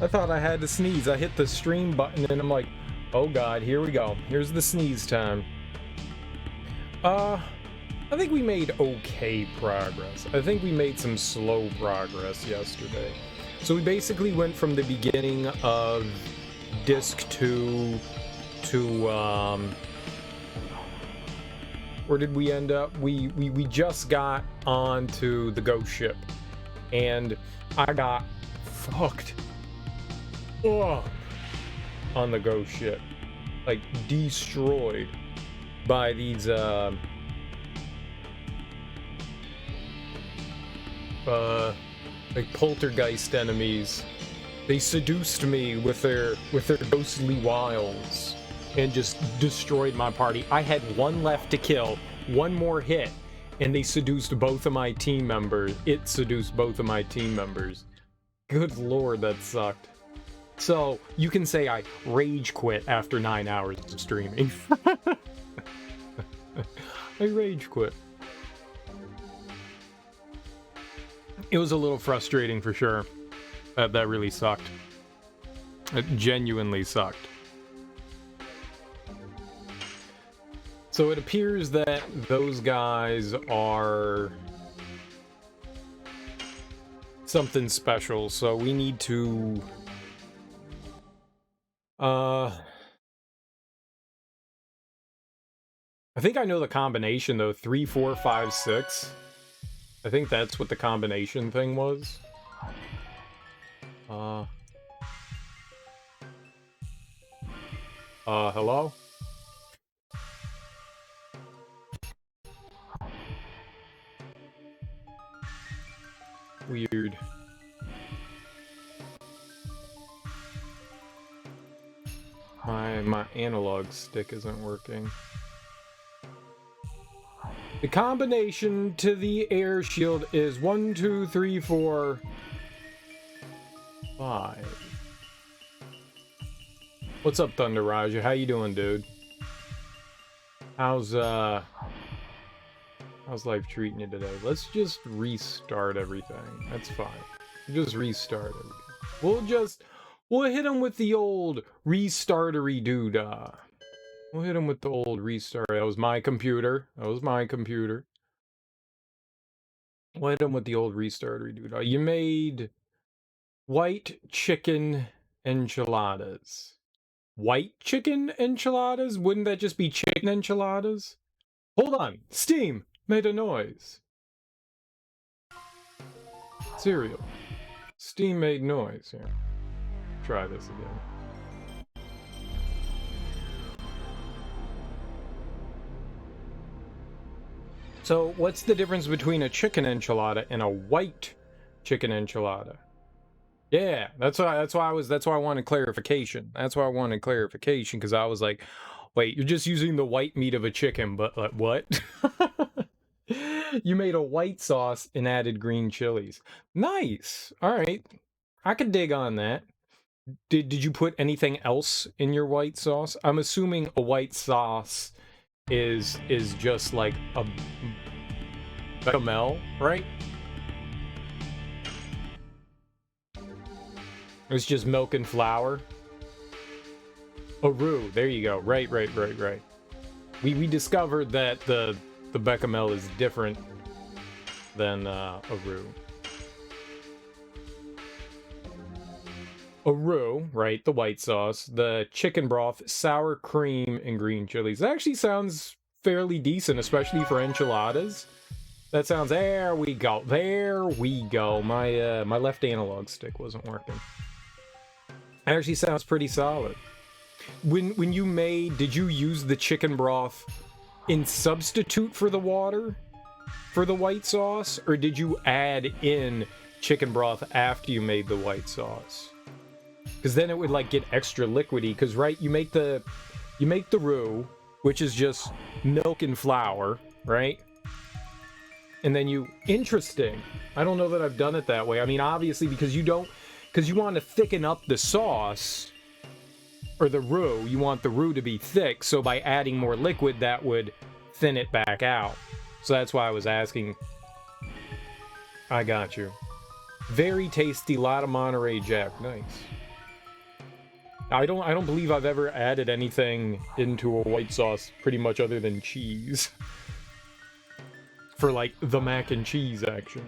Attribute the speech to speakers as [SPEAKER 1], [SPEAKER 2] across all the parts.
[SPEAKER 1] I thought I had to sneeze. I hit the stream button and I'm like, oh god, here we go. Here's the sneeze time. I think we made okay progress. I think we made some slow progress yesterday. So we basically went from the beginning of Disc 2 to, where did we end up? We just got onto the ghost ship. And I got fucked up on the ghost ship. Like, destroyed by these, like poltergeist enemies. They seduced me with their ghostly wiles and just destroyed my party. I had one left to kill, one more hit, and they seduced both of my team members. It seduced both of my team members. Good lord, that sucked. So you can say I rage quit after 9 hours of streaming. I rage quit. It was a little frustrating for sure. That really sucked. It genuinely sucked. So it appears that those guys are something special, so we need to I think I know the combination though. 3, 4, 5, 6. I think that's what the combination thing was. Hello? Weird. My analog stick isn't working. The combination to the air shield is 1, 2, 3, 4, 5. What's up, Thunder Raja? How you doing, dude? How's life treating you today? Let's just restart everything. That's fine. Just restart everything. We'll hit him with the old restartery doodah. We'll hit him with the old restart. That was my computer. We'll hit him with the old restartery doodah. You made white chicken enchiladas. White chicken enchiladas? Wouldn't that just be chicken enchiladas? Hold on. Steam made a noise. Cereal. Steam made noise. Here. Try this again. So, what's the difference between a chicken enchilada and a white chicken enchilada? Yeah, that's why I wanted clarification. That's why I wanted clarification, because I was like, wait, you're just using the white meat of a chicken, but like, what? You made a white sauce and added green chilies. Nice. All right. I could dig on that. Did you put anything else in your white sauce? I'm assuming a white sauce is just like a bechamel, right? It's just milk and flour. A roux, there you go. Right. We discovered that the bechamel is different than a roux. A roux, right, the white sauce, the chicken broth, sour cream, and green chilies. That actually sounds fairly decent, especially for enchiladas. That sounds, there we go. My my left analog stick wasn't working. That actually sounds pretty solid. When you made, did you use the chicken broth in substitute for the water for the white sauce, or did you add in chicken broth after you made the white sauce? Because then it would like get extra liquidy. Because right, you make the roux, which is just milk and flour, right? And then interesting. I don't know that I've done it that way. I mean, obviously, because you want to thicken up the sauce or the roux. You want the roux to be thick. So by adding more liquid, that would thin it back out. So that's why I was asking. I got you. Very tasty. Lot of Monterey Jack. Nice. I don't believe I've ever added anything into a white sauce pretty much other than cheese. For like the mac and cheese action.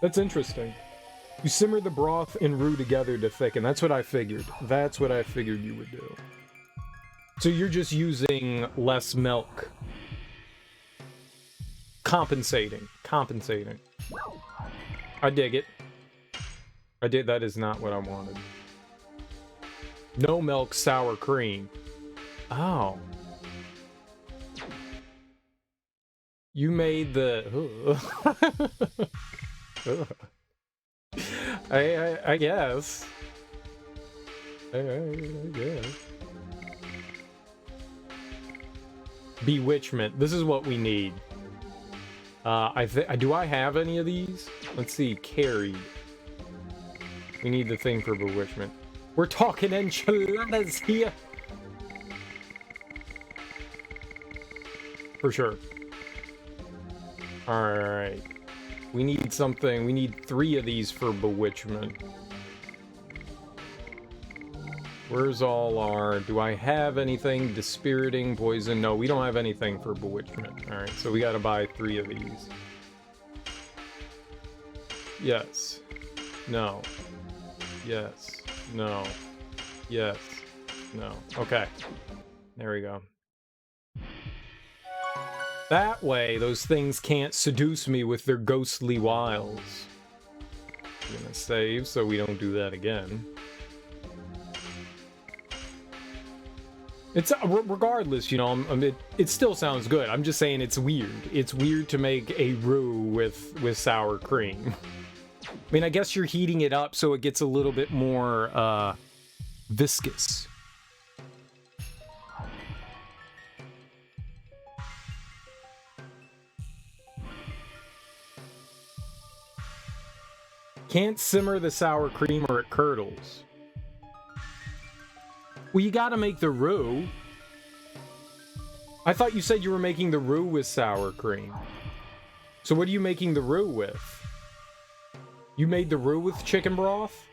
[SPEAKER 1] That's interesting. You simmer the broth and roux together to thicken. That's what I figured. That's what I figured you would do. So you're just using less milk. Compensating. I dig it. That is not what I wanted. No milk, sour cream. Oh. You made the... I guess. I guess. Bewitchment. This is what we need. Do I have any of these? Let's see. Carry. We need the thing for bewitchment. We're talking enchiladas here. For sure. Alright. We need something. We need 3 of these for bewitchment. Where's all our... Do I have anything? Dispiriting, poison? No, we don't have anything for bewitchment. Alright, so we gotta buy 3 of these. Yes. No. Yes. No. Yes. No. Okay. There we go. That way, those things can't seduce me with their ghostly wiles. I'm gonna save so we don't do that again. It's regardless, you know. It still sounds good. I'm just saying it's weird. It's weird to make a roux with sour cream. I mean, I guess you're heating it up so it gets a little bit more viscous. Can't simmer the sour cream or it curdles. Well, you gotta make the roux. I thought you said you were making the roux with sour cream. So what are you making the roux with? You made the roux with chicken broth?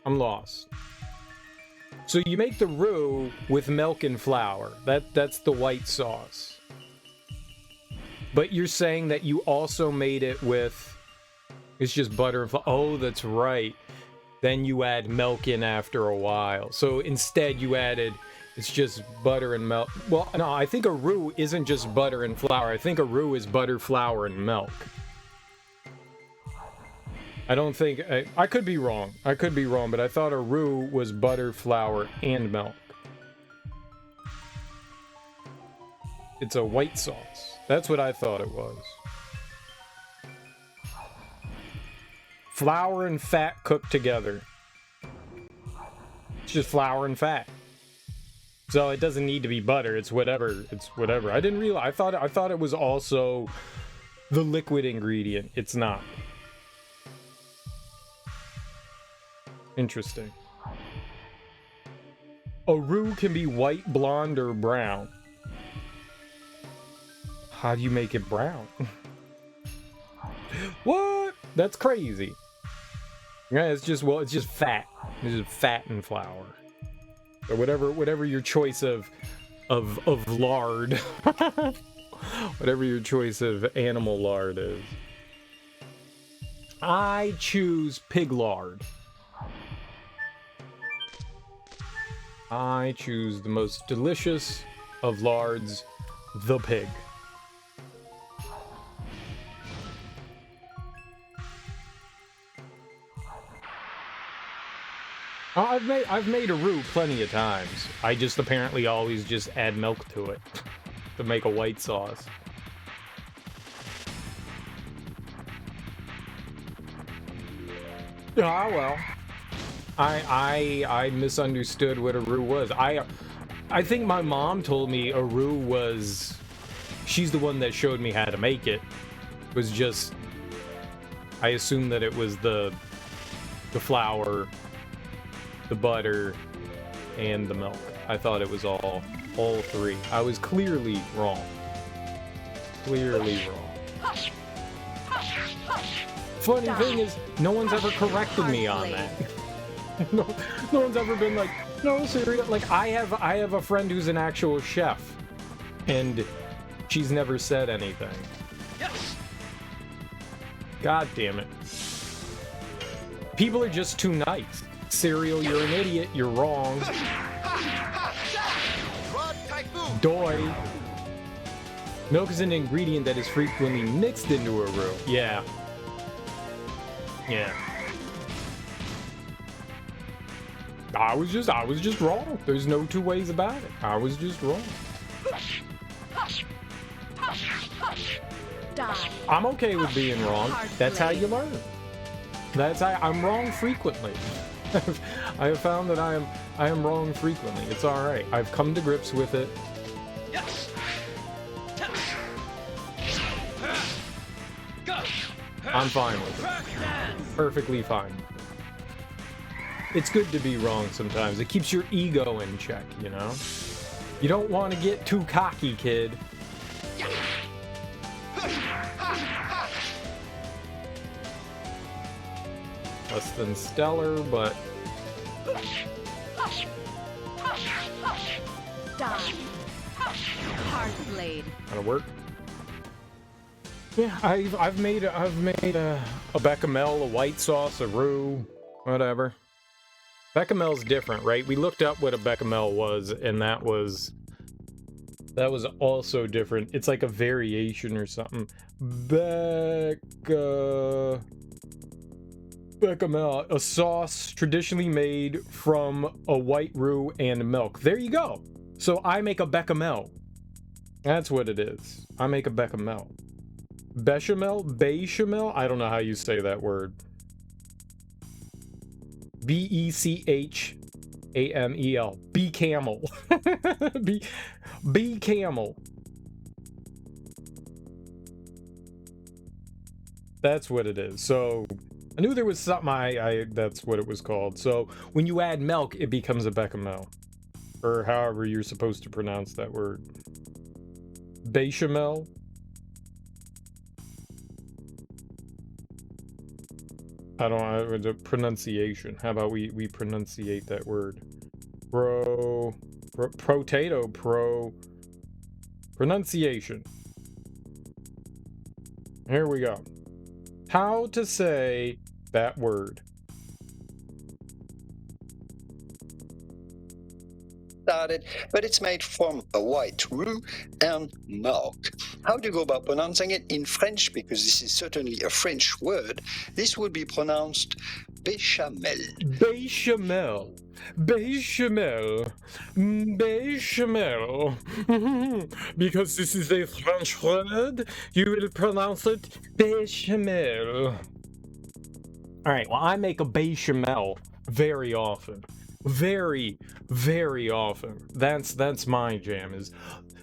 [SPEAKER 1] I'm lost. So you make the roux with milk and flour. That's the white sauce. But you're saying that you also made it with... It's just butter and flour. Oh, that's right. Then you add milk in after a while. So instead you added, it's just butter and milk. Well, no, I think a roux isn't just butter and flour. I think a roux is butter, flour, and milk. I don't think, I could be wrong. I could be wrong, but I thought a roux was butter, flour, and milk. It's a white sauce. That's what I thought it was. Flour and fat cooked together. It's just flour and fat. So it doesn't need to be butter. It's whatever. It's whatever. I didn't realize. I thought it was also the liquid ingredient. It's not. Interesting. A roux can be white, blonde, or brown. How do you make it brown? What? That's crazy. Yeah, it's just fat. It's just fat and flour. Or whatever your choice of lard. Whatever your choice of animal lard is. I choose pig lard. I choose the most delicious of lards, the pig. I've made a roux plenty of times. I just apparently always just add milk to it to make a white sauce. Ah, well. I misunderstood what a roux was. I think my mom told me a roux was... She's the one that showed me how to make it. It was just... I assumed that it was the flour, the butter, and the milk. I thought it was all 3. I was clearly wrong. Clearly wrong. Funny thing is, no one's ever corrected me on that. No, no one's ever been like, no, serious. Like, I have a friend who's an actual chef, and she's never said anything.
[SPEAKER 2] Yes.
[SPEAKER 1] God damn it. People are just too nice. Cereal, you're an idiot, you're wrong. Doi. Milk is an ingredient that is frequently mixed into a roux. Yeah. Yeah. I was just wrong. There's no two ways about it. I was just wrong. I'm okay with being wrong. That's how you learn. That's how I'm wrong frequently. I have found that I am wrong frequently. It's all right. I've come to grips with it. I'm fine with it. Perfectly fine. It's good to be wrong sometimes. It keeps your ego in check, you know? You don't want to get too cocky, kid. Less than stellar, but...
[SPEAKER 3] Hard blade.
[SPEAKER 1] That'll work. Yeah, I've made a bechamel, a white sauce, a roux, whatever. Bechamel's different, right? We looked up what a bechamel was, and that was also different. It's like a variation or something. Bechamel, a sauce traditionally made from a white roux and milk. There you go. So I make a bechamel. That's what it is. I make a bechamel. Bechamel? Bechamel? I don't know how you say that word. B-E-C-H-A-M-E-L. B-camel. B-camel. That's what it is. So, I knew there was something that's what it was called. So, when you add milk, it becomes a bechamel. Or however you're supposed to pronounce that word. Bechamel? I don't know the pronunciation. How about we pronunciate that word? Pronunciation. Here we go. How to say that word.
[SPEAKER 4] But it's made from a white roux and milk. How do you go about pronouncing it in French? Because this is certainly a French word. This would be pronounced béchamel.
[SPEAKER 1] Béchamel. Béchamel. Béchamel. Because this is a French word, you will pronounce it béchamel. Alright, well, I make a béchamel very often. Very, very often. That's my jam, is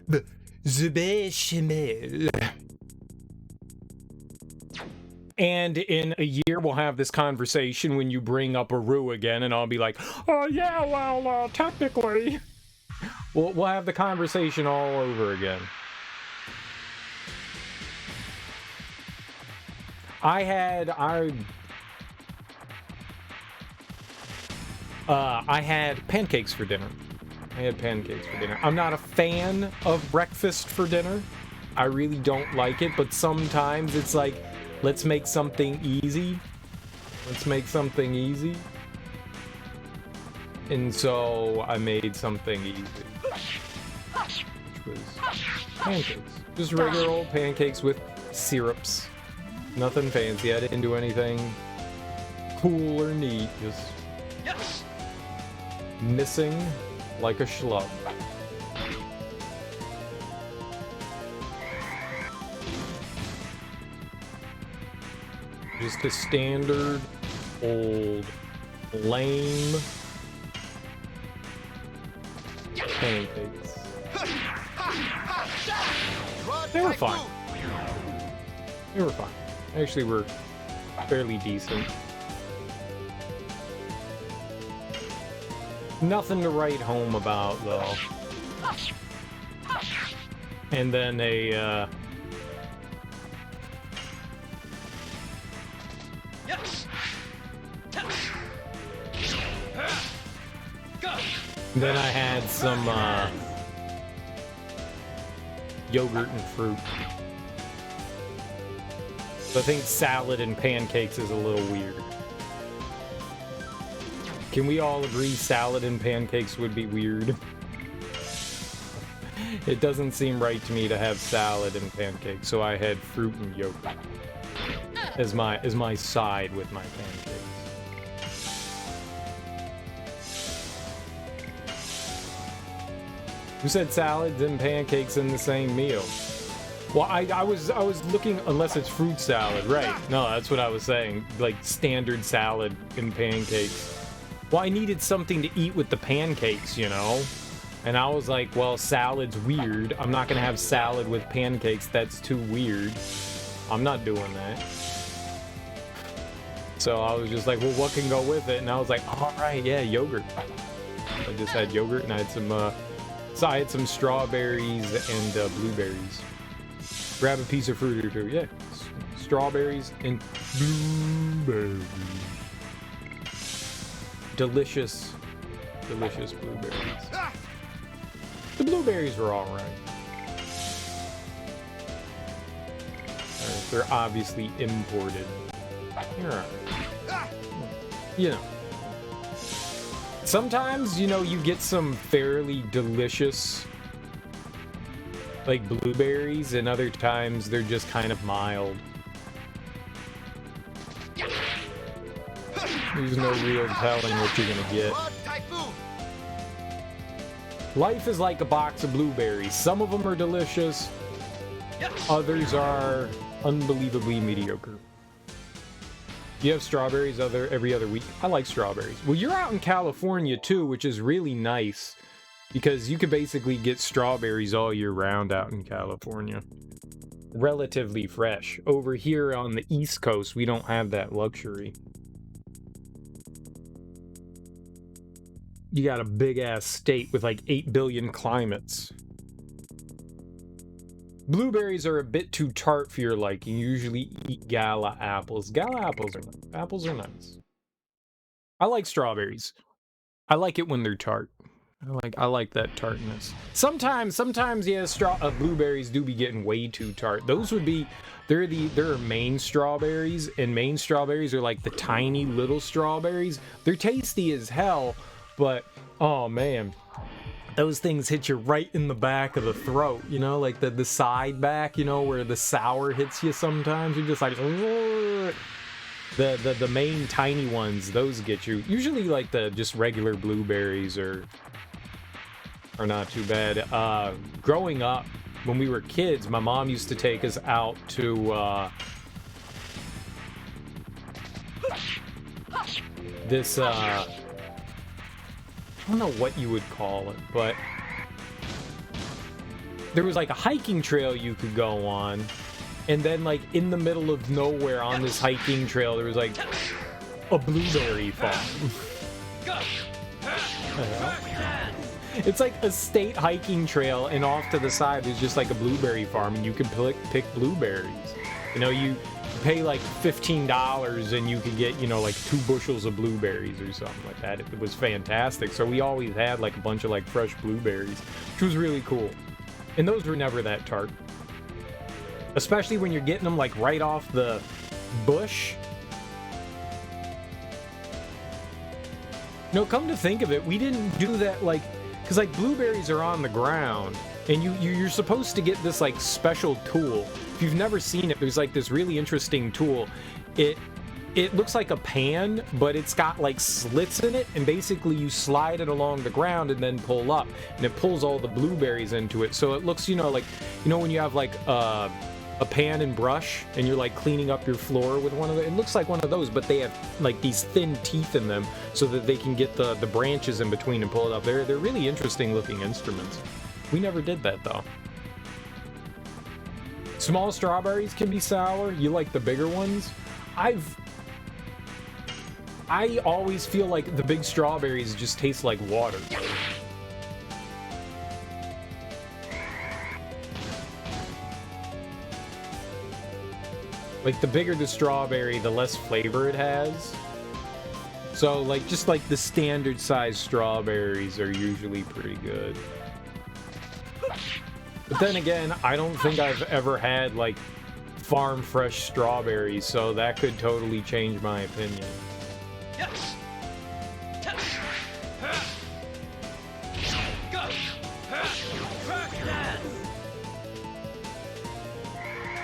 [SPEAKER 1] the béchamel. And in a year, we'll have this conversation when you bring up a roux again, and I'll be like, oh yeah, well, technically. We'll have the conversation all over again. I had pancakes for dinner. I'm not a fan of breakfast for dinner. I really don't like it, but sometimes it's like, let's make something easy. And so I made something easy. Which was pancakes. Just regular old pancakes with syrups. Nothing fancy. I didn't do anything cool or neat. Just missing like a schlub. Just a standard old lame pancakes. They were fine. Actually, were fairly decent. Nothing to write home about, though. And then a, Then I had some yogurt and fruit. So I think salad and pancakes is a little weird. Can we all agree salad and pancakes would be weird? It doesn't seem right to me to have salad and pancakes, so I had fruit and yogurt as my side with my pancakes. Who said salads and pancakes in the same meal? Well, I was looking, unless it's fruit salad, right? No, that's what I was saying, like standard salad and pancakes. Well, I needed something to eat with the pancakes, you know? And I was like, well, salad's weird. I'm not gonna have salad with pancakes. That's too weird. I'm not doing that. So I was just like, well, what can go with it? And I was like, all right, yeah, yogurt. I just had yogurt and I had some strawberries and blueberries. Grab a piece of fruit or two. Yeah, strawberries and blueberries. Delicious blueberries. The blueberries were all right. They're obviously imported. You're all right. You know. Sometimes, you know, you get some fairly delicious, like, blueberries, and other times they're just kind of mild. There's no real telling what you're gonna get. Life is like a box of blueberries. Some of them are delicious, others are unbelievably mediocre. You have strawberries every other week. I like strawberries. Well, you're out in California too, which is really nice because you could basically get strawberries all year round out in California. Relatively fresh. Over here on the East Coast, we don't have that luxury. You got a big ass state with like 8 billion climates. Blueberries are a bit too tart for your liking. You usually eat gala apples. Gala apples are nice. I like strawberries. I like it when they're tart. I like that tartness. Sometimes, yeah, blueberries do be getting way too tart. Those would be, they're Maine strawberries, and Maine strawberries are like the tiny little strawberries. They're tasty as hell, but oh man, those things hit you right in the back of the throat, you know, like the side back, you know, where the sour hits you sometimes. You're just like, ugh. The Maine tiny ones, those get you. Usually like the just regular blueberries are not too bad. Growing up, when we were kids, my mom used to take us out to this I don't know what you would call it, but there was like a hiking trail you could go on, and then like in the middle of nowhere on this hiking trail there was like a blueberry farm. It's like a state hiking trail, and off to the side there's just like a blueberry farm, and you can pick blueberries. You know, you pay like $15 and you could get, you know, like 2 bushels of blueberries or something like that. It was fantastic. So we always had like a bunch of like fresh blueberries, which was really cool. And those were never that tart. Especially when you're getting them like right off the bush. No, come to think of it, we didn't do that, like, because like blueberries are on the ground, and you're supposed to get this like special tool. If you've never seen it, there's like this really interesting tool. It looks like a pan, but it's got like slits in it, and basically you slide it along the ground and then pull up, and it pulls all the blueberries into it. So it looks, you know, like, you know when you have like a pan and brush and you're like cleaning up your floor with one of them, it looks like one of those, but they have like these thin teeth in them so that they can get the branches in between and pull it up. They're really interesting looking instruments. We never did that though. Small strawberries can be sour. You like the bigger ones? I always feel like the big strawberries just taste like water. Like, the bigger the strawberry, the less flavor it has. So, like, just like the standard size strawberries are usually pretty good. But then again, I don't think I've ever had, like, farm fresh strawberries, so that could totally change my opinion.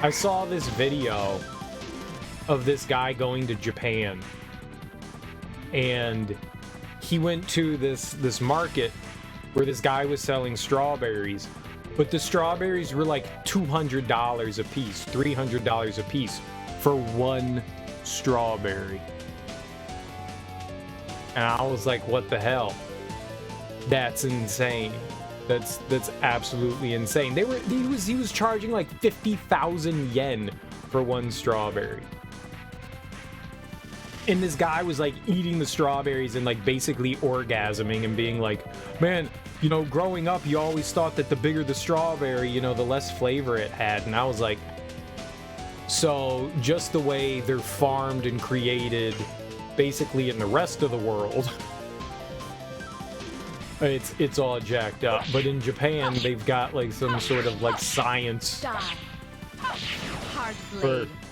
[SPEAKER 1] I saw this video of this guy going to Japan, and he went to this market where this guy was selling strawberries, but the strawberries were like $200 a piece, $300 a piece for one strawberry. And I was like, what the hell? That's insane. That's absolutely insane. He was charging like 50,000 yen for one strawberry. And this guy was like eating the strawberries and like basically orgasming and being like, man, you know, growing up, you always thought that the bigger the strawberry, you know, the less flavor it had. And I was like, so just the way they're farmed and created basically in the rest of the world, it's all jacked up. But in Japan, they've got like some sort of like science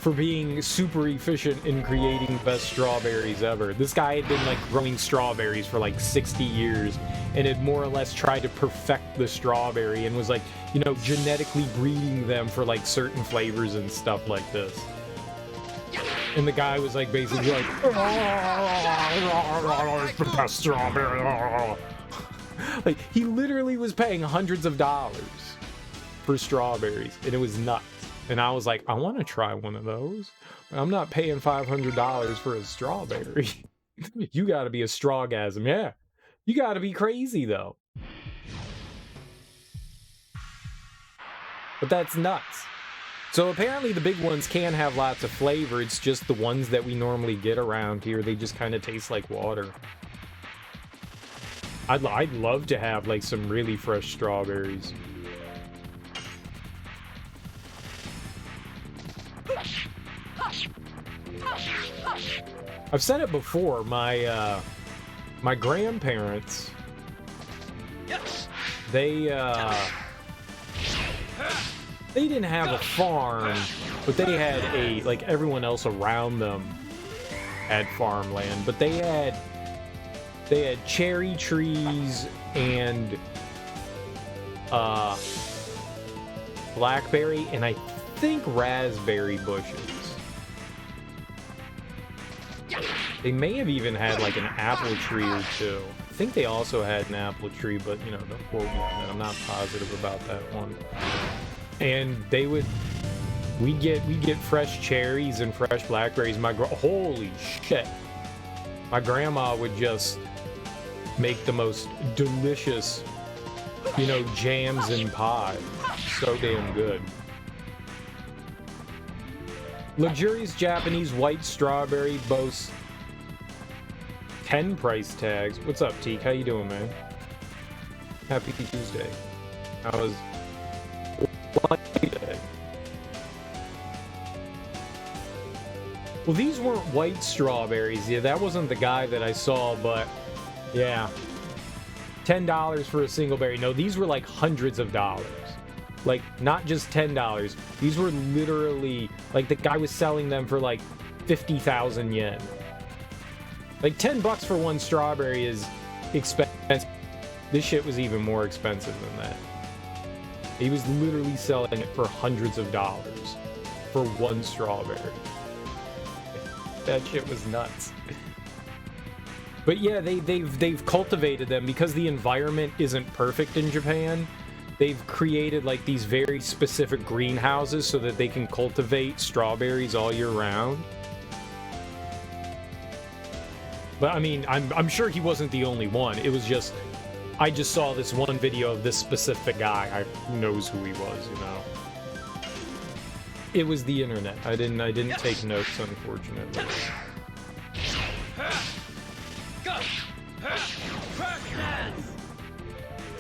[SPEAKER 1] for being super efficient in creating the best strawberries ever. This guy had been like growing strawberries for like 60 years and had more or less tried to perfect the strawberry and was like, you know, genetically breeding them for like certain flavors and stuff like this. And the guy was like basically like, it's the best strawberry. Like, he literally was paying hundreds of dollars for strawberries, and it was nuts. And I was like, I want to try one of those. I'm not paying $500 for a strawberry. You got to be a strawgasm. Yeah. You got to be crazy, though. But that's nuts. So apparently the big ones can have lots of flavor. It's just the ones that we normally get around here, they just kind of taste like water. I'd love to have like some really fresh strawberries. I've said it before, my grandparents, they didn't have a farm, but they had like everyone else around them had farmland, but they had cherry trees and blackberry and I think raspberry bushes. They may have even had like an apple tree or two. I think they also had an apple tree, but you know, don't quote me on that. I'm not positive about that one. And we'd get fresh cherries and fresh blackberries. Holy shit. My grandma would just make the most delicious, you know, jams and pie. So damn good. Luxurious Japanese white strawberry boasts 10 price tags. What's up, Teak? How you doing, man? Happy Tuesday. How was Tuesday? Well, these weren't white strawberries. Yeah, that wasn't the guy that I saw, but yeah. $10 for a single berry. No, these were like hundreds of dollars. Like, not just $10. These were literally, like, the guy was selling them for like 50,000 yen. Like, $10 for one strawberry is expensive. This shit was even more expensive than that. He was literally selling it for hundreds of dollars for one strawberry. That shit was nuts. But yeah, they've cultivated them because the environment isn't perfect in Japan. They've created like these very specific greenhouses so that they can cultivate strawberries all year round. But I mean, I'm sure he wasn't the only one. It was just, I just saw this one video of this specific guy. Who knows who he was, you know. It was the internet. I didn't take notes, unfortunately.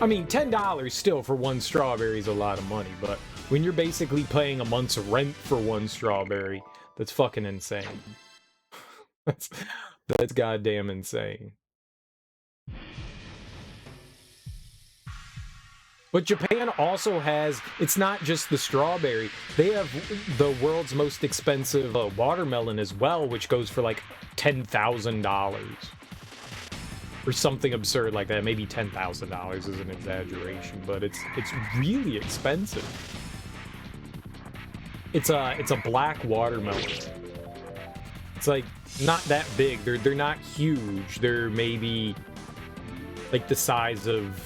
[SPEAKER 1] I mean, $10 still for one strawberry is a lot of money, but when you're basically paying a month's rent for one strawberry, that's fucking insane. That's goddamn insane. But Japan also has, it's not just the strawberry. They have the world's most expensive watermelon as well, which goes for like $10,000. Or something absurd like that. Maybe $10,000 is an exaggeration, but it's really expensive. It's a black watermelon. It's like not that big. They're not huge. They're maybe like the size of,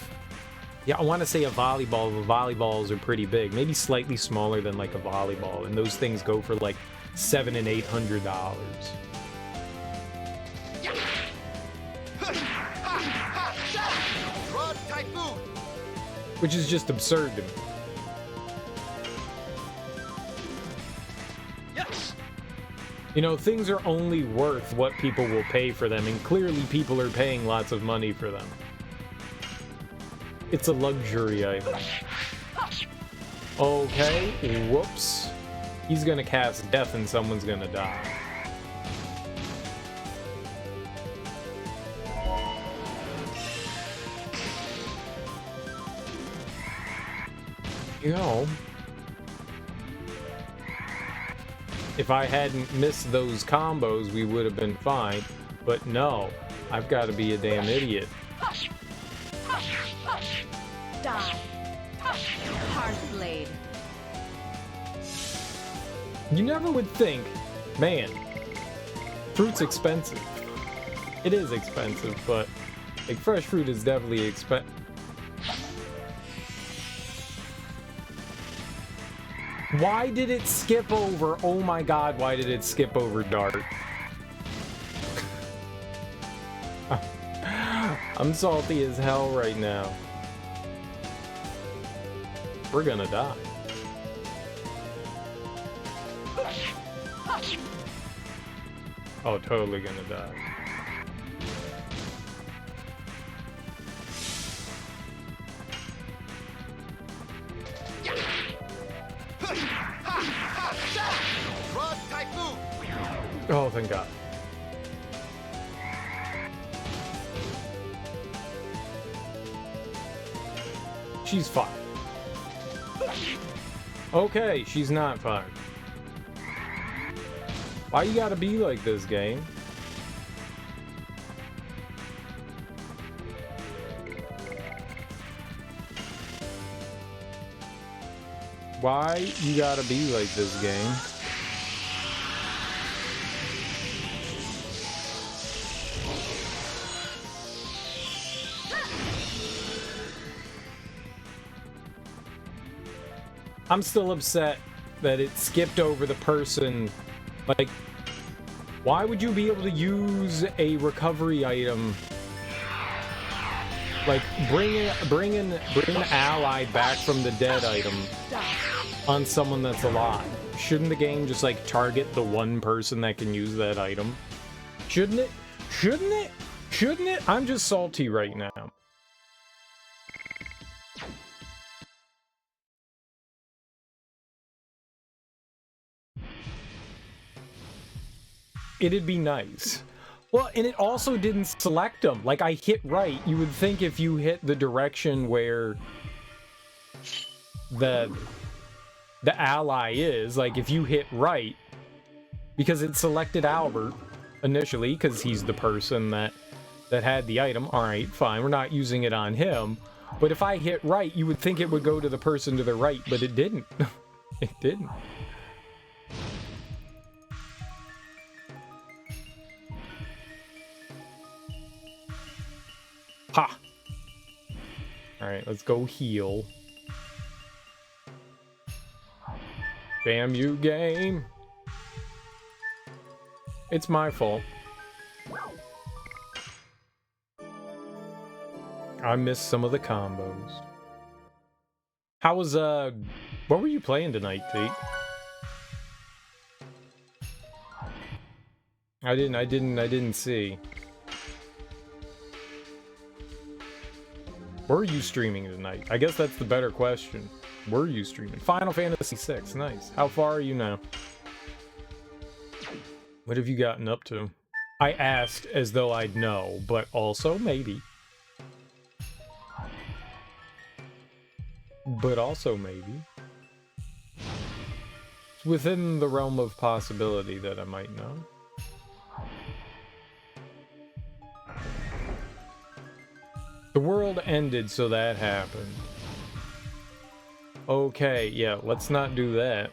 [SPEAKER 1] yeah, I want to say a volleyball. The volleyballs are pretty big, maybe slightly smaller than like a volleyball, and those things go for like $700 and $800. Which is just absurd to me. You know, things are only worth what people will pay for them, and clearly people are paying lots of money for them. It's a luxury item. Okay, whoops. He's gonna cast death and someone's gonna die. You know, if I hadn't missed those combos, we would have been fine. But no, I've got to be a damn idiot.
[SPEAKER 2] Die. Hard blade.
[SPEAKER 1] You never would think, man, fruit's expensive. It is expensive, but like fresh fruit is definitely expensive. Why did it skip over? Oh my god, why did it skip over Dart? I'm salty as hell right now. We're gonna die. Oh, totally gonna die. Oh, thank God. She's fine. Okay, she's not fine. Why you gotta be like this, game? Why you gotta be like this, game? I'm still upset that it skipped over the person. Like, why would you be able to use a recovery item? Like, bring an ally back from the dead item on someone that's alive. Shouldn't the game just like target the one person that can use that item? Shouldn't it? Shouldn't it? Shouldn't it? I'm just salty right now. It'd be nice. Well, and it also didn't select them. Like, I hit right. You would think if you hit the direction where the ally is, like if you hit right, because it selected Albert initially, because he's the person that had the item. All right, fine. We're not using it on him. But if I hit right, you would think it would go to the person to the right, but it didn't. It didn't. Ha! Alright, let's go heal. Damn you, game. It's my fault. I missed some of the combos. How was, what were you playing tonight, Tate? I didn't see. Were you streaming tonight? I guess that's the better question. Were you streaming? Final Fantasy VI, nice. How far are you now? What have you gotten up to? I asked as though I'd know, but also maybe. But also maybe. It's within the realm of possibility that I might know. The world ended, so that happened. Okay, yeah, let's not do that.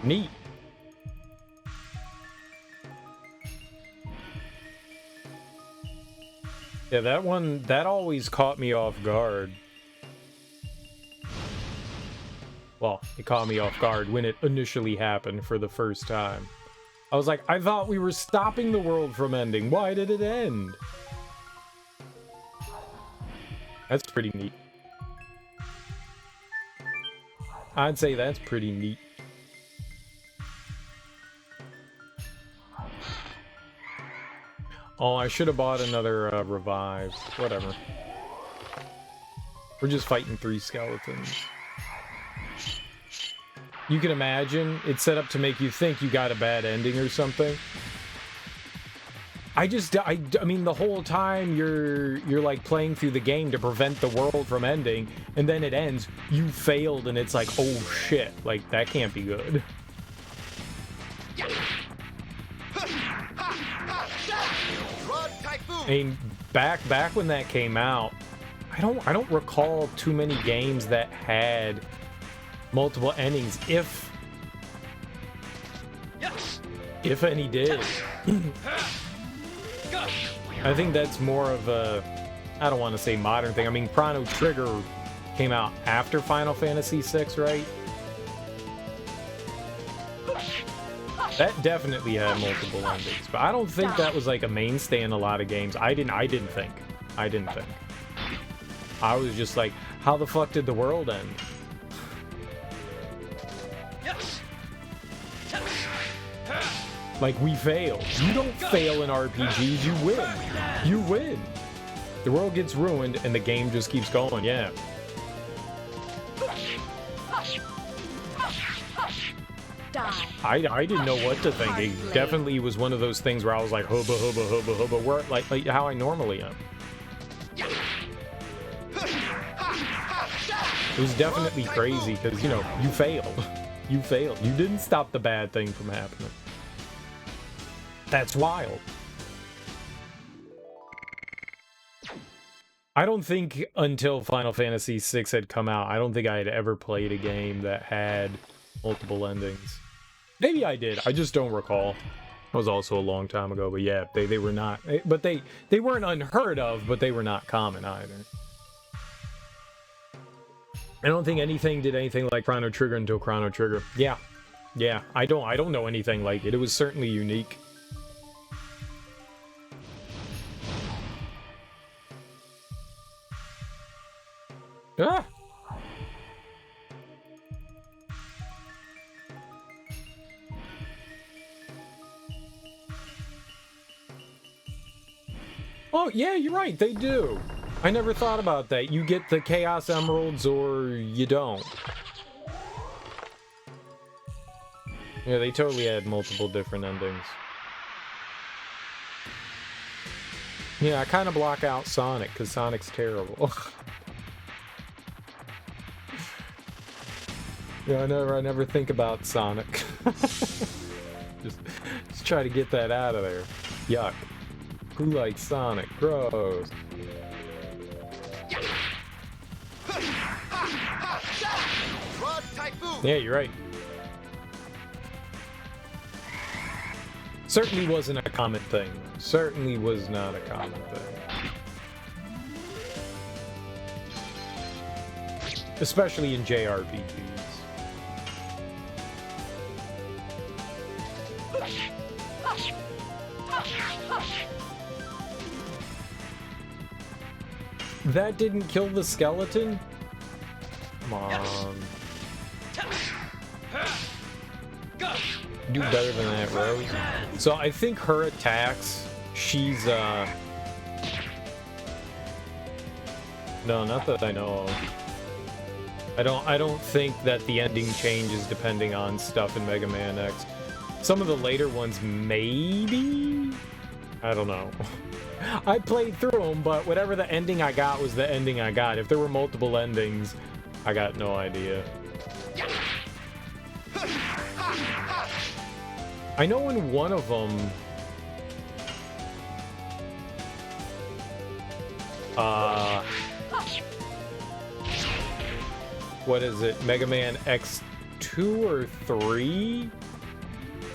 [SPEAKER 1] Neat. Yeah, that always caught me off guard. Well, it caught me off guard when it initially happened for the first time. I was like, I thought we were stopping the world from ending. Why did it end? That's pretty neat. I'd say that's pretty neat. Oh, I should have bought another revive. Whatever. We're just fighting 3 skeletons. You can imagine it's set up to make you think you got a bad ending or something. I mean, the whole time you're like playing through the game to prevent the world from ending, and then it ends, you failed, and it's like, oh shit, like that can't be good. I mean, back when that came out, I don't recall too many games that had multiple endings, if any did. I think that's more of a, I don't want to say modern thing. I mean, Chrono Trigger came out after Final Fantasy VI, right? That definitely had multiple endings, but I don't think that was like a mainstay in a lot of games. I didn't think. I was just like, how the fuck did the world end? Like, we failed. You don't fail in RPGs, you win. You win. The world gets ruined and the game just keeps going, yeah. I didn't know what to think. It definitely was one of those things where I was like, hubba, hubba, hubba, hubba, where, like how I normally am. It was definitely crazy because, you know, you failed. You failed. You didn't stop the bad thing from happening. That's wild. I don't think until Final Fantasy VI had come out, I don't think I had ever played a game that had multiple endings. Maybe I did. I just don't recall. That was also a long time ago, but yeah, they were not. But they weren't unheard of, but they were not common either. I don't think anything did anything like Chrono Trigger until Chrono Trigger. Yeah. I don't know anything like it. It was certainly unique. Ah! Oh, yeah, you're right, they do. I never thought about that. You get the Chaos Emeralds or you don't. Yeah, they totally had multiple different endings. Yeah, I kind of block out Sonic, because Sonic's terrible. Yeah, I never think about Sonic. just try to get that out of there. Yuck. Who likes Sonic? Gross. Yeah, you're right. Certainly wasn't a common thing. Certainly was not a common thing. Especially in JRPGs. That didn't kill the skeleton? Come on. Do better than that, Rose. So I think her attacks, she's, no, not that I know of. I don't think that the ending changes depending on stuff in Mega Man X. Some of the later ones, maybe? I don't know. I played through them, but whatever the ending I got was the ending I got. If there were multiple endings, I got no idea. I know in one of them... what is it? Mega Man X2 or 3?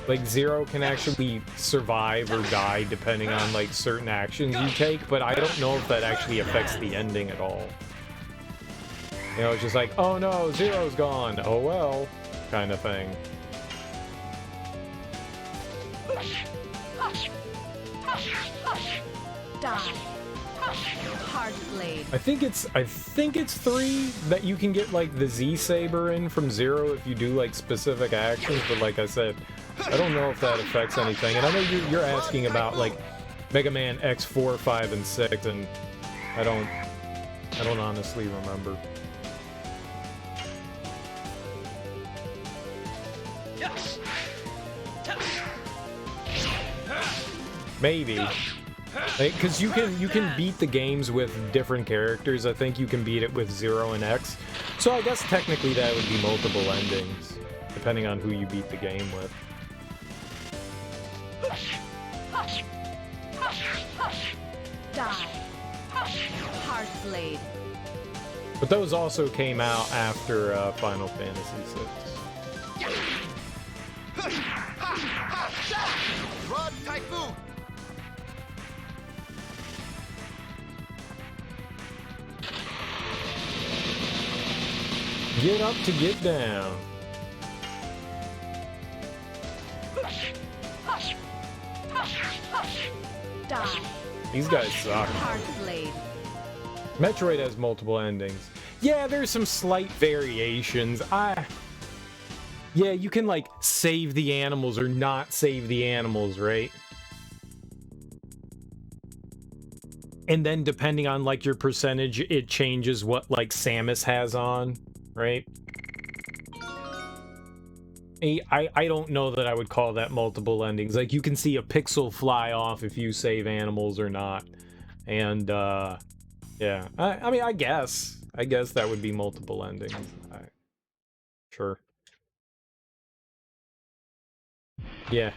[SPEAKER 1] Like, Zero can actually survive or die depending on, like, certain actions you take, but I don't know if that actually affects the ending at all. You know, it's just like, oh no, Zero's gone, oh well, kind of thing.
[SPEAKER 2] Die. Hard blade.
[SPEAKER 1] I think it's 3 that you can get, like, the Z-Saber in from Zero if you do, like, specific actions, but like I said, I don't know if that affects anything. And I know you're asking about, like, Mega Man X4, 5, and 6, and I don't honestly remember. Maybe. Because you can beat the games with different characters. I think you can beat it with Zero and X. So I guess technically that would be multiple endings, depending on who you beat the game with.
[SPEAKER 2] Die. Hard blade.
[SPEAKER 1] But those also came out after Final Fantasy VI.
[SPEAKER 3] Rod Typhoon!
[SPEAKER 1] Get up to get down.
[SPEAKER 2] Die.
[SPEAKER 1] These guys suck.
[SPEAKER 2] Hard blade.
[SPEAKER 1] Metroid has multiple endings. Yeah, there's some slight variations. Yeah, you can, like, save the animals or not save the animals, right? And then depending on, like, your percentage, it changes what, like, Samus has on, right? I don't know that I would call that multiple endings. Like, you can see a pixel fly off if you save animals or not. And, yeah. I mean, I guess that would be multiple endings. Sure. Yeah.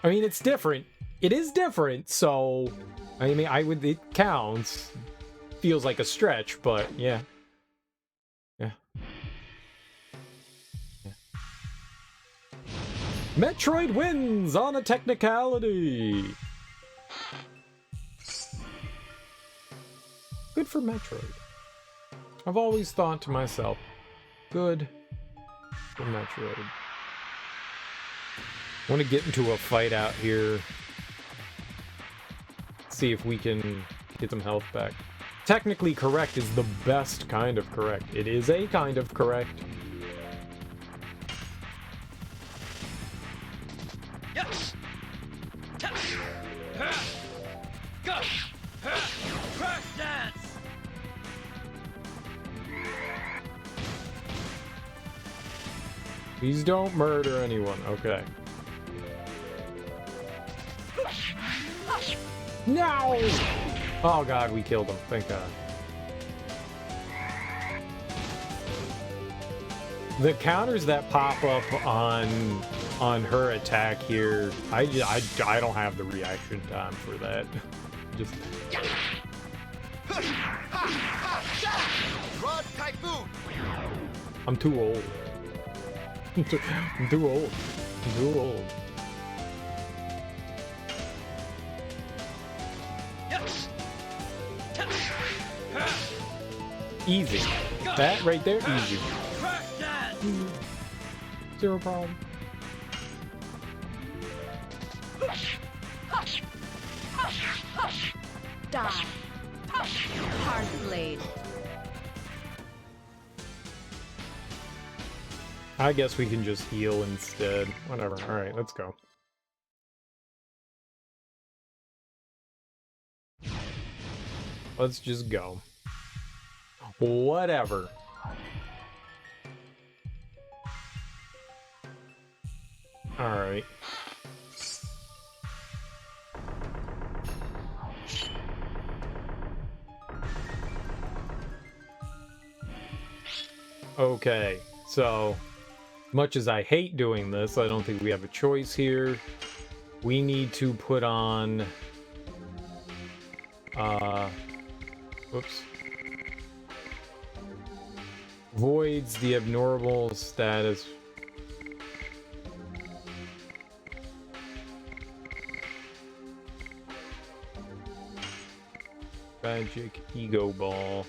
[SPEAKER 1] I mean, it's different. It is different, so... I mean, it counts. Feels like a stretch, but yeah. Yeah. Metroid wins on a technicality! Good for Metroid. I've always thought to myself, good for Metroid. I want to get into a fight out here. See if we can get some health back. Technically correct is the best kind of correct. It is a kind of correct.
[SPEAKER 3] Yes. Go. Crash dance.
[SPEAKER 1] Please don't murder anyone. Okay. No! Oh god, we killed him. Thank god. The counters that pop up on her attack here, I don't have the reaction time for that. Just
[SPEAKER 3] Rod Typhoon.
[SPEAKER 1] I'm too old. I'm too old. I'm too old.
[SPEAKER 3] Yes.
[SPEAKER 1] Easy. That right there, easy.
[SPEAKER 3] Crash dance.
[SPEAKER 1] Zero problem.
[SPEAKER 2] Die. Hard blade.
[SPEAKER 1] I guess we can just heal instead. Whatever. Alright, let's go. Let's just go. Whatever. Alright. Okay, so much as I hate doing this, I don't think we have a choice here. We need to put on whoops. Voids the abnormal status. Magic ego ball.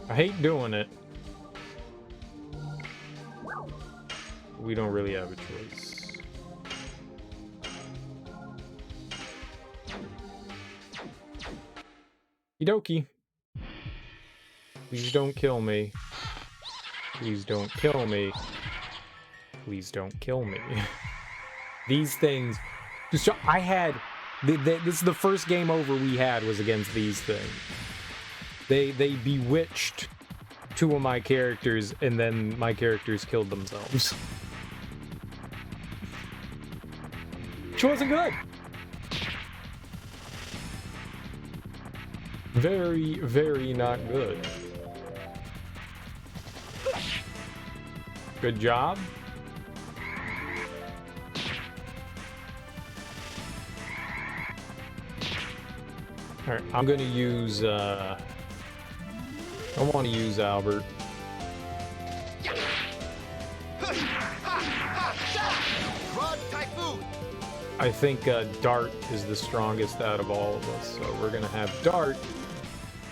[SPEAKER 1] I hate doing it. We don't really have a choice. Okie dokie. Please don't kill me. Please don't kill me. Please don't kill me. These things. I had. This is the first game over we had was against these things. They bewitched two of my characters, and then my characters killed themselves. Which wasn't good. Very, very not good. Good job. Alright, I'm gonna use, I want to use Albert. I think Dart is the strongest out of all of us, so we're gonna have Dart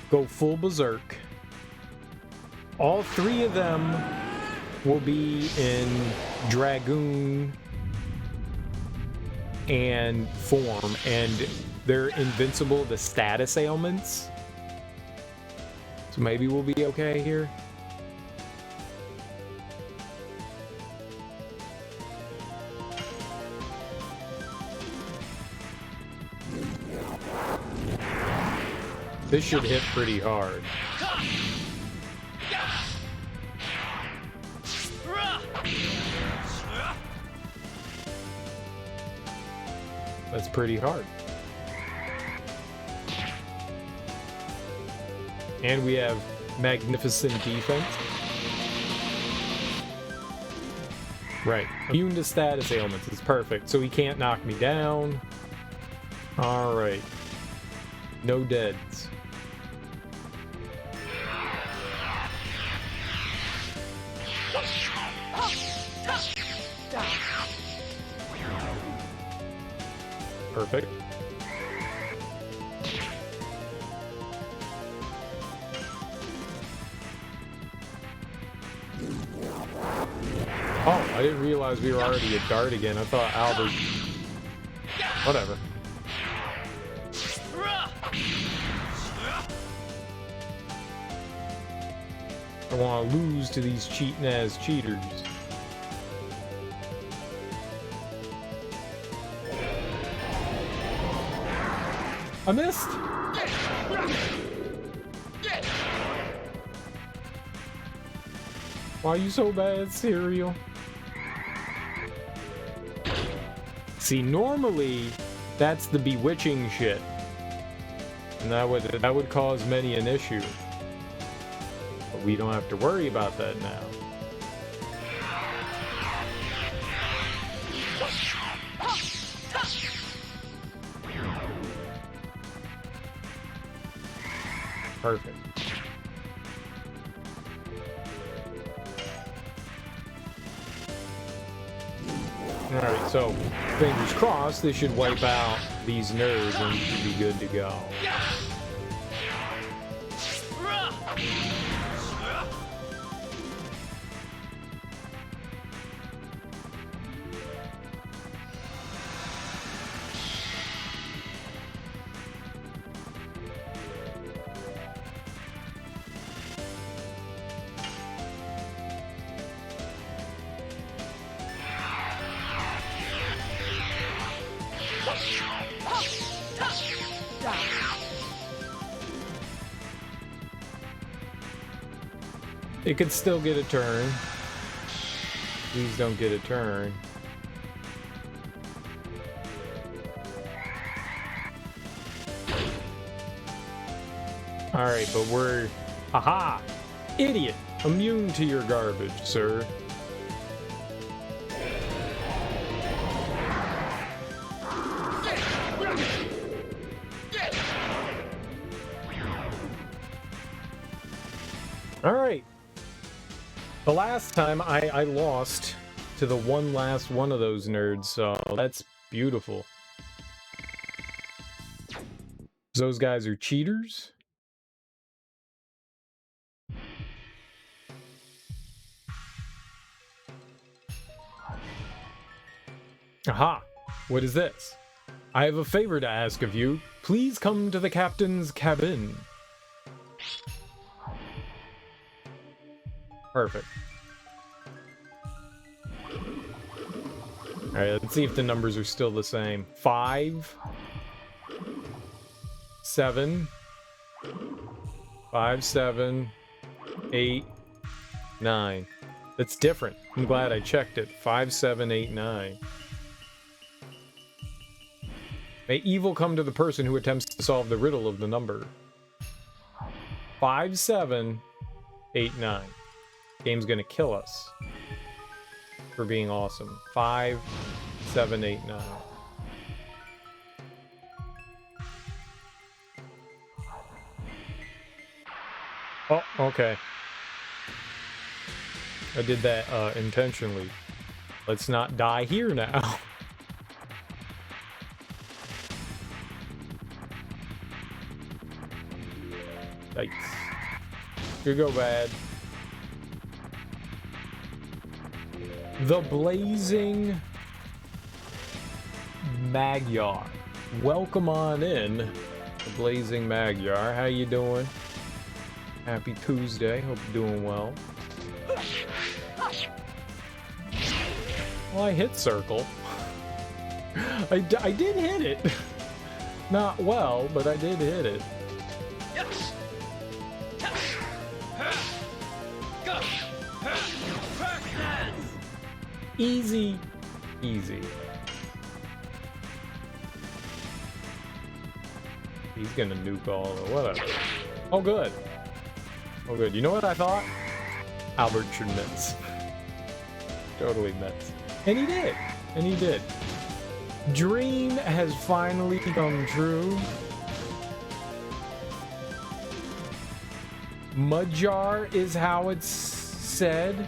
[SPEAKER 1] go full berserk. All three of them will be in Dragoon and form, and they're invincible to status ailments. So maybe we'll be okay here. This should hit pretty hard. That's pretty hard. And we have magnificent defense. Right. Immune to status ailments is perfect, so he can't knock me down. Alright. No deads. Perfect. Oh, I didn't realize we were already at Dart again. I thought Albert... Whatever. I want to lose to these cheating-ass cheaters. I missed! Why are you so bad, Cereal? See, normally, that's the bewitching shit. And that would cause many an issue. But we don't have to worry about that now. Perfect. Alright, so fingers crossed, this should wipe out these nerds and we should be good to go. It could still get a turn. Please don't get a turn. Alright, but we're... Aha! Idiot! Immune to your garbage, sir. Alright. The last time I lost to the one last one of those nerds, so that's beautiful. Those guys are cheaters. Aha! What is this? I have a favor to ask of you. Please come to the captain's cabin. Perfect. Alright, let's see if the numbers are still the same. 5, 7, 5, 7, 8, 9. That's different. I'm glad I checked it. 5, 7, 8, 9. May evil come to the person who attempts to solve the riddle of the number. 5, 7, 8, 9. Game's gonna kill us for being awesome. 5, 7, 8, 9. Oh, okay. I did that intentionally. Let's not die here now. Yikes. Could go bad. The Blazing Magyar. Welcome on in, the Blazing Magyar. How you doing? Happy Tuesday. Hope you're doing well. Well, I hit circle. I did hit it. Not well, but I did hit it. Easy, easy. He's gonna nuke all or whatever. Oh, good. Oh, good. You know what I thought? Albert should miss. Totally miss. And he did. And he did. Dream has finally come true. Magyar is how it's said,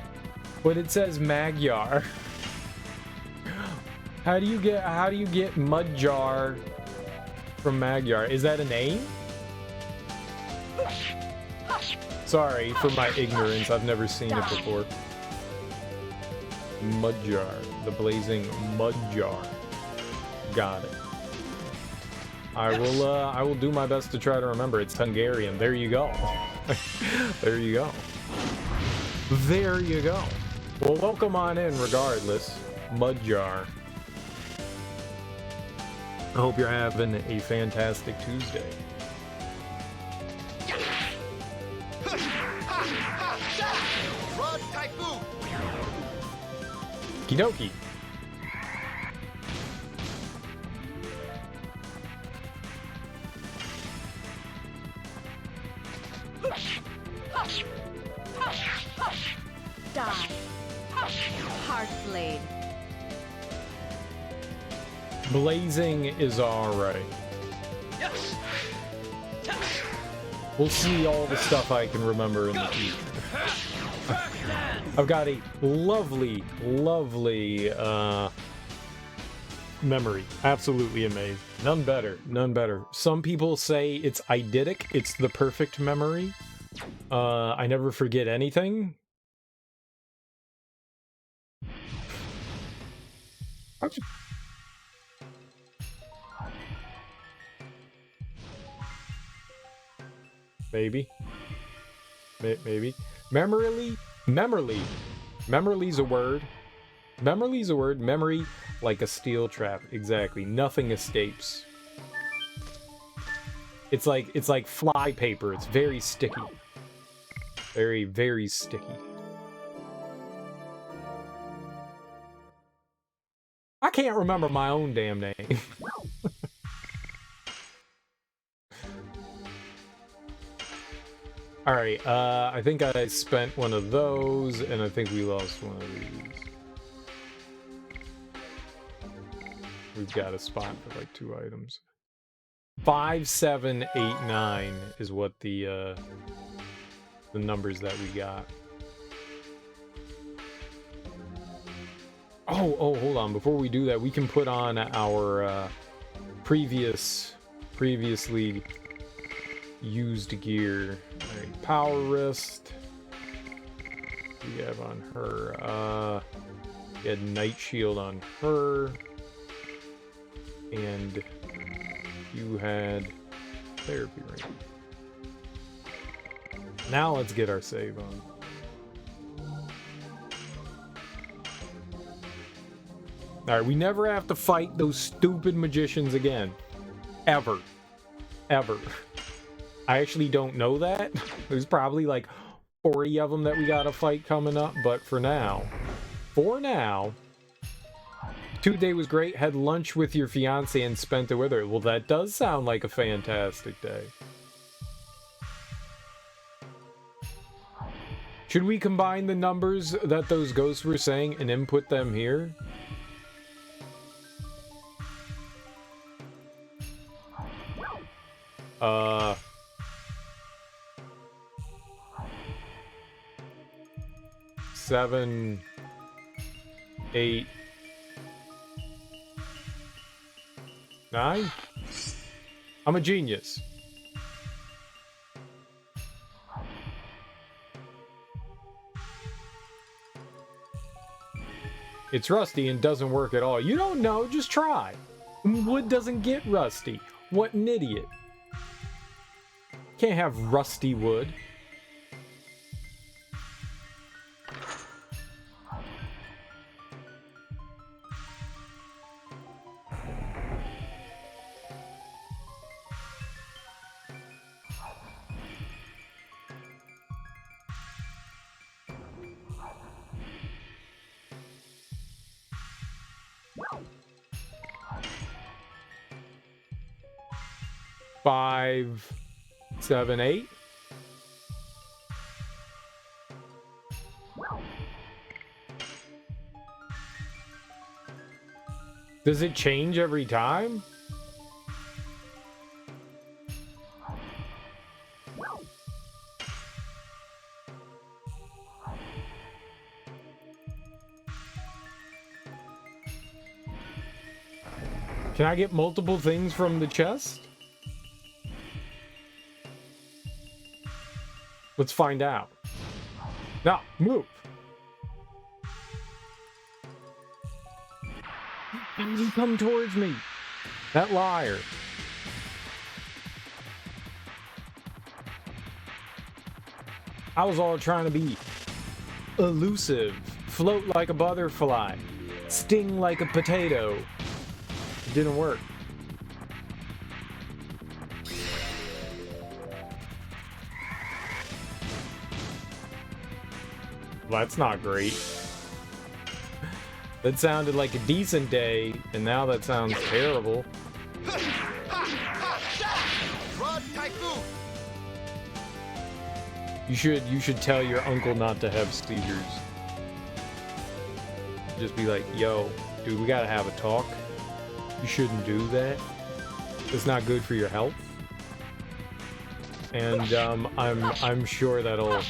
[SPEAKER 1] but it says Magyar. How do you get Magyar from Magyar? Is that a name? Sorry for my ignorance. I've never seen it before. Magyar, the Blazing Magyar. Got it. I will do my best to try to remember. It's Hungarian. There you go. There you go. There you go. Well, welcome on in regardless. Magyar. I hope you're having a fantastic Tuesday. Kidoki.
[SPEAKER 2] Die. Heartblade.
[SPEAKER 1] Blazing is alright. We'll see all the stuff I can remember in the future. I've got a lovely, lovely memory. Absolutely amazing. None better. None better. Some people say it's eidetic. It's the perfect memory. I never forget anything. Maybe. Maybe. Memorily? Memorly. Memorly's a word. Memorly's a word. Memory, like a steel trap. Exactly. Nothing escapes. It's like fly paper. It's very sticky. Very, very sticky. I can't remember my own damn name. Alright, I think I spent one of those, and I think we lost one of these. We've got a spot for like 2 items. 5, 7, 8, 9 is what the numbers that we got. Oh, hold on. Before we do that, we can put on our previously used gear. All right, power wrist. We have on her. We had night shield on her, and you had therapy ring. Now let's get our save on. Alright, we never have to fight those stupid magicians again. Ever. Ever. I actually don't know that. There's probably like 40 of them that we gotta fight coming up, but for now, Tuesday was great, had lunch with your fiance and spent it with her. Well, that does sound like a fantastic day. Should we combine the numbers that those ghosts were saying and input them here? Seven, 8, 9? I'm a genius. It's rusty and doesn't work at all. You don't know, just try. Wood doesn't get rusty. What an idiot. Can't have rusty wood. Five, 7, 8. Does it change every time? Can I get multiple things from the chest? Let's find out. Now, move. You come towards me. That liar. I was all trying to be elusive, float like a butterfly, sting like a potato. It didn't work. Well, that's not great. That sounded like a decent day, and now that sounds terrible. You should tell your uncle not to have seizures. Just be like, yo, dude, we gotta have a talk. You shouldn't do that. It's not good for your health. And I'm sure that'll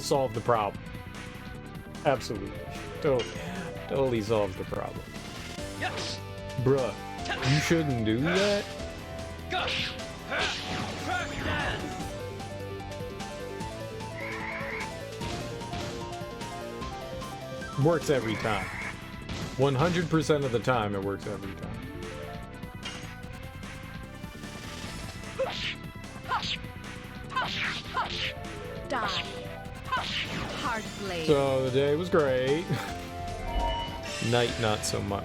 [SPEAKER 1] solve the problem. Absolutely. Totally solves the problem.
[SPEAKER 3] Yes.
[SPEAKER 1] Bruh, you shouldn't do that.
[SPEAKER 3] Go. Crack dance.
[SPEAKER 1] Works every time. 100% of the time, it works every time.
[SPEAKER 2] Die. Hard blade.
[SPEAKER 1] So the day was great. Night, not so much.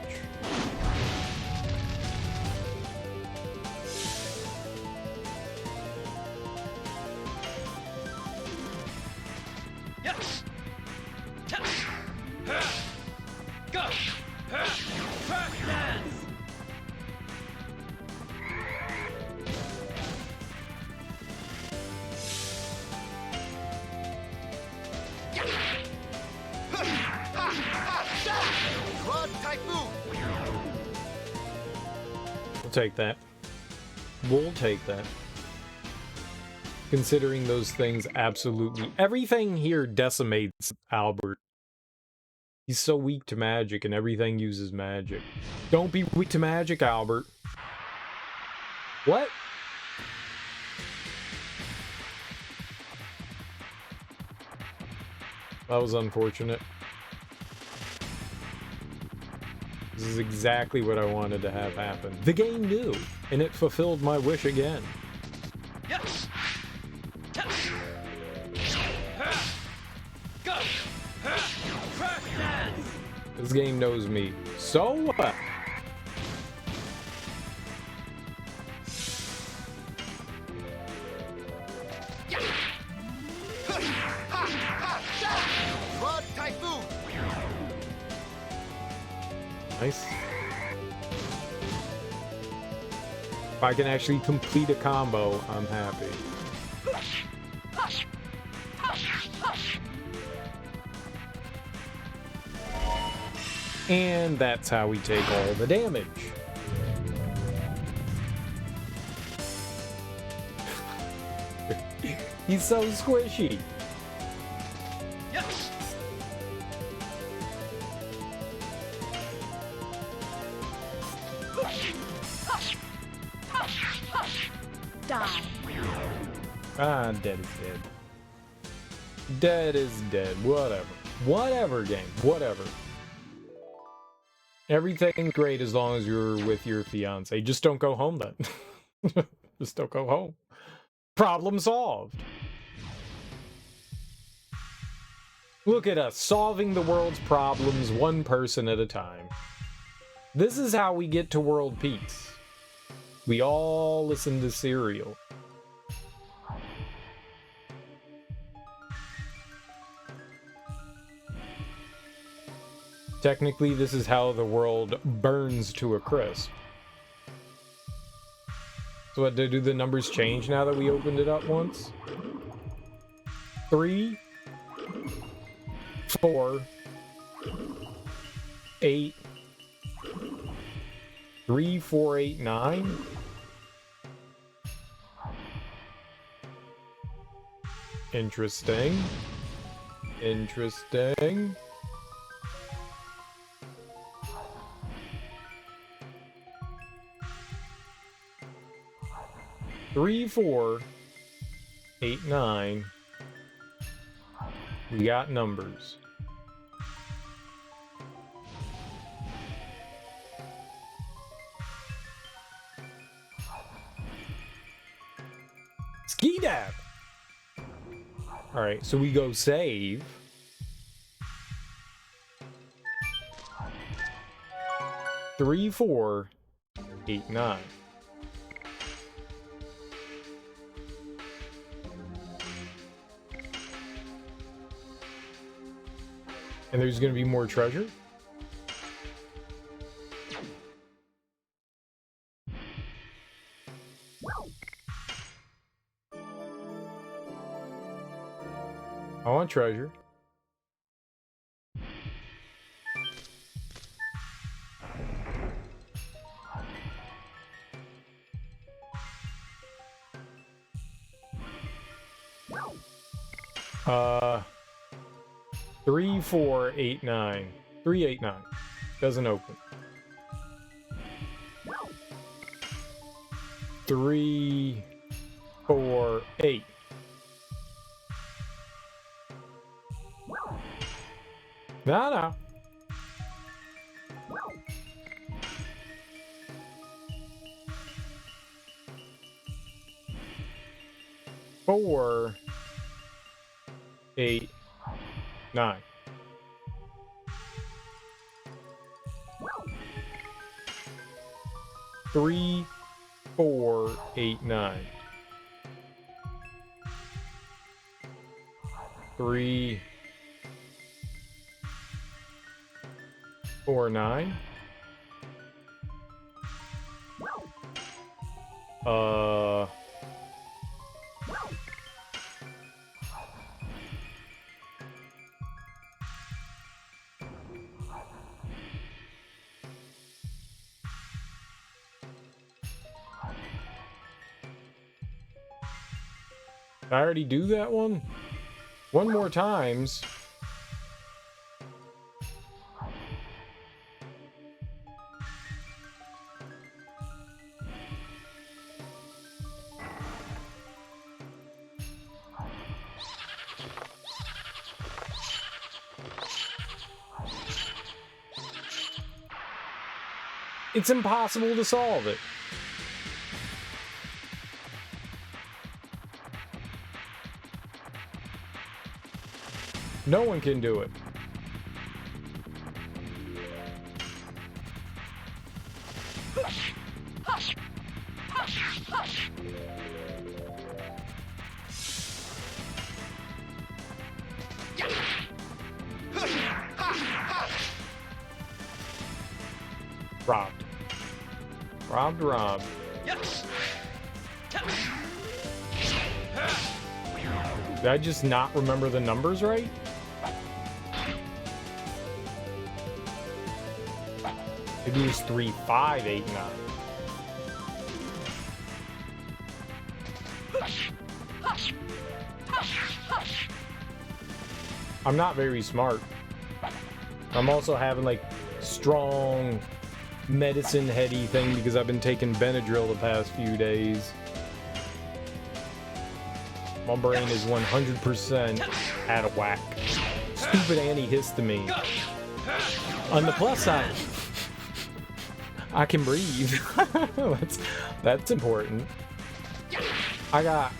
[SPEAKER 5] Flawed typhoon.
[SPEAKER 1] We'll take that. We'll take that. Considering those things absolutely... Everything here decimates Albert. He's so weak to magic, and everything uses magic. Don't be weak to magic, Albert. What? That was unfortunate. This is exactly what I wanted to have happen. The game knew, and it fulfilled my wish again.
[SPEAKER 3] Yes. Yes. Go. Crash dance.
[SPEAKER 1] This game knows me so well.
[SPEAKER 5] Flawed typhoon.
[SPEAKER 1] Nice. If I can actually complete a combo, I'm happy. And that's how we take all the damage. He's so squishy.
[SPEAKER 3] Yes.
[SPEAKER 2] Die.
[SPEAKER 1] Ah, dead is dead. Dead is dead. Whatever. Whatever, game. Whatever. Everything's great as long as you're with your fiance. Just don't go home then. Just don't go home. Problem solved. Look at us, solving the world's problems one person at a time. This is how we get to world peace. We all listen to Serial. Technically, this is how the world burns to a crisp. So what, do the numbers change now that we opened it up once? 3, 4, 8, 3, 4, 8, 9? Interesting. Interesting. Three, 4, 8, 9. We got numbers. Ski dab. All right, so we go save. Three, 4, 8, 9. And there's going to be more treasure? I want treasure. Uh... 3, 4, 8, 9. 3, 8, 9. Doesn't open. 3, 4, 8. No. 4, 8, 9. Three, 4, 8, 9. 3, 4, 9. Did I already do that one? One more times. It's impossible to solve it. No one can do it. Robbed. Robbed. Did I just not remember the numbers right? Maybe it was 3, 5, 8, 9. I'm not very smart. I'm also having like strong medicine heady thing because I've been taking Benadryl the past few days. My brain is 100% out of whack. Stupid antihistamine. On the plus side, I can breathe. that's important. I got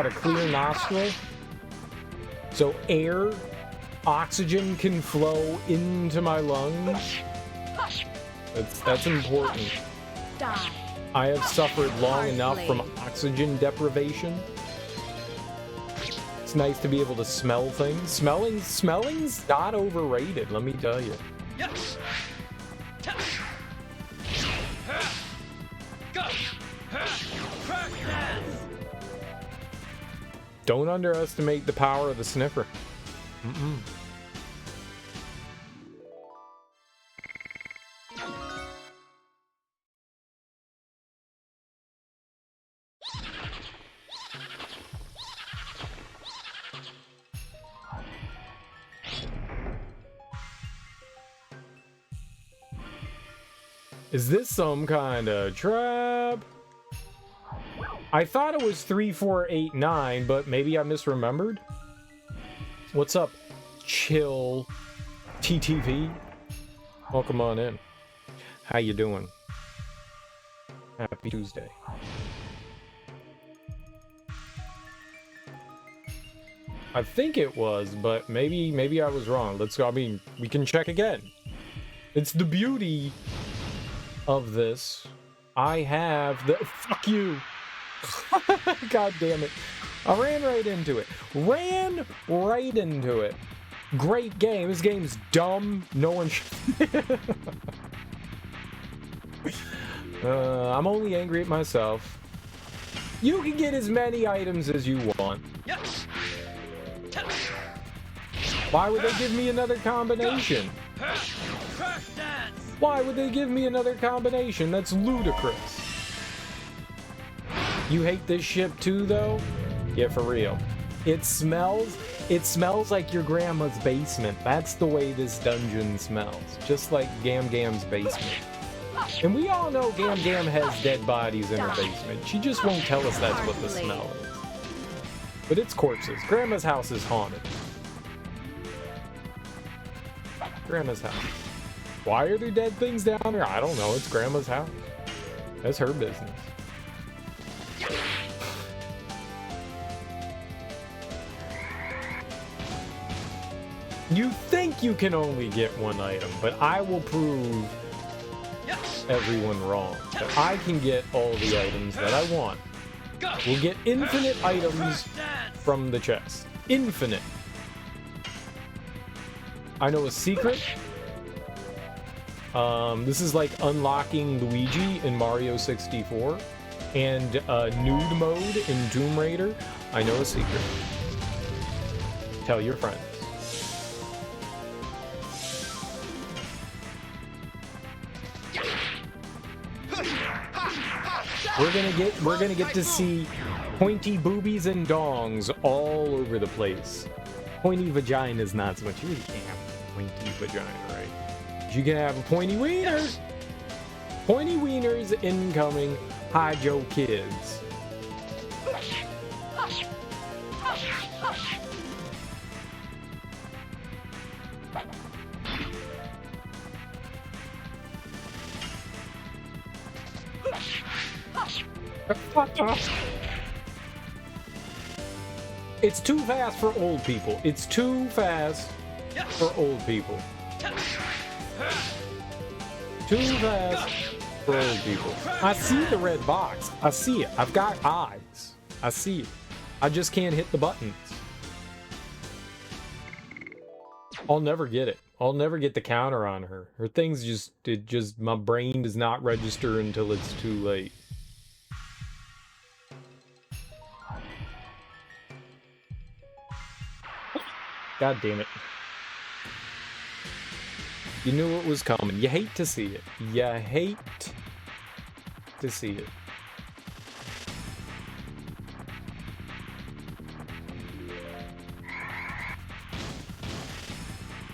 [SPEAKER 1] a clear nostril, so oxygen can flow into my lungs. That's important.
[SPEAKER 2] Die.
[SPEAKER 1] I have suffered long enough from oxygen deprivation. It's nice to be able to smell things. Smelling's not overrated, let me tell you.
[SPEAKER 3] Yes.
[SPEAKER 1] Don't underestimate the power of the sniffer. Is this some kind of trap? I thought it was 3, 4, 8, 9, but maybe I misremembered. What's up, Chill TTV? Welcome on in. How you doing? Happy Tuesday. I think it was, but maybe I was wrong. Let's go. I mean, we can check again. It's the beauty of this. I have the fuck you. God damn it. I ran right into it. Great game. This game's dumb. No one I'm only angry at myself. You can get as many items as you want.
[SPEAKER 3] Yes.
[SPEAKER 1] Why would they give me another combination? Why would they give me another combination? That's ludicrous. You hate this ship too, though? Yeah, for real. It smells like your grandma's basement. That's the way this dungeon smells. Just like Gam Gam's basement. And we all know Gam Gam has dead bodies in her basement. She just won't tell us that's what the smell is. But it's corpses. Grandma's house is haunted. Grandma's house. Why are there dead things down there? I don't know. It's Grandma's house. That's her business. You think you can only get one item, but I will prove everyone wrong. That I can get all the items that I want. We'll get infinite items from the chest. Infinite. I know a secret. This is like unlocking Luigi in Mario 64 and nude mode in Tomb Raider. I know a secret. Tell your friends. We're gonna get to see Pointy boobies and dongs all over the place. Pointy vagina is not so much. You really can't have a pointy vagina, right? You can have a pointy wiener. Pointy wieners incoming. Hi, Joe kids. It's too fast for old people. It's too fast for old people. Too fast for old people. I see the red box. I see it. I've got eyes. I see it. I just can't hit the buttons. I'll never get it. I'll never get the counter on her. Her thing's just, my brain does not register until it's too late. God damn it. You knew it was coming. You hate to see it. You hate to see it.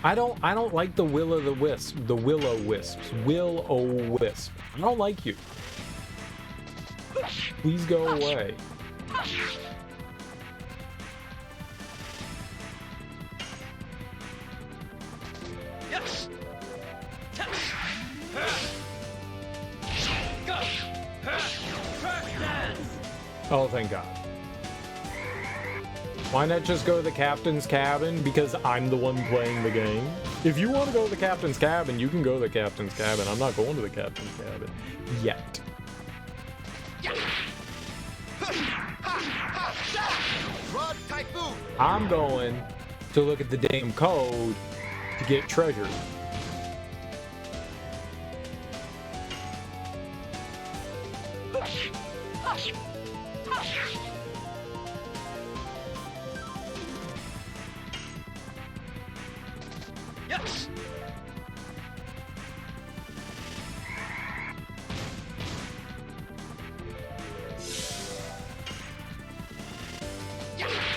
[SPEAKER 1] I don't like the will-o'-the-wisp. The will-o'-wisps. Will-o'-wisp. I don't like you. Please go away. Oh, thank God. Why not just go to the captain's cabin? Because I'm the one playing the game. If you want to go to the captain's cabin, you can go to the captain's cabin. I'm not going to the captain's cabin. Yet. I'm going to look at the damn code to get treasure.
[SPEAKER 3] Yes.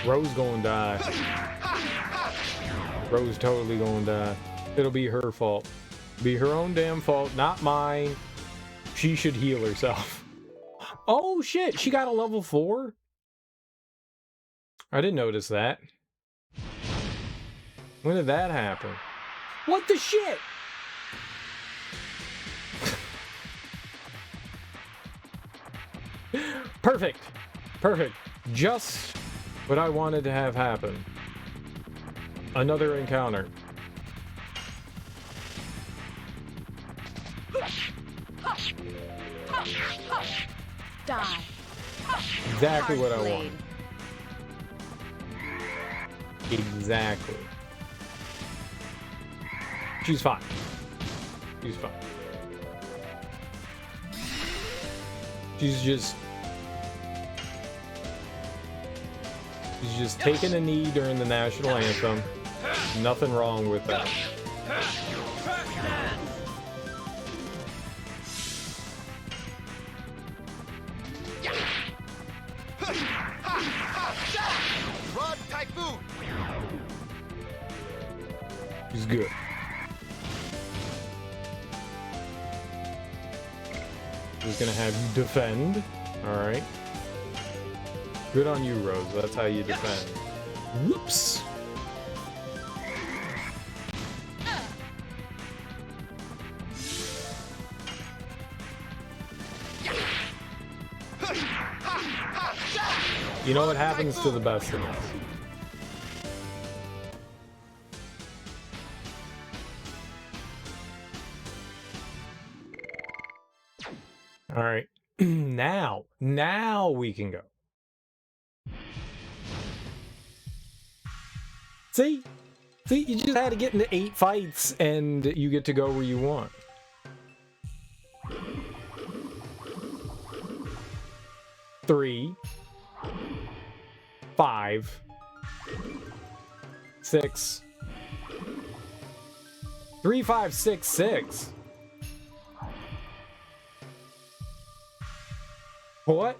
[SPEAKER 1] Rose gonna die. Rose totally gonna die. It'll be her fault. Be her own damn fault, not mine. She should heal herself. Oh shit, she got a level 4? I didn't notice that. When did that happen? What the shit? Perfect. Perfect. Just what I wanted to have happen. Another encounter.
[SPEAKER 2] Die.
[SPEAKER 1] Exactly what I
[SPEAKER 2] Blade.
[SPEAKER 1] wanted. Exactly. She's fine. She's fine. She's just taking a knee during the national anthem. Nothing wrong with that.
[SPEAKER 5] Rod Typhoon!
[SPEAKER 1] She's good. Just gonna have you defend. Alright. Good on you, Rose. That's how you defend. Whoops! You know what happens to the best of us. All right. Now we can go. See, you just had to get into 8 fights and you get to go where you want. Three, 5, 6, 3, 5, 6, 6. What?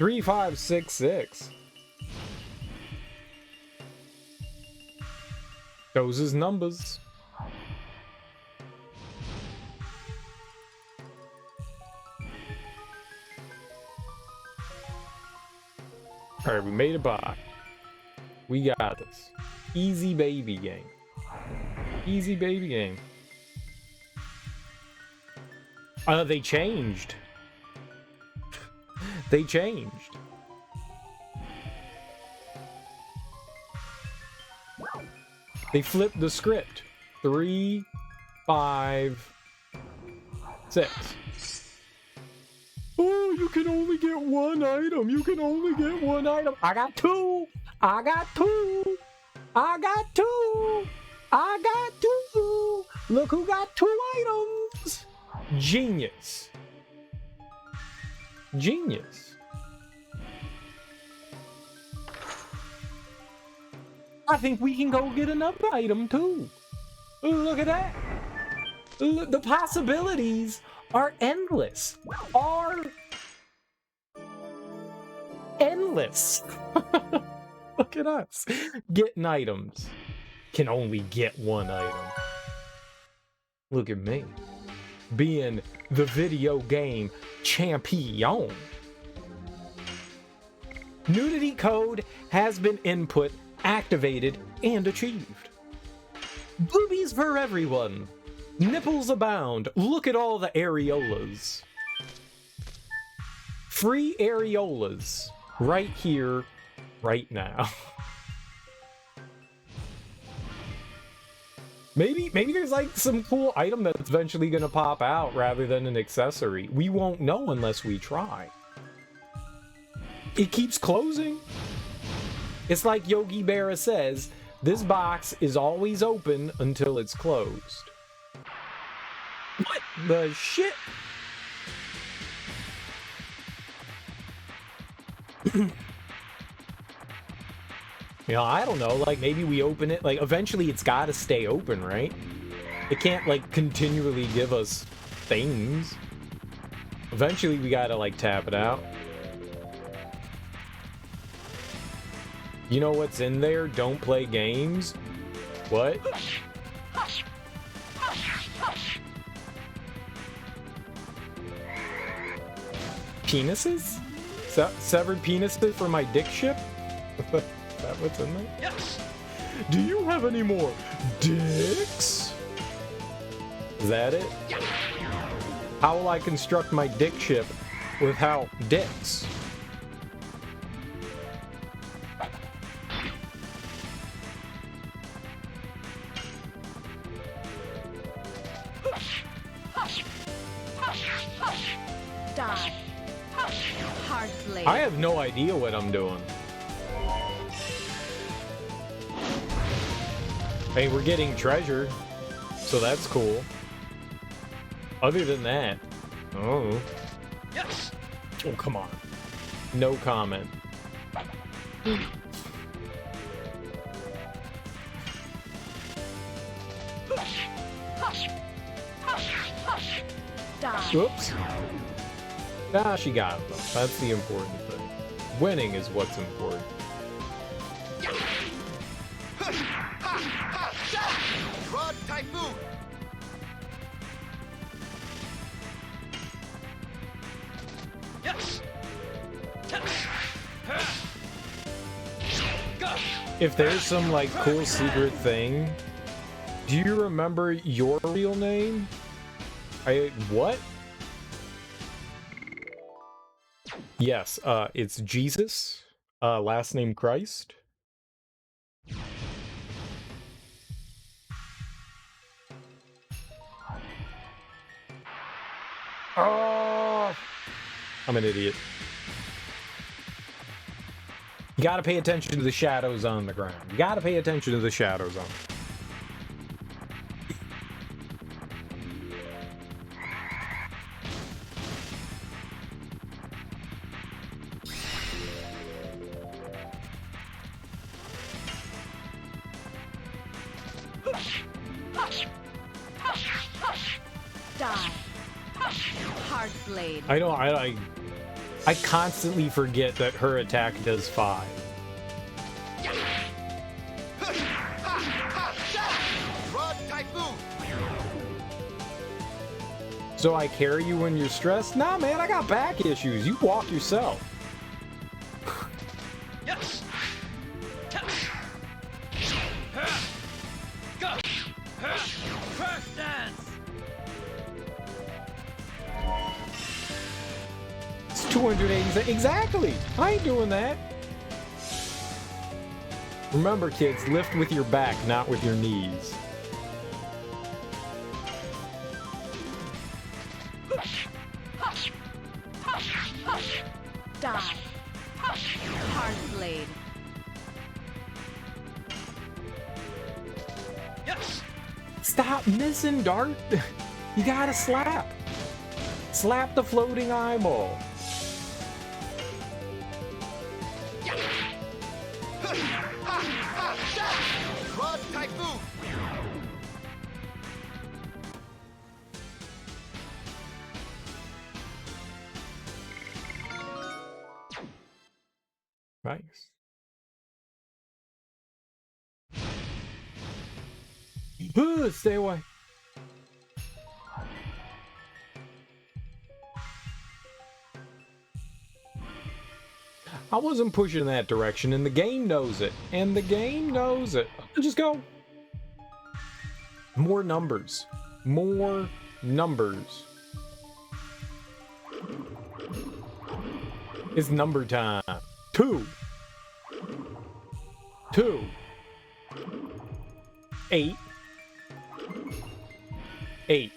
[SPEAKER 1] 3566. Those is numbers. All right, we made it by. We got this. Easy baby game. Easy baby game. They changed. They changed. They flipped the script. 3, 5, 6. Oh, you can only get one item. You can only get one item. I got two. I got two. I got two. I got two. Look who got 2 items. Genius. Genius. I think we can go get another item too. Look at that. Look, the possibilities are endless. Are endless. Look at us. Getting items. Can only get one item. Look at me. Being the video game champion. Nudity code has been input, activated, and achieved. Boobies for everyone. Nipples abound. Look at all the areolas. Free areolas. Right here, right now. Maybe there's like some cool item that's eventually gonna pop out rather than an accessory. We won't know unless we try. It keeps closing. It's like Yogi Berra says, this box is always open until it's closed. What the shit? You know, I don't know, like, maybe we open it, like, eventually it's gotta stay open, right? It can't, like, continually give us things. Eventually we gotta, like, tap it out. You know what's in there? Don't play games? What? Penises? Severed penises for my dick ship? Is that what's in there?
[SPEAKER 3] Yes.
[SPEAKER 1] Do you have any more dicks? Is that it? How will I construct my dick ship without dicks?
[SPEAKER 2] Die. Hard blade.
[SPEAKER 1] I have no idea what I'm doing. Hey, we're getting treasure, so that's cool. Other than that, oh.
[SPEAKER 3] Yes.
[SPEAKER 1] Oh, come on. No comment.
[SPEAKER 2] Die.
[SPEAKER 1] Oops. Ah, she got them. That's the important thing. Winning is what's important.
[SPEAKER 5] Rod Typhoon!
[SPEAKER 3] Yes. Go.
[SPEAKER 1] If there's some, like, cool secret thing, do you remember your real name? What? Yes, it's Jesus, last name Christ. Oh, I'm an idiot. You gotta pay attention to the shadows on the ground. You gotta pay attention to the shadows on.
[SPEAKER 2] Die. Hard blade.
[SPEAKER 1] I I constantly forget that her attack does 5.
[SPEAKER 5] Broad typhoon.
[SPEAKER 1] So I carry you when you're stressed? Nah, man, I got back issues. You walk yourself.
[SPEAKER 3] Yes. Go. Crash dance.
[SPEAKER 1] It's 280. Exactly. I ain't doing that. Remember, kids, lift with your back, not with your knees.
[SPEAKER 2] Die. Hard blade.
[SPEAKER 3] Yes.
[SPEAKER 1] Stop missing, Dart. You gotta slap. Slap the floating eyeball.
[SPEAKER 5] Broad typhoon.
[SPEAKER 1] Nice. Stay away. I wasn't pushing that direction, and the game knows it. And the game knows it. Just go. More numbers. More numbers. It's number time. 2. 2. 8. 8.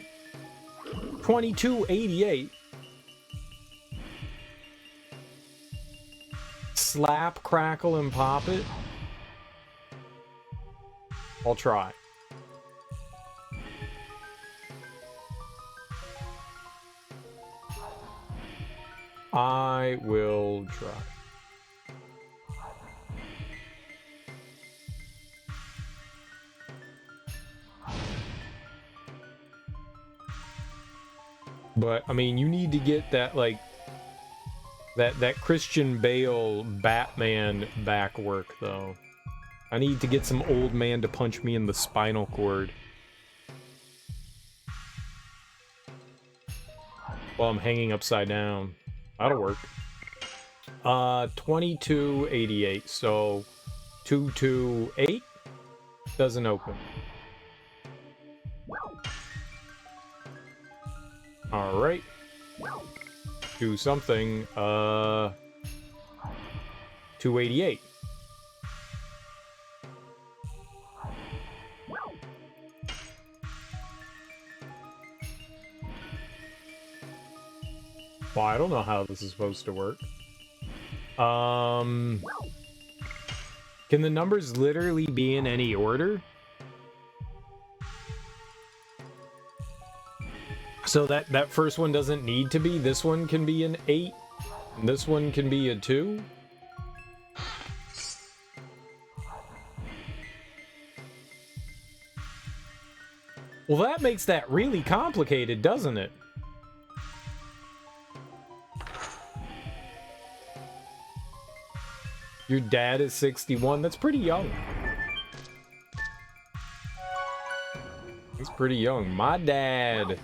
[SPEAKER 1] 2288. Slap, crackle, and pop it. I'll try. I will try. But I mean, you need to get that like that Christian Bale Batman back work though. I need to get some old man to punch me in the spinal cord while I'm hanging upside down. That'll work. 2288. So 228 doesn't open. All right. Do something. 288. Well, I don't know how this is supposed to work. Can the numbers literally be in any order? So that first one doesn't need to be. This one can be an 8. And this one can be a 2. Well, that makes that really complicated, doesn't it? Your dad is 61. That's pretty young. That's pretty young. My dad.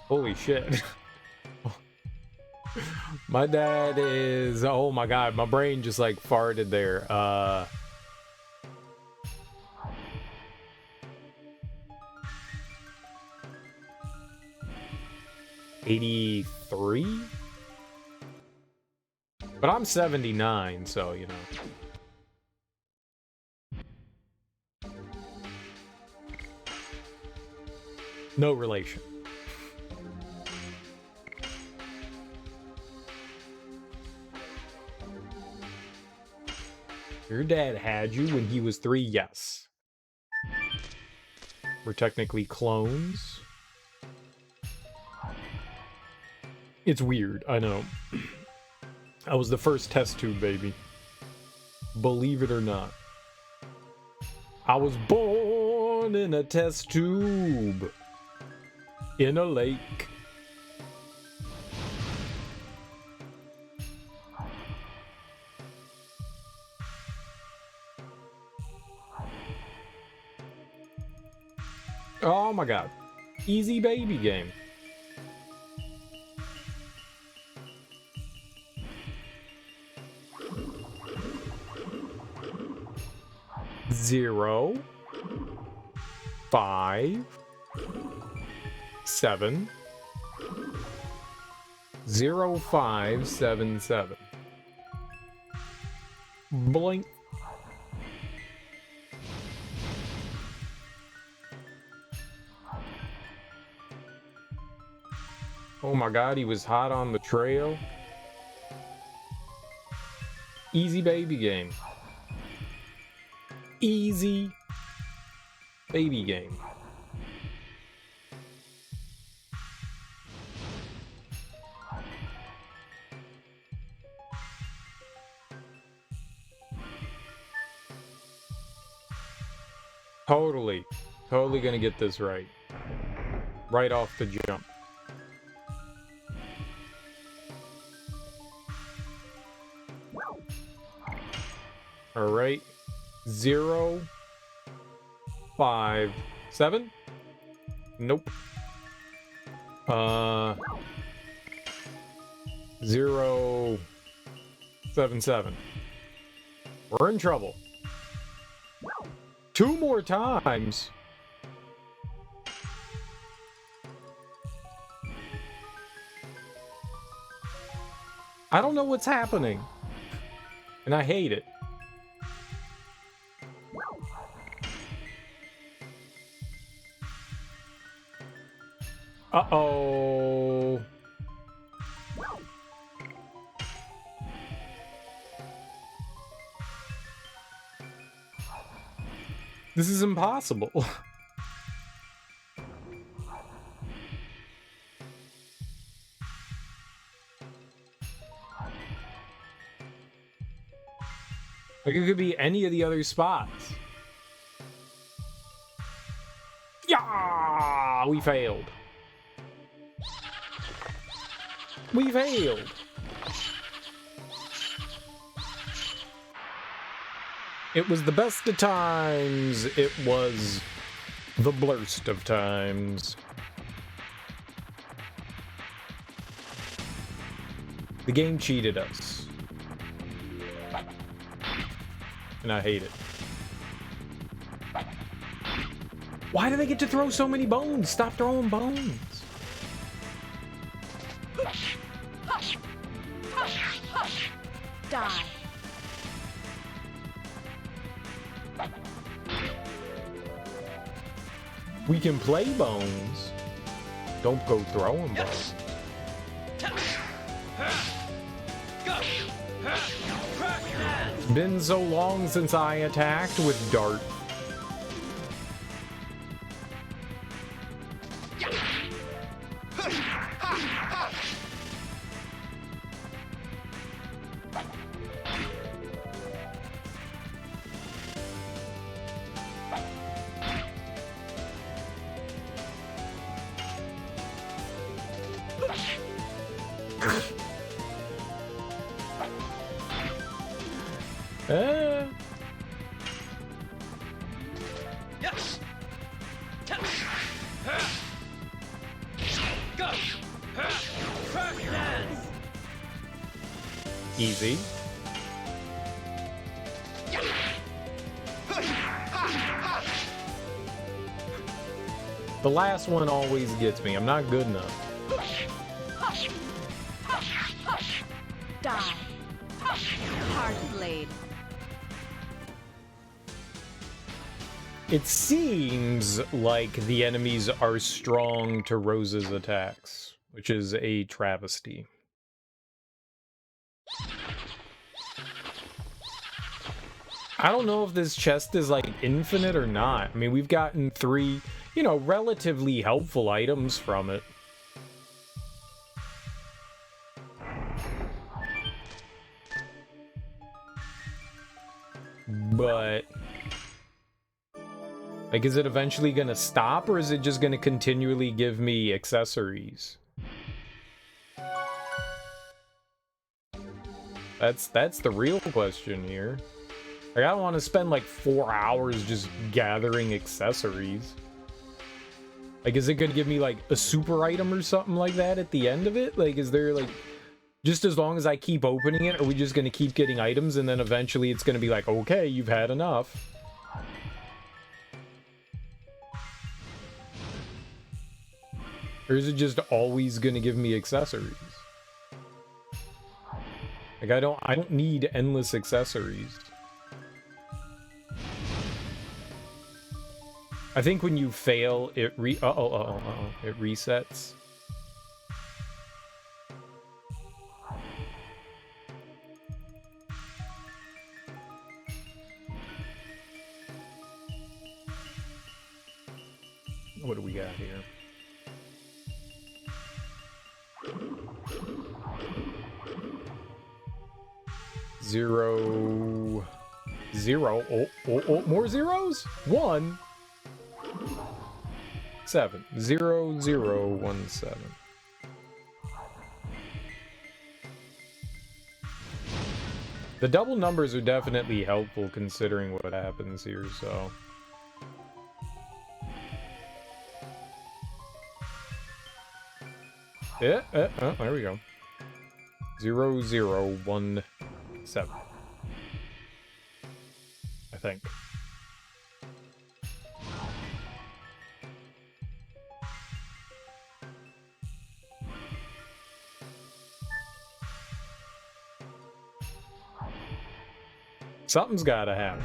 [SPEAKER 1] Holy shit. My dad is, oh my god, my brain just like farted there. 83? But I'm 79, so you know. No relation. Your dad had you when he was 3? Yes. We're technically clones. It's weird, I know. I was the first test tube baby. Believe it or not. I was born in a test tube. In a lake. Oh my god. Easy baby game. Zero, 5, 7, 0, 5, 7, 7. Blink. Oh my god, he was hot on the trail. Easy baby game. Easy baby game. Totally gonna get this right. Right off the jump. All right. 0, 5, 7. Nope. 0, 7, 7. We're in trouble. 2 more times. I don't know what's happening. And I hate it. Uh-oh. This is impossible. Like, it could be any of the other spots. Yeah, we failed. We failed. It was the best of times. It was the blurst of times. The game cheated us. And I hate it. Why do they get to throw so many bones? Stop throwing bones.
[SPEAKER 2] Die.
[SPEAKER 1] We can play bones. Don't go throwing bones. It's been so long since I attacked with dart.
[SPEAKER 3] Yes.
[SPEAKER 1] Easy. The last one always gets me. I'm not good enough.
[SPEAKER 2] Die. Hard blade.
[SPEAKER 1] It seems like the enemies are strong to Rose's attacks, which is a travesty. I don't know if this chest is like infinite or not. I mean, we've gotten 3, you know, relatively helpful items from it. but like, is it eventually gonna stop, or is it just gonna continually give me accessories? That's the real question here. Like, I don't want to spend like 4 hours just gathering accessories. Like, is it gonna give me like a super item or something like that at the end of it? Like, is there like, just as long as I keep opening it, are we just gonna keep getting items and then eventually it's gonna be like, okay, you've had enough? Or is it just always gonna give me accessories? Like, I don't need endless accessories. I think when you fail, it it resets. What do we got here? Zero. Oh, more zeros? 1 7 0 0 1 7. The double numbers are definitely helpful considering what happens here, so. Yeah, there we go. 0 0 1 7. I think. Something's gotta happen.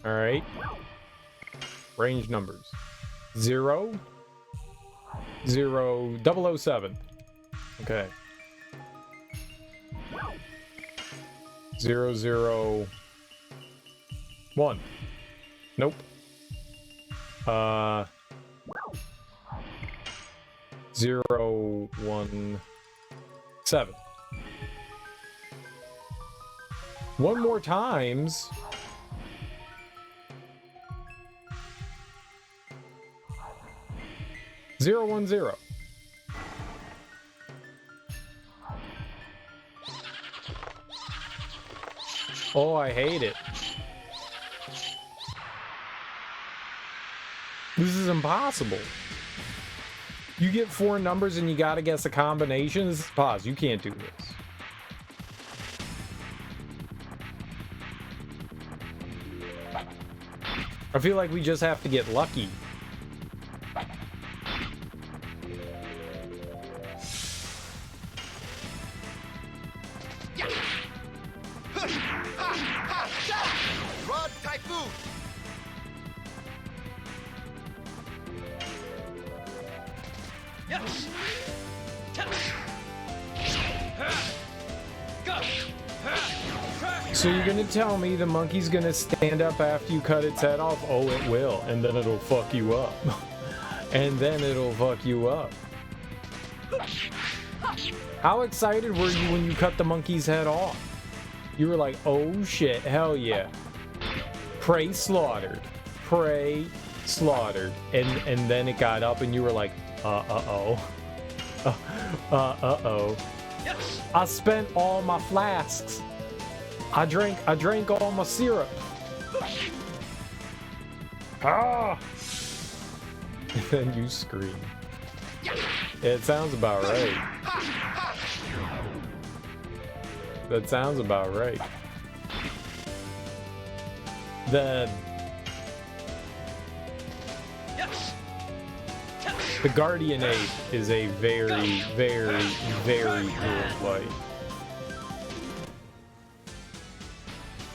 [SPEAKER 1] Alright. Range numbers. 0 0 007. Okay. 0 0 1. Nope. 0 1 7. One more times. Zero 1 0. Oh, I hate it. This is impossible. You get 4 numbers and you gotta guess the combinations. Pause. You can't do this. I feel like we just have to get lucky.
[SPEAKER 5] Rod Typhoon.
[SPEAKER 3] Yes. Go.
[SPEAKER 1] So you're gonna tell me the monkey's gonna stand up after you cut its head off? Oh, it will, and then it'll fuck you up. And then it'll fuck you up. How excited were you when you cut the monkey's head off? You were like, oh shit, hell yeah. Prey slaughtered. Prey slaughtered. And then it got up and you were like, uh-oh. Uh-oh.
[SPEAKER 3] Yes.
[SPEAKER 1] I spent all my flasks. I drank all my syrup. Ah! And then you scream. It sounds about right. That sounds about right. The Guardian Ape is a very, very, very cool fight.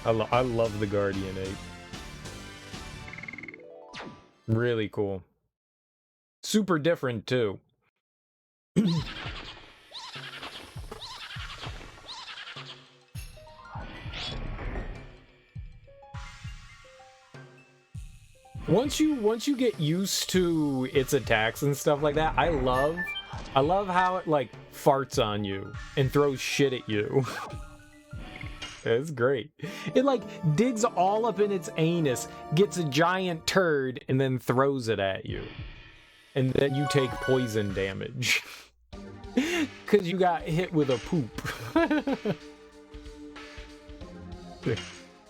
[SPEAKER 1] I love the Guardian Ape. Really cool. Super different too. Once you get used to its attacks and stuff like that, I love I love how it, like, farts on you and throws shit at you. It's great. It, like, digs all up in its anus, gets a giant turd, and then throws it at you. And then you take poison damage. Because you got hit with a poop.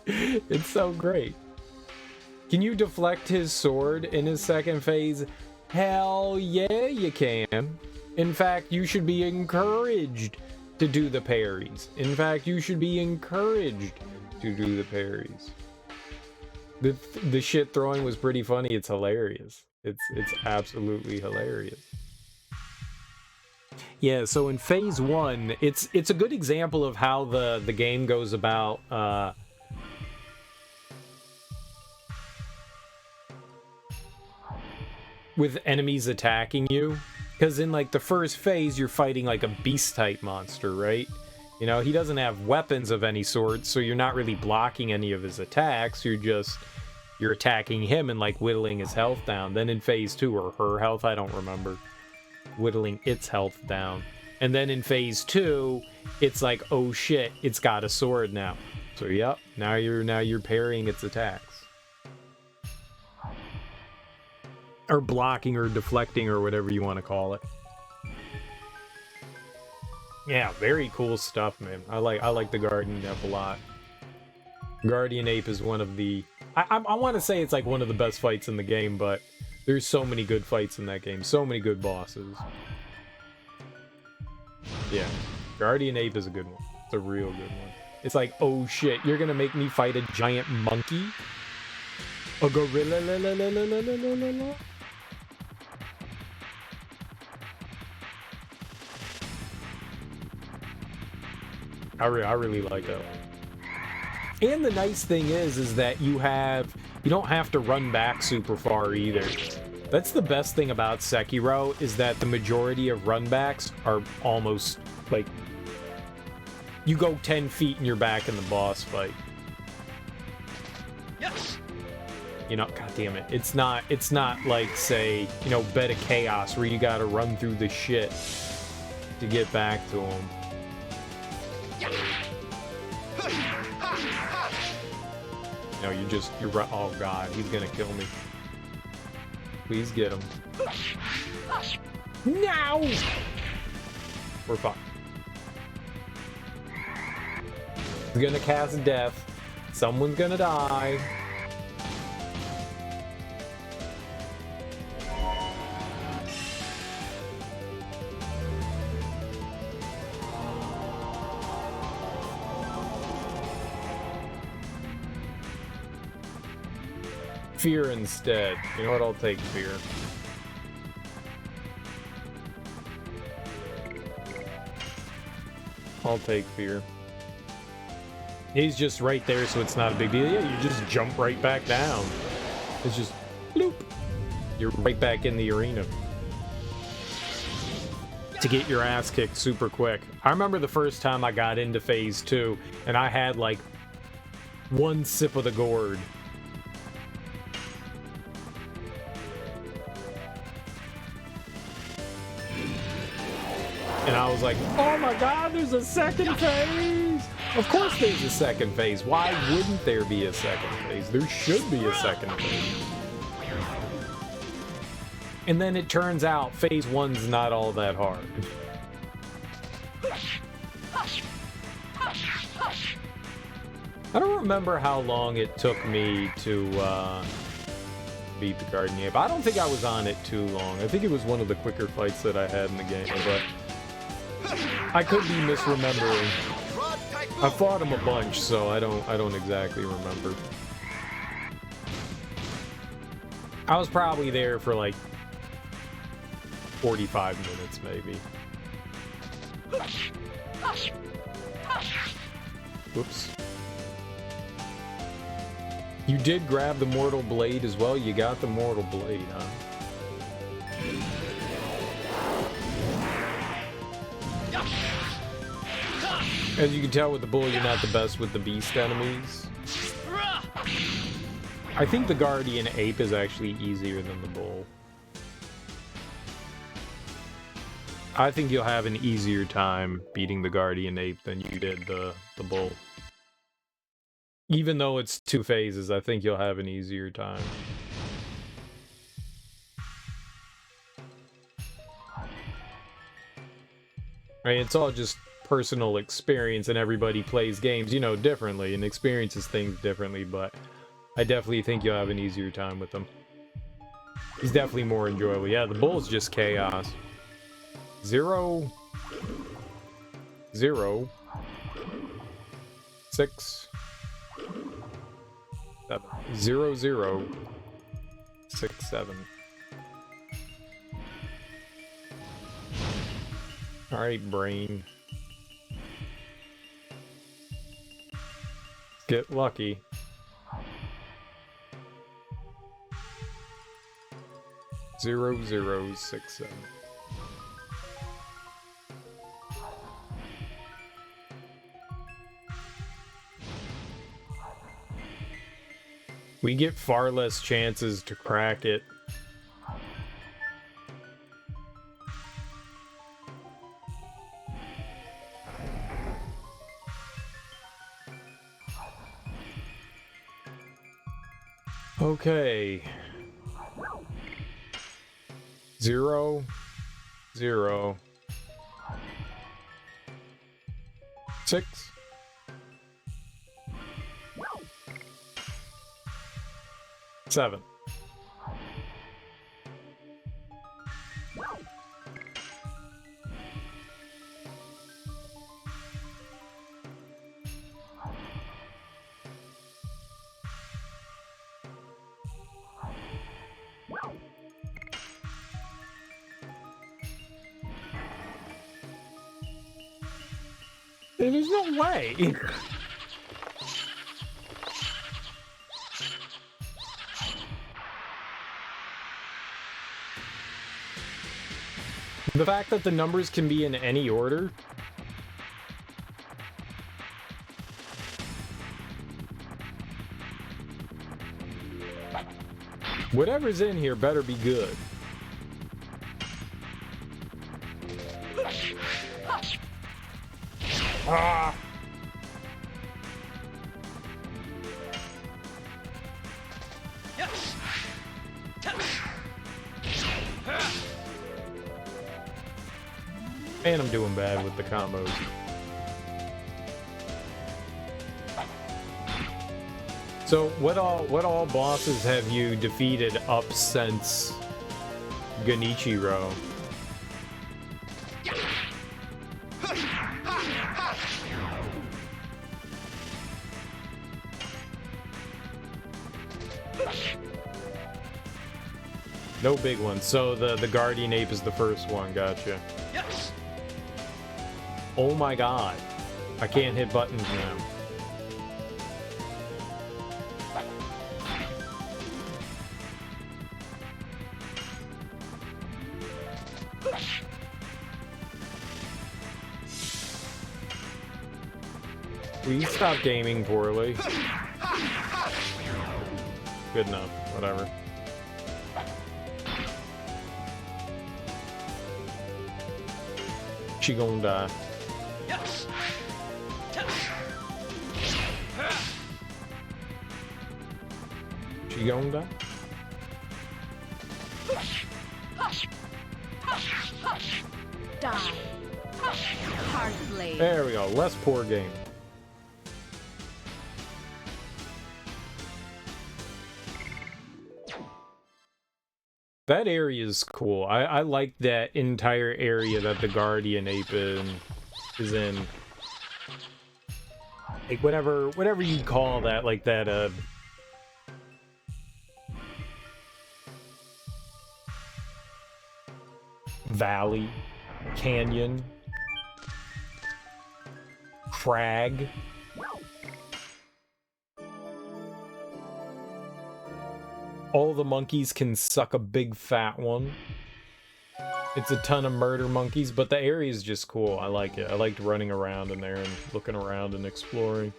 [SPEAKER 1] It's so great. Can you deflect his sword in his second phase? Hell yeah, you can. In fact, you should be encouraged to do the parries. In fact, you should be encouraged to do the parries. The shit throwing was pretty funny. It's hilarious. It's absolutely hilarious. Yeah, so in phase 1, it's a good example of how the game goes about with enemies attacking you. Because in, like, the first phase, you're fighting, like, a beast-type monster, right? You know, he doesn't have weapons of any sort, so you're not really blocking any of his attacks. You're attacking him and, like, whittling his health down. Then in phase 2, or her health, I don't remember, whittling its health down. And then in phase 2, it's like, oh shit, it's got a sword now. So, yep, now you're parrying its attacks. Or blocking or deflecting or whatever you want to call it. Yeah, very cool stuff, man. I like the Guardian Ape a lot. Guardian Ape is one of the... I want to say it's like one of the best fights in the game, but there's so many good fights in that game. So many good bosses. Yeah, Guardian Ape is a good one. It's a real good one. It's like, oh shit, you're gonna make me fight a giant monkey? A gorilla? La, la, la, la, la, la, la, la. I really like that one. And the nice thing is that you don't have to run back super far either. That's the best thing about Sekiro, is that the majority of runbacks are almost, like, you go 10 feet and you're back in the boss fight.
[SPEAKER 3] Yes.
[SPEAKER 1] You know, god damn it. It's not like, say, you know, Bed of Chaos, where you gotta run through the shit to get back to him. No, you're right. Oh god, he's gonna kill me. Please get him. Now! We're fine. He's gonna cast death. Someone's gonna die. Fear instead. You know what? I'll take fear. I'll take fear. He's just right there, so it's not a big deal. Yeah, you just jump right back down. It's just bloop. You're right back in the arena. To get your ass kicked super quick. I remember the first time I got into phase 2, and I had like one sip of the gourd. And I was like, oh my god, there's a second phase! Of course there's a second phase. Why wouldn't there be a second phase? There should be a second phase. And then it turns out phase 1's not all that hard. I don't remember how long it took me to beat the Guardian Ape. I don't think I was on it too long. I think it was one of the quicker fights that I had in the game, but I could be misremembering. I fought him a bunch, so I don't exactly remember. I was probably there for like 45 minutes, maybe. Whoops. You did grab the Mortal Blade as well? You got the Mortal Blade, huh? As you can tell with the bull, you're not the best with the beast enemies. I think the Guardian Ape is actually easier than the bull. I think you'll have an easier time beating the Guardian Ape than you did the Bull. Even though it's 2 phases, I think you'll have an easier time. I mean, it's all just personal experience, and everybody plays games, you know, differently and experiences things differently, but I definitely think you'll have an easier time with them. He's definitely more enjoyable. Yeah, the Bull's just chaos. 0, 0, 6, 7, 0, 0, 6, 7. Alright, brain. Get lucky. Zero, 0, 6, 7. We get far less chances to crack it. Okay. 0, 0, 6, 7. There's no way. The fact that the numbers can be in any order. Whatever's in here better be good. Ah!
[SPEAKER 3] Yes.
[SPEAKER 1] Man, I'm doing bad with the combos. So, what all bosses have you defeated up since Genichiro? No big ones. So the Guardian Ape is the first one. Gotcha.
[SPEAKER 3] Yes.
[SPEAKER 1] Oh my god. I can't hit buttons now. Will you stop gaming poorly? Good enough. Whatever. She gonna die.
[SPEAKER 3] Yes.
[SPEAKER 1] She gonna die?
[SPEAKER 2] Die. Hard blade.
[SPEAKER 1] There we go. Less poor game. That area is cool. I like that entire area that the Guardian Ape is in. Like whatever you call that, like that valley, canyon, crag. All the monkeys can suck a big fat one. It's a ton of murder monkeys, but the area is just cool. I like it. I liked running around in there and looking around and exploring.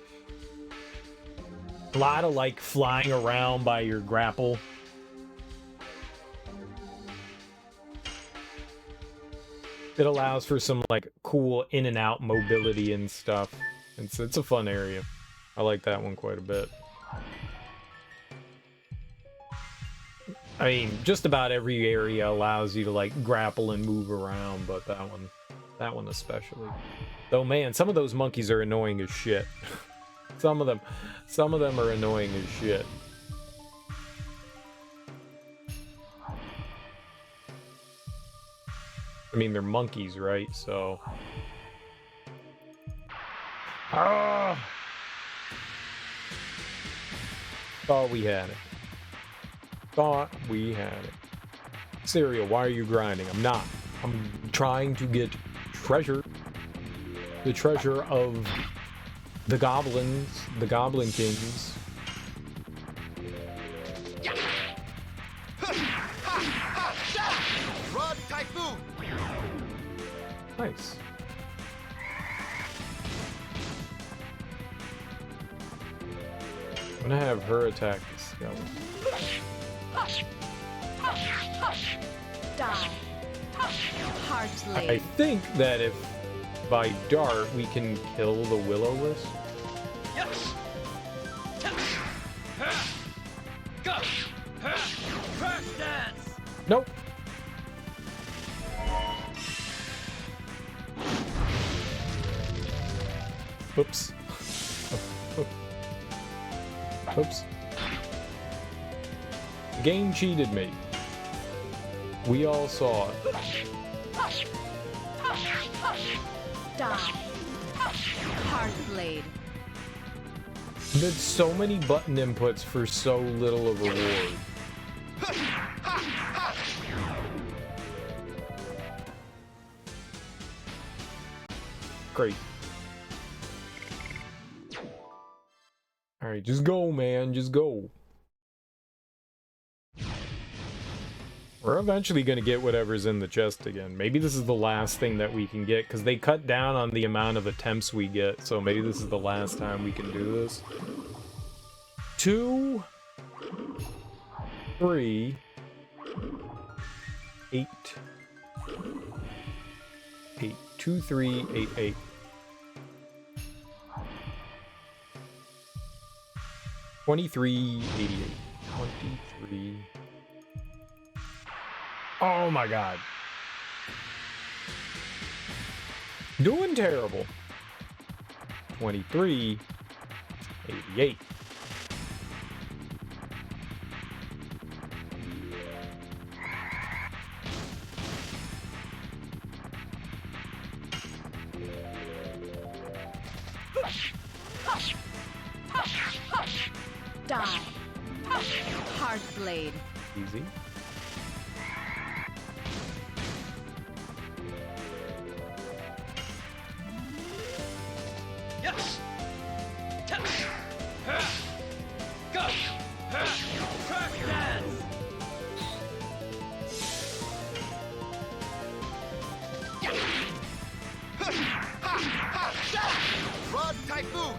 [SPEAKER 1] A lot of like flying around by your grapple. It allows for some like cool in and out mobility and stuff. It's a fun area. I like that one quite a bit. I mean, just about every area allows you to like grapple and move around, but that one especially. Though man, some of those monkeys are annoying as shit. Some of them are annoying as shit. I mean, they're monkeys, right? So. Ah! Thought we had it. Thought we had it. Cereal, why are you grinding? I'm not. I'm trying to get treasure. The treasure of the goblins, the goblin kings.
[SPEAKER 5] Rod Typhoon.
[SPEAKER 1] Nice. I'm gonna have her attack the skeleton.
[SPEAKER 2] Die. Hard
[SPEAKER 1] I
[SPEAKER 2] blade.
[SPEAKER 1] think that if by dart we can kill the will-o-wisp.
[SPEAKER 3] Yes. Go. Crash dance.
[SPEAKER 1] Nope. Oops. Oops. The game cheated me. We all saw it.
[SPEAKER 2] Die. Hard blade.
[SPEAKER 1] There's so many button inputs for so little of a reward. Great. Alright, just go, man. Just go. We're eventually going to get whatever's in the chest again. Maybe this is the last thing that we can get, because they cut down on the amount of attempts we get, so maybe this is the last time we can do this. 2, 3, 8. 8. 2, 3, 8, 8. 23, 88. 23. Oh my god. Doing terrible. 23, 88.
[SPEAKER 2] Die. Hard blade.
[SPEAKER 1] Easy.
[SPEAKER 3] Yes. Go. Crash dance.
[SPEAKER 5] Rod Typhoon.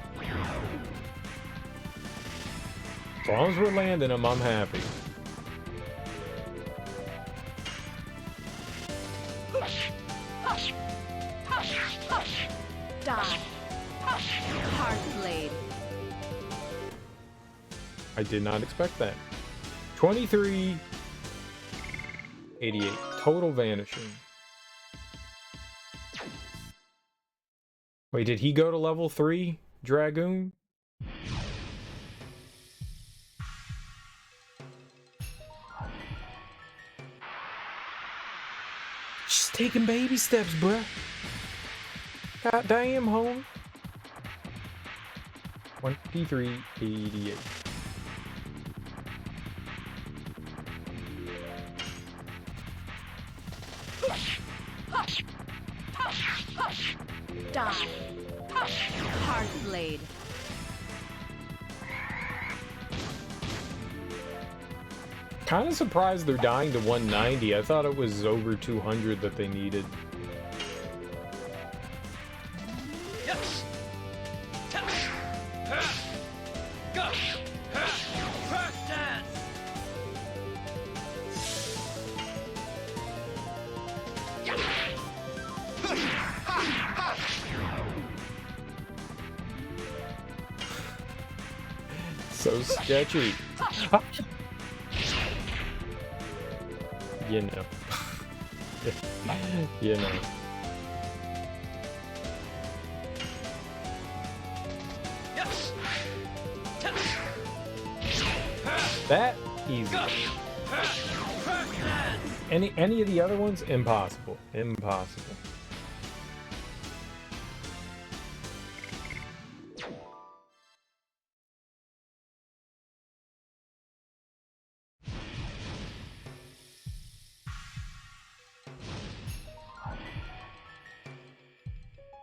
[SPEAKER 1] As long as we're landing them, I'm happy.
[SPEAKER 2] Die. Hard blade.
[SPEAKER 1] I did not expect that. 23, 88. Total vanishing. Wait, did he go to level 3, Dragoon? Just taking baby steps, bruh. God damn, home. 23, 88.
[SPEAKER 2] Die. Hard blade.
[SPEAKER 1] Kind of surprised they're dying to 190. I thought it was over 200 that they needed.
[SPEAKER 3] Yes. Go. Crash dance.
[SPEAKER 1] So sketchy. Ah. You know. You know.
[SPEAKER 3] Yes.
[SPEAKER 1] That easy. Any of the other ones? Impossible. Impossible.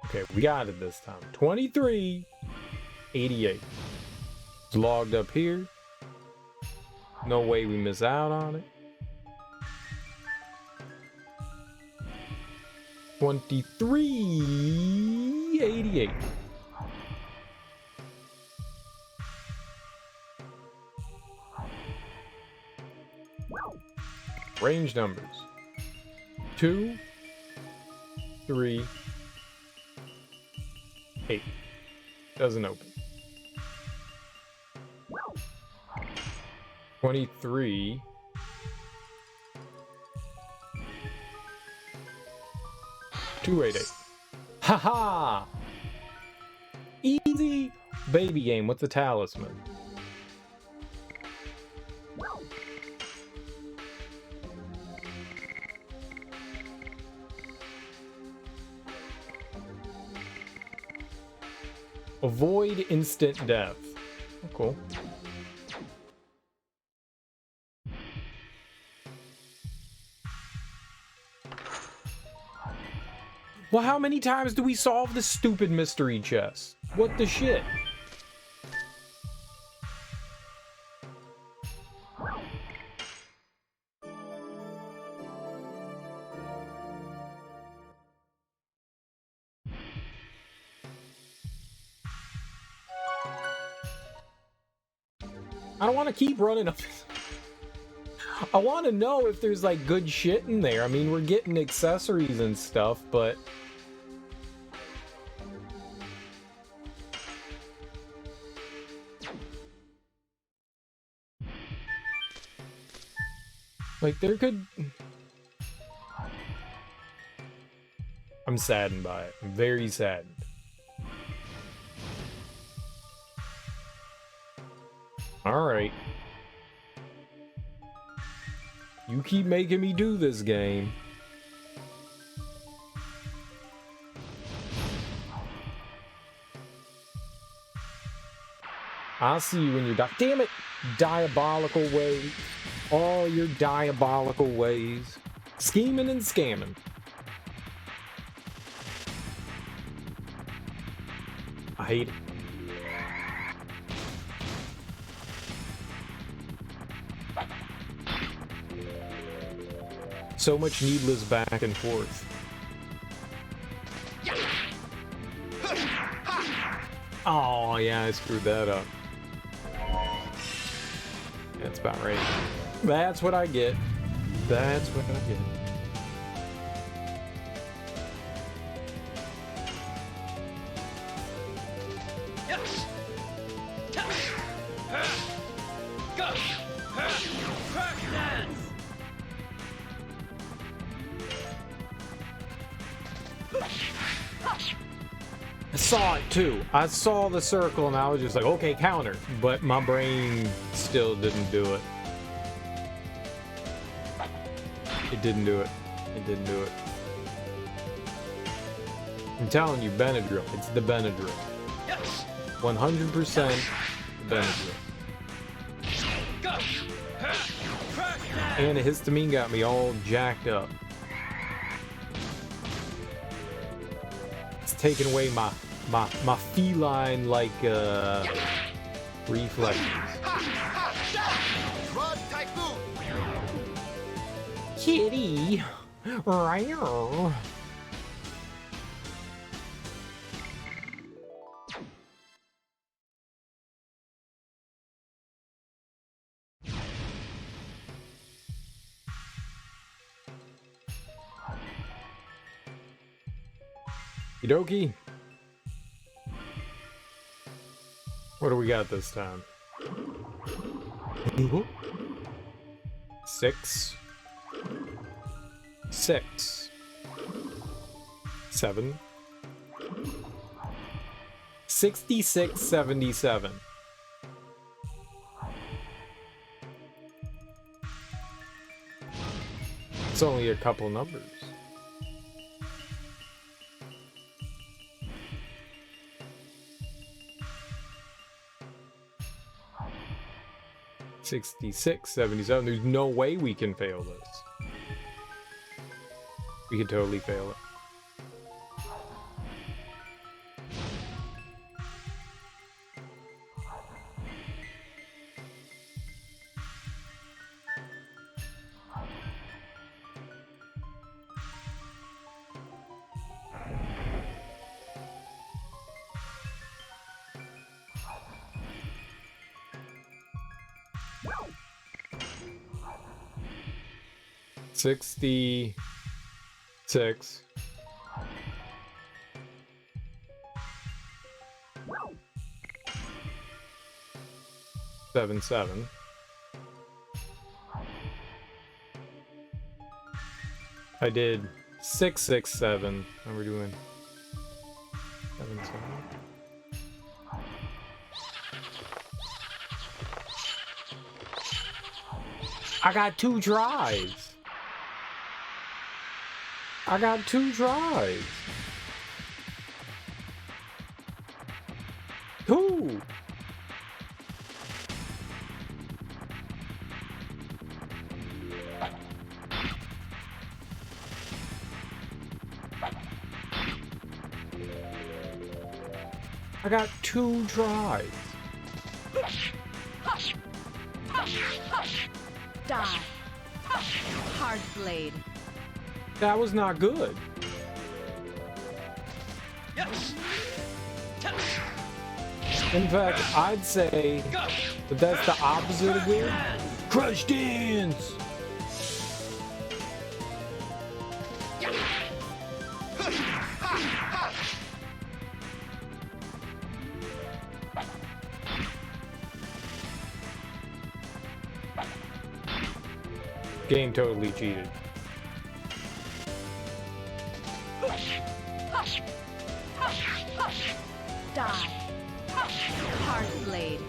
[SPEAKER 1] Okay, we got it this time. 2388. It's logged up here. No way we miss out on it. 2388. Range numbers. 2, 3, 8. Doesn't open. 23. $288. Haha! Easy baby game. What's a talisman? Avoid instant death. Oh, cool. Well, how many times do we solve this stupid mystery chest? What the shit? I don't want to keep running up. I want to know if there's like good shit in there. I mean, we're getting accessories and stuff, but like there could. I'm saddened by it. I'm very saddened. All right. You keep making me do this game. I'll see you when you're damn it! Diabolical ways. All your diabolical ways. Scheming and scamming. I hate it. So much needless back and forth. Oh, yeah, I screwed that up. That's about right. That's what I get. That's what I get.
[SPEAKER 3] Yes. Go. Crack dance.
[SPEAKER 1] I saw it too. I saw the circle and I was just like, okay, counter. But my brain still didn't do it. It didn't do it. It didn't do it. I'm telling you, Benadryl. It's the Benadryl.
[SPEAKER 3] Yes.
[SPEAKER 1] 100% Benadryl.
[SPEAKER 3] Go. Crack dance.
[SPEAKER 1] And the histamine got me all jacked up. It's taking away my feline like reflexes.
[SPEAKER 5] Rod Typhoon.
[SPEAKER 1] Kitty. Rawr. Okie. What do we got this time? 6, 6, 7, 66, 77. It's only a couple numbers. $66, $77. There's no way we can fail this. We could totally fail it. $66, 77. I did 667. And we're doing 77. I got 2 tries. I got 2 tries. 2. I got 2 tries.
[SPEAKER 2] Die. Hard blade.
[SPEAKER 1] That was not good.
[SPEAKER 3] Yes.
[SPEAKER 1] In fact, I'd say that that's the opposite of good. Crush dance! Game totally cheated.
[SPEAKER 2] Die. Hard blade.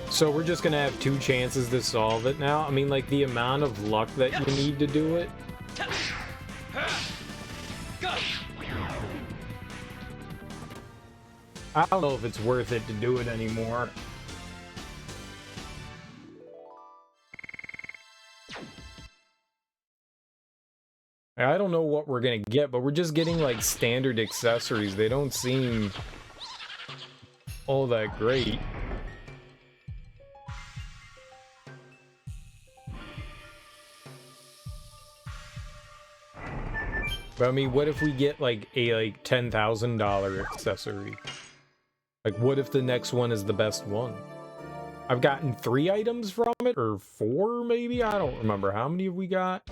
[SPEAKER 1] So we're just gonna have 2 chances to solve it now? I mean, like, the amount of luck that you need to do it? I don't know if it's worth it to do it anymore. I don't know what we're gonna get, but we're just getting, like, standard accessories. They don't seem all that great. But I mean, what if we get, like, a, $10,000 accessory? Like, what if the next one is the best one? I've gotten 3 items from it, or 4 maybe? I don't remember. How many have we got?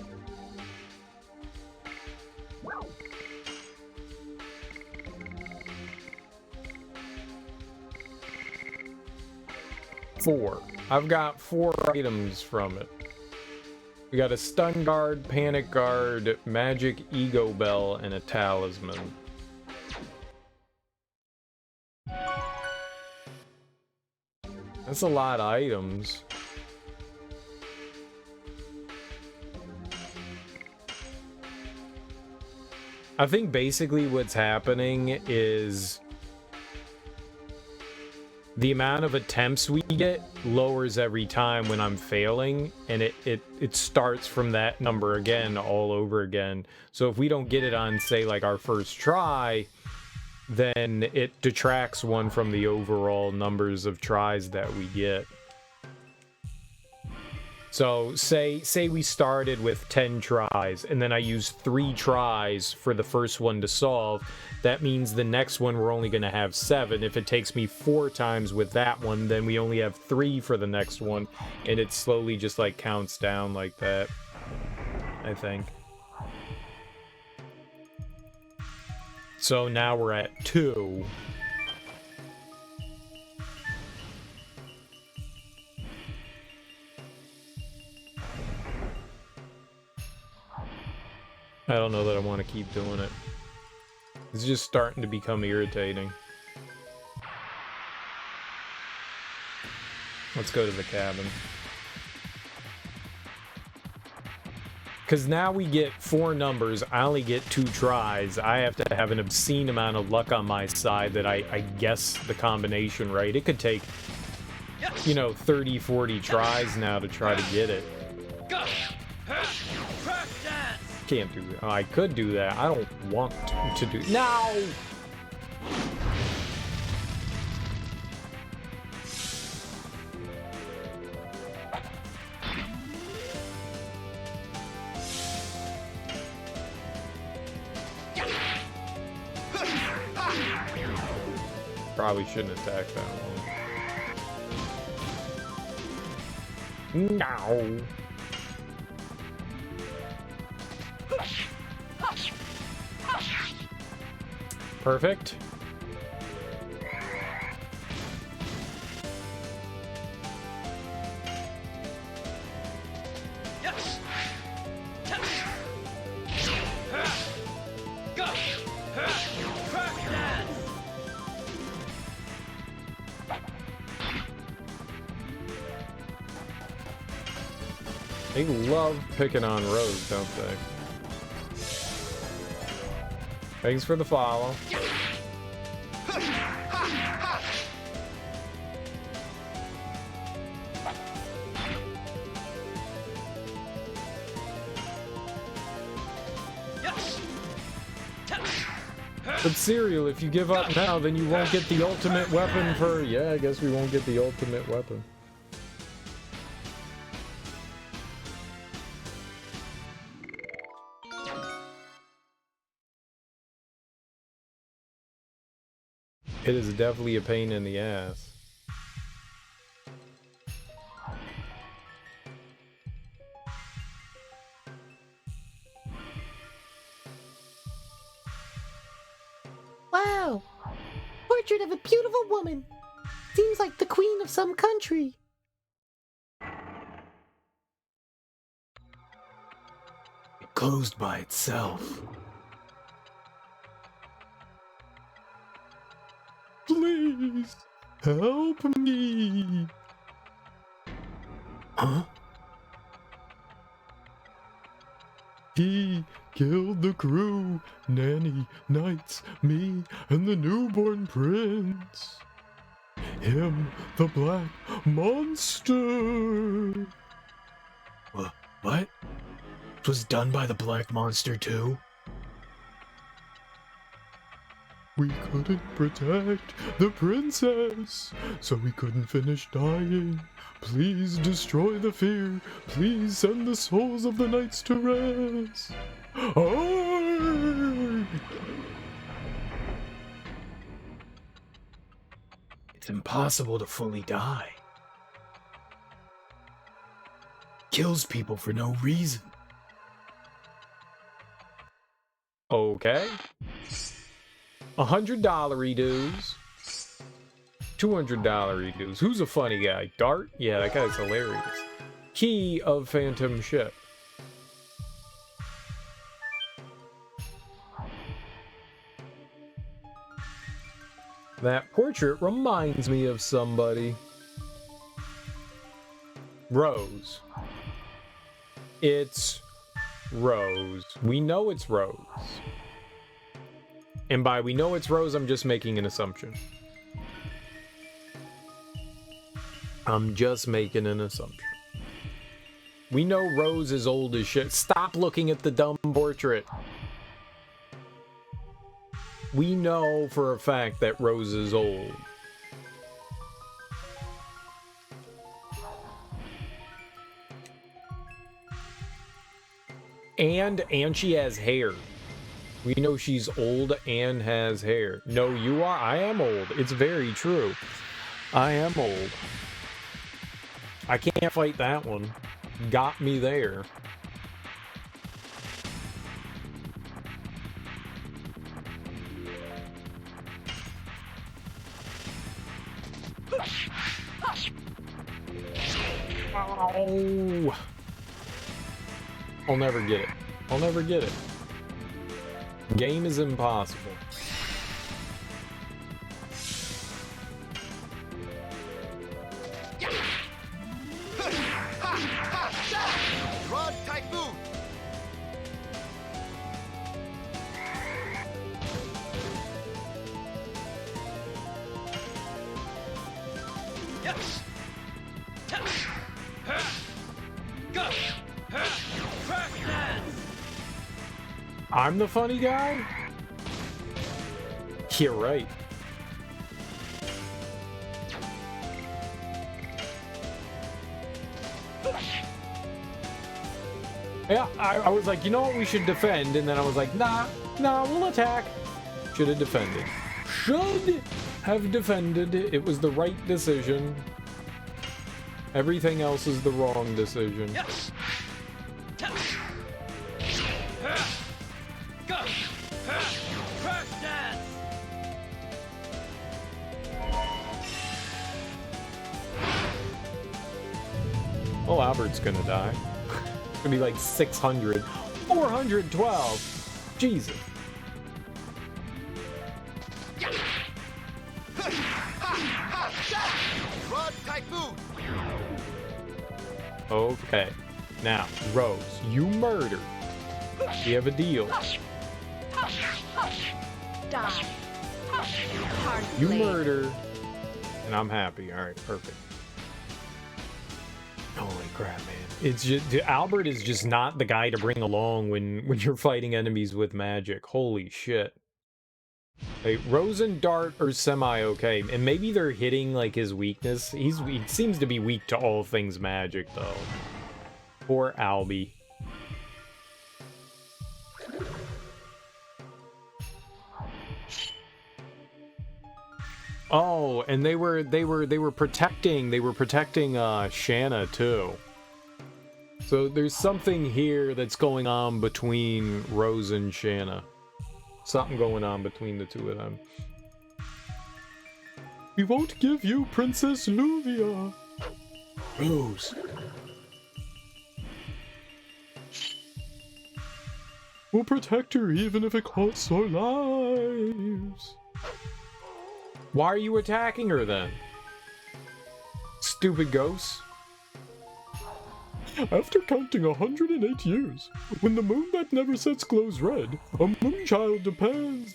[SPEAKER 1] Four. I've got 4 items from it. We got a stun guard, panic guard, magic ego bell, and a talisman. That's a lot of items. I think basically what's happening is the amount of attempts we get lowers every time when I'm failing, and it starts from that number again all over again. So if we don't get it on, say, like, our first try, then it detracts 1 from the overall numbers of tries that we get. So say we started with 10 tries, and then I use 3 tries for the first one to solve. That means the next one we're only going to have 7. If it takes me 4 times with that one, then we only have 3 for the next one, and it slowly just, like, counts down like that, I think. So now we're at 2. I don't know that I want to keep doing it. It's just starting to become irritating. Let's go to the cabin. Because now we get 4 numbers. I only get 2 tries. I have to have an obscene amount of luck on my side that I guess the combination right. It could take, you know, 30, 40 tries now to try to get it. Can't do that. Oh, I could do that. I don't want to do. No! Probably shouldn't attack that one. No. Perfect.
[SPEAKER 3] Yes.
[SPEAKER 1] They love picking on Rose, don't they? Thanks for the follow. But Serial, if you give up now, then you won't get the ultimate weapon for... Yeah, I guess we won't get the ultimate weapon. It is definitely a pain in the ass.
[SPEAKER 6] Wow! Portrait of a beautiful woman. Seems like the queen of some country.
[SPEAKER 1] It closed by itself. Please, help me. Huh? He killed the crew, Nanny, Knights, me, and the newborn prince. Him, the black monster. What? It was done by the black monster too? We couldn't protect the princess, so we couldn't finish dying. Please destroy the fear. Please send the souls of the knights to rest. Arrgh! It's impossible to fully die. Kills people for no reason. Okay. $100 dues. $200 dues. Who's a funny guy? Dart? Yeah, that guy's hilarious. Key of Phantom Ship. That portrait reminds me of somebody. Rose. It's Rose. We know it's Rose. And by we know it's Rose, I'm just making an assumption. I'm just making an assumption. We know Rose is old as shit. Stop looking at the dumb portrait. We know for a fact that Rose is old. And she has hair. We know she's old and has hair. No, you are. I am old. It's very true. I am old. I can't fight that one. Got me there. Ow. I'll never get it. I'll never get it. game is impossible.
[SPEAKER 5] Rod Typhoon.
[SPEAKER 3] Yes. Go. Crack dance.
[SPEAKER 1] I'm the funny guy? You're right. Yeah, I was like, you know what, we should defend, and then I was like, nah, we'll attack. Should have defended. Should have defended. It was the right decision. Everything else is the wrong decision.
[SPEAKER 3] Yes. Go. Crack dance.
[SPEAKER 1] Oh, Albert's gonna die. It's gonna be like 600. 412! Jesus.
[SPEAKER 5] Rod Typhoon.
[SPEAKER 1] Okay. Now, Rose, you murdered. We have a deal.
[SPEAKER 2] Die. Hard
[SPEAKER 1] You
[SPEAKER 2] blade.
[SPEAKER 1] murder, and I'm happy. Alright, perfect. Holy crap, man. It's just Albert is just not the guy to bring along when you're fighting enemies with magic. Holy shit. Like, Rose and Dart are semi-okay, and maybe they're hitting, like, his weakness. He seems to be weak to all things magic, though. Poor Albie. Oh, and they were protecting Shanna too. So there's something here that's going on between Rose and Shanna. Something going on between the two of them. We won't give you Princess Luvia. Rose. We'll protect her even if it costs our lives. Why are you attacking her then? Stupid ghosts. After counting 108 years, when the moon that never sets glows red, a moonchild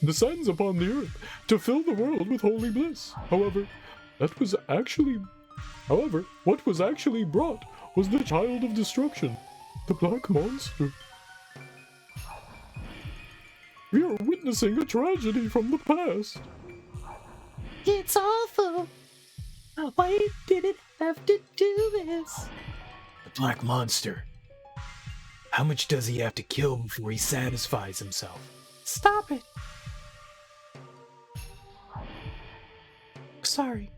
[SPEAKER 1] descends upon the earth to fill the world with holy bliss. However, what was actually brought was the child of destruction, the black monster. We are witnessing a tragedy from the past.
[SPEAKER 6] It's awful. Why did it have to do this?
[SPEAKER 1] The black monster. How much does he have to kill before he satisfies himself?
[SPEAKER 6] Stop it. Sorry.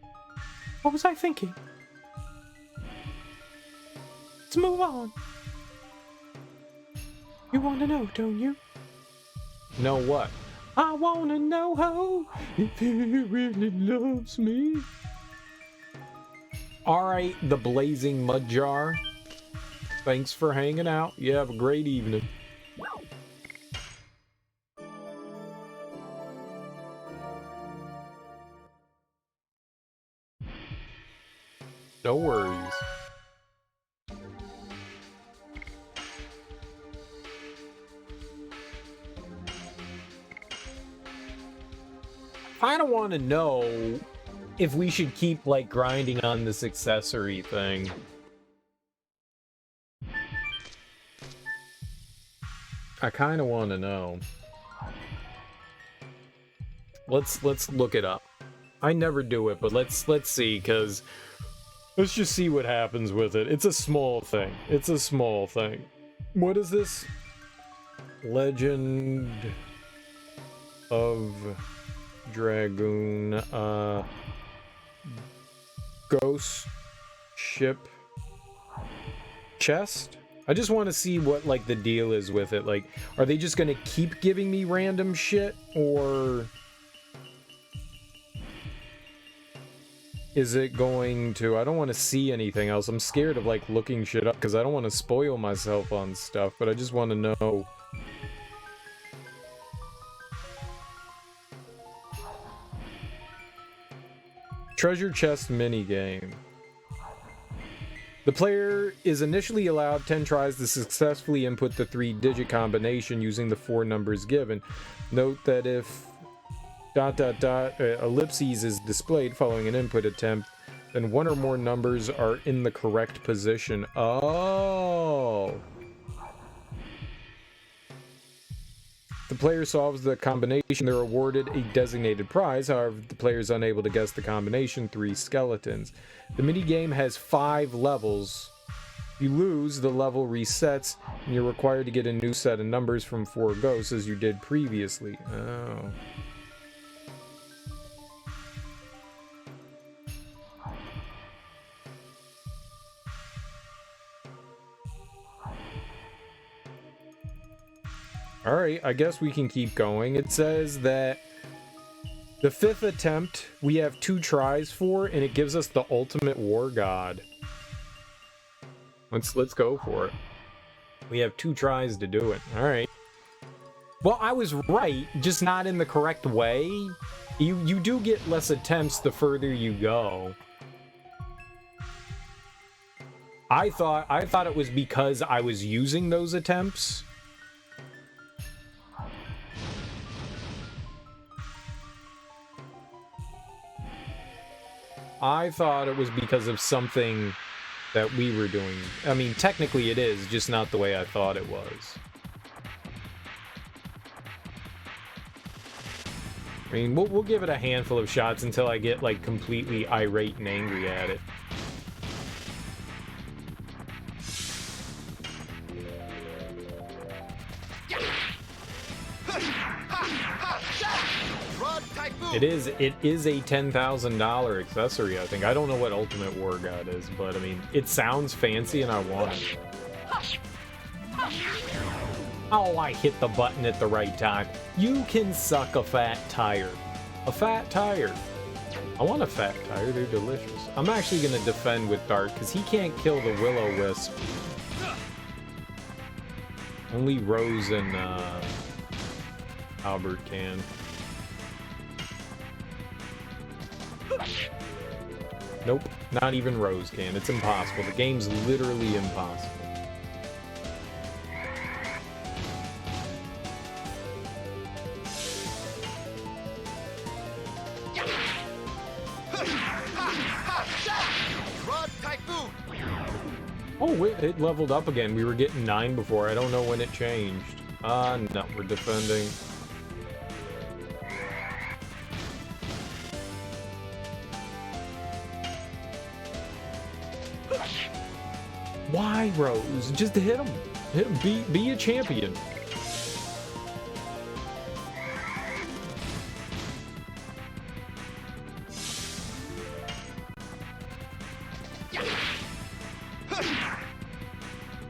[SPEAKER 6] What was I thinking? Let's move on. You want to know, don't you?
[SPEAKER 1] Know what?
[SPEAKER 6] I want to know how if he really loves me.
[SPEAKER 1] Alright, the blazing mud jar. Thanks for hanging out. You have a great evening. No worries. I don't want to know if we should keep, like, grinding on this accessory thing. I kind of want to know. Let's look it up. I never do it, but let's see, because let's just see what happens with it. It's a small thing. It's a small thing. What is this? Legend of Dragoon, ghost ship chest? I just want to see what, like, the deal is with it. Like, are they just gonna keep giving me random shit, or is it going to... I don't want to see anything else. I'm scared of, like, looking shit up, because I don't want to spoil myself on stuff, but I just want to know. Treasure chest minigame. The player is initially allowed 10 tries to successfully input the 3-digit combination using the 4 numbers given. Note that if ... ellipses is displayed following an input attempt, then 1 or more numbers are in the correct position. Oh! The player solves the combination, they're awarded a designated prize. However, if the player is unable to guess the combination, 3 skeletons. The minigame has 5 levels. If you lose, the level resets, and you're required to get a new set of numbers from 4 ghosts as you did previously. Oh. Alright, I guess we can keep going. It says that the 5th attempt we have 2 tries for, and it gives us the ultimate war god. Let's go for it. We have 2 tries to do it. Alright. Well, I was right, just not in the correct way. You do get less attempts the further you go. I thought it was because I was using those attempts. I thought it was because of something that we were doing. I mean, technically it is, just not the way I thought it was. I mean, we'll give it a handful of shots until I get, like, completely irate and angry at it. It is a $10,000 accessory, I think. I don't know what Ultimate War God is, but I mean, it sounds fancy and I want it. Oh, I hit the button at the right time. You can suck a fat tire. A fat tire. I want a fat tire, they're delicious. I'm actually gonna defend with Dart, because he can't kill the Will-O-Wisp. Only Rose and Albert can. Nope, not even Rose can. It's impossible. The game's literally impossible. Oh, it leveled up again. We were getting 9 before. I don't know when it changed. No, we're defending. Why, Rose? Just hit him. Hit him. Be a champion.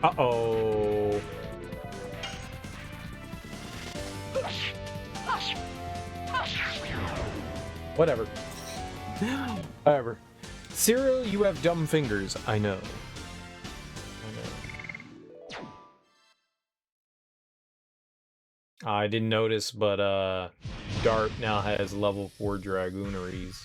[SPEAKER 1] Uh-oh. Whatever. Whatever. Cyril, you have dumb fingers. I know. I didn't notice, but Dart now has level 4 dragooneries.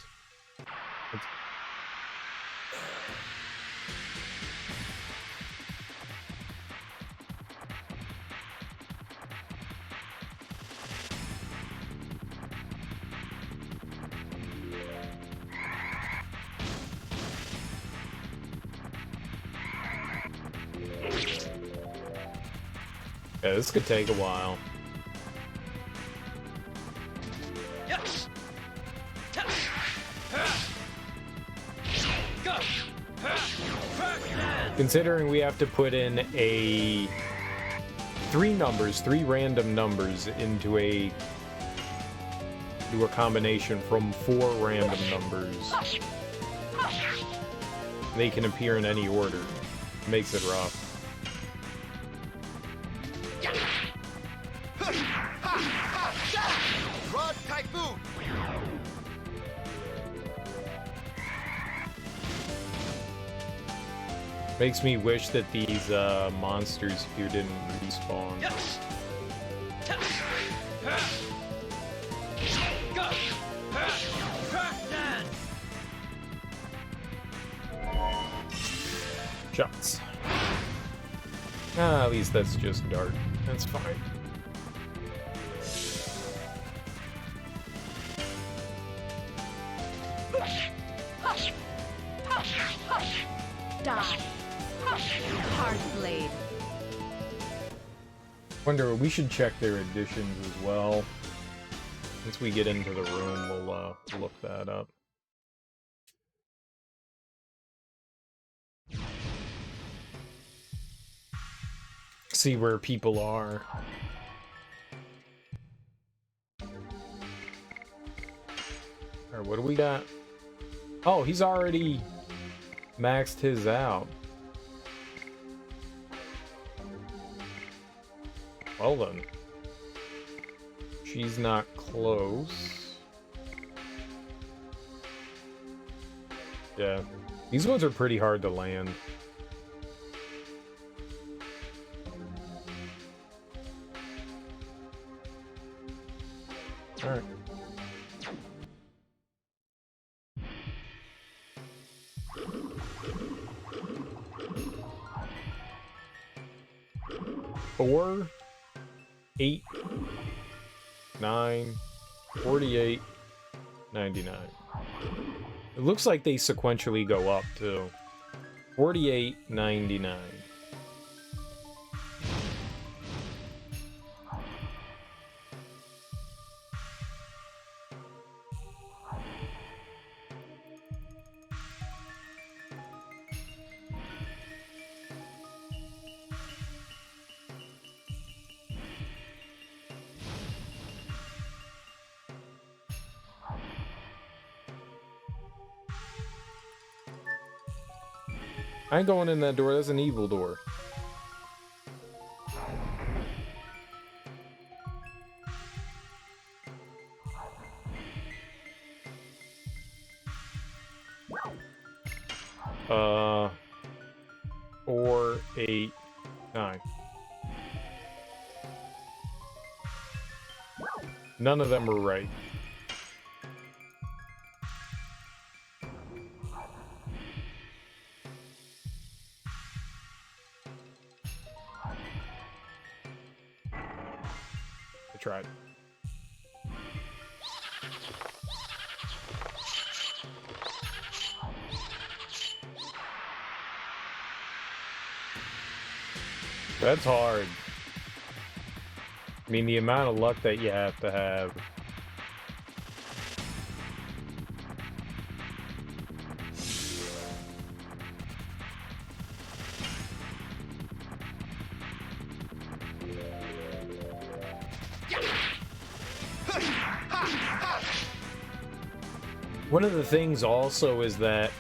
[SPEAKER 1] Yeah, this could take a while. Considering we have to put in a 3 random numbers into a combination from 4 random numbers. They can appear in any order. Makes it rough. Makes me wish that these monsters here didn't respawn. Shots. Ah, at least that's just dart. That's fine.
[SPEAKER 2] Die. Hard blade.
[SPEAKER 1] Wonder, we should check their additions as well. Once we get into the room, we'll look that up. See where people are. Alright, what do we got? Oh, he's already maxed his out. Well then. She's not close. Yeah. These ones are pretty hard to land. Alright. Four, 8, 9, 48, 99. It looks like they sequentially go up too. 48, 99. I ain't going in that door, that's an evil door. Uh, 4, 8, 9. None of them were right. I tried. That's hard. I mean, the amount of luck that you have to have. One of the things also is that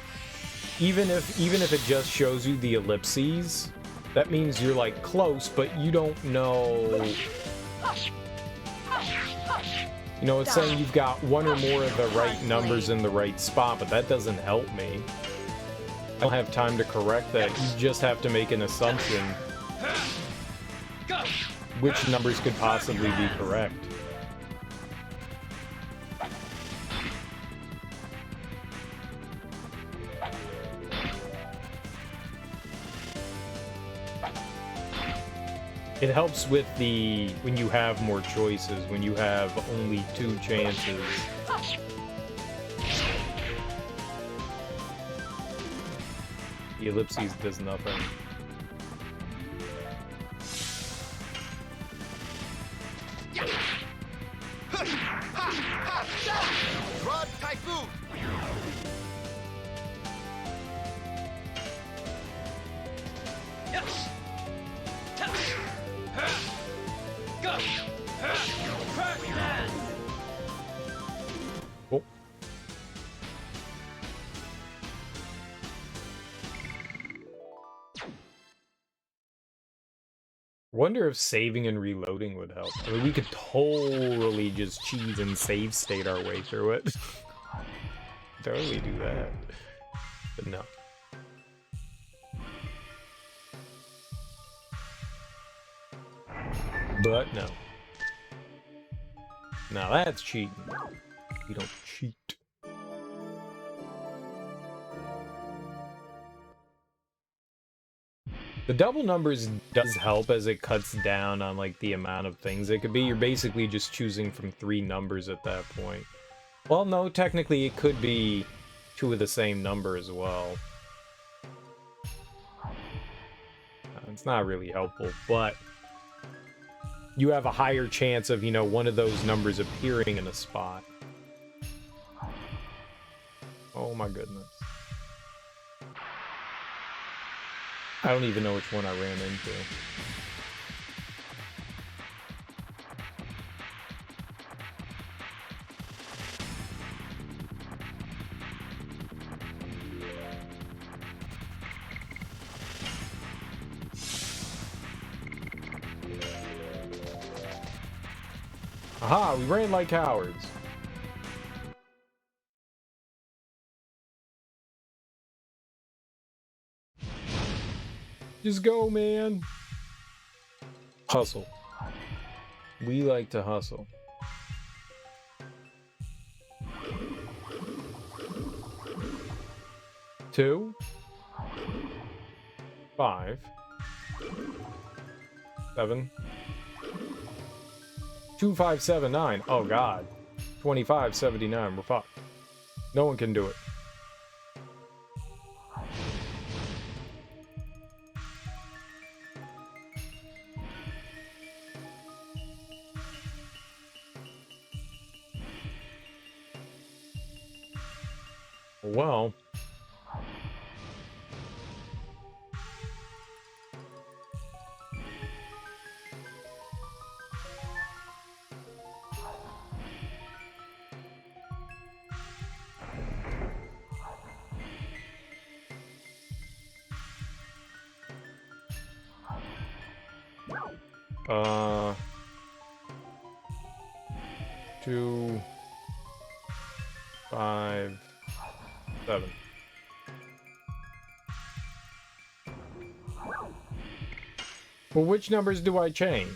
[SPEAKER 1] even if it just shows you the ellipses, that means you're like close, but you don't know. You know, it's saying you've got one or more of the right numbers in the right spot, but that doesn't help me. I don't have time to correct that. You just have to make an assumption which numbers could possibly be correct. It helps with the when you have more choices, when you have only 2 chances. The ellipses does nothing.
[SPEAKER 5] Rod Typhoon!
[SPEAKER 3] Yes! Go! Crackman!
[SPEAKER 1] Oh. Wonder if saving and reloading would help. I mean, we could totally just cheese and save state our way through it. Totally do that. But no. But no. Now that's cheating. We don't cheat. The double numbers does help as it cuts down on like the amount of things it could be. You're basically just choosing from 3 numbers at that point. Well, no, technically it could be 2 of the same number as well. It's not really helpful, but you have a higher chance of, you know, one of those numbers appearing in a spot. Oh my goodness. I don't even know which one I ran into. Aha, we ran like cowards. Just go, man. Hustle. We like to hustle. Two. 5. 7. 2579. Oh god. 2579. We're fucked. No one can do it. Well. Uh, 2, 5, 7. Well, which numbers do I change?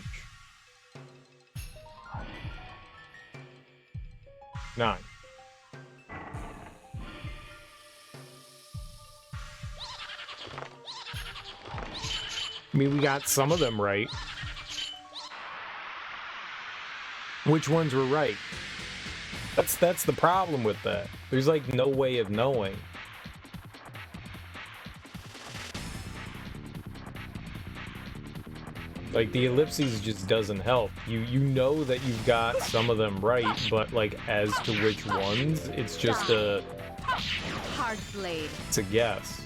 [SPEAKER 1] 9. I mean, we got some of them right. Which ones were right? That's the problem with that. There's like no way of knowing. Like the ellipses just doesn't help. You know that you've got some of them right, but like as to which ones, it's just a
[SPEAKER 2] Hard blade.
[SPEAKER 1] it's a guess.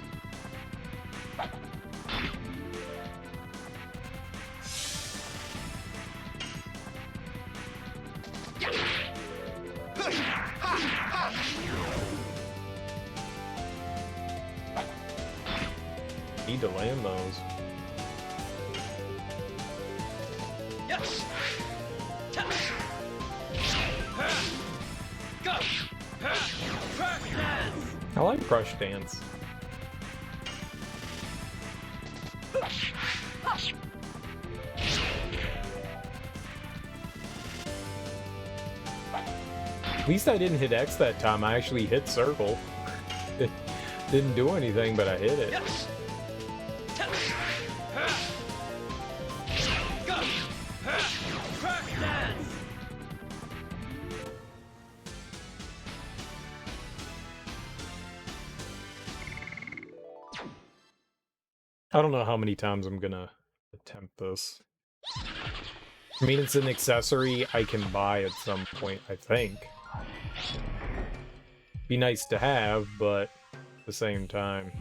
[SPEAKER 1] Need to land those.
[SPEAKER 3] Yes. Go. Crush dance.
[SPEAKER 1] I like crush dance. At least I didn't hit X that time. I actually hit circle. It didn't do anything, but I hit it.
[SPEAKER 3] Yes. Go. Crush dance.
[SPEAKER 1] I don't know how many times I'm gonna attempt this. I mean, it's an accessory I can buy at some point, I think. Be nice to have, but at the same time,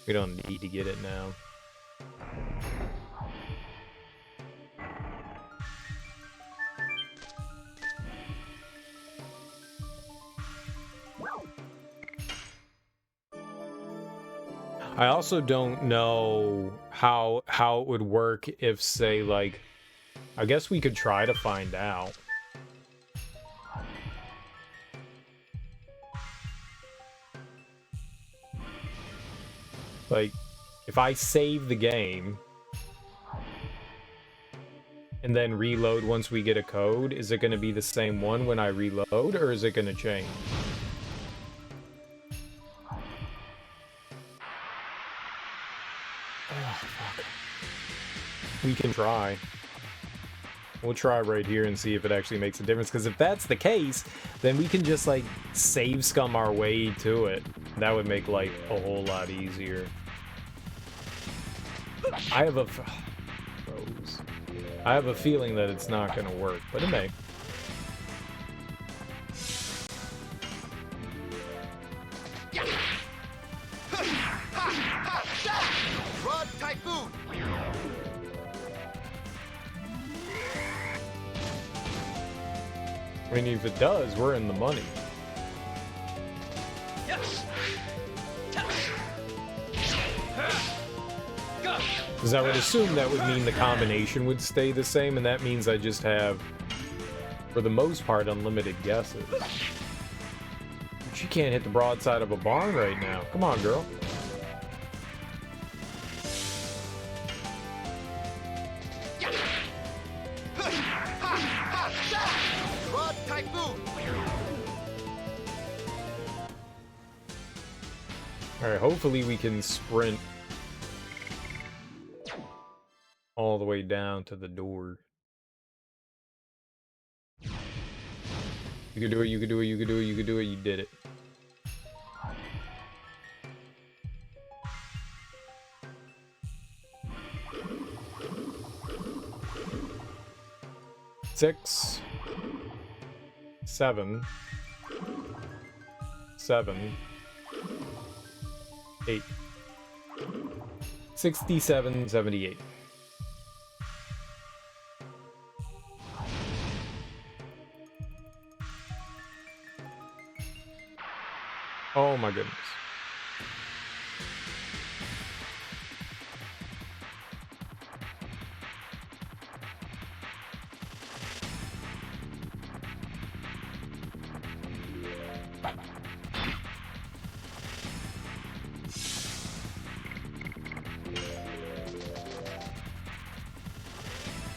[SPEAKER 1] we don't need to get it now. I also don't know how it would work if, say, like, I guess we could try to find out. Like, if I save the game and then reload once we get a code, is it going to be the same one when I reload, or is it going to change? fuck. We can try. We'll try right here and see if it actually makes a difference. Because if that's the case, then we can just, like, save scum our way to it. That would make life a whole lot easier. I have a... Rose. I have a feeling that it's not going to work, but it may.
[SPEAKER 5] Rod Typhoon!
[SPEAKER 1] I mean, if it does, we're in the money.
[SPEAKER 3] Yes. Go.
[SPEAKER 1] Because I would assume that would mean the combination would stay the same, and that means I just have, for the most part, unlimited guesses. But she can't hit the broadside of a barn right now. Come on, girl.
[SPEAKER 5] Rod Typhoon!
[SPEAKER 1] Alright, hopefully we can sprint all the way down to the door. You can do it, you can do it, you can do it, you can do it, you did it. Six, 7, 7, 8, 67, 78. Oh my goodness.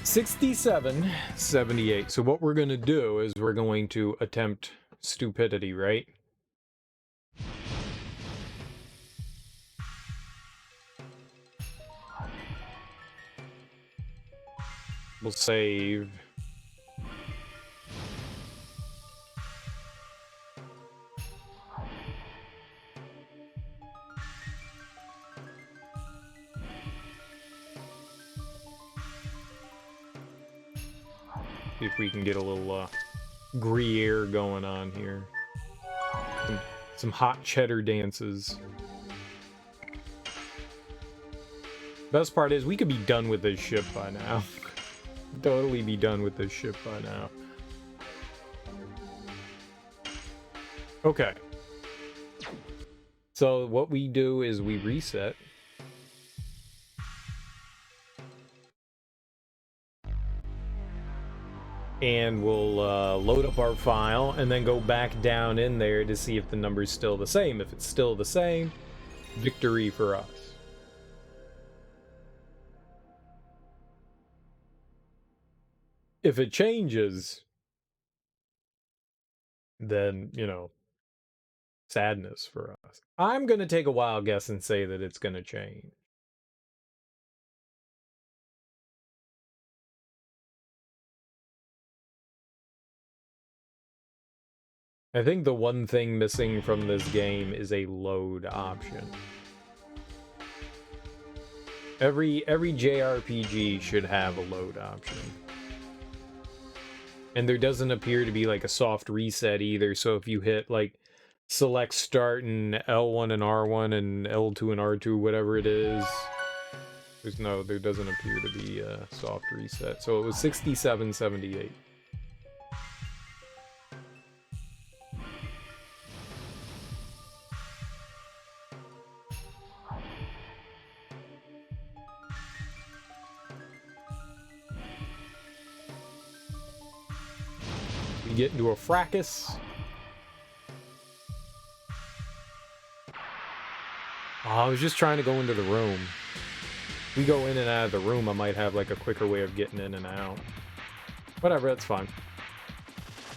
[SPEAKER 1] $67.78. So what we're going to do is we're going to attempt stupidity, right? We'll save. See if we can get a little Gruyere going on here. Some hot cheddar dances. Best part is we could be done with this ship by now. Totally be done with this ship by now. Okay. So what we do is we reset. And we'll load up our file and then go back down in there to see if the number's still the same. If it's still the same, victory for us. If it changes, then, you know, sadness for us. I'm going to take a wild guess and say that it's going to change. I think the one thing missing from this game is a load option. Every JRPG should have a load option. And there doesn't appear to be like a soft reset either, so if you hit like select start and L1 and R1 and L2 and R2, whatever it is, there doesn't appear to be a soft reset. So it was 67.78. We get into a fracas. Oh, I was just trying to go into the room. If we go in and out of the room, I might have like a quicker way of getting in and out. Whatever, that's fine.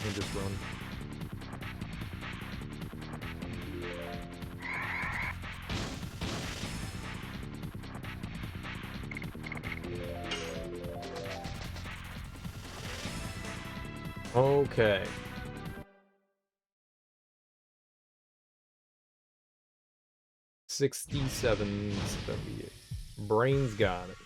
[SPEAKER 1] I'll just run. Okay. $67.78. Brain's got it.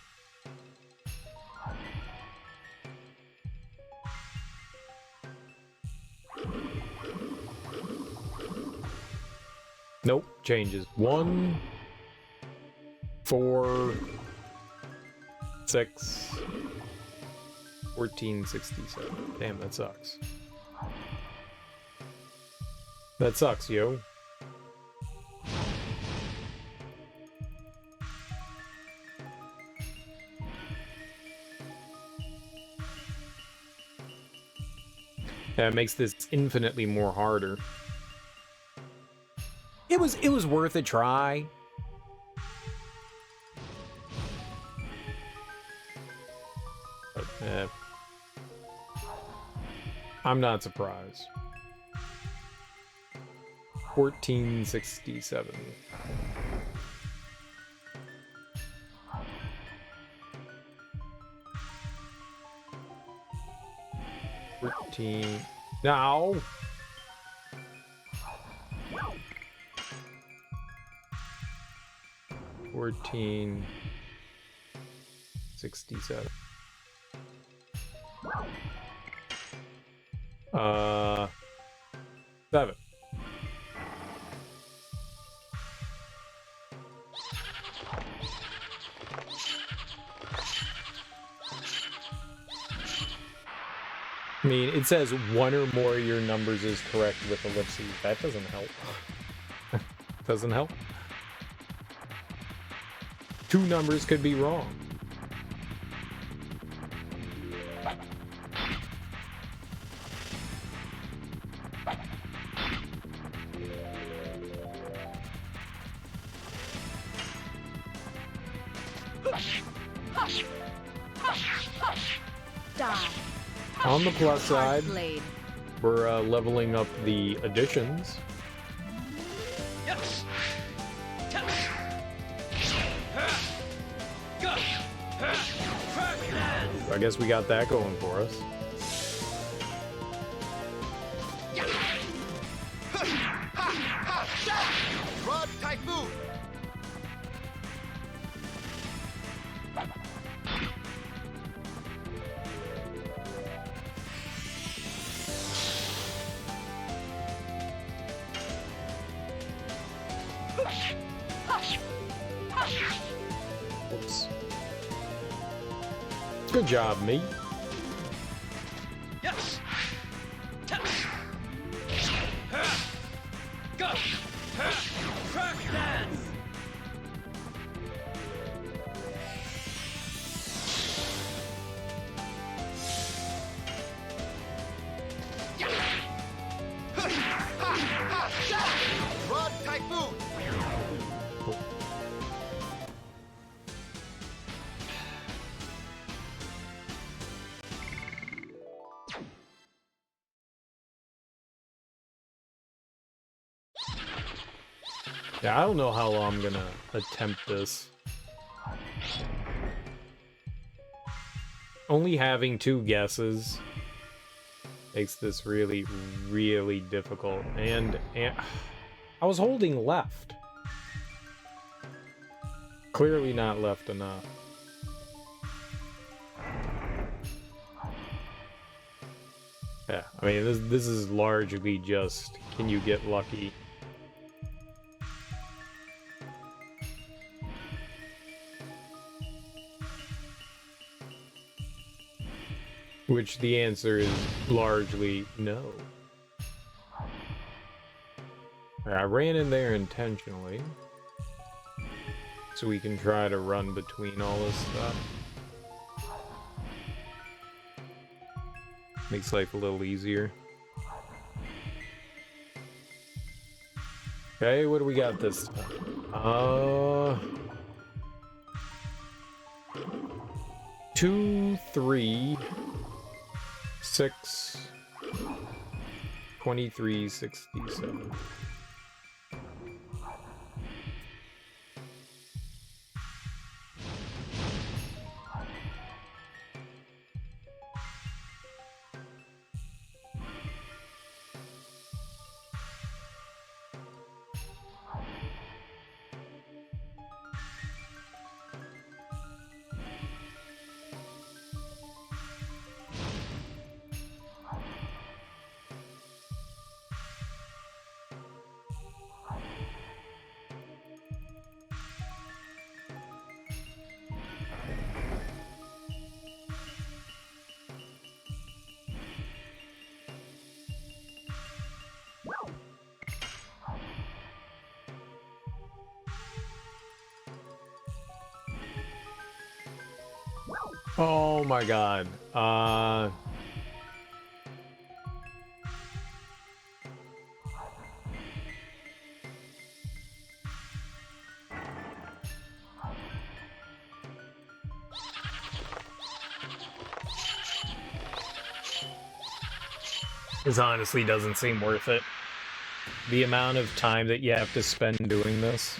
[SPEAKER 1] Nope, changes. 1, 4, 6, 1467. Damn, that sucks. That sucks, yo. That makes this infinitely more harder. It was worth a try. But, I'm not surprised. 1467. Now. $14.67. 7. I mean, it says one or more of your numbers is correct with ellipses. That doesn't help. Doesn't help. 2 numbers could be wrong.
[SPEAKER 2] Die.
[SPEAKER 1] On the plus side,
[SPEAKER 2] Hard blade.
[SPEAKER 1] we're leveling up the additions.
[SPEAKER 3] Yes. Yes. Go. Crack dance.
[SPEAKER 1] I guess we got that going for us.
[SPEAKER 5] Rod Typhoon.
[SPEAKER 1] Whoops. Good job, me.
[SPEAKER 3] Yes. Yes. Go. Crack dance.
[SPEAKER 5] Rod Typhoon.
[SPEAKER 1] Yeah, I don't know how long I'm gonna attempt this. Only having 2 guesses makes this really, really difficult. And I was holding left. Clearly not left enough. Yeah, I mean, this is largely just, can you get lucky? Which the answer is largely no. I ran in there intentionally, so we can try to run between all this stuff. Makes life a little easier. Okay, what do we got this time? 2, 3, 6, 2367. Oh my god. This honestly doesn't seem worth it. The amount of time that you have to spend doing this.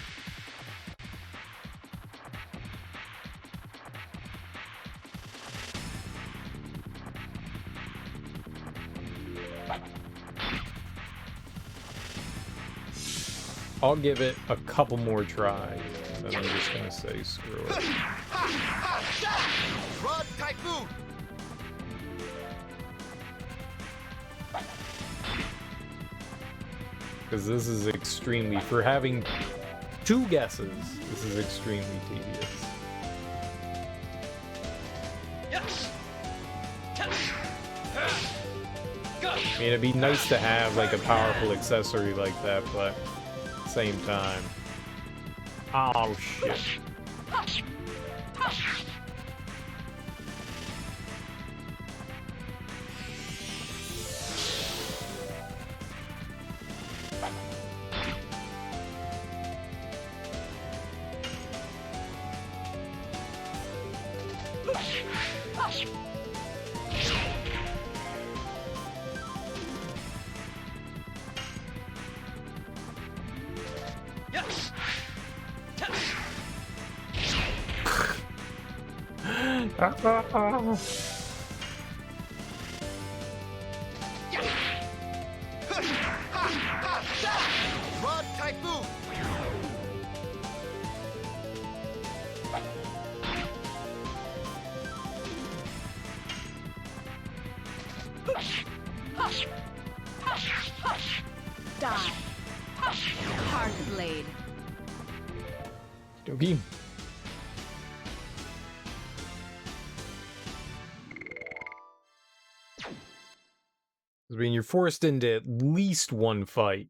[SPEAKER 1] I'll give it a couple more tries, and then I'm just gonna say screw it.
[SPEAKER 5] Rod Typhoon.
[SPEAKER 1] Because this is extremely, for having 2 guesses, this is extremely tedious.
[SPEAKER 3] Yes.
[SPEAKER 1] I mean, it'd be nice to have like a powerful accessory like that, but at the same time. Oh shit.
[SPEAKER 3] Yes.
[SPEAKER 5] Rod Typhoon.
[SPEAKER 2] Die. Hard blade.
[SPEAKER 1] Dokie. I mean, you're forced into at least one fight.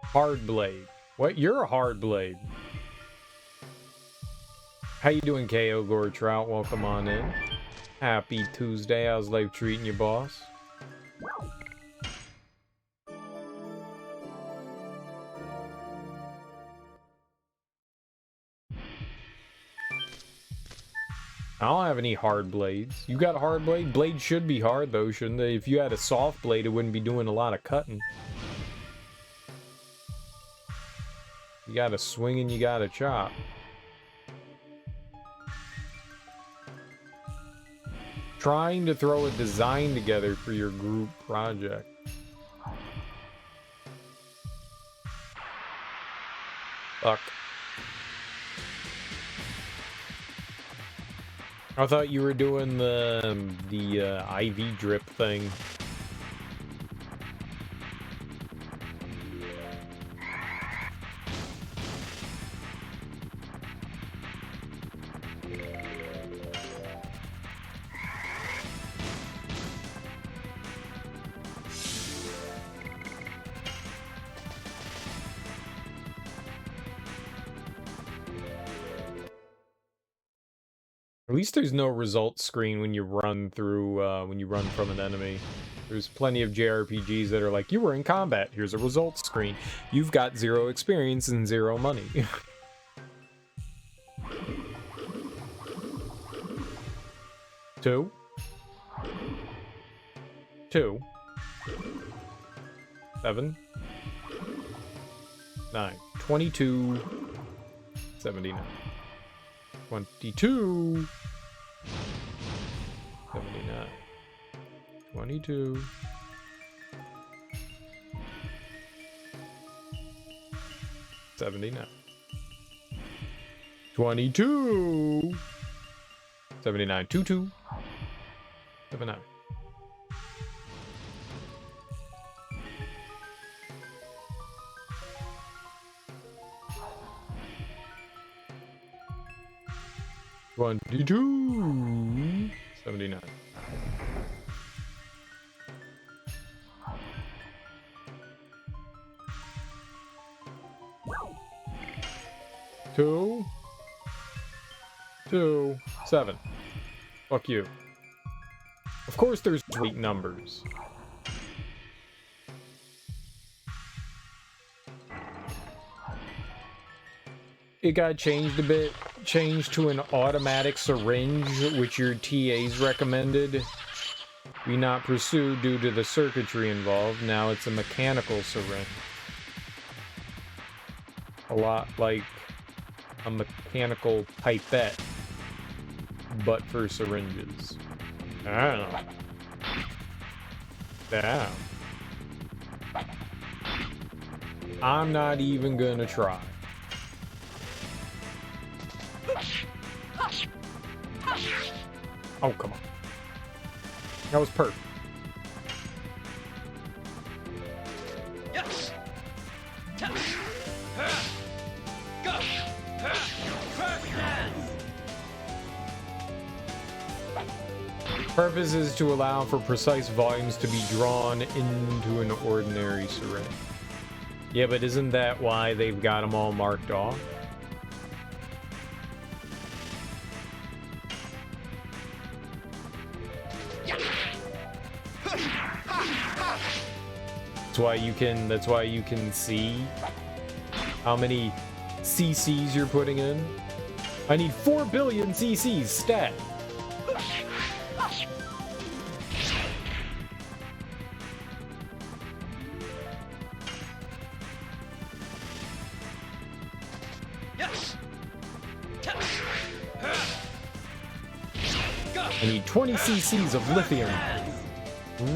[SPEAKER 1] Hard blade. What? You're a hard blade. How you doing, KO Gore Trout? Welcome on in. Happy Tuesday. How's life treating you, boss? I don't have any hard blades. You got a hard blade? Blades should be hard, though, shouldn't they? If you had a soft blade, it wouldn't be doing a lot of cutting. You gotta swing and you gotta chop. Trying to throw a design together for your group project. Fuck. I thought you were doing the IV drip thing. At least there's no results screen when you run through, when you run from an enemy. There's plenty of JRPGs that are like, you were in combat, here's a results screen. You've got 0 experience and 0 money. Two. 7. 9. 22. 79. 22. 79. 22. 79. 22. 79. 22. 79. $22. 79. 2, 2, 7. Fuck you. Of course there's weak numbers. It got changed a bit. Changed to an automatic syringe, which your TAs recommended. We not pursued due to the circuitry involved. Now it's a mechanical syringe. A lot like a mechanical pipette, but for syringes. I don't know. Damn. I'm not even gonna try. Oh, come on. That was perfect.
[SPEAKER 3] Yes. Go. Crack dance.
[SPEAKER 1] Purpose is to allow for precise volumes to be drawn into an ordinary syringe. Yeah, but isn't that why they've got them all marked off? That's why you can see how many CCs you're putting in. I need 4 billion CCs stat.
[SPEAKER 3] Yes.
[SPEAKER 1] I need 20 CCs of lithium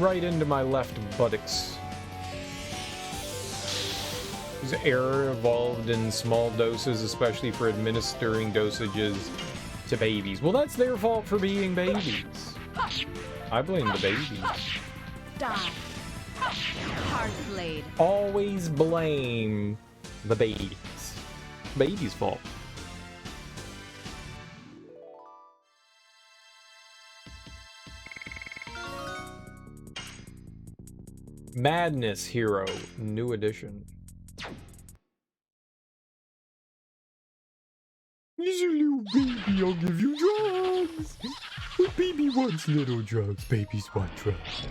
[SPEAKER 1] right into my left buttocks. This error evolved in small doses, especially for administering dosages to babies. Well, that's their fault for being babies. I blame the babies.
[SPEAKER 2] Die. Hard blade.
[SPEAKER 1] Always blame the babies. Baby's fault. Madness Hero, new edition. He's a little baby, I'll give you drugs. But baby wants little drugs, babies want drugs.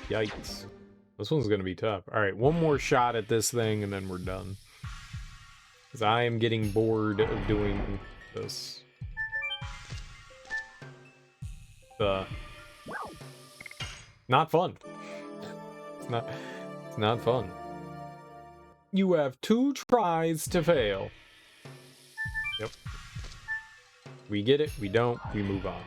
[SPEAKER 1] Yikes. This one's gonna be tough. Alright, one more shot at this thing and then we're done. Because I am getting bored of doing this. Not fun. It's not fun. You have 2 tries to fail. Yep. We get it, we don't, we move on.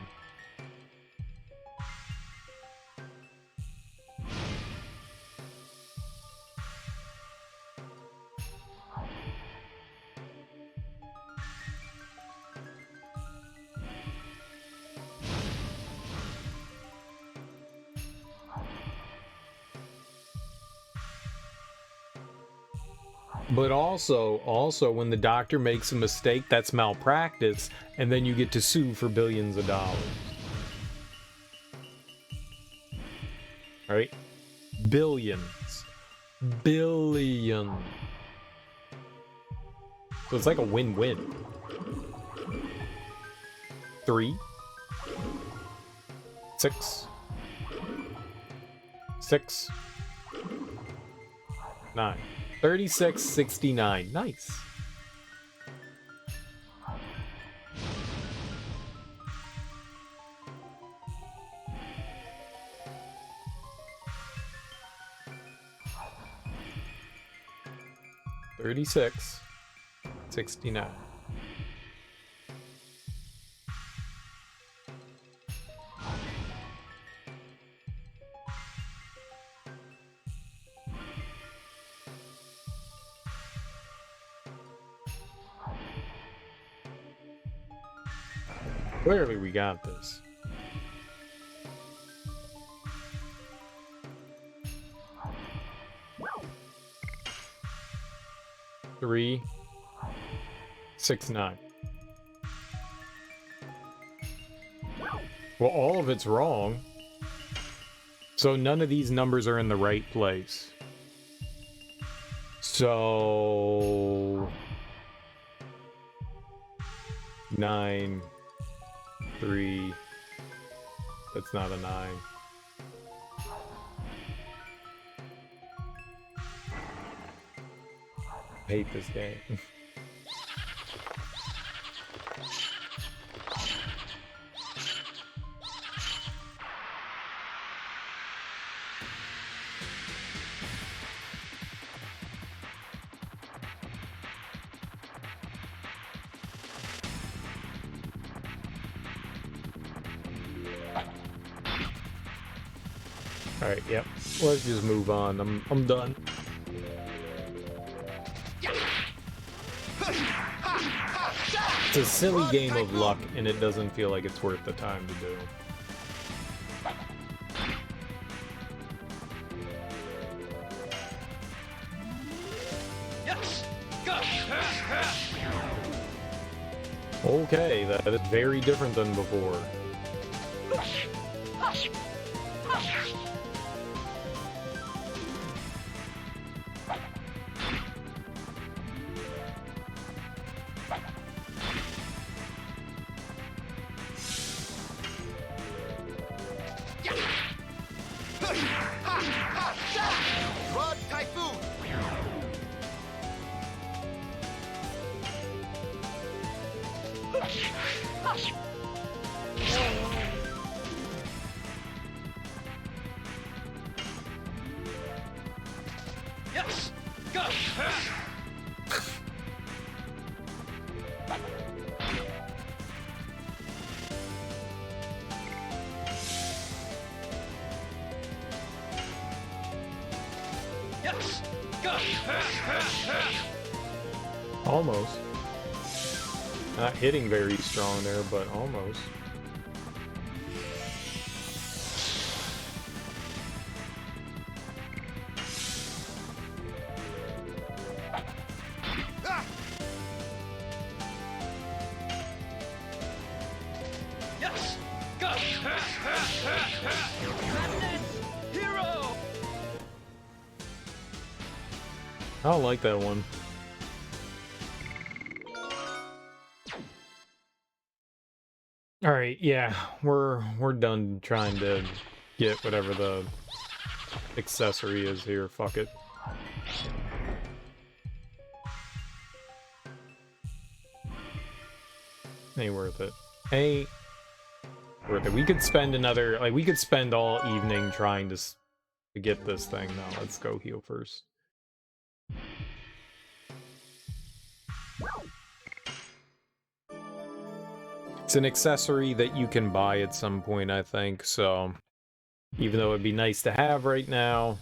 [SPEAKER 1] But also, when the doctor makes a mistake, that's malpractice, and then you get to sue for billions of dollars. Alright? Billions. Billion. So it's like a win-win. 3. 6. 6. 9. 3669. Nice. $36.69. Clearly we got this. $3.69. Well, all of it's wrong. So none of these numbers are in the right place. So 9, 3. That's not a 9. I hate this game. Alright, yep. Let's just move on. I'm done. It's a silly game of luck, and it doesn't feel like it's worth the time to do.
[SPEAKER 3] Yes. Go.
[SPEAKER 1] Okay, that is very different than before.
[SPEAKER 5] Rod Typhoon.
[SPEAKER 3] Yes. Go. Yes. Go.
[SPEAKER 1] Almost. Not hitting very strong there, but almost.
[SPEAKER 3] Yes. Go. Hero.
[SPEAKER 1] I don't like that one. Alright, yeah, we're done trying to get whatever the accessory is here. Fuck it. Ain't worth it. Ain't worth it. We could spend another, like, we could spend all evening trying to get this thing. No, let's go heal first. It's an accessory that you can buy at some point, I think, so even though it'd be nice to have right now,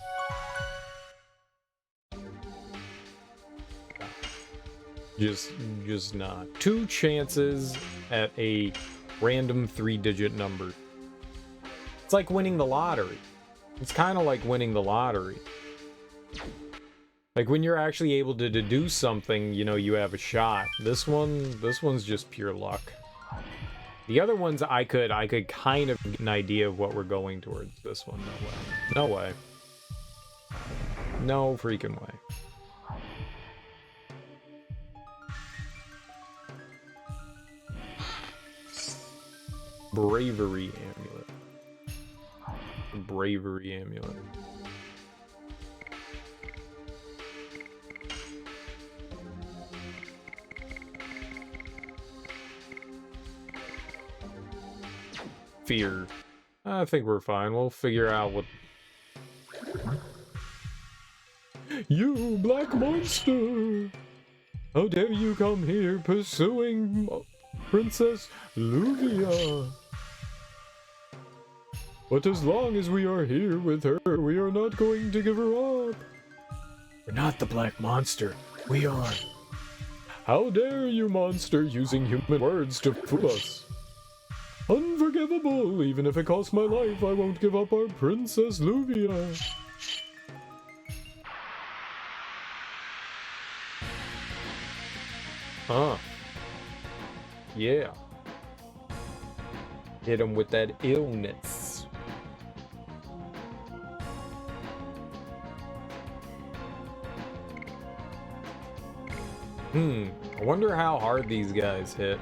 [SPEAKER 1] just not. 2 chances at a random 3-digit number. It's like winning the lottery. It's kind of like winning the lottery. Like when you're actually able to deduce something, you know, you have a shot. This one's just pure luck. The other ones I could kind of get an idea of what we're going towards. This one, no way. No way. No freaking way. Bravery amulet. Bravery amulet. Fear. I think we're fine. We'll figure out what... You black monster! How dare you come here pursuing Princess Luvia? But as long as we are here with her, we are not going to give her up. We're not the black monster. We are. How dare you, monster, using human words to fool us? Unforgivable! Even if it costs my life, I won't give up our Princess Luvia. Huh. Yeah. Hit him with that illness. I wonder how hard these guys hit.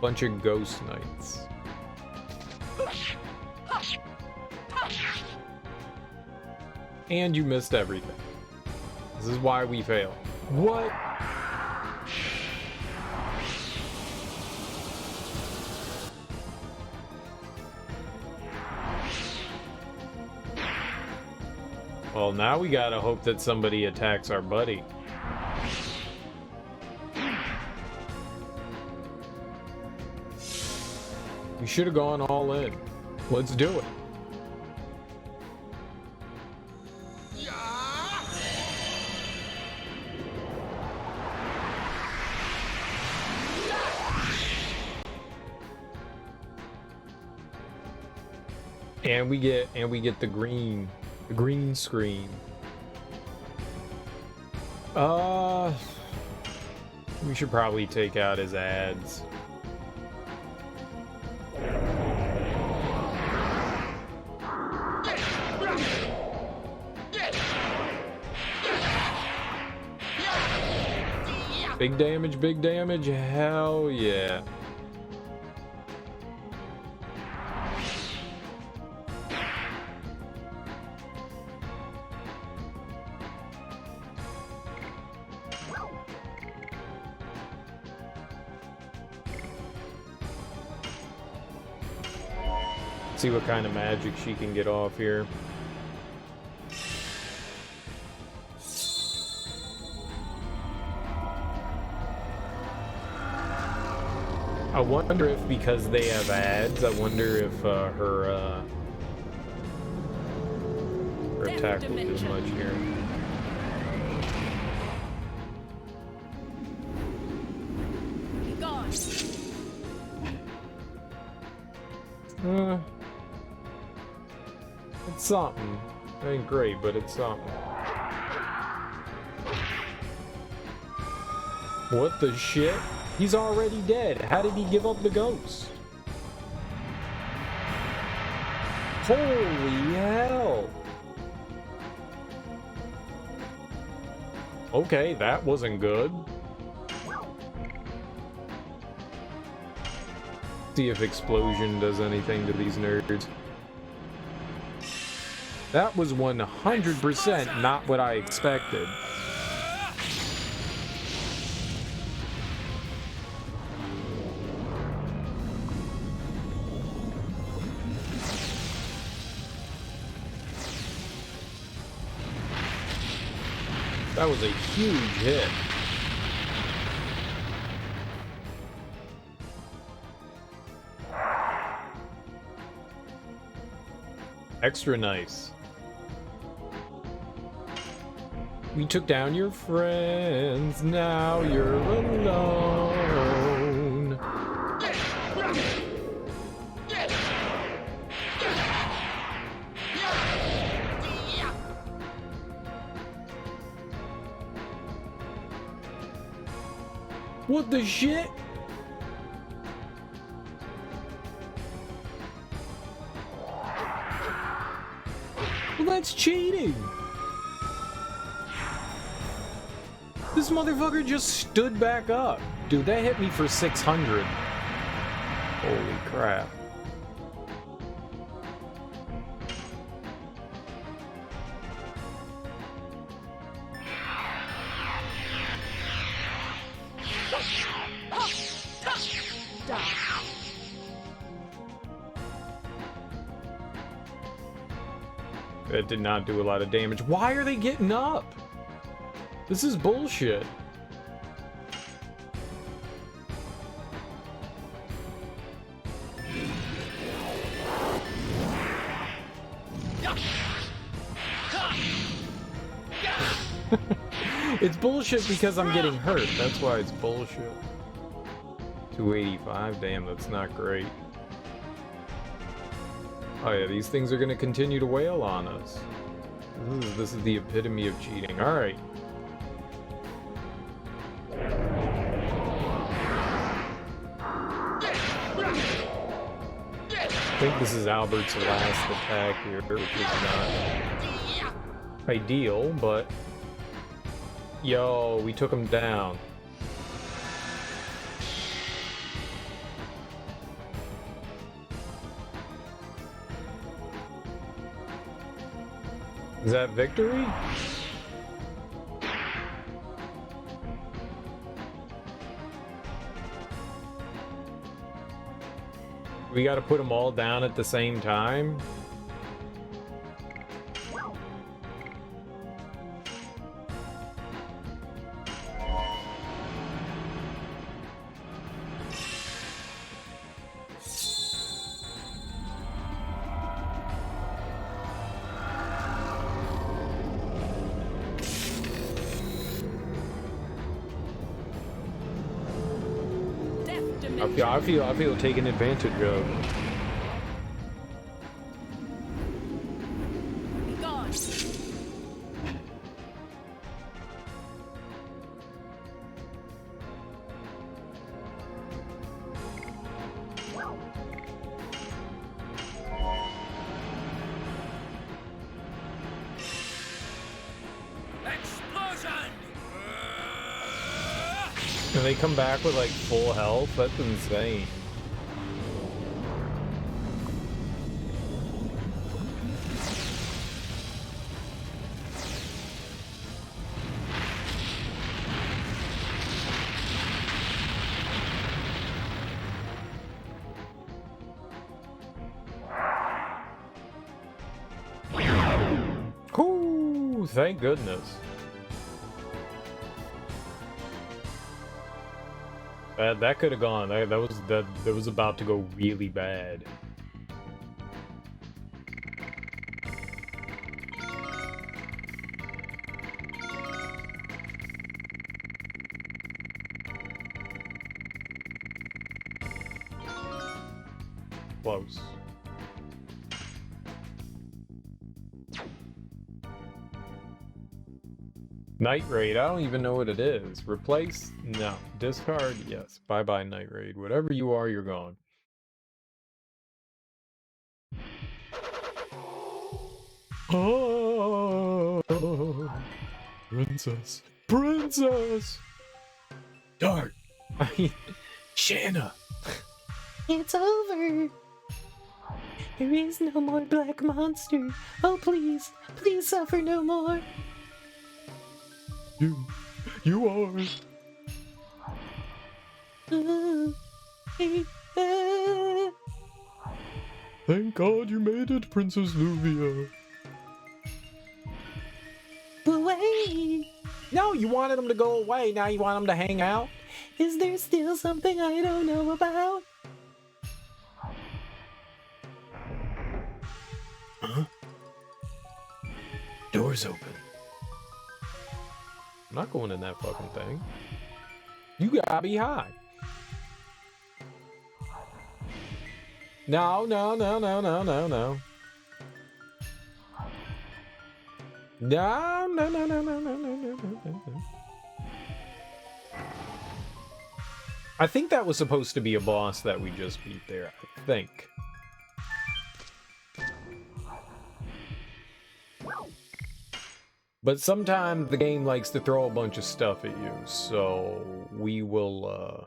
[SPEAKER 1] Bunch of ghost knights. And you missed everything. This is why we fail. What? Well, now we gotta hope that somebody attacks our buddy. We should have gone all in. Let's do it. And we get the green screen. We should probably take out his ads. Big damage, hell yeah. See what kind of magic she can get off here. I wonder if because they have ads, I wonder if her attack will do much here. It's something. It ain't great, but it's something. What the shit? He's already dead. How did he give up the ghost? Holy hell! Okay, that wasn't good. See if explosion does anything to these nerds. That was 100% not what I expected. That was a huge hit. Extra nice. We took down your friends, now you're alone. What the shit? Well, that's cheating. This motherfucker just stood back up. Dude, that hit me for 600. Holy crap. That did not do a lot of damage. Why are they getting up? This is bullshit. It's bullshit because I'm getting hurt. That's why it's bullshit. 285, damn, that's not great. Oh yeah, these things are gonna continue to wail on us. This is the epitome of cheating. Alright. think this is Albert's last attack here, which is not ideal, but... Yo, we took him down. Is that victory? We gotta put them all down at the same time? I feel taken advantage of.
[SPEAKER 2] Be gone.
[SPEAKER 3] Explosion!
[SPEAKER 1] And they come back with like full health? That's insane. Ooh, thank goodness. That could have gone. That was about to go really bad. Close. Night Raid, I don't even know what it is. Replace? No. Discard? Yes. Bye-bye, Night Raid. Whatever you are, you're gone. Oh, Princess. Princess! Dart! I mean, Shanna!
[SPEAKER 6] It's over. There is no more black monster. Oh, please, please suffer no more.
[SPEAKER 1] You are. Thank God you made it, Princess Luvia.
[SPEAKER 6] Away.
[SPEAKER 1] No, you wanted him to go away. Now you want him to hang out?
[SPEAKER 6] Is there still something I don't know about?
[SPEAKER 1] Huh? Door's open. I'm not going in that fucking thing. You gotta be high. No, no, no, no, no, no, no. No, no, no, no, no, no, no, no, no, no. I think that was supposed to be a boss that we just beat there, I think. But sometimes the game likes to throw a bunch of stuff at you, so we will,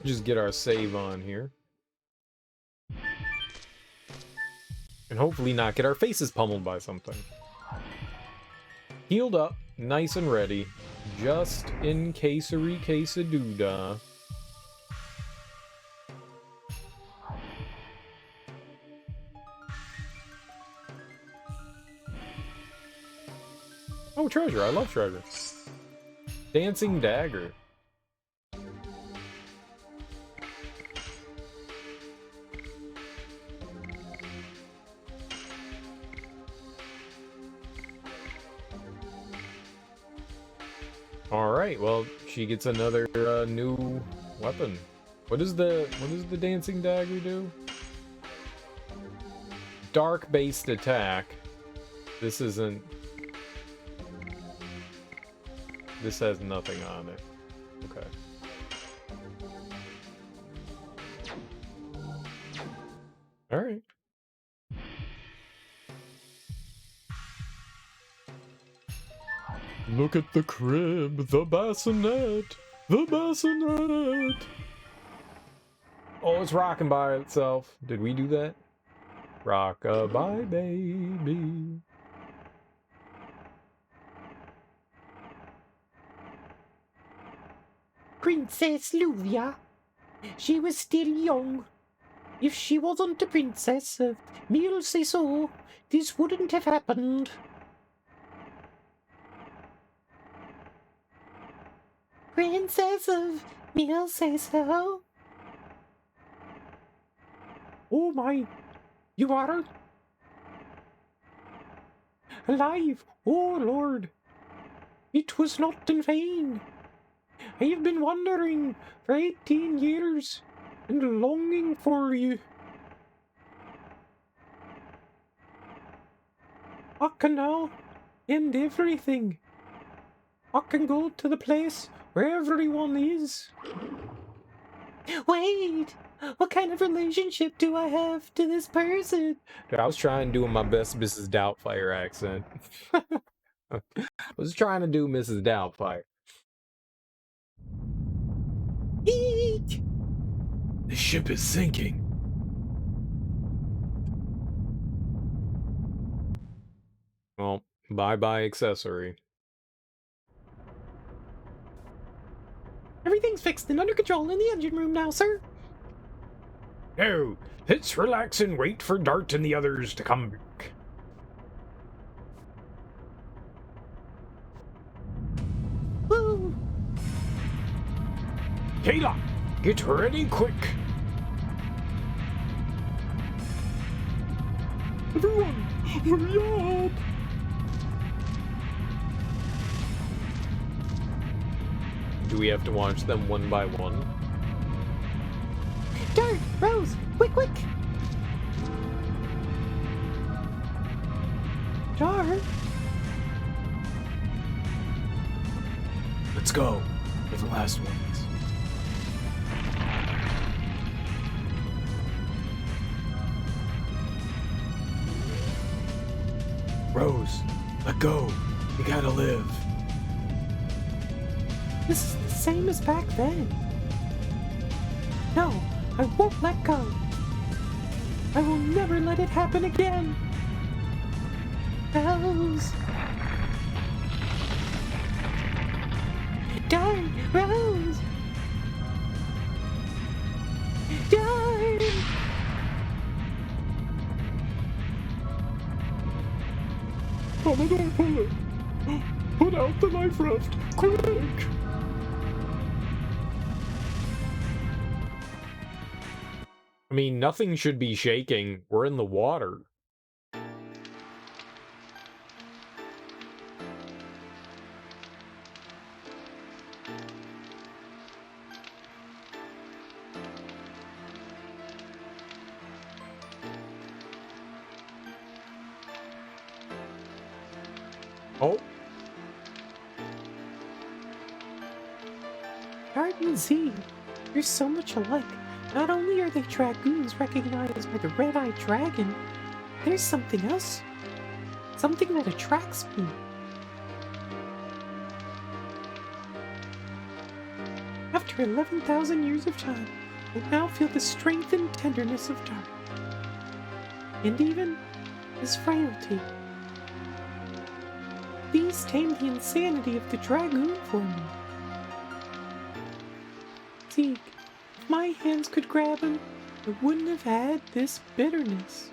[SPEAKER 1] just get our save on here. And hopefully not get our faces pummeled by something. Healed up, nice and ready, just in case-a-re case-a-doodah. Oh, treasure, I love treasure. Dancing dagger. Alright, well, she gets another new weapon. What does the dancing dagger do? Dark based attack. This isn't. This has nothing on it. Okay. All right. Look at the crib, the bassinet, the bassinet. Oh, it's rocking by itself. Did we do that? Rock-a-bye, baby.
[SPEAKER 6] Princess Luvia. She was still young. If she wasn't a princess of Mille so, this wouldn't have happened. Princess of Mille so. Oh my, you are alive, oh Lord. It was not in vain. I have been wandering for 18 years and longing for you. I can now end everything. I can go to the place where everyone is. Wait, what kind of relationship do I have to this person?
[SPEAKER 1] Dude, I was trying doing my best Mrs. Doubtfire accent. I was trying to do Mrs. Doubtfire.
[SPEAKER 6] Eek!
[SPEAKER 1] The ship is sinking. Well, bye-bye accessory.
[SPEAKER 6] Everything's fixed and under control in the engine room now, sir.
[SPEAKER 1] No, let's relax and wait for Dart and the others to come back.
[SPEAKER 6] Woo!
[SPEAKER 1] Kayla, get ready quick. Everyone, hurry up. Do we have to watch them one by one?
[SPEAKER 6] Dart, Rose, quick! Dart?
[SPEAKER 1] Let's go for the last ones. Rose, let go. We gotta live.
[SPEAKER 6] This is the same as back then. No, I won't let go. I will never let it happen again. Rose. Dart, Rose. Dart.
[SPEAKER 1] Commodore, pull it. Put out the life raft, quick! I mean, nothing should be shaking. We're in the water. Oh.
[SPEAKER 6] Dart and Z, you're so much alike. Not only are they dragoons recognized by the red-eyed dragon, there's something else. Something that attracts me. After 11,000 years of time, I now feel the strength and tenderness of Dart. And even his frailty. These tame the insanity of the dragoon for me. Zeke, if my hands could grab him, I wouldn't have had this bitterness.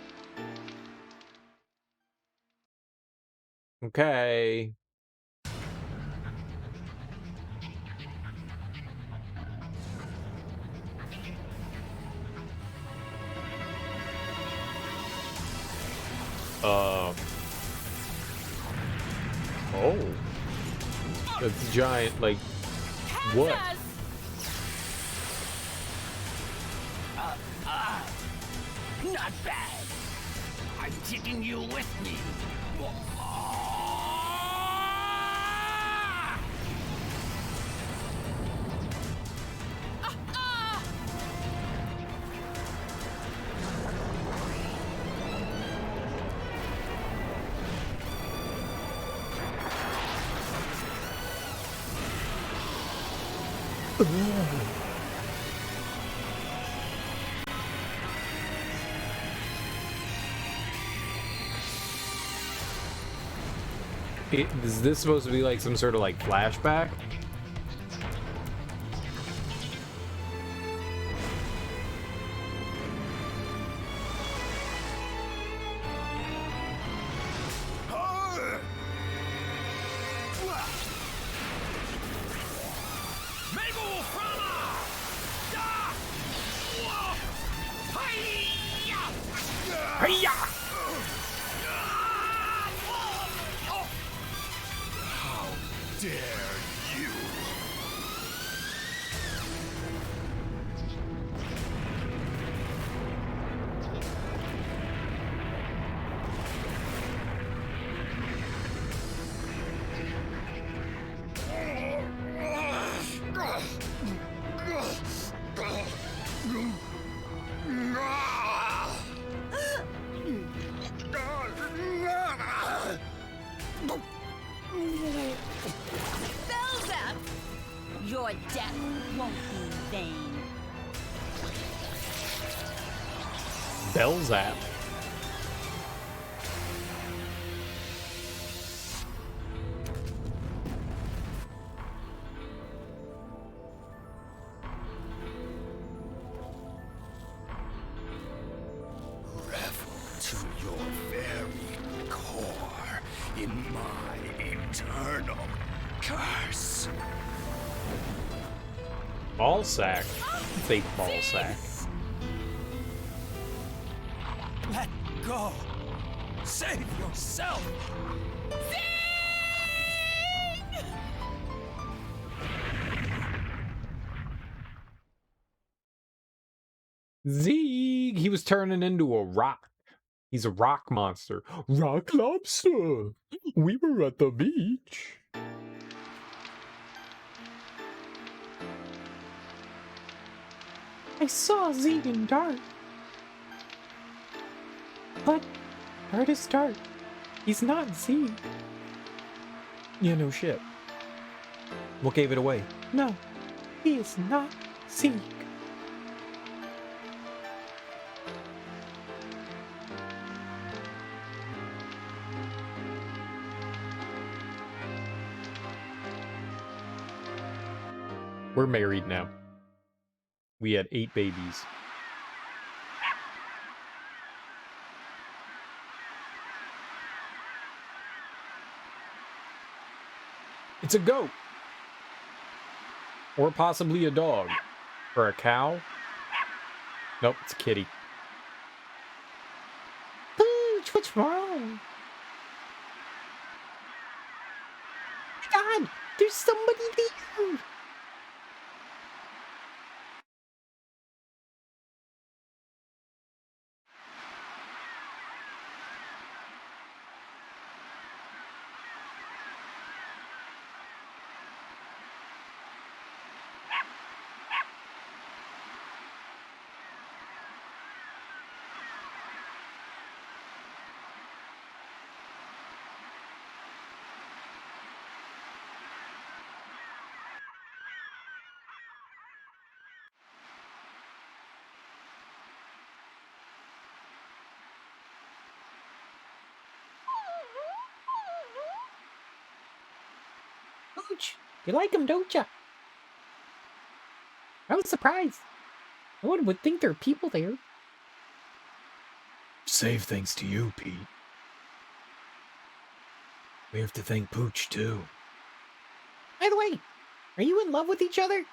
[SPEAKER 1] Okay. Oh. That's giant, like, what?
[SPEAKER 7] Not bad. I'm taking you with me.
[SPEAKER 1] Is this supposed to be like some sort of like flashback?
[SPEAKER 2] Belzap! Your death won't be in vain.
[SPEAKER 1] Belzap.
[SPEAKER 7] To your very core in my eternal curse.
[SPEAKER 1] Ball sack. It's a ball sack.
[SPEAKER 7] Let go. Save yourself.
[SPEAKER 1] Zeke! He was turning into a rock. He's a rock monster. Rock lobster! We were at the beach.
[SPEAKER 6] I saw Zeke and Dart. But Dart is Dart. He's not Zeke.
[SPEAKER 1] Yeah, no shit. What gave it away?
[SPEAKER 6] No, he is not Zeke.
[SPEAKER 1] We're married now. We had 8 babies. It's a goat. Or possibly a dog. Or a cow. Nope, it's a kitty.
[SPEAKER 6] Pooch, what's wrong? God, there's somebody there. Pooch, you like them, don't ya? I was surprised. No one would think there are people there.
[SPEAKER 1] Save thanks to you, Pete. We have to thank Pooch, too.
[SPEAKER 6] By the way, are you in love with each other?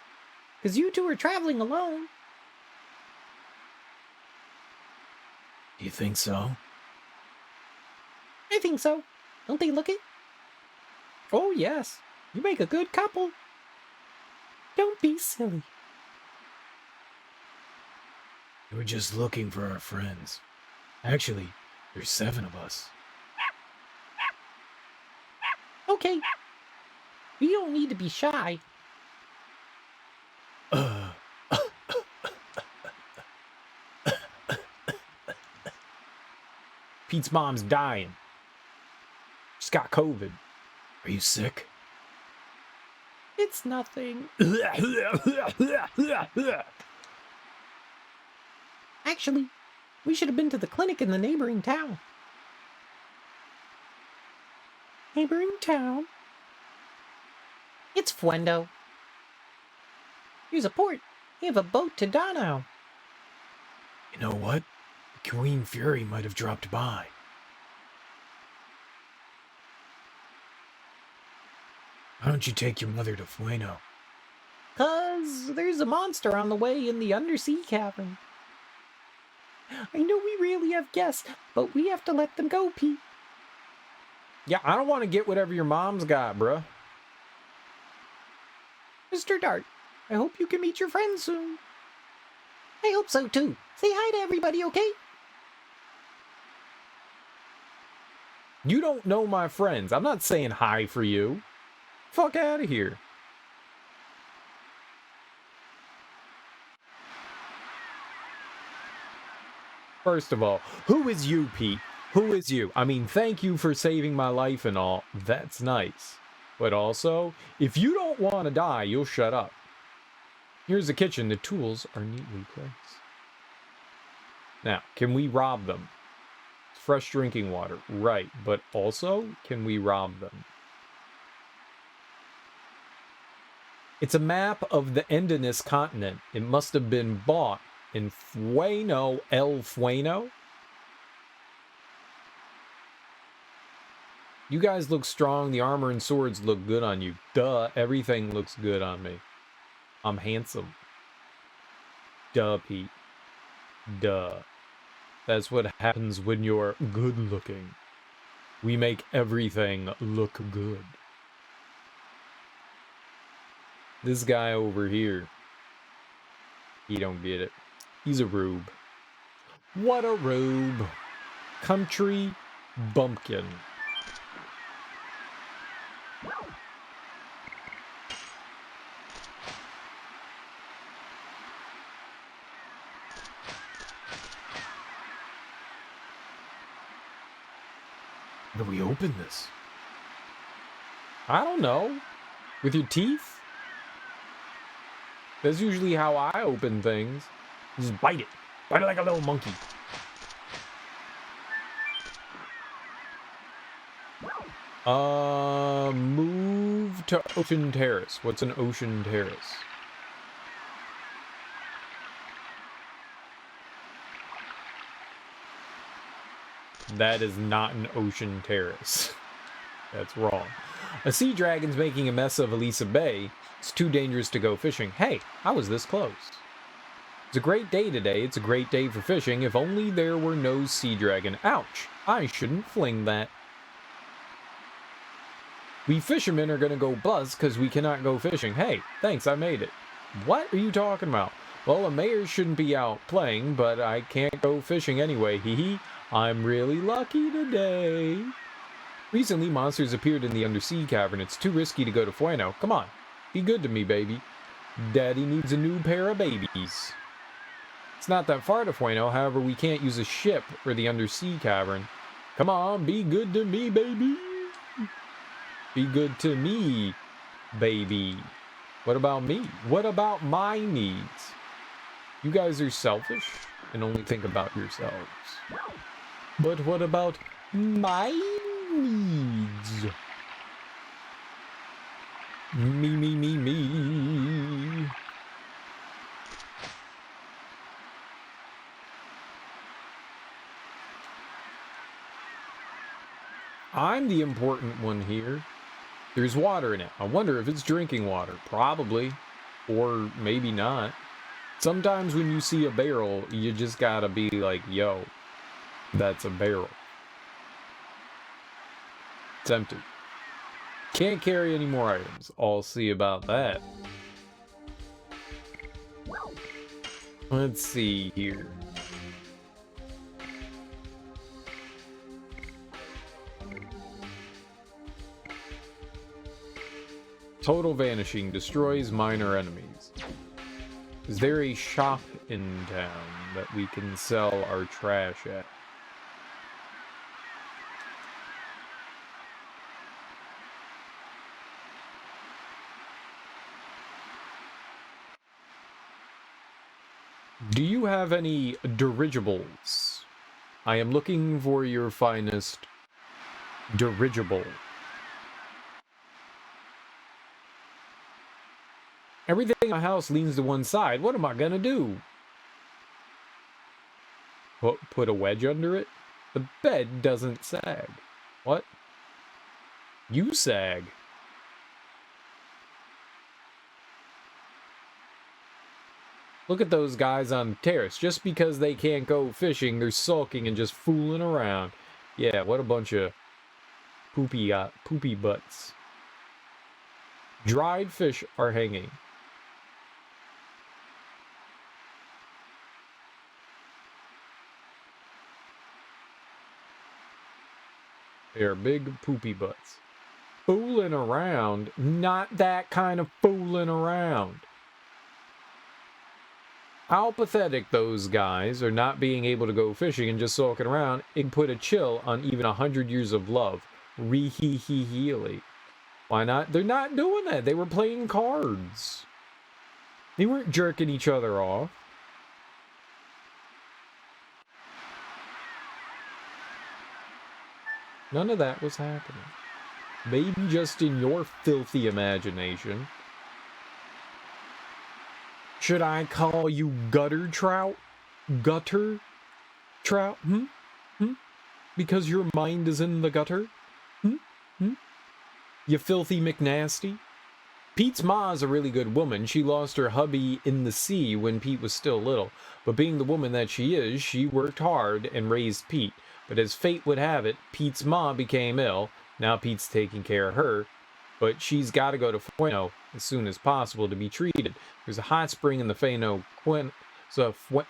[SPEAKER 6] Because you two are traveling alone.
[SPEAKER 1] Do you think so?
[SPEAKER 6] I think so. Don't they look it? Oh, yes. You make a good couple. Don't be silly.
[SPEAKER 1] It We're just looking for our friends. Actually, there's 7 of us.
[SPEAKER 6] Okay. You don't need to be shy.
[SPEAKER 1] Pete's mom's dying. She's got COVID. Are you sick?
[SPEAKER 6] It's nothing. Actually, we should have been to the clinic in the neighboring town. Neighboring town? It's Fuendo. Here's a port. We have a boat to Donau.
[SPEAKER 1] You know what? Queen Fury might have dropped by. Why don't you take your mother to Fueno?
[SPEAKER 6] 'Cause there's a monster on the way in the undersea cavern. I know we really have guests, but we have to let them go, Pete.
[SPEAKER 1] Yeah, I don't want to get whatever your mom's got, bruh.
[SPEAKER 6] Mr. Dart, I hope you can meet your friends soon. I hope so, too. Say hi to everybody, okay?
[SPEAKER 1] You don't know my friends. I'm not saying hi for you. Fuck out of here. First of all, who is you, Pete? Who is you? I mean, thank you for saving my life and all. That's nice. But also, if you don't want to die, you'll shut up. Here's the kitchen. The tools are neatly placed. Now, can we rob them? Fresh drinking water. Right. But also, can we rob them? It's a map of the Endinus continent. It must have been bought in Fueno, El Fueno. You guys look strong. The armor and swords look good on you. Duh, everything looks good on me. I'm handsome. Duh, Pete. Duh. That's what happens when you're good looking. We make everything look good. This guy over here, he don't get it. He's a rube. What a rube. Country bumpkin. How do we open this? I don't know. With your teeth? That's usually how I open things. Just bite it. Bite it like a little monkey. Move to Ocean Terrace. What's an Ocean Terrace? That is not an Ocean Terrace. That's wrong. A sea dragon's making a mess of Elisa Bay. It's too dangerous to go fishing. Hey, I was this close. It's a great day today. It's a great day for fishing. If only there were no sea dragon. Ouch. I shouldn't fling that. We fishermen are going to go buzz because we cannot go fishing. Hey, thanks, I made it. What are you talking about? Well, a mayor shouldn't be out playing, but I can't go fishing anyway. Hee hee. I'm really lucky today. Recently, monsters appeared in the undersea cavern. It's too risky to go to Fueno. Come on. Be good to me, baby. Daddy needs a new pair of babies. It's not that far to Fueno, however, we can't use a ship for the undersea cavern. Come on, be good to me, baby. Be good to me, baby. What about me? What about my needs? You guys are selfish and only think about yourselves. But what about my needs? Me. I'm the important one here. There's water in it. I wonder if it's drinking water. Probably. Or maybe not. Sometimes when you see a barrel, you just gotta be like, yo, that's a barrel. It's empty. Can't carry any more items. I'll see about that. Let's see here. Total vanishing destroys minor enemies. Is there a shop in town that we can sell our trash at? Do you have any dirigibles? I am looking for your finest dirigible. Everything in my house leans to one side. What am I gonna do? Put a wedge under it? The bed doesn't sag. What? You sag. Look at those guys on the terrace. Just because they can't go fishing, they're sulking and just fooling around. Yeah, what a bunch of poopy butts. Dried fish are hanging. They are big poopy butts. Fooling around? Not that kind of fooling around. How pathetic those guys are not being able to go fishing and just sulking around. It put a chill on even 100 years of love. Re-hee-hee-heely. Why not? They're not doing that. They were playing cards. They weren't jerking each other off. None of that was happening. Maybe just in your filthy imagination. Should I call you gutter trout? Gutter trout? Because your mind is in the gutter? You filthy McNasty? Pete's ma is a really good woman. She lost her hubby in the sea when Pete was still little. But being the woman that she is, she worked hard and raised Pete. But as fate would have it, Pete's ma became ill. Now Pete's taking care of her. But she's got to go to Fueno as soon as possible to be treated. There's a hot spring in the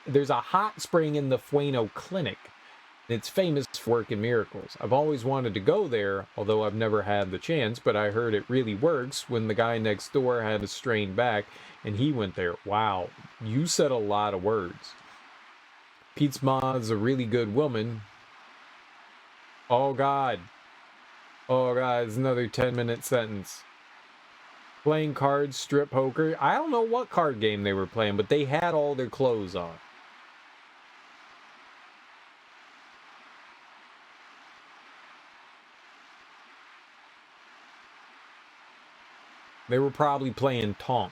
[SPEAKER 1] there's a hot spring in the Fueno clinic. It's famous for working miracles. I've always wanted to go there, although I've never had the chance, but I heard it really works when the guy next door had a strained back and he went there. Wow, you said a lot of words. Pete's ma's a really good woman. Oh God. Oh God, it's another 10-minute sentence. Playing cards, strip poker. I don't know what card game they were playing, but they had all their clothes on. They were probably playing Tonk.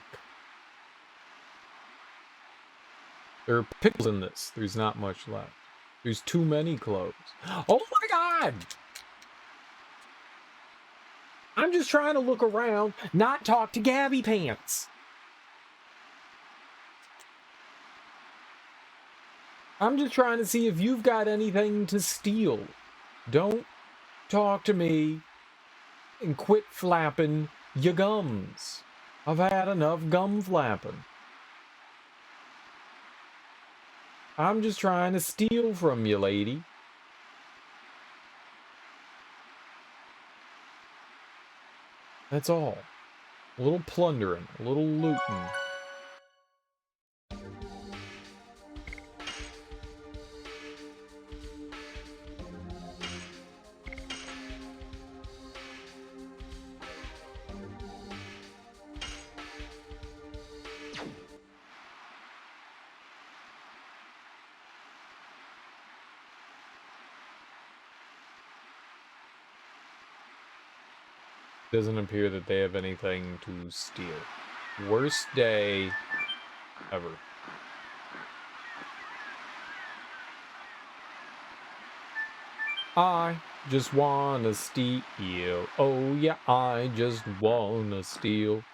[SPEAKER 1] There are pickles in this. There's not much left. There's too many clothes. Oh my God! I'm just trying to look around, not talk to Gabby Pants. I'm just trying to see if you've got anything to steal. Don't talk to me and quit flapping your gums. I've had enough gum flapping. I'm just trying to steal from you, lady. That's all. A little plundering, a little looting. Doesn't appear that they have anything to steal. Worst day ever. I just wanna steal. Oh yeah, I just wanna steal.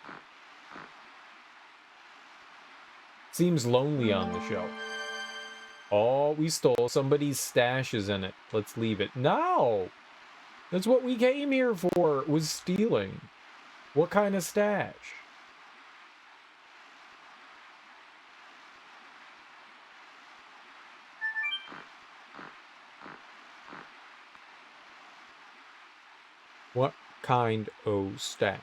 [SPEAKER 1] Seems lonely on the shelf. Oh, we stole somebody's stashes in it. Let's leave it. No! That's what we came here for, was stealing. What kind of stash? What kind of stash?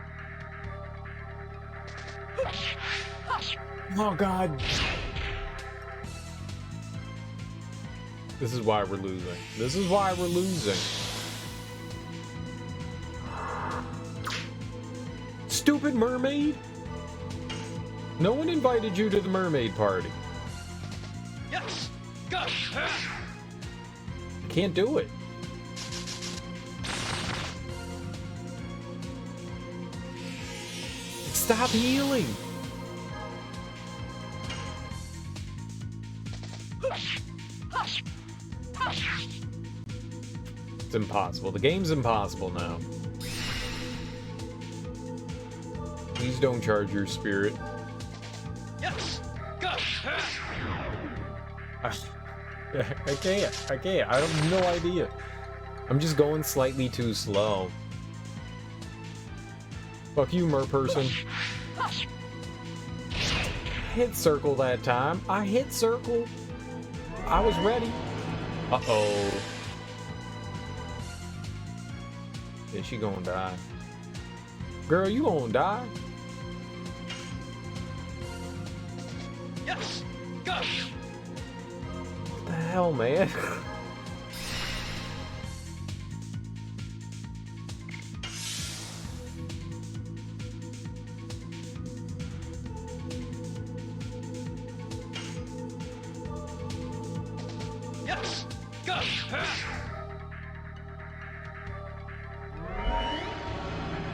[SPEAKER 1] Oh, God. This is why we're losing. This is why we're losing. Stupid mermaid. No one invited you to the mermaid party.
[SPEAKER 3] Yes. Go.
[SPEAKER 1] Can't do it. Stop healing. It's impossible. The game's impossible now. Please don't charge your spirit.
[SPEAKER 3] Yes. Go.
[SPEAKER 1] I can't. I have no idea. I'm just going slightly too slow. Fuck you, mer person. Hit circle that time. I hit circle. I was ready. Uh-oh. Is she gonna die? Girl, you gonna die?
[SPEAKER 3] Yes. Go.
[SPEAKER 1] What the hell, man?
[SPEAKER 3] Yes. Go.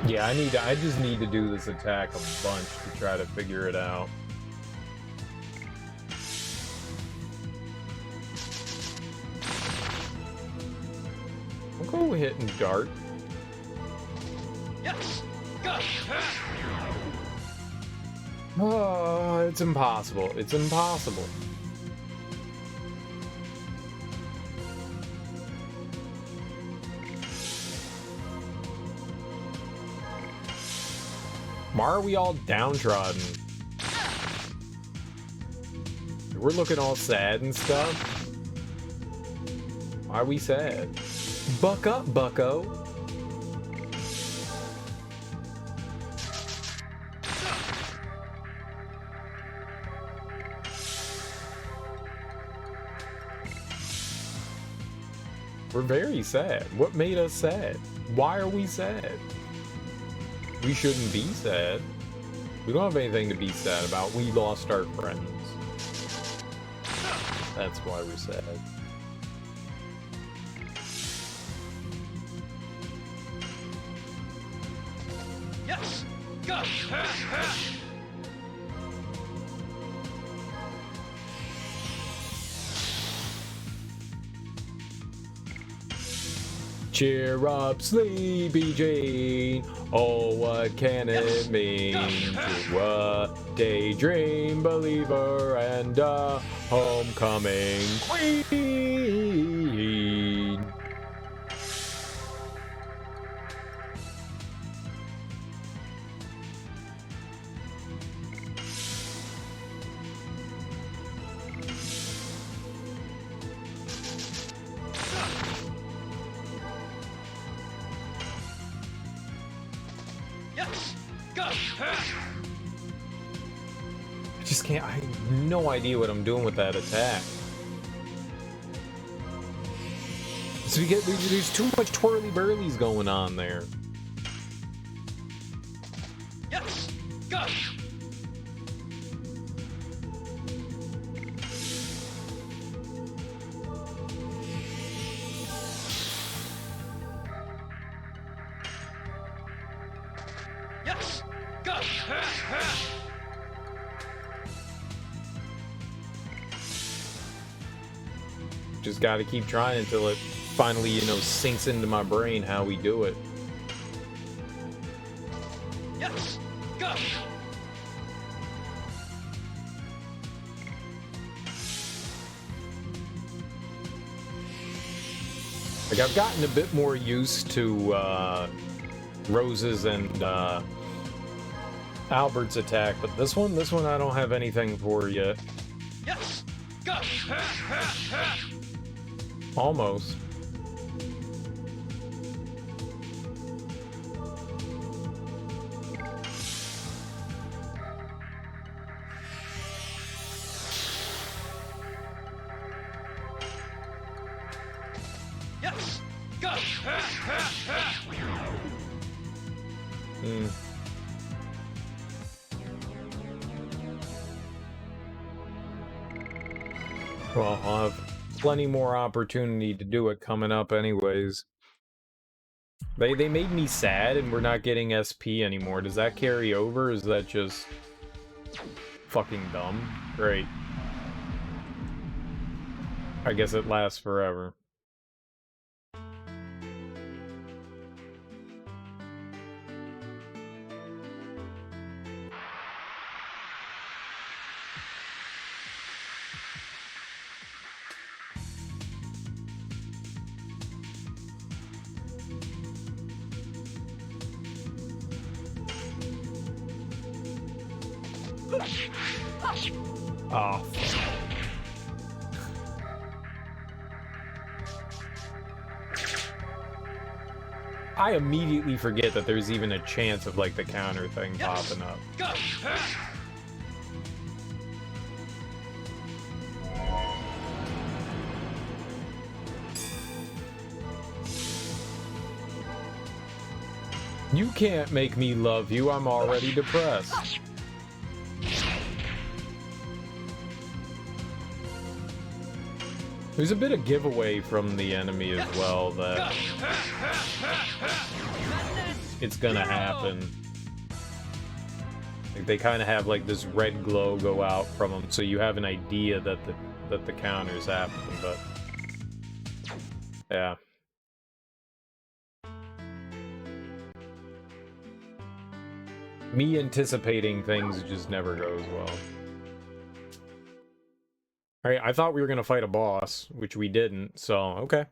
[SPEAKER 1] Yeah, I just need to do this attack a bunch to try to figure it out. I'll go hit and dart.
[SPEAKER 3] Yes. Go.
[SPEAKER 1] Oh, it's impossible. It's impossible. Why are we all downtrodden? We're looking all sad and stuff. Why are we sad? Buck up, bucko. We're very sad. What made us sad? Why are we sad? We shouldn't be sad. We don't have anything to be sad about. We lost our friends. That's why we're sad.
[SPEAKER 3] Yes. Go.
[SPEAKER 1] Cheer up, Sleepy Jane. Oh, what can it mean to a daydream believer and a homecoming queen?
[SPEAKER 3] Yes. Go.
[SPEAKER 1] I just can't. I have no idea what I'm doing with that attack. So you get there's too much twirly burlies going on there.
[SPEAKER 3] Yes. Go. Yes. Go.
[SPEAKER 1] Just got to keep trying until it finally, you know, sinks into my brain how we do it.
[SPEAKER 3] Yes. Go.
[SPEAKER 1] Like, I've gotten a bit more used to Rose's and Albert's attack, but this one I don't have anything for yet.
[SPEAKER 3] Yes. Go.
[SPEAKER 1] Almost.
[SPEAKER 3] Yes. Go.
[SPEAKER 1] Well, I'll have plenty more opportunity to do it coming up anyways. They made me sad and we're not getting SP anymore. Does that carry over? Is that just fucking dumb? Great. I guess it lasts forever. Oh, fuck. I immediately forget that there's even a chance of, like, the counter thing popping up.
[SPEAKER 3] Go.
[SPEAKER 1] You can't make me love you, I'm already depressed. There's a bit of giveaway from the enemy as well that it's gonna happen. Like, they kind of have like this red glow go out from them, so you have an idea that the counter's happening. But yeah. Me anticipating things just never goes well. Alright, I thought we were gonna fight a boss, which we didn't, so okay.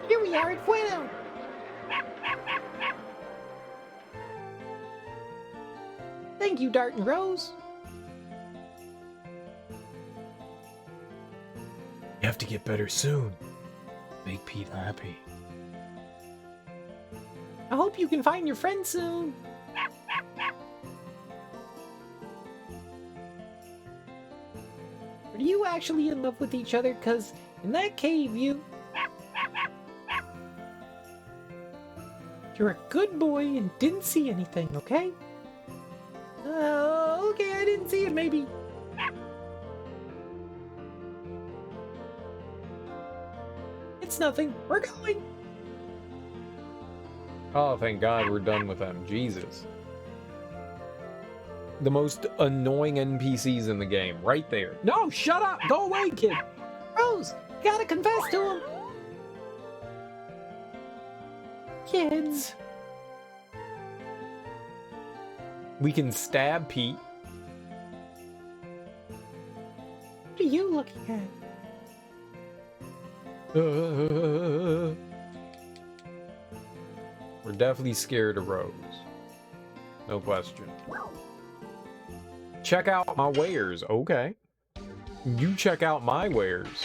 [SPEAKER 6] Here we are at Fueno. Thank you, Dart and Rose.
[SPEAKER 1] You have to get better soon. Make Pete happy.
[SPEAKER 6] I hope you can find your friend soon. Are you actually in love with each other? Because in that cave, you're a good boy and didn't see anything, okay? Okay, I didn't see it, maybe. It's nothing. We're going.
[SPEAKER 1] Oh, thank God we're done with them. Jesus. The most annoying NPCs in the game, right there. No, shut up! Go away, kid!
[SPEAKER 6] Rose, you gotta confess to him. Kids.
[SPEAKER 1] We can stab Pete.
[SPEAKER 6] What are you looking at?
[SPEAKER 1] We're definitely scared of Rose. No question. Check out my wares. Okay. You check out my wares.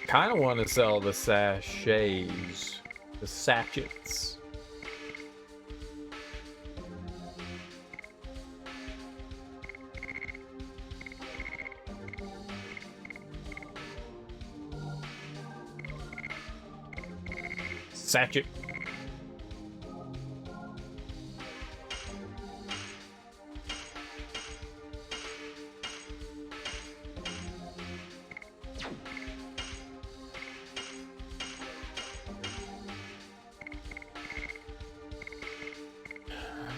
[SPEAKER 1] Kind of want to sell the sachets, the sachets. Sachet.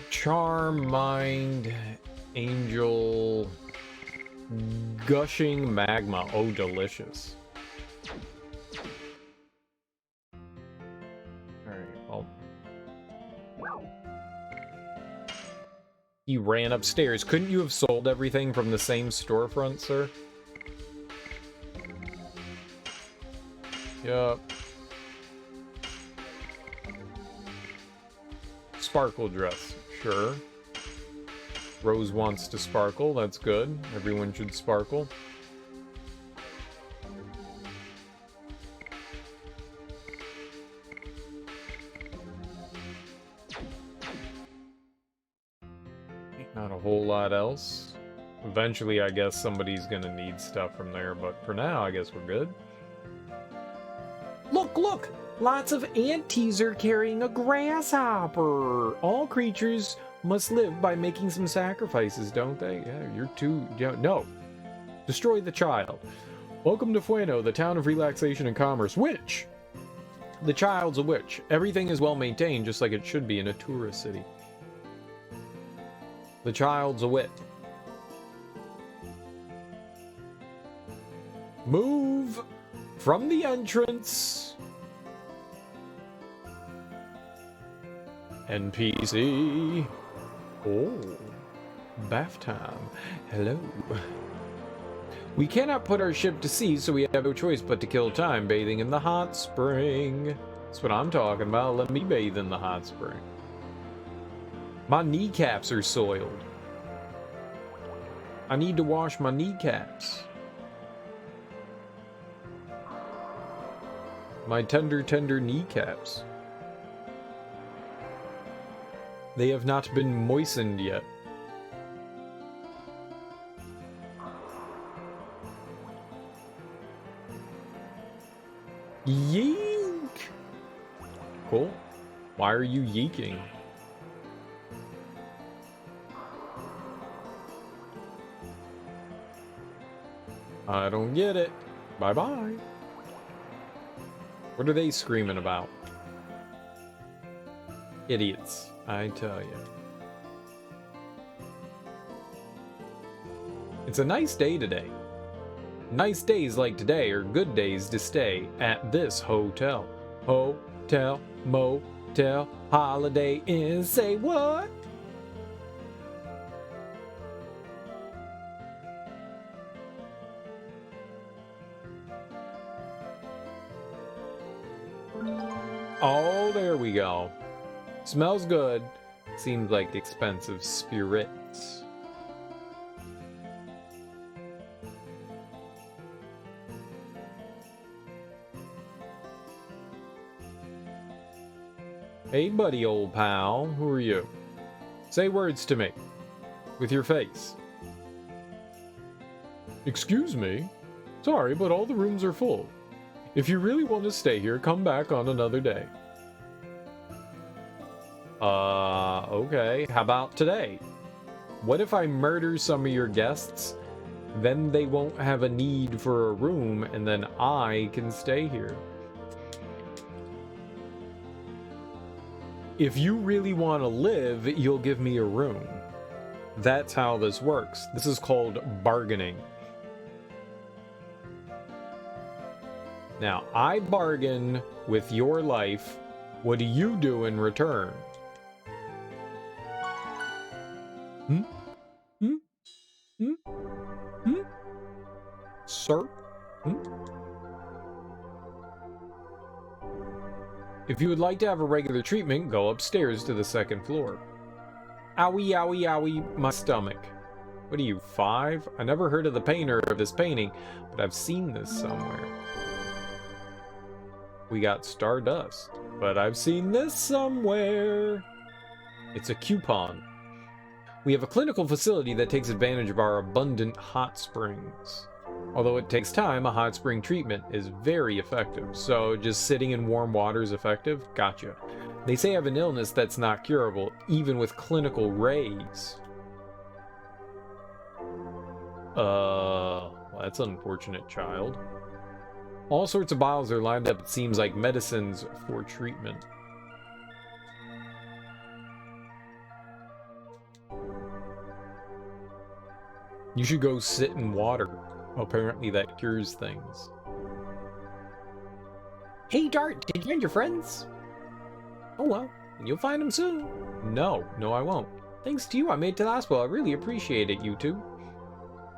[SPEAKER 1] Charm, Mind, Angel, Gushing Magma. Oh, delicious. Alright, well. He ran upstairs. Couldn't you have sold everything from the same storefront, sir? Yup. Sparkle dress. Sure. Rose wants to sparkle. That's good. Everyone should sparkle. Not a whole lot else. Eventually, I guess somebody's gonna need stuff from there, but for now, I guess we're good.
[SPEAKER 6] Look, look! Lots of aunties are carrying a grasshopper. All creatures must live by making some sacrifices, don't they? Yeah, you're too... No. Destroy the child. Welcome to Fueno, the town of relaxation and commerce. Witch! The child's a witch. Everything is well maintained, just like it should be in a tourist city. The child's a wit. Move from the entrance. NPC. Oh, bath time. Hello. We cannot put our ship to sea, so we have no choice but to kill time bathing in the hot spring. That's what I'm talking about. Let me bathe in the hot spring. My kneecaps are soiled. I need to wash my kneecaps. My tender, tender kneecaps. They have not been moistened yet. Yeek! Cool. Why are you yeeking? I don't get it. Bye-bye. What are they screaming about? Idiots, I tell you. It's a nice day today. Nice days like today are good days to stay at this hotel. Hotel, motel, holiday inn, say what? Oh, there we go. Smells good. Seems like expensive spirits. Hey, buddy, old pal. Who are you? Say words to me. With your face. Excuse me? Sorry, but all the rooms are full. If you really want to stay here, come back on another day. Okay. How about today? What if I murder some of your guests? Then they won't have a need for a room, and then I can stay here. If you really want to live, you'll give me a room. That's how this works. This is called bargaining. Now, I bargain with your life. What do you do in return? Sir? If you would like to have a regular treatment, go upstairs to the second floor. Owie, owie, owie, my stomach. What are you, 5? I never heard of the painter of this painting, but I've seen this somewhere. We got Stardust, but I've seen this somewhere. It's a coupon. We have a clinical facility that takes advantage of our abundant hot springs. Although it takes time, a hot spring treatment is very effective. So just sitting in warm water is effective? Gotcha. They say I have an illness that's not curable, even with clinical rays. Well, that's unfortunate, child. All sorts of bottles are lined up, it seems like medicines for treatment. You should go sit in water. Apparently that cures things. Hey Dart, did you find your friends? Oh well, you'll find them soon. No, I won't. Thanks to you, I made it to the hospital. I really appreciate it, you two.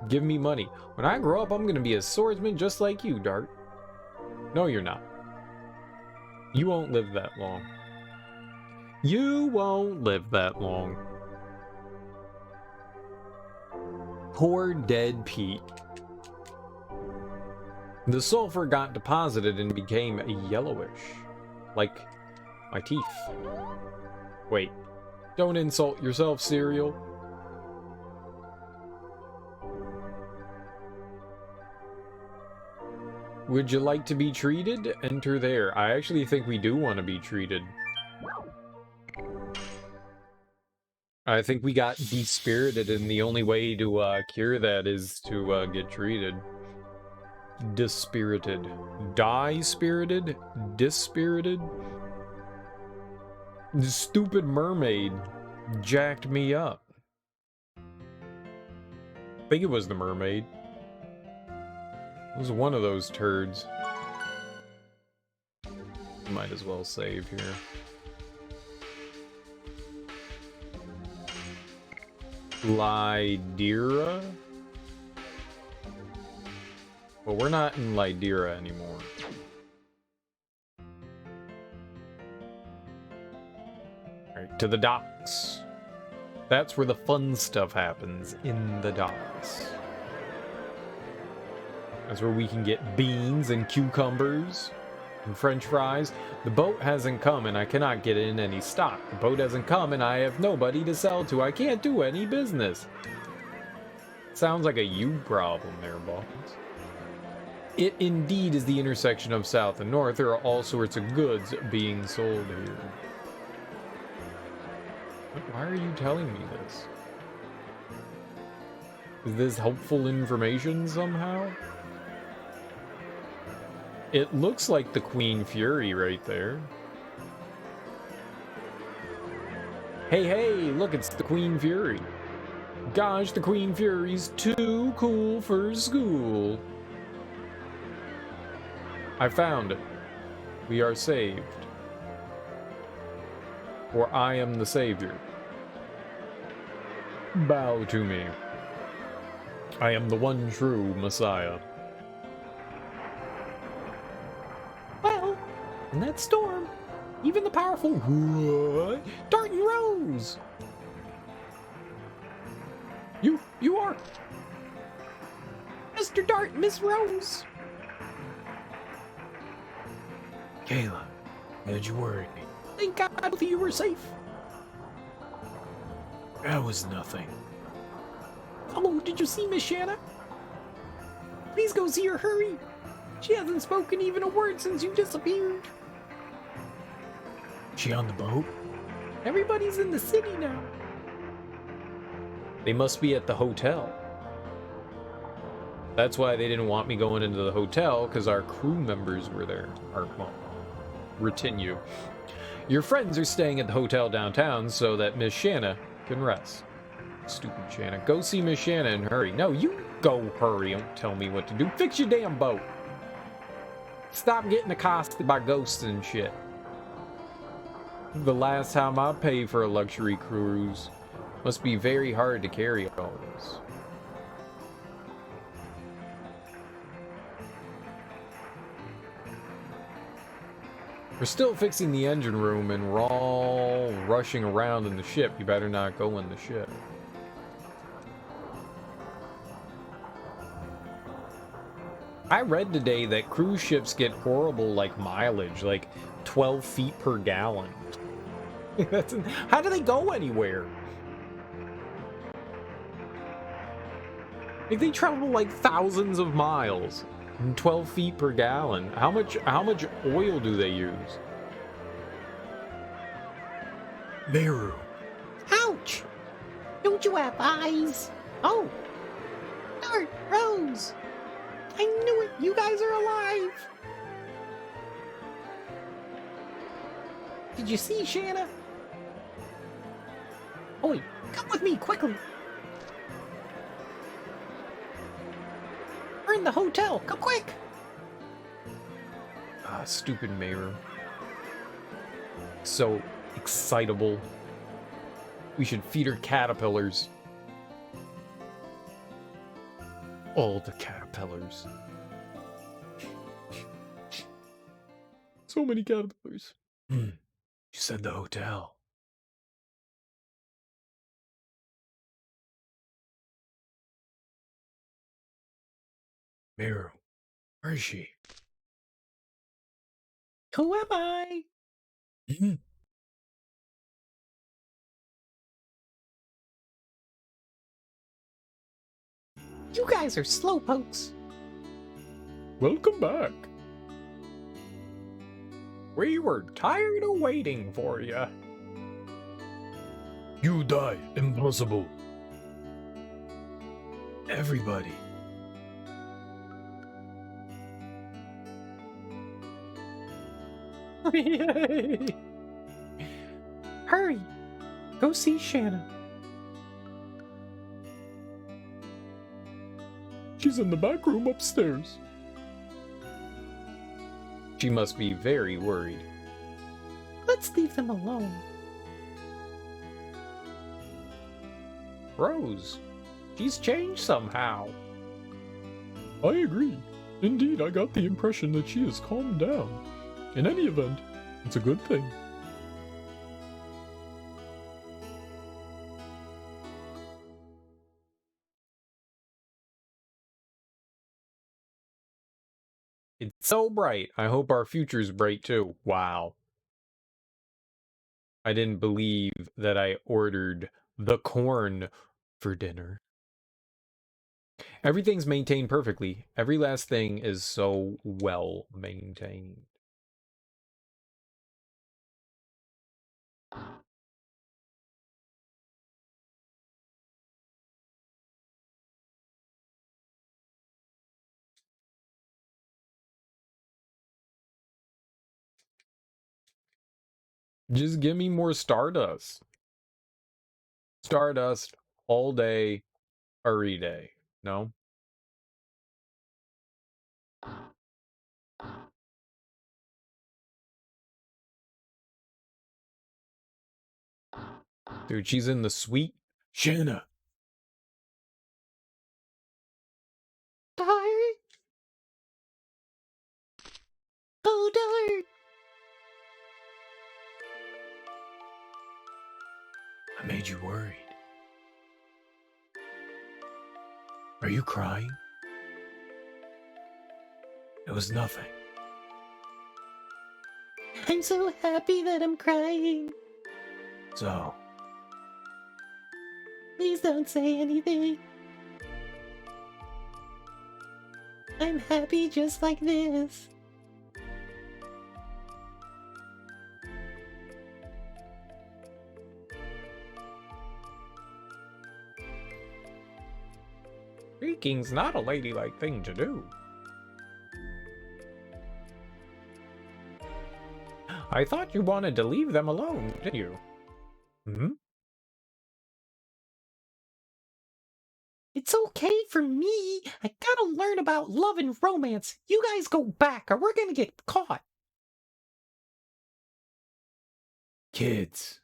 [SPEAKER 6] Give me money. When I grow up, I'm gonna be a swordsman just like you, Dart. No, you're not. You won't live that long. You won't live that long. Poor dead Pete. The sulfur got deposited and became yellowish, like my teeth. Wait, don't insult yourself, cereal. Would you like to be treated? Enter there. I actually think we do want to be treated. I think we got dispirited, and the only way to cure that is to get treated. Dispirited. Die-spirited? Dispirited? The stupid mermaid jacked me up. I think it was the mermaid. It was one of those turds. Might as well save here. Lydira? Well, we're not in Lydira anymore. Alright, to the docks. That's where the fun stuff happens, in the docks. That's where we can get beans and cucumbers and french fries. The boat hasn't come and I cannot get in any stock. The boat hasn't come and I have nobody to sell to. I can't do any business. Sounds like a you problem there, boss. It indeed is the intersection of south and north. There are all sorts of goods being sold here. Why are you telling me this? Is this helpful information somehow? It looks like the Queen Fury right there. Hey, hey, look, it's the Queen Fury. Gosh, the Queen Fury's too cool for school. I found it. We are saved. For I am the Savior. Bow to me. I am the one true Messiah. Well, in that storm, even the powerful Dart and Rose. You are Mr. Dart, Miss Rose. Kayla, had you worried me? Thank God both of you were safe. That was nothing. Oh, did you see Miss Shanna? Please go see her, hurry. She hasn't spoken even a word since you disappeared. She on the boat? Everybody's in the city now. They must be at the hotel. That's why they didn't want me going into the hotel, because our crew members were there. Our, well, retinue. Your friends are staying at the hotel downtown so that Miss Shanna can rest. Stupid Shanna. Go see Miss Shanna and hurry. No, you go hurry. Don't tell me what to do. Fix your damn boat. Stop getting accosted by ghosts and shit. The last time I paid for a luxury cruise. Must be very hard to carry all this. We're still fixing the engine room and we're all rushing around in the ship. You better not go in the ship. I read today that cruise ships get horrible, like, mileage, like 12 feet per gallon. How do they go anywhere? Like, they travel like thousands of miles. 12 feet per gallon. How much oil do they use? Meru.
[SPEAKER 8] Ouch! Don't you have eyes? Oh! Dart, Rose! I knew it! You guys are alive! Did you see Shanna? Oi, come with me, quickly! We're in the hotel, come quick!
[SPEAKER 6] Ah, stupid Meru. So excitable. We should feed her caterpillars. All the caterpillars. So many caterpillars. You said the hotel. Meru, where is she?
[SPEAKER 8] Who am I?
[SPEAKER 6] Mhm.
[SPEAKER 8] You guys are slowpokes.
[SPEAKER 1] Welcome back. We were tired of waiting for you.
[SPEAKER 6] You die, impossible. Everybody.
[SPEAKER 1] Yay!
[SPEAKER 8] Hurry, go see Shanna.
[SPEAKER 1] She's in the back room upstairs.
[SPEAKER 6] She must be very worried.
[SPEAKER 8] Let's leave them alone.
[SPEAKER 1] Rose, she's changed somehow.
[SPEAKER 9] I agree. Indeed, I got the impression that she has calmed down. In any event, it's a good thing.
[SPEAKER 1] It's so bright. I hope our future's bright too. Wow. I didn't believe that I ordered the corn for dinner. Everything's maintained perfectly. Every last thing is so well maintained. Just give me more Stardust. Stardust all day, every day. No? Dude, she's in the suite.
[SPEAKER 6] Shanna!
[SPEAKER 8] Dart! Oh, Dart!
[SPEAKER 6] I made you worried. Are you crying? It was nothing.
[SPEAKER 8] I'm so happy that I'm crying.
[SPEAKER 6] So,
[SPEAKER 8] Please don't say anything. I'm happy just like this.
[SPEAKER 1] Speaking's not a ladylike thing to do. I thought you wanted to leave them alone, didn't you? Hmm?
[SPEAKER 8] It's okay for me. I gotta learn about love and romance. You guys go back or we're gonna get caught.
[SPEAKER 6] kids.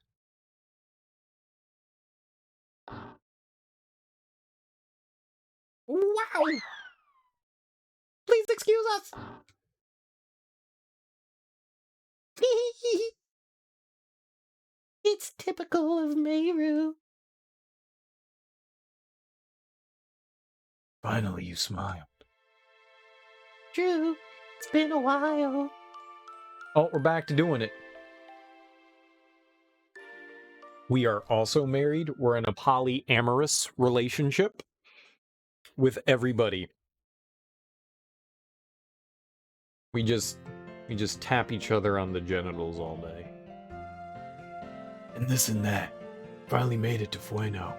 [SPEAKER 8] Wow! Please excuse us! It's typical of Meru.
[SPEAKER 6] Finally, you smiled.
[SPEAKER 8] True, it's been a while.
[SPEAKER 1] Oh, we're back to doing it. We are also married. We're in a polyamorous relationship with everybody. We just tap each other on the genitals all day.
[SPEAKER 6] And this and that. Finally made it to Fueno.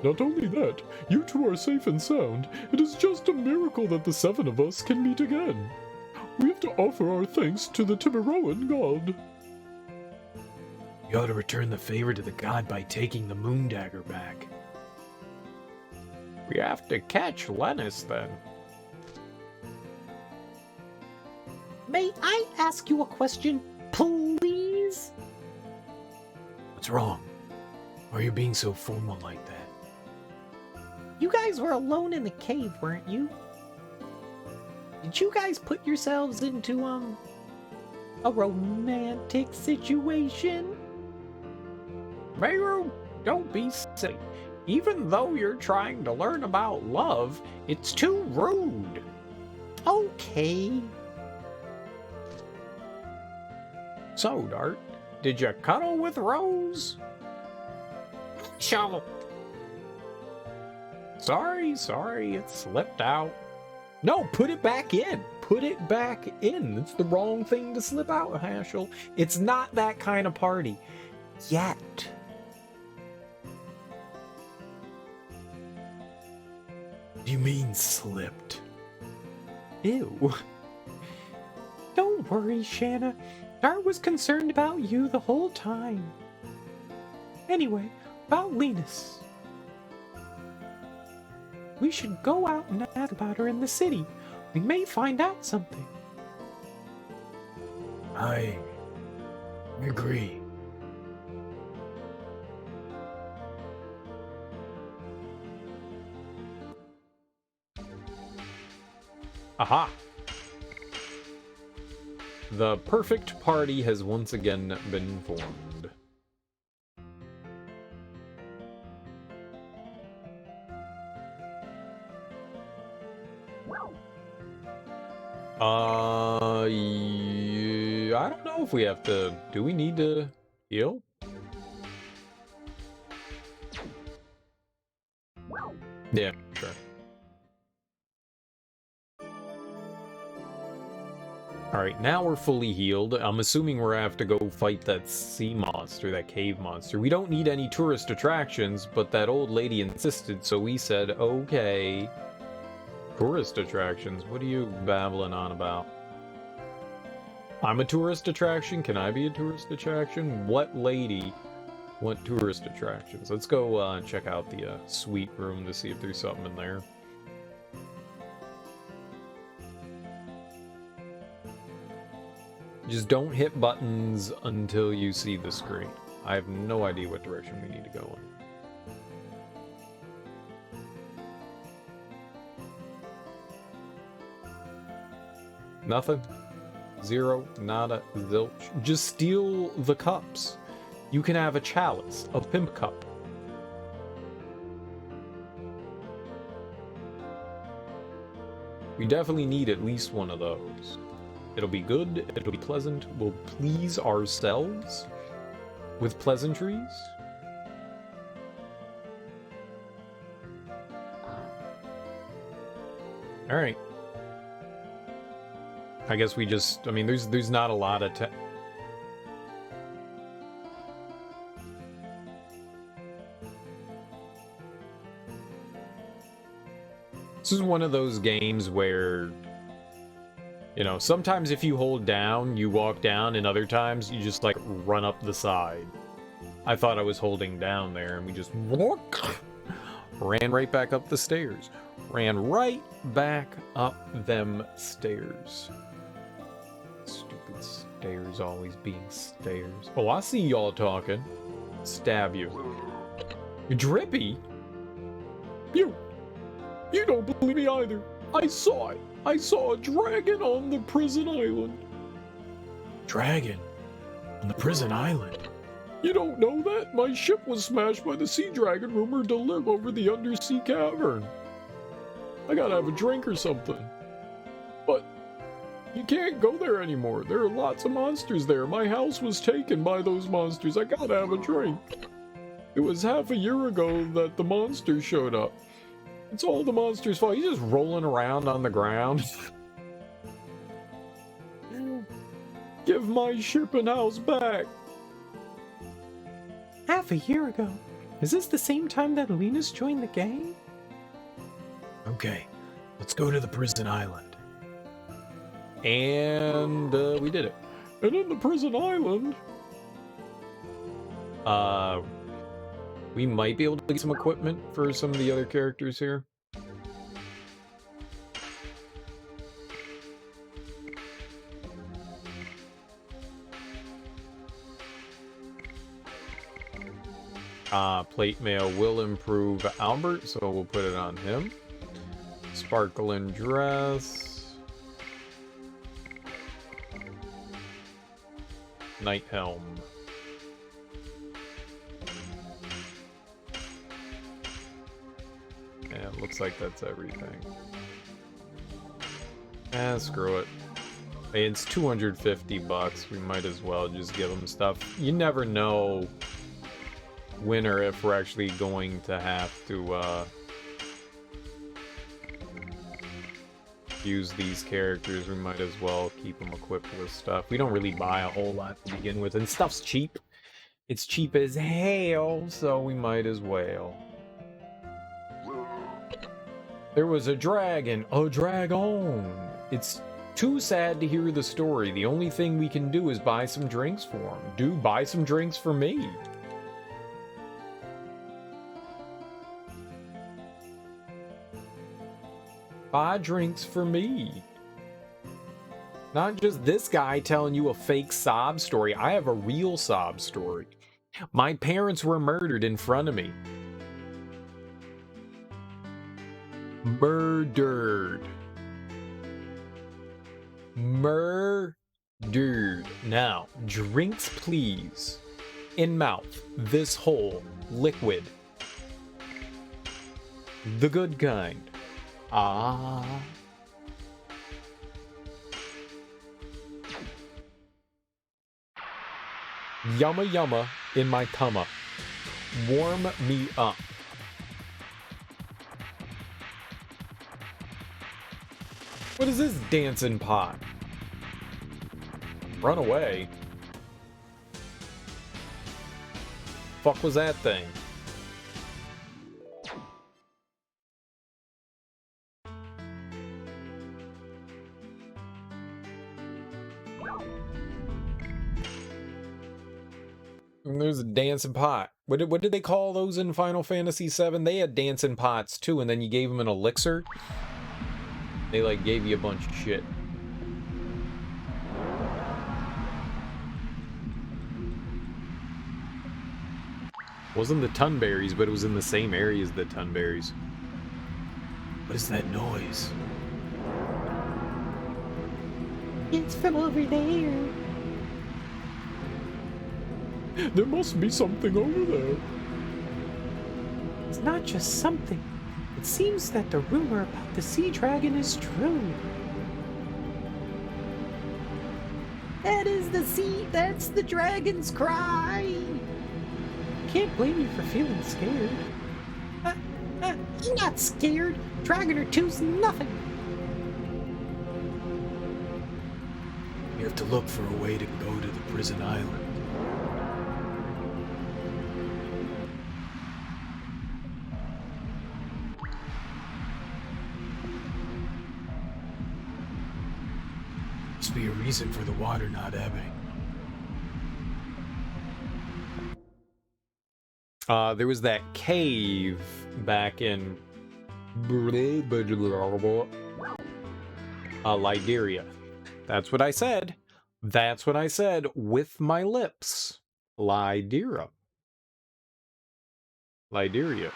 [SPEAKER 9] Not only that, you two are safe and sound. It is just a miracle that the seven of us can meet again. We have to offer our thanks to the Tiburoan god.
[SPEAKER 6] You ought to return the favor to the god by taking the moon dagger back.
[SPEAKER 1] We have to catch Lennis then.
[SPEAKER 8] May I ask you a question, please?
[SPEAKER 6] What's wrong? Why are you being so formal like that?
[SPEAKER 8] You guys were alone in the cave, weren't you? Did you guys put yourselves into, a romantic situation?
[SPEAKER 1] Meru, don't be silly.
[SPEAKER 6] Even though you're trying to learn about love, it's too rude.
[SPEAKER 8] Okay.
[SPEAKER 6] So, Dart, did you cuddle with Rose?
[SPEAKER 8] Show.
[SPEAKER 6] Sorry, it slipped out. No, put it back in. Put it back in. It's the wrong thing to slip out, Hashel. It's not that kind of party. Yet. You mean slipped? Ew.
[SPEAKER 8] Don't worry, Shanna. Dart was concerned about you the whole time. Anyway, about Linus. We should go out and ask about her in the city. We may find out something.
[SPEAKER 6] I agree. Aha! The perfect party has once again been formed. Yeah, I don't know if we have to... Do we need to heal? Yeah, sure. Alright, now we're fully healed. I'm assuming we're gonna have to go fight that sea monster, that cave monster. We don't need any tourist attractions, but that old lady insisted, so we said, okay. Tourist attractions? What are you babbling on about? I'm a tourist attraction? Can I be a tourist attraction? What lady want tourist attractions? Let's go check out the suite room to see if there's something in there. Just don't hit buttons until you see the screen. I have no idea what direction we need to go in. Nothing. Zero. Nada. Zilch. Just steal the cups. You can have a chalice. A pimp cup. We definitely need at least one of those. It'll be good. It'll be pleasant. We'll please ourselves with pleasantries. All right. I guess we just, I mean, there's not a lot of This is one of those games where, you know, sometimes if you hold down, you walk down, and other times you just, like, run up the side. I thought I was holding down there, and we just ran right back up the stairs. Ran right back up them stairs. Stupid stairs always being stairs. Oh, I see y'all talking. Stab you. You're drippy?
[SPEAKER 9] You don't believe me either. I saw it. I saw a dragon on the prison island.
[SPEAKER 6] Dragon? On the prison island?
[SPEAKER 9] You don't know that? My ship was smashed by the sea dragon rumored to live over the undersea cavern. I gotta have a drink or something. But you can't go there anymore. There are lots of monsters there. My house was taken by those monsters. I gotta have a drink. It was half a year ago that the monsters showed up. It's all the monsters' fault.
[SPEAKER 6] He's just rolling around on the ground.
[SPEAKER 9] Give my ship and house back.
[SPEAKER 8] Half a year ago. Is this the same time that Linus joined the gang?
[SPEAKER 6] Okay, let's go to the prison island. And we did it.
[SPEAKER 9] And in the prison island...
[SPEAKER 6] we might be able to get some equipment for some of the other characters here. Plate mail will improve Albert, so we'll put it on him. Sparkling dress. Night helm. looks like that's everything. Screw it. Hey, it's 250 bucks. We might as well just give them stuff. You never know when or if we're actually going to have to use these characters. We might as well keep them equipped with stuff. We don't really buy a whole lot to begin with, and stuff's cheap. It's cheap as hell, so we might as well. There was a dragon. A dragon. It's too sad to hear the story. The only thing we can do is buy some drinks for him. Dude, buy some drinks for me. Buy drinks for me. Not just this guy telling you a fake sob story. I have a real sob story. My parents were murdered in front of me. Murdered. Murdered. Now, drinks please. In mouth. This whole. Liquid. The good kind. Ah. Yumma yumma in my tumma. Warm me up. What is this dancing pot? Run away. Fuck was that thing? And there's a dancing pot. What did they call those in Final Fantasy VII? They had dancing pots too, and then you gave them an elixir. They like gave you a bunch of shit. Wasn't the tunberries, but it was in the same area as the tunberries. What is that noise?
[SPEAKER 8] It's from over there.
[SPEAKER 9] There must be something over there.
[SPEAKER 8] It's not just something. It seems that the rumor about the sea dragon is true. That's the dragon's cry. Can't blame you for feeling scared. You're not scared. Dragon or two's nothing.
[SPEAKER 9] You have to look for a way to go to the prison island. Must be a reason for the water not ebbing.
[SPEAKER 6] There was that cave back in Lyderia. That's what I said. That's what I said with my lips. Lyderia. Lyderia.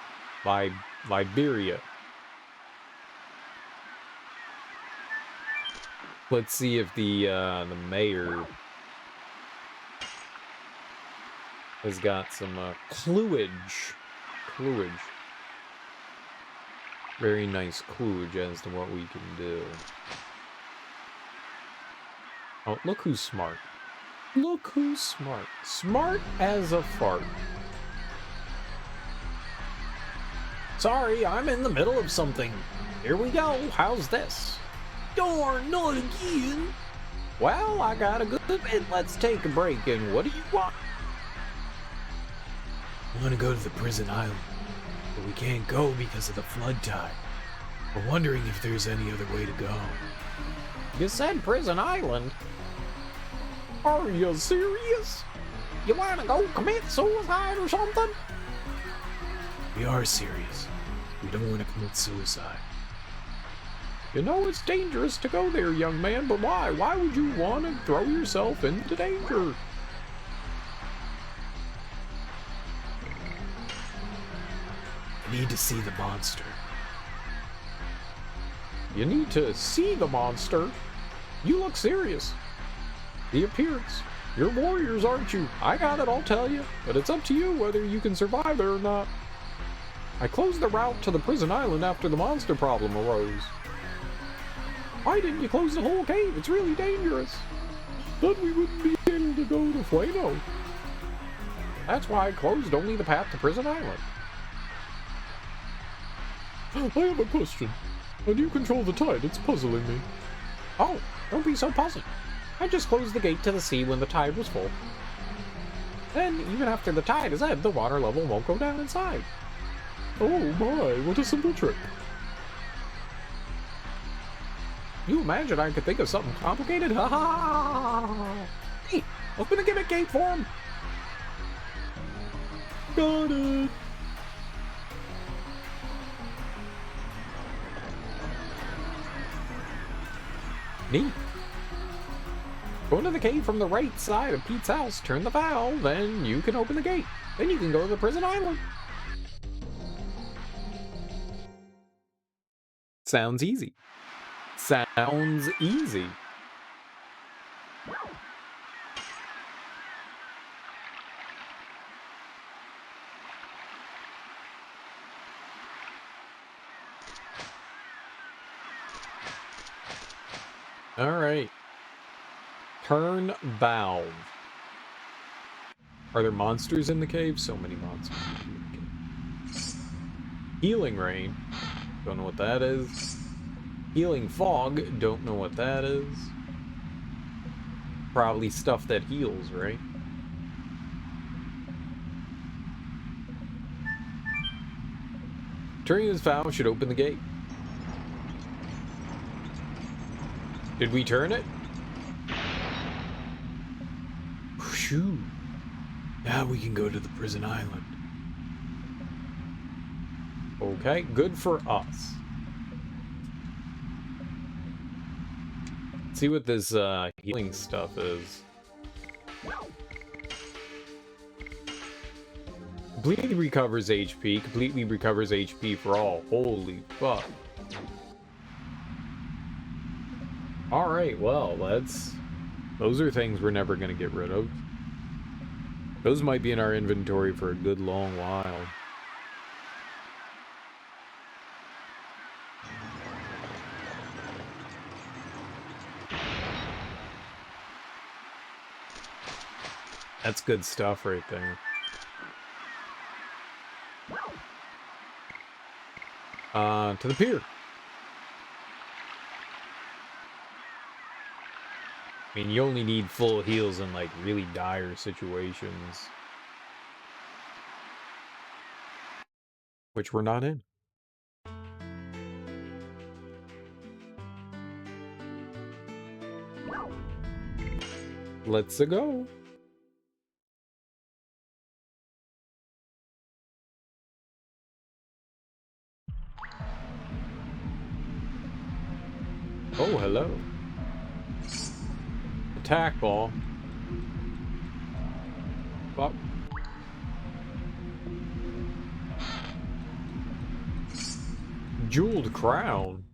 [SPEAKER 6] Liberia. Let's see if the mayor has got some cluage. Cluage. Very nice cluage as to what we can do. Oh, look who's smart. Look who's smart. Smart as a fart. Sorry, I'm in the middle of something. Here we go. How's this? Darn, not again. Well, I got a good bit. Let's take a break. And what do you want?
[SPEAKER 9] We want to go to the prison island, but we can't go because of the flood tide. We're wondering if there's any other way to go.
[SPEAKER 6] You said prison island?
[SPEAKER 9] Are you serious?
[SPEAKER 6] You want to go commit suicide or something?
[SPEAKER 9] We are serious. We don't want to commit suicide.
[SPEAKER 6] You know it's dangerous to go there, young man, but why? Why would you want to throw yourself into danger?
[SPEAKER 9] I need to see the monster.
[SPEAKER 6] You need to see the monster? You look serious. The appearance. You're warriors, aren't you? I got it, I'll tell you. But it's up to you whether you can survive there or not.
[SPEAKER 1] I closed the route to the prison island after the monster problem arose. Why didn't you close the whole cave? It's really dangerous.
[SPEAKER 9] Then we wouldn't be able to go to Fueno.
[SPEAKER 1] That's why I closed only the path to prison island.
[SPEAKER 9] I have a question. How do you control the tide? It's puzzling me.
[SPEAKER 1] Oh, don't be so puzzled. I just closed the gate to the sea when the tide was full. Then, even after the tide is ebbed, the water level won't go down inside.
[SPEAKER 9] Oh my, what a simple trick.
[SPEAKER 1] You imagine I could think of something complicated? Ha ha! Hey, open the gimmick gate for him!
[SPEAKER 9] Got it.
[SPEAKER 1] Neat. Go into the cave from the right side of Pete's house, turn the valve, then you can open the gate. Then you can go to the prison island. Sounds easy. Sounds easy. All right. Turn valve. Are there monsters in the cave? So many monsters in the cave. Healing rain. Don't know what that is. Healing fog. Don't know what that is. Probably stuff that heals, right? Turning this valve should open the gate. Did we turn it? Phew. Now we can go to the prison island. Okay, good for us. Let's see what this healing stuff is. Completely recovers HP. Completely recovers HP for all. Holy fuck. Alright, well, those are things we're never gonna get rid of. Those might be in our inventory for a good long while. That's good stuff right there. To the pier. I mean, you only need full heals in, like, really dire situations. Which we're not in. Let's go. Oh, hello. Attack ball. Fuck. Jeweled crown.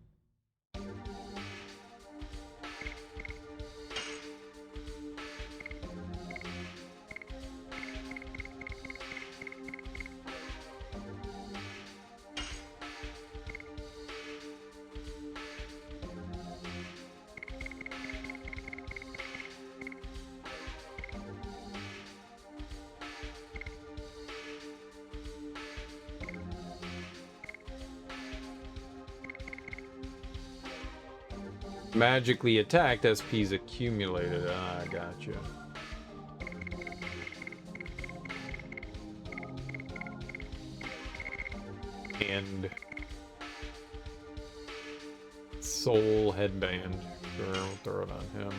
[SPEAKER 1] Magically attacked, SP's accumulated. Ah, gotcha. And soul headband. Sure, we'll throw it on him.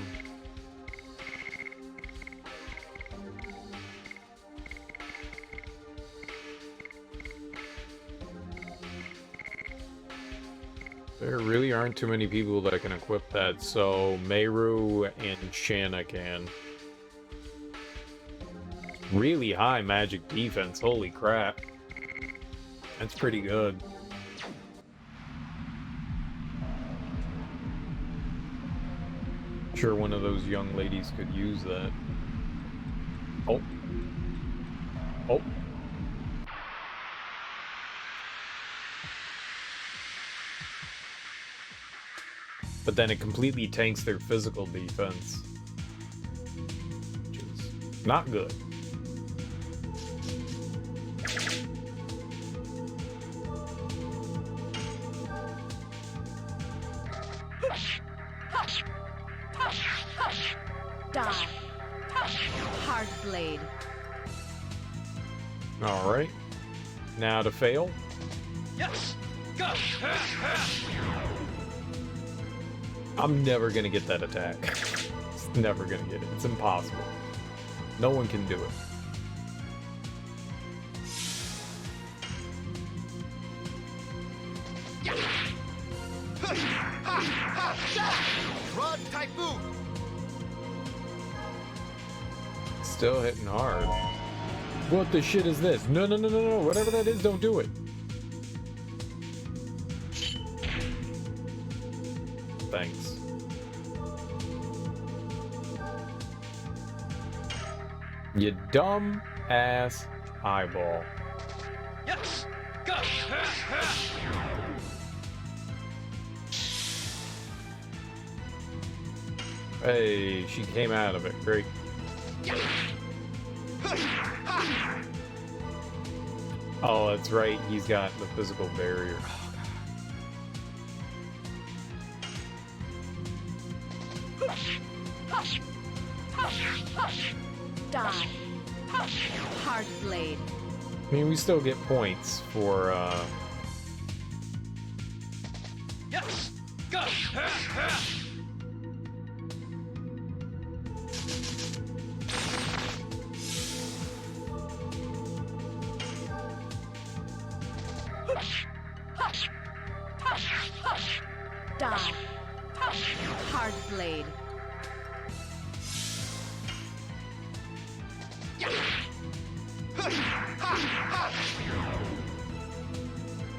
[SPEAKER 1] There really aren't too many people that can equip that, so Meru and Shanna can. Really high magic defense, holy crap. That's pretty good. Sure, one of those young ladies could use that. Oh. Oh. but then it completely tanks their physical defense, which is not good.
[SPEAKER 2] Die. Hard blade.
[SPEAKER 1] Alright. Now to fail.
[SPEAKER 3] Yes. Go.
[SPEAKER 1] I'm never gonna get that attack. It's never gonna get it. It's impossible. No one can do it.
[SPEAKER 5] Rod Typhoon.
[SPEAKER 1] Still hitting hard. What the shit is this? No, no, no, no, no. Whatever that is, don't do it. Thanks. You dumb ass eyeball.
[SPEAKER 3] Yes. Go.
[SPEAKER 1] Hey, she came out of it. Great. Oh, that's right. He's got the physical barrier.
[SPEAKER 2] Die. Hard blade.
[SPEAKER 1] I mean, we still get points for,
[SPEAKER 3] Yes. Go.
[SPEAKER 2] Die. Hard blade.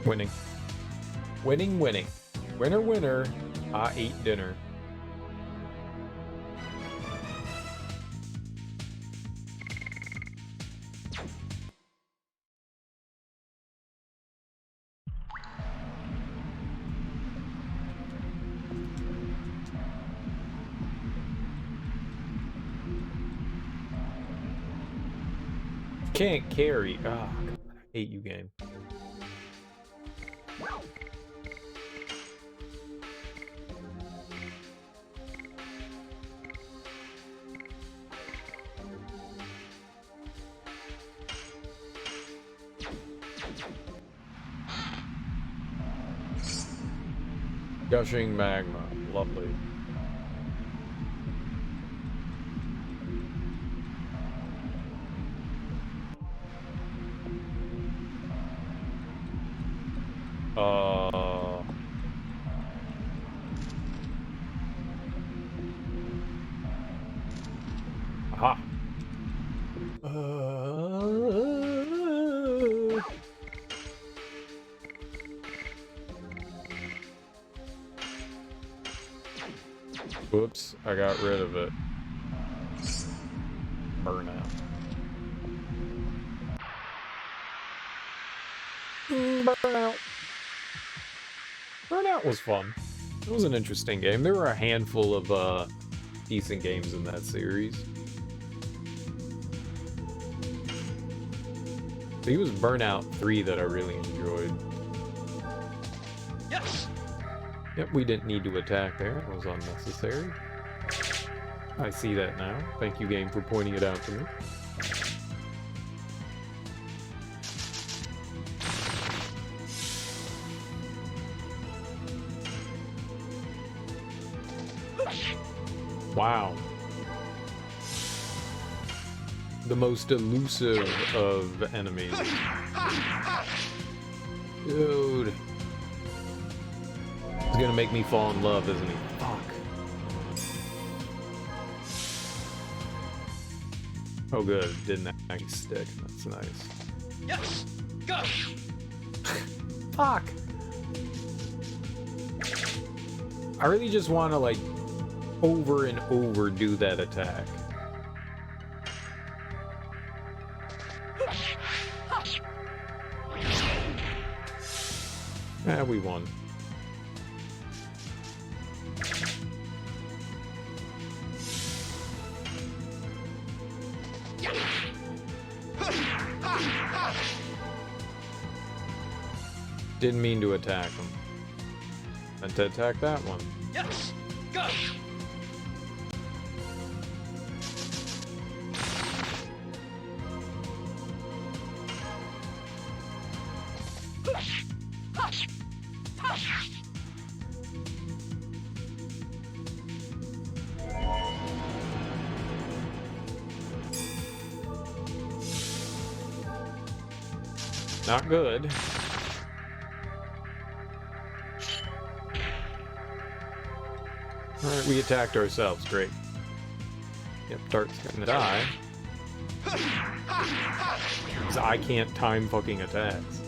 [SPEAKER 1] winning. Winning, winning. Winner, winner. I ate dinner. Can't carry. Oh, God, I hate you, game. Gushing magma. Lovely. Aha. Whoops, I got rid of it. Burnout. Burnout. Burnout was fun. It was an interesting game. There were a handful of decent games in that series. I think it was Burnout 3 that I really enjoyed.
[SPEAKER 3] Yes.
[SPEAKER 1] Yep, we didn't need to attack there. It was unnecessary. I see that now. Thank you, game, for pointing it out to me. Wow. The most elusive of enemies. Dude. He's gonna make me fall in love, isn't he? Fuck. Oh good, it didn't actually stick. That's nice.
[SPEAKER 3] Yes. Go.
[SPEAKER 1] Fuck. I really just want to, like, over and over do that attack. We won.
[SPEAKER 6] Didn't mean to attack him. Meant to attack that one.
[SPEAKER 3] Yes! Go!
[SPEAKER 6] Not good. Alright, we attacked ourselves. Great. Yep, Dart's gonna die. Because I can't time fucking attacks.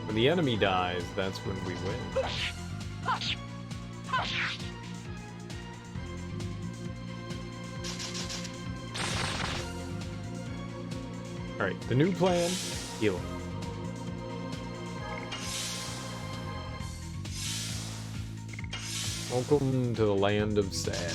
[SPEAKER 6] When the enemy dies, that's when we win. Alright, the new plan, heal him. Welcome to the land of sad.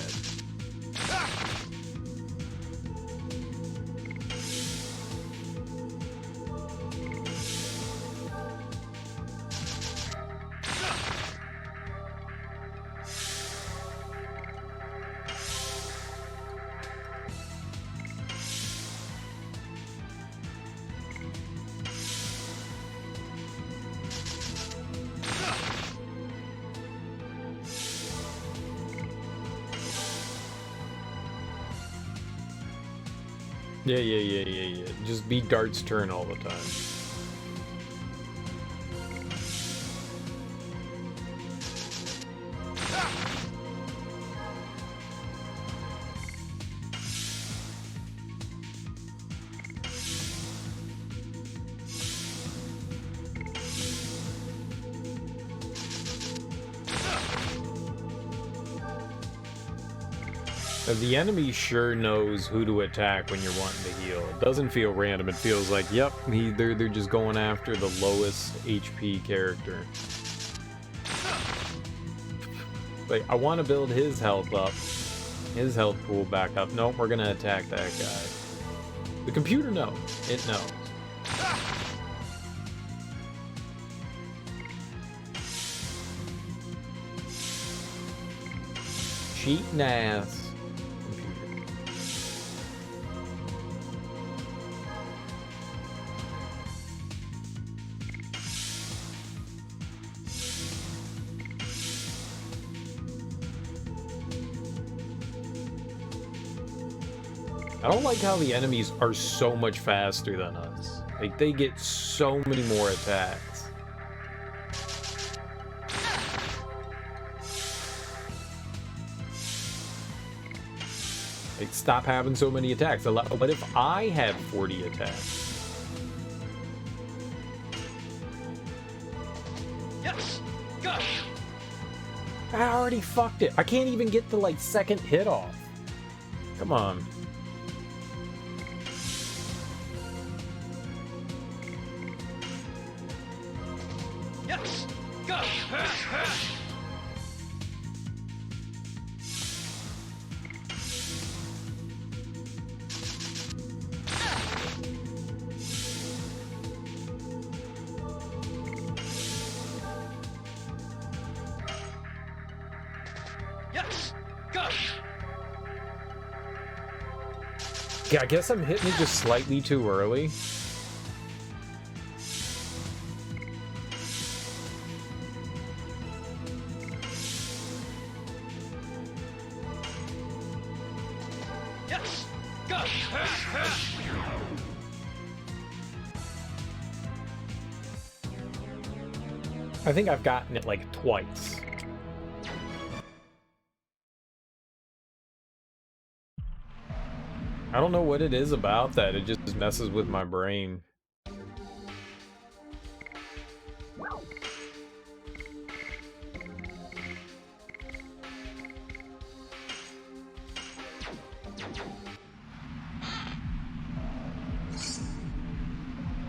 [SPEAKER 6] Yeah. Just be Dart's turn all the time. The enemy sure knows who to attack when you're wanting to heal. It doesn't feel random. It feels like, yep, they're just going after the lowest HP character. Like, I want to build his health up. His health pool back up. Nope, we're gonna attack that guy. The computer knows. It knows. Cheating ass. I don't like how the enemies are so much faster than us. Like, they get so many more attacks. Like, stop having so many attacks. What if I had 40 attacks?
[SPEAKER 3] Yes! Go!
[SPEAKER 6] I already fucked it. I can't even get the, like, second hit off. Come on.
[SPEAKER 3] Yes! Go! Yes! Go!
[SPEAKER 6] Yeah, I guess I'm hitting it just slightly too early.
[SPEAKER 3] Yes! Go!
[SPEAKER 6] I think I've gotten it like twice. I don't know what it is about that. It just messes with my brain.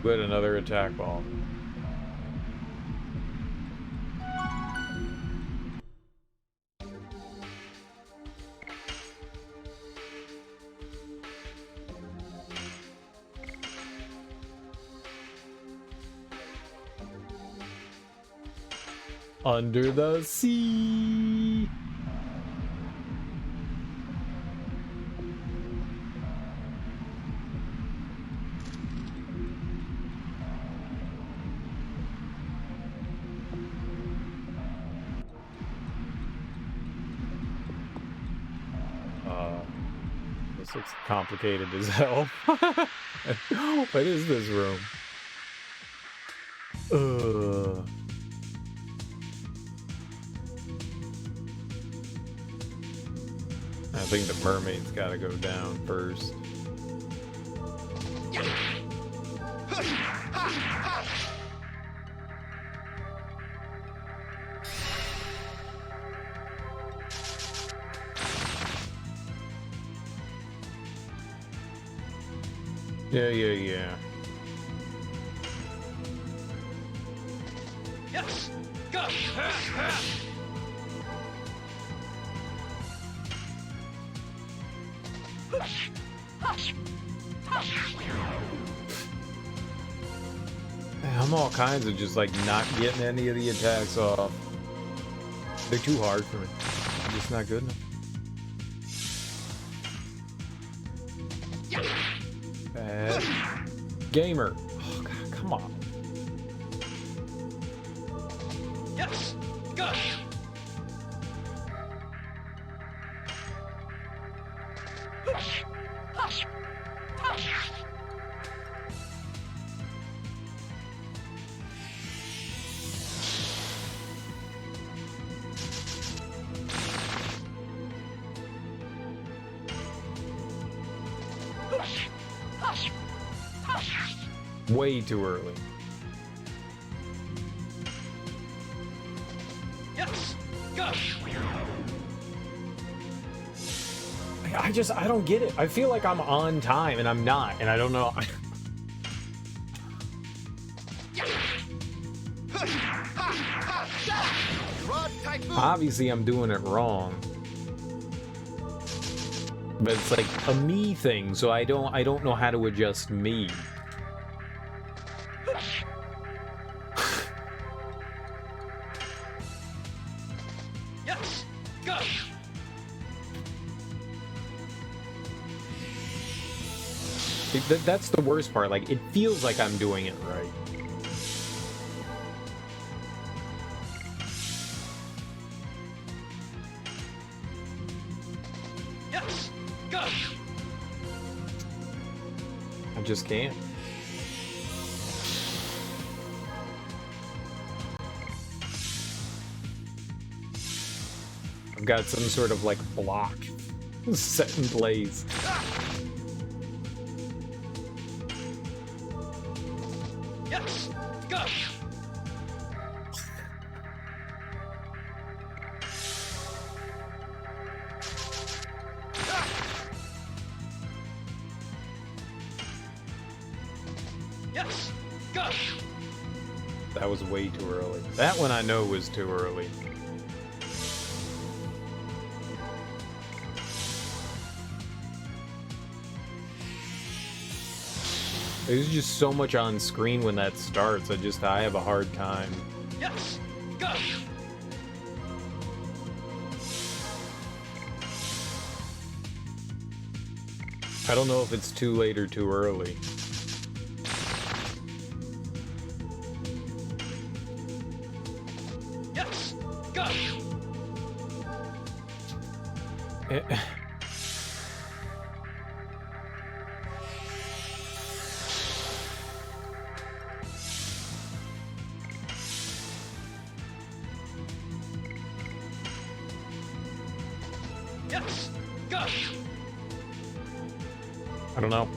[SPEAKER 6] Good, another attack ball.
[SPEAKER 1] Under the sea. This looks complicated as hell. What is this room? I think the mermaid's gotta go down first. Yeah.
[SPEAKER 3] Yes! Go!
[SPEAKER 1] I'm all kinds of just like not getting any of the attacks off. They're too hard for me. I'm just not good enough. Bad gamer. Oh god, come on.
[SPEAKER 3] Yes! Go!
[SPEAKER 1] Way too early.
[SPEAKER 3] Yes! Go!
[SPEAKER 1] I don't get it. I feel like I'm on time and I'm not, and I don't know. Obviously, I'm doing it wrong. But it's like a me thing, so I don't know how to adjust me.
[SPEAKER 3] Yes! Go!
[SPEAKER 1] That's the worst part. Like, it feels like I'm doing it right.
[SPEAKER 3] Yes! Go!
[SPEAKER 1] I just can't. I've got some sort of like block set in place.
[SPEAKER 3] Yes! Go! Yes! Go!
[SPEAKER 1] That was way too early. That one I know was too early. There's just so much on screen when that starts. I have a hard time.
[SPEAKER 3] Yes! Go!
[SPEAKER 1] I don't know if it's too late or too early.
[SPEAKER 3] Yes! Go! Yes! Go!
[SPEAKER 1] I don't know.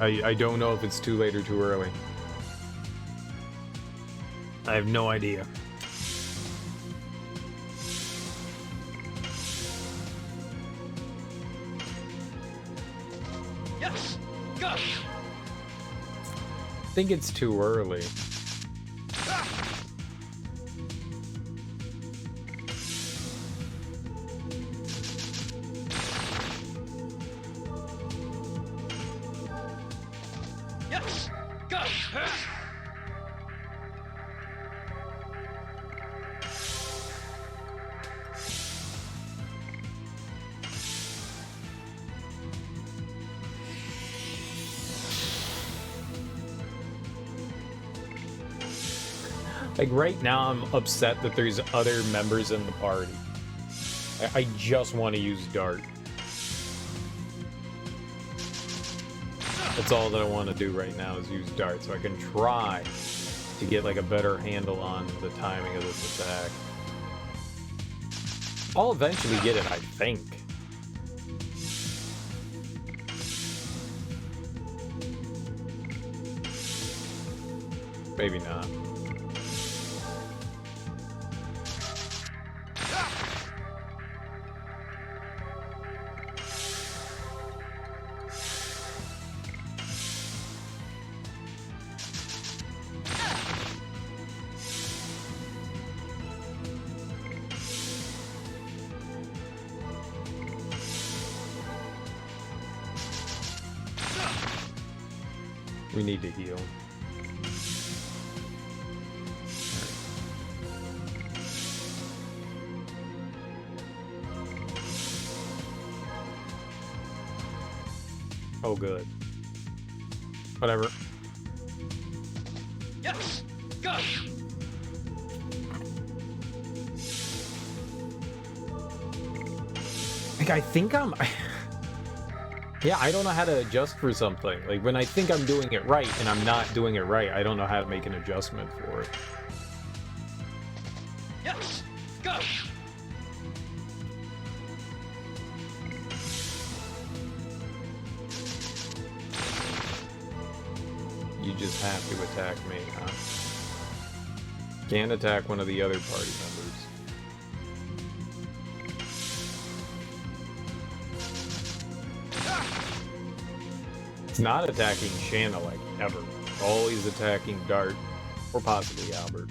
[SPEAKER 1] I don't know if it's too late or too early. I have no idea.
[SPEAKER 3] Yes! Go!
[SPEAKER 1] I think it's too early.
[SPEAKER 3] Yes! Go!
[SPEAKER 1] Like, right now, I'm upset that there's other members in the party. I just want to use Dart. That's all that I want to do right now is use Dart, so I can try to get, like, a better handle on the timing of this attack. I'll eventually get it, I think. Maybe not. We need to heal. Oh, good. Whatever.
[SPEAKER 3] Yes. Go.
[SPEAKER 1] Like, I think I'm... Yeah, I don't know how to adjust for something. Like, when I think I'm doing it right and I'm not doing it right, I don't know how to make an adjustment for it.
[SPEAKER 3] Yes. Go.
[SPEAKER 1] You just have to attack me, huh? Can't attack one of the other party members. It's not attacking Shanna, like, ever. Always attacking Dart, or possibly Albert.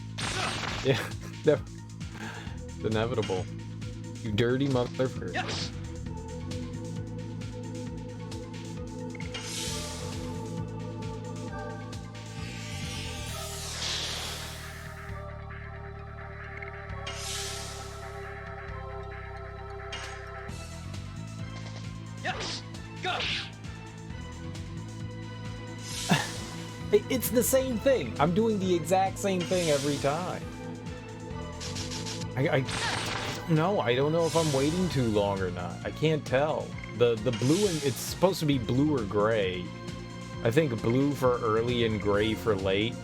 [SPEAKER 1] Yeah, no. It's inevitable. You dirty motherfucker.
[SPEAKER 3] Yes. Yes. Go.
[SPEAKER 1] It's the same thing. I'm doing the exact same thing every time. No, I don't know if I'm waiting too long or not. I can't tell. The blue and it's supposed to be blue or gray. I think blue for early and gray for late.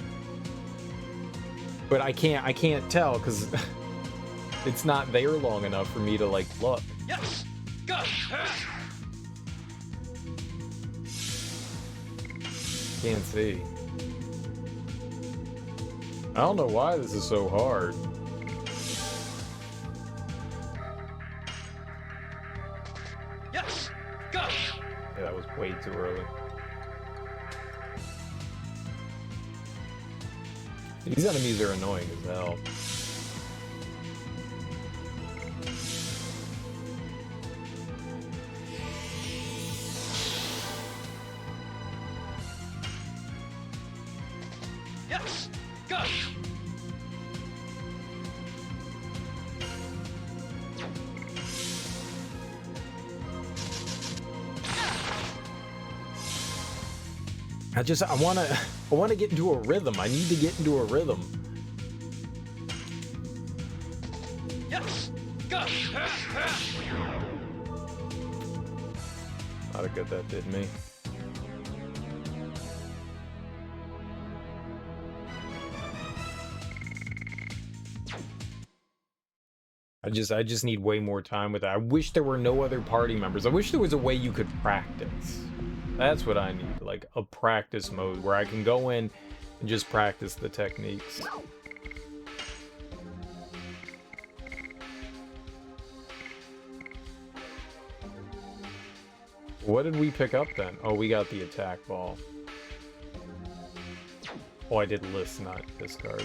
[SPEAKER 1] But I can't tell because it's not there long enough for me to like look.
[SPEAKER 3] Yes. Go.
[SPEAKER 1] Can't see. I don't know why this is so hard.
[SPEAKER 3] Yes. Go.
[SPEAKER 1] Yeah, that was way too early. These enemies are annoying as hell.
[SPEAKER 3] Yes. Go.
[SPEAKER 1] I wanna get into a rhythm. I need to get into a rhythm.
[SPEAKER 3] Yes. Go.
[SPEAKER 1] Not a good that did me. I just need way more time with that. I wish there were no other party members. I wish there was a way you could practice. That's what I need, like a practice mode where I can go in and just practice the techniques. What did we pick up then? Oh, we got the attack ball. Oh, I did list, not discard.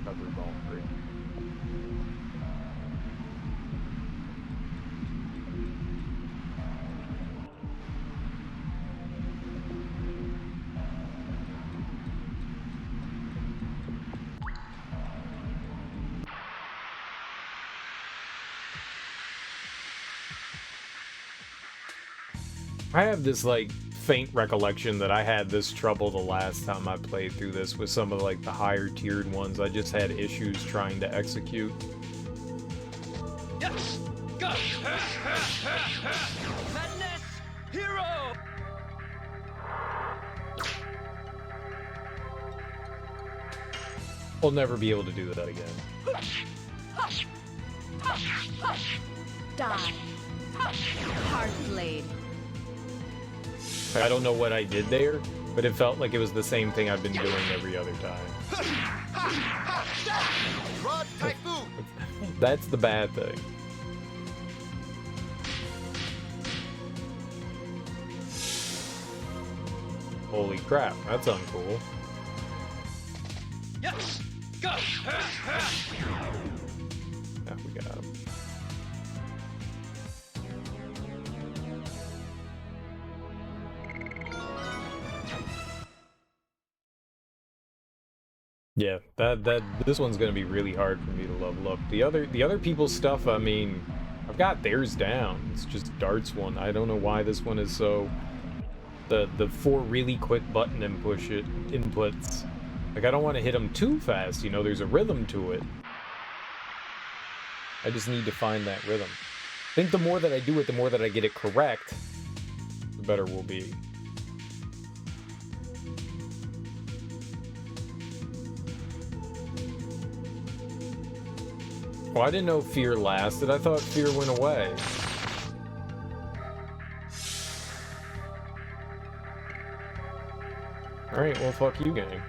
[SPEAKER 1] Recovery ball free. I have this, like, faint recollection that I had this trouble the last time I played through this with some of, like, the higher tiered ones. I just had issues trying to execute.
[SPEAKER 3] Yes! Go! Madness! Hero!
[SPEAKER 1] I'll never be able to do that again.
[SPEAKER 2] Die. Hard blade.
[SPEAKER 1] I don't know what I did there, but it felt like it was the same thing I've been doing every other time.
[SPEAKER 5] Rod Typhoon!
[SPEAKER 1] That's the bad thing. Holy crap, that's uncool.
[SPEAKER 3] Yes! Go!
[SPEAKER 1] Yeah, we got him. Yeah, this one's gonna be really hard for me to level up. The other people's stuff, I mean, I've got theirs down. It's just Dart's one. I don't know why this one is so. The 4 really quick button inputs. Like, I don't want to hit them too fast, you know, there's a rhythm to it. I just need to find that rhythm. I think the more that I do it, the more that I get it correct, the better we'll be. Oh, I didn't know fear lasted. I thought fear went away. Alright, well, fuck you, gang.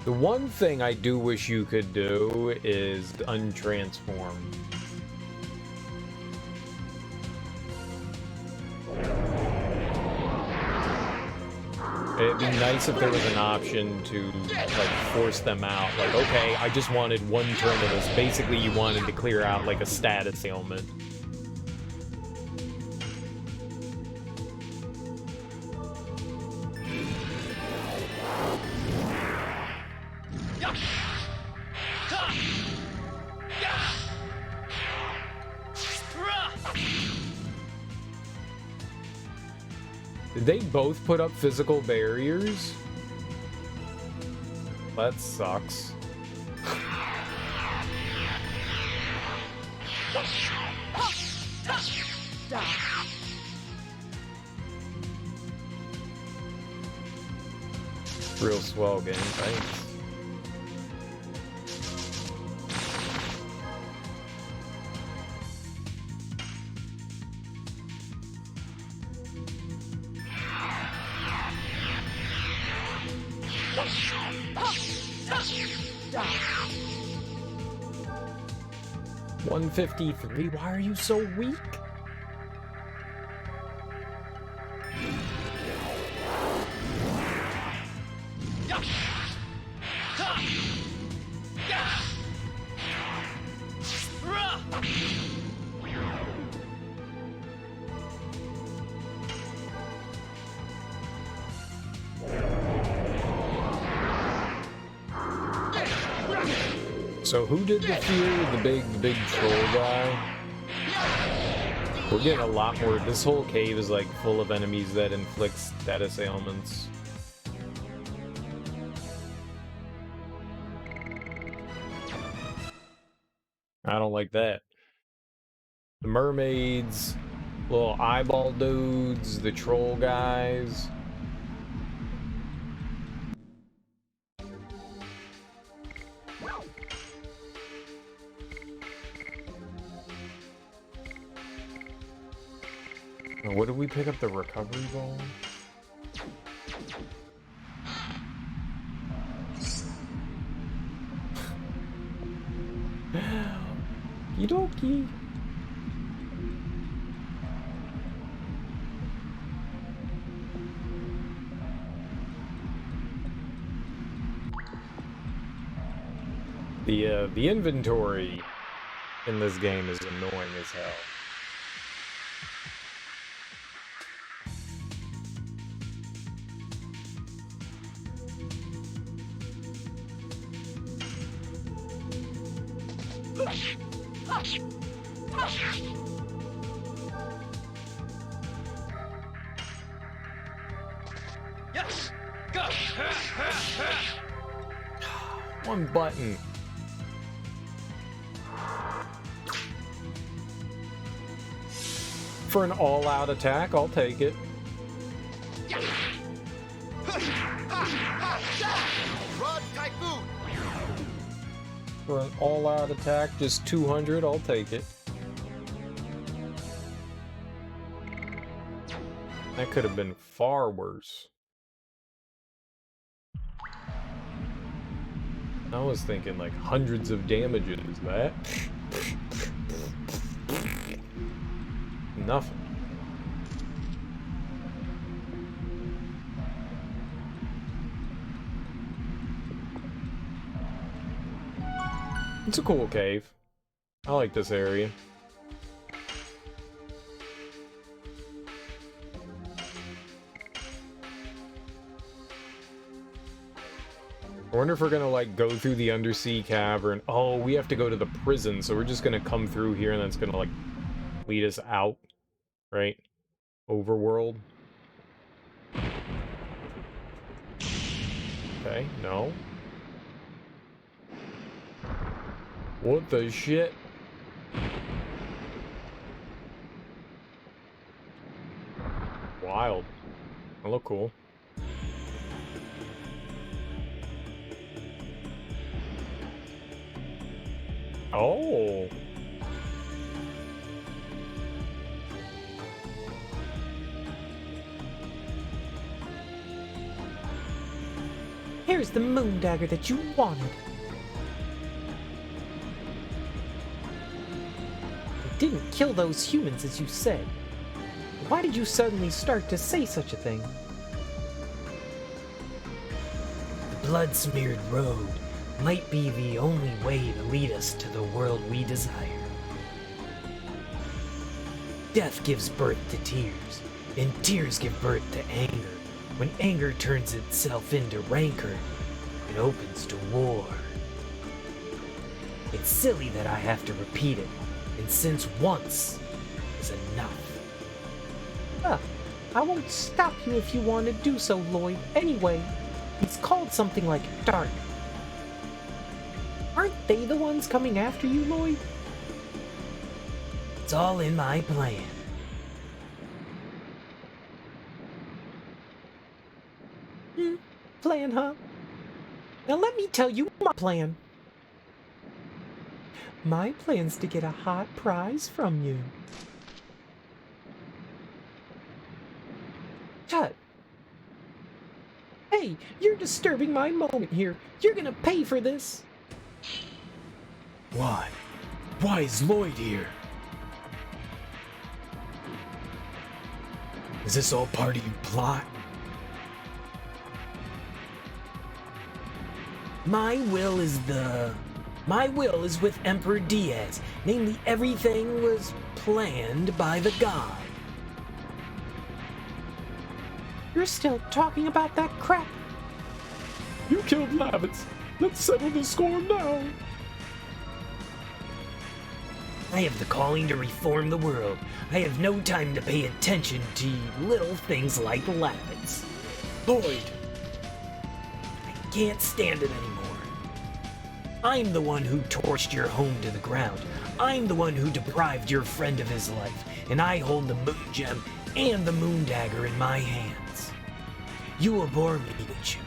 [SPEAKER 1] The one thing I do wish you could do is untransform. It'd be nice if there was an option to, like, force them out. Like, okay, I just wanted one turn of this. Basically, you wanted to clear out, like, a status ailment. Did they both put up physical barriers? That sucks. Real swell game, thanks. $153. Why are you so weak? So who did the fear? The big troll guy? We're getting a lot more. This whole cave is like full of enemies that inflict status ailments. I don't like that. The mermaids, little eyeball dudes, the troll guys. What did we pick up? The recovery ball? Okie the inventory in this game is annoying as hell.
[SPEAKER 3] Yes! Go!
[SPEAKER 6] One button. For an all-out attack, I'll take it.
[SPEAKER 5] Rod Typhoon!
[SPEAKER 6] For an all-out attack, just 200, I'll take it. That could have been far worse. I was thinking like hundreds of damages. That? Nothing. It's a cool cave. I like this area. I wonder if we're gonna like go through the undersea cavern. Oh, we have to go to the prison, so we're just gonna come through here and then it's gonna like lead us out, right? Overworld. Okay, no. What the shit? Wild. That look cool. Oh.
[SPEAKER 8] Here's the moon dagger that you wanted. It didn't kill those humans as you said. Why did you suddenly start to say such a thing?
[SPEAKER 10] The blood-smeared road might be the only way to lead us to the world we desire. Death gives birth to tears, and tears give birth to anger. When anger turns itself into rancor, it opens to war. It's silly that I have to repeat it, and since once is enough.
[SPEAKER 8] I won't stop you if you want to do so, Lloyd. Anyway, it's called something like dark. Aren't they the ones coming after you, Lloyd?
[SPEAKER 10] It's all in my plan.
[SPEAKER 8] Plan, huh? Now let me tell you my plan. My plan's to get a hot prize from you. Cut. Hey, you're disturbing my moment here. You're gonna pay for this.
[SPEAKER 10] Why? Why is Lloyd here? Is this all part of your plot? My will is with Emperor Diaz. Namely, everything was planned by the god.
[SPEAKER 8] You're still talking about that crap.
[SPEAKER 9] You killed Lavitz. Let's settle the score now.
[SPEAKER 10] I have the calling to reform the world. I have no time to pay attention to little things like Lavitz.
[SPEAKER 9] Lloyd!
[SPEAKER 10] I can't stand it anymore. I'm the one who torched your home to the ground. I'm the one who deprived your friend of his life, and I hold the moon gem and the moon dagger in my hands. You abhor me, don't you?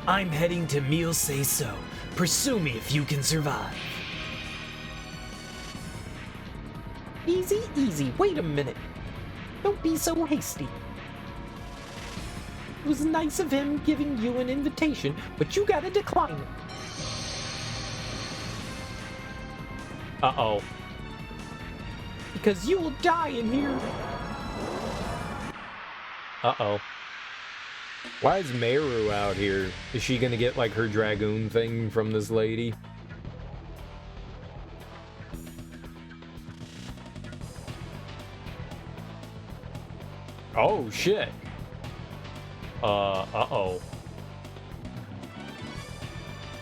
[SPEAKER 10] I'm heading to Mille Say So. Pursue me if you can survive.
[SPEAKER 8] Easy, easy. Wait a minute. Don't be so hasty. It was nice of him giving you an invitation, but you gotta decline it.
[SPEAKER 6] Uh-oh.
[SPEAKER 8] Because you will die in here.
[SPEAKER 6] Uh-oh. Why is Meru out here? Is she gonna get, like, her Dragoon thing from this lady? Oh, shit. Uh-oh.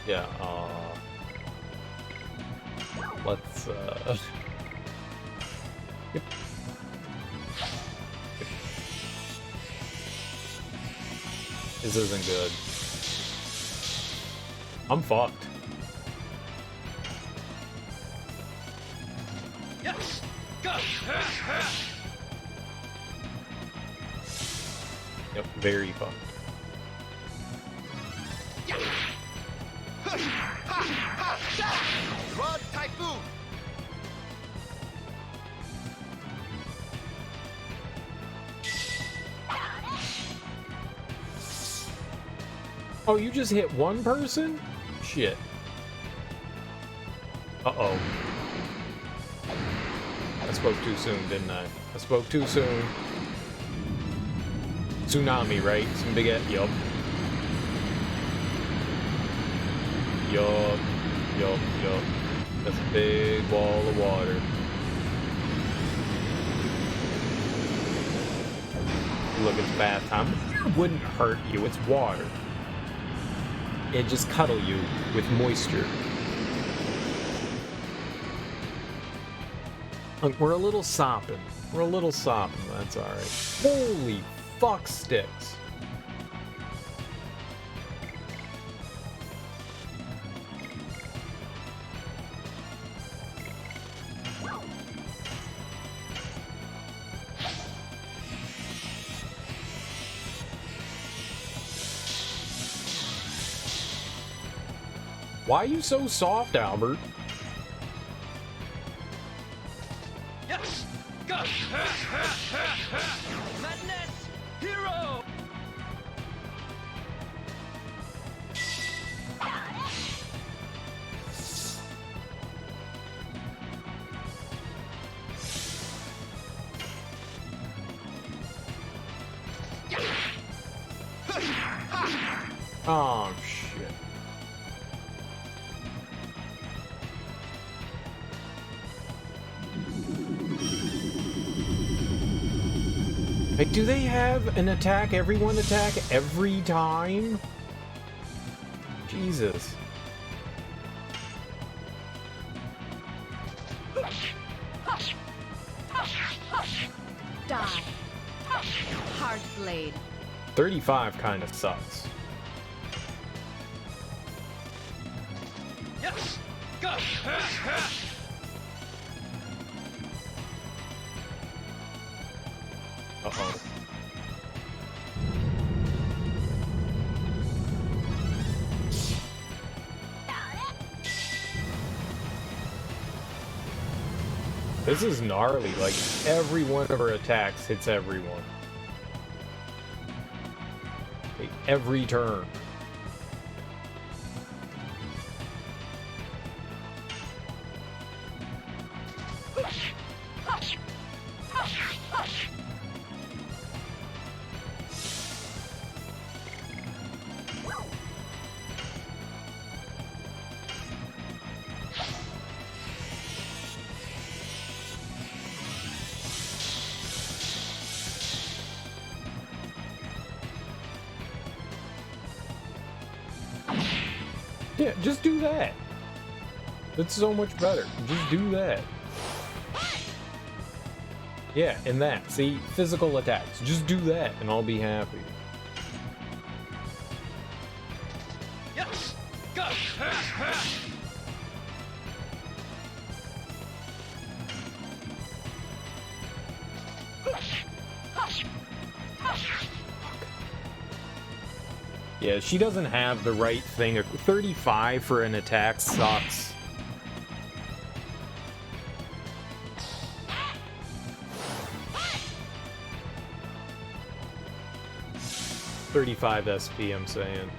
[SPEAKER 6] Yeah, let's, Yep. This isn't good. I'm fucked.
[SPEAKER 3] Yes! Go!
[SPEAKER 6] Yep, very fucked.
[SPEAKER 5] Rod Typhoon.
[SPEAKER 6] Oh, you just hit one person? Shit. Uh-oh. I spoke too soon, didn't I? I spoke too soon. Tsunami, right? Some big ass. Yup. Yup. Yup. Yup. That's a big wall of water. Look, it's bath time. It wouldn't hurt you. It's water. It'd just cuddle you with moisture. Look, we're a little sopping. We're a little sopping. That's alright. Holy fuck sticks. Why are you so soft, Albert?
[SPEAKER 3] Yes! Go! Madness! Hero!
[SPEAKER 6] Oh, shit. Like, do they have an attack, everyone attack, every time? Jesus.
[SPEAKER 2] Die. Hard blade.
[SPEAKER 6] 35 kind of sucks.
[SPEAKER 3] Yes! Go!
[SPEAKER 6] Uh-oh. This is gnarly, like every one of her attacks hits everyone. Like, every turn. Yeah, just do that. It's so much better. Just do that. Yeah, and that. See, physical attacks. Just do that, and I'll be happy.
[SPEAKER 3] Yes! Go!
[SPEAKER 6] Yeah, she doesn't have the right thing. 35 for an attack sucks. $35 SP, I'm saying.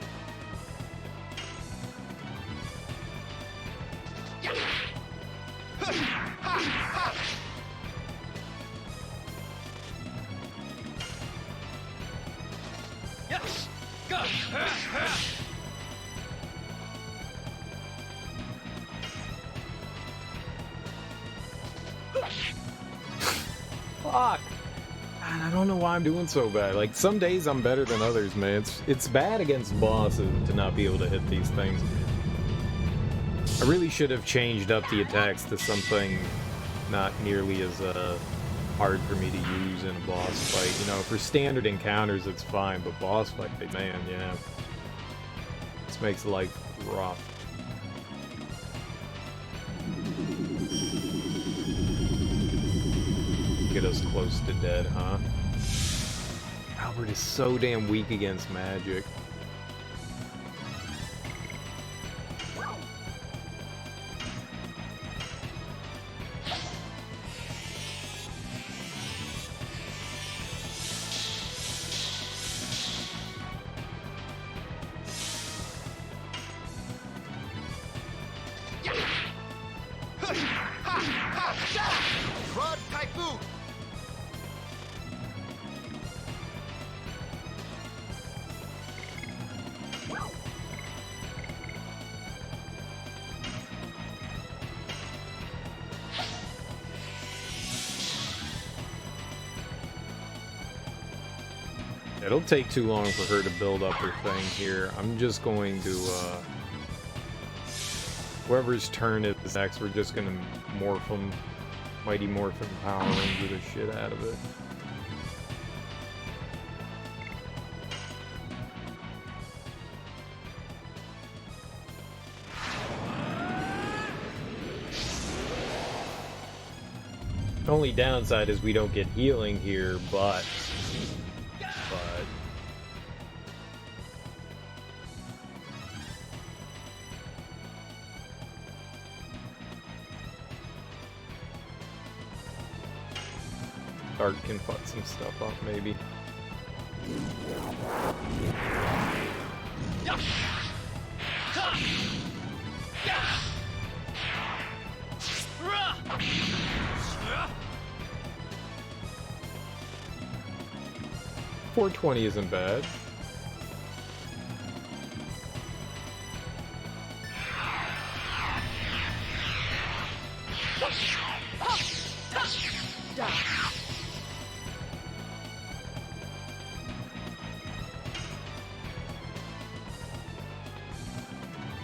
[SPEAKER 3] Yes! Go!
[SPEAKER 6] Fuck! God, I don't know why I'm doing so bad. Like, some days I'm better than others, man. It's bad against bosses to not be able to hit these things.
[SPEAKER 1] I really should have changed up the attacks to something not nearly as hard for me to use in a boss fight. You know, for standard encounters it's fine, but boss fight, man, yeah. This makes life rough. Get us close to dead, huh? Albert is so damn weak against magic.
[SPEAKER 5] Rod Typhoon!
[SPEAKER 1] It'll take too long for her to build up her thing here. I'm just going to, whoever's turn it is next, we're just gonna morph them. Mighty Morphin Power Ranger the shit out of it. The only downside is we don't get healing here, but Art can fuck some stuff up, maybe. $420 isn't bad.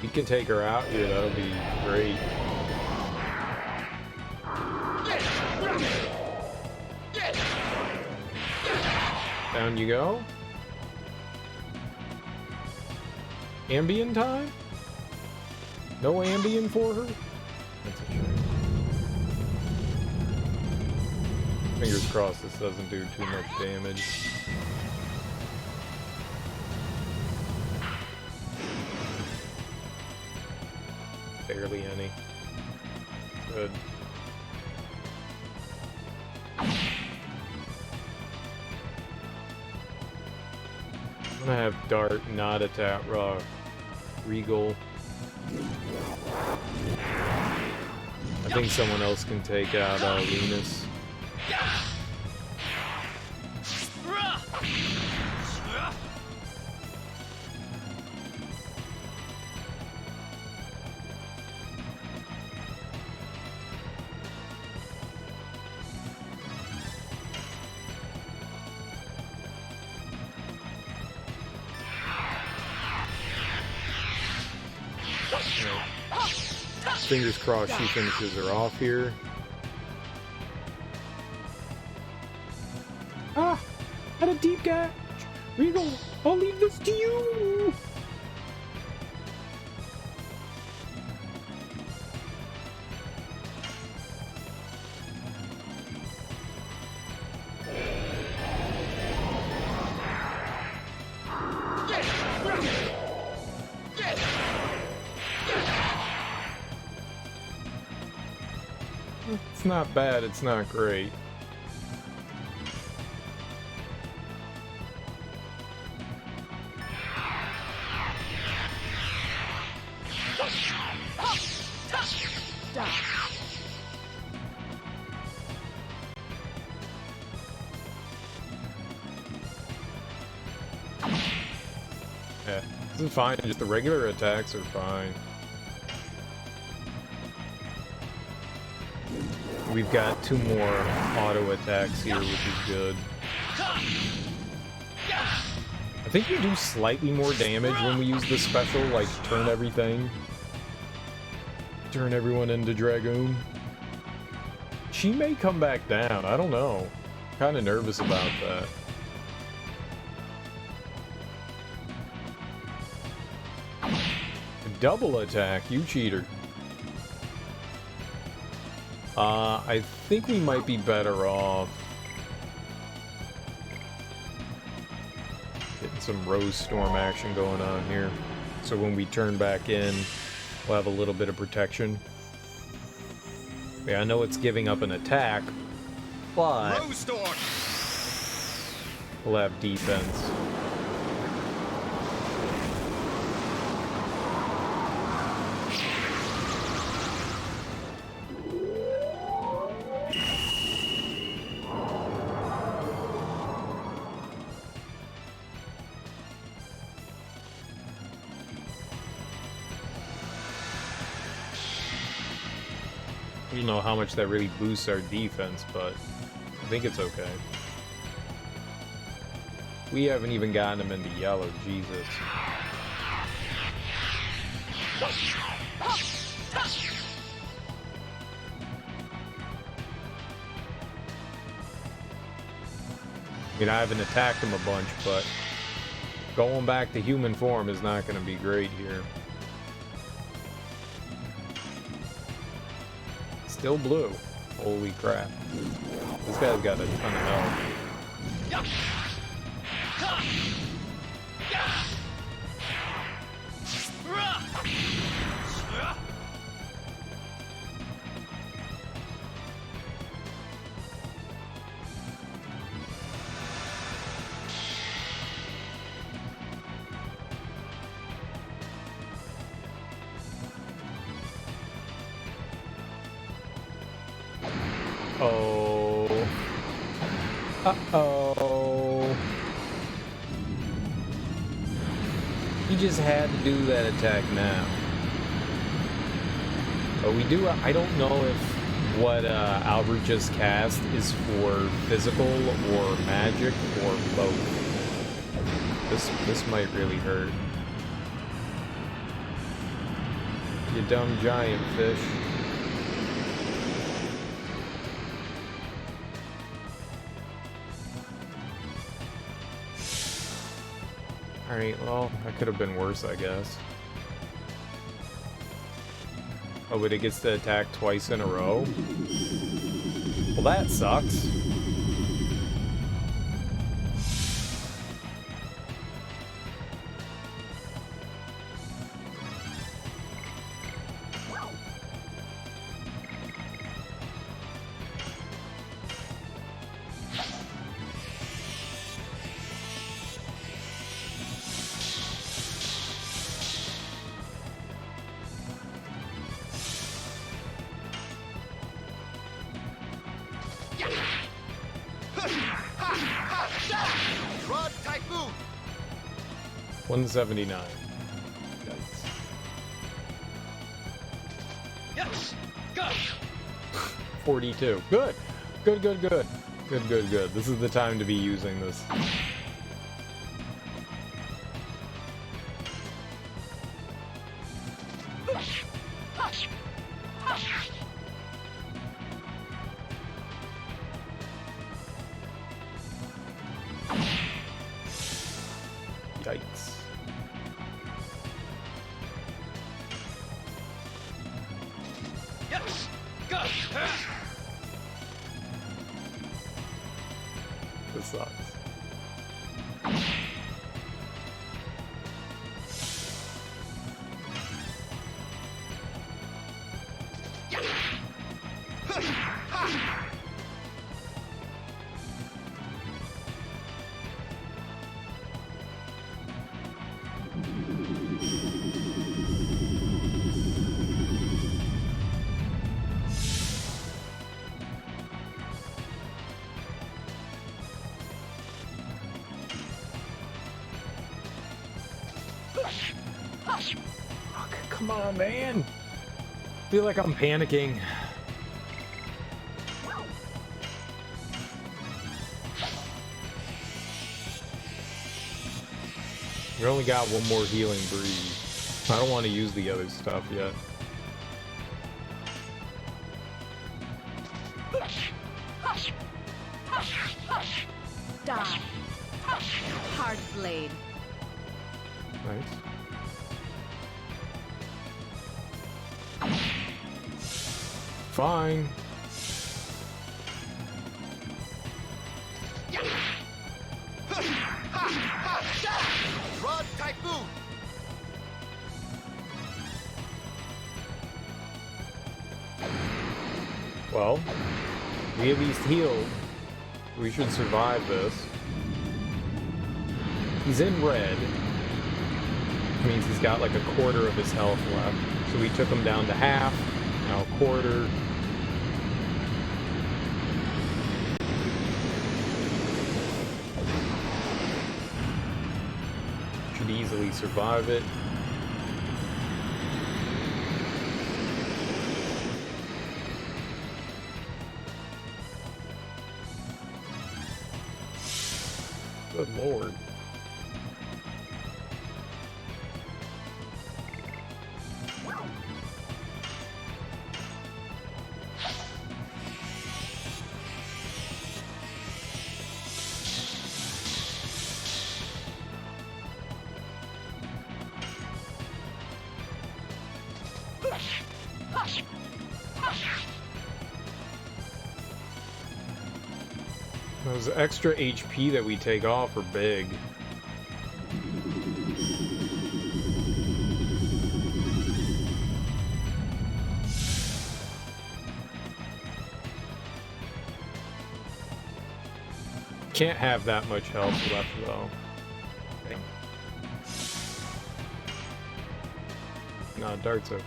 [SPEAKER 1] You can take her out here, that'll be great. Down you go. Ambient time? No ambient for her? That's a shame. Fingers crossed this doesn't do too much damage. Barely any. Good. I'm gonna have Dart not attack Regal. I think someone else can take out Linus. Fingers crossed she finishes her off here. Ah! Had a deep gap! Regal, I'll leave this to you! It's not bad, it's not great. Yeah, this is fine, just the regular attacks are fine. We've got 2 more auto attacks here, which is good. I think we do slightly more damage when we use the special, like turn everything. turn everyone into Dragoon. She may come back down. I don't know. Kind of nervous about that. Double attack, you cheater. I think we might be better off getting some Rose Storm action going on here. So when we turn back in, we'll have a little bit of protection. Yeah, I know it's giving up an attack, but
[SPEAKER 5] Rose Storm.
[SPEAKER 1] we'll have defense. I don't know how much that really boosts our defense, but I think it's okay. We haven't even gotten him into yellow, Jesus. I mean, I haven't attacked him a bunch, but going back to human form is not going to be great here. Still blue. Holy crap. This guy's got a ton of health. Oh. Uh-oh. He just had to do that attack now. But we do, I don't know if what Albert just cast is for physical or magic or both. This might really hurt. You dumb giant fish. Alright, well, that could have been worse, I guess. Oh, but it gets to attack twice in a row? Well, that sucks.
[SPEAKER 5] Rod Typhoon.
[SPEAKER 1] 179.
[SPEAKER 3] Yes! Go!
[SPEAKER 1] 42. Good. Good, good, good. Good, good, good. This is the time to be using this. Yikes.
[SPEAKER 3] Yes! Go!
[SPEAKER 1] This sucks. Oh, come on, man. I feel like I'm panicking. We only got one more healing breeze. I don't want to use the other stuff yet. Nice. Fine.
[SPEAKER 5] Rod Typhoon!
[SPEAKER 1] Well, we at least healed. We should survive this. He's in red. Which means he's got like a quarter of his health left. So we took him down to half, now a quarter. Should easily survive it. Good lord. Those extra HP that we take off are big. Can't have that much health left though. No, Dart's okay.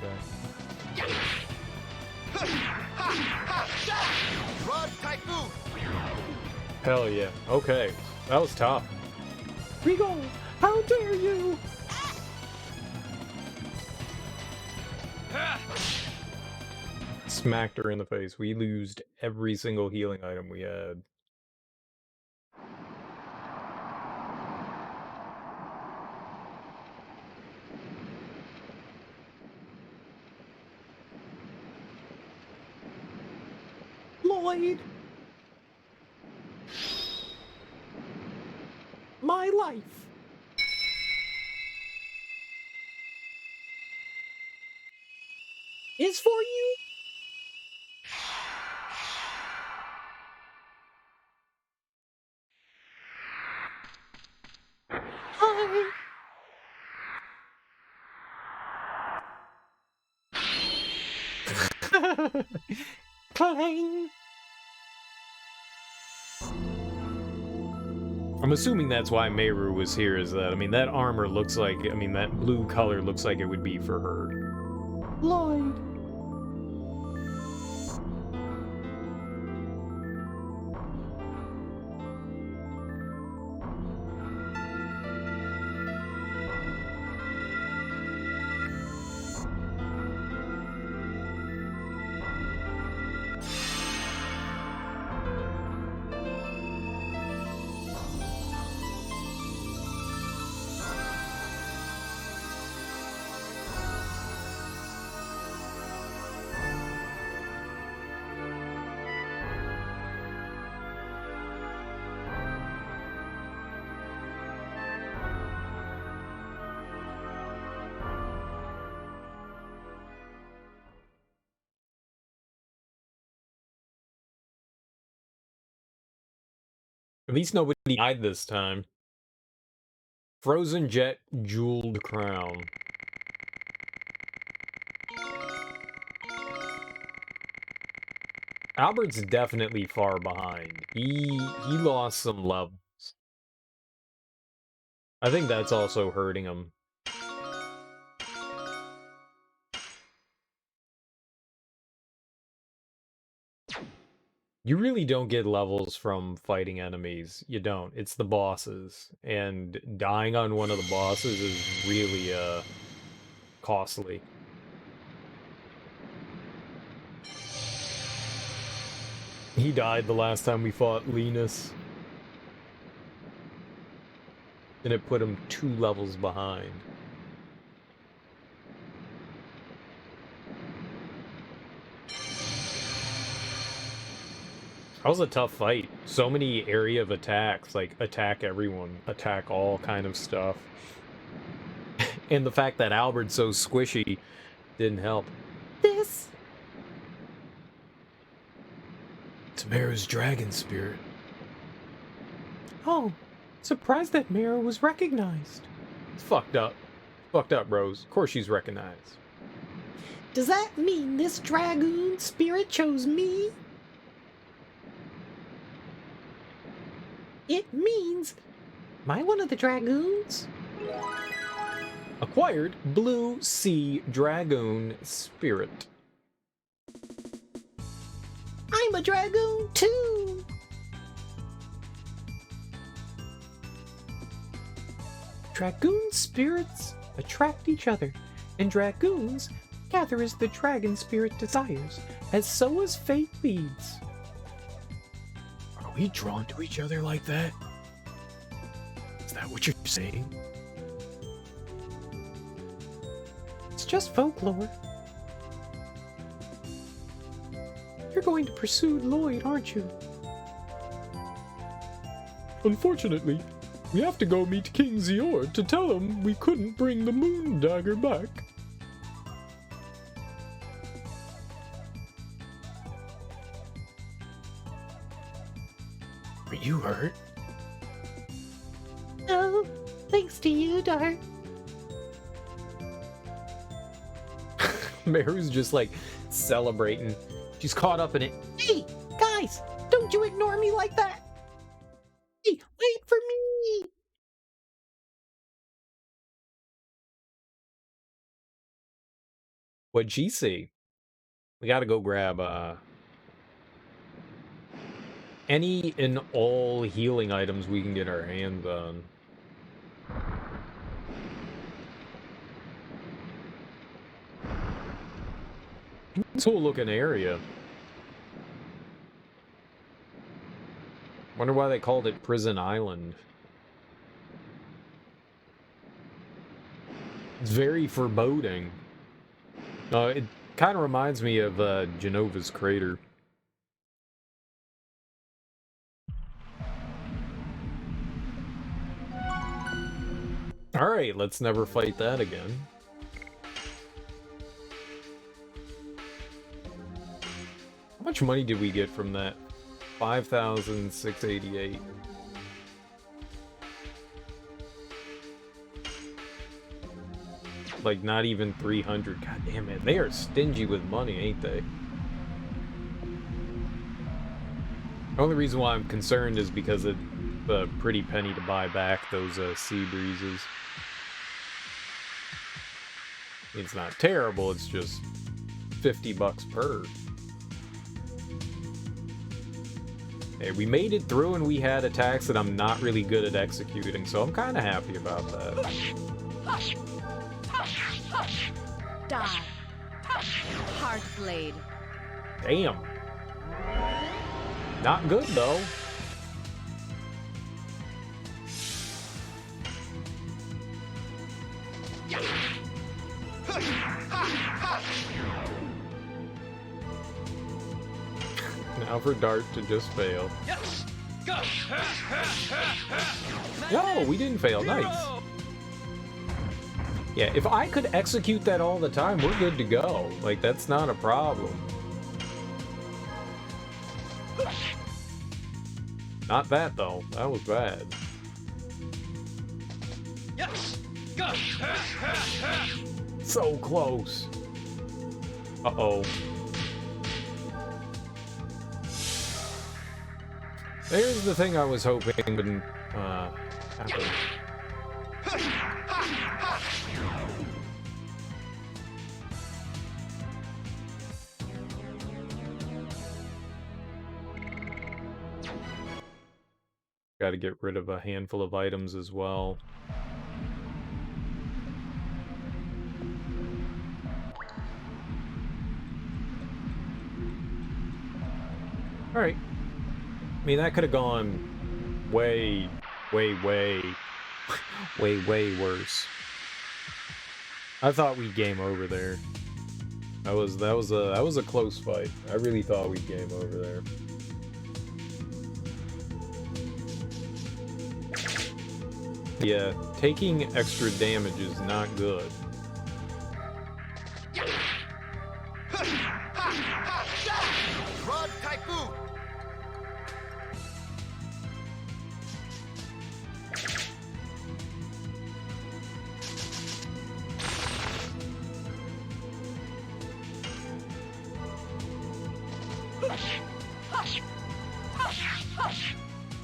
[SPEAKER 5] Rod Typhoon!
[SPEAKER 1] Hell yeah. Okay. That was tough.
[SPEAKER 8] Rigo, how dare you?
[SPEAKER 1] Smacked her in the face. We lost every single healing item we had.
[SPEAKER 8] Lloyd. My life. Is for you. Hi. Clang.
[SPEAKER 1] I'm assuming that's why Meru was here, is that, I mean, that armor looks like, I mean, that blue color looks like it would be for her.
[SPEAKER 8] Lloyd.
[SPEAKER 1] At least nobody died this time. Frozen Jet Jeweled Crown. Albert's definitely far behind. He lost some levels. I think that's also hurting him. You really don't get levels from fighting enemies. You don't. It's the bosses. And dying on one of the bosses is really, costly. He died the last time we fought Linus. And it put him 2 levels behind. That was a tough fight. So many area of attacks, like attack everyone, attack all kind of stuff. And the fact that Albert's so squishy didn't help.
[SPEAKER 8] This.
[SPEAKER 6] It's Meru's dragon spirit.
[SPEAKER 8] Oh, surprised that Meru was recognized.
[SPEAKER 1] It's fucked up. Fucked up, Rose. Of course she's recognized.
[SPEAKER 8] Does that mean this dragoon spirit chose me? It means, am I one of the dragoons?
[SPEAKER 1] Acquired Blue Sea Dragoon Spirit.
[SPEAKER 8] I'm a dragoon too! Dragoon spirits attract each other, and dragoons gather as the dragon spirit desires, as so as fate leads.
[SPEAKER 6] Are we drawn to each other like that? Is that what you're saying?
[SPEAKER 8] It's just folklore. You're going to pursue Lloyd, aren't you?
[SPEAKER 9] Unfortunately, we have to go meet King Ziord to tell him we couldn't bring the moon dagger back.
[SPEAKER 6] Are you hurt?
[SPEAKER 8] No, thanks to you, Dart.
[SPEAKER 1] Meru's just like celebrating. She's caught up in it.
[SPEAKER 8] Hey, guys, don't you ignore me like that! Hey, wait for me!
[SPEAKER 1] What'd she see? We gotta go grab any and all healing items we can get our hands on. Cool looking area. Wonder why they called it Prison Island. It's very foreboding. It kind of reminds me of Genova's Crater. Alright, let's never fight that again. How much money did we get from that? 5,688. Like, not even 300. God damn it. They are stingy with money, ain't they? The only reason why I'm concerned is because of the pretty penny to buy back those sea breezes. It's not terrible, it's just 50 bucks per. Hey, we made it through and we had attacks that I'm not really good at executing, so I'm kind of happy about that.
[SPEAKER 2] Die. Heart blade.
[SPEAKER 1] Damn. Not good, though. Now for Dart to just fail.
[SPEAKER 3] Yes! Go!
[SPEAKER 1] No, we didn't fail. Nice. Yeah, if I could execute that all the time, we're good to go. Like, that's not a problem. Not that, though. That was bad.
[SPEAKER 3] Yes! Go!
[SPEAKER 1] So close. Uh-oh. There's the thing I was hoping wouldn't happen. Got to get rid of a handful of items as well. All right. I mean, that could have gone way worse. I thought we'd game over there. That was a close fight. I really thought we'd game over there. Yeah, taking extra damage is not good.
[SPEAKER 5] Rod Typhoon.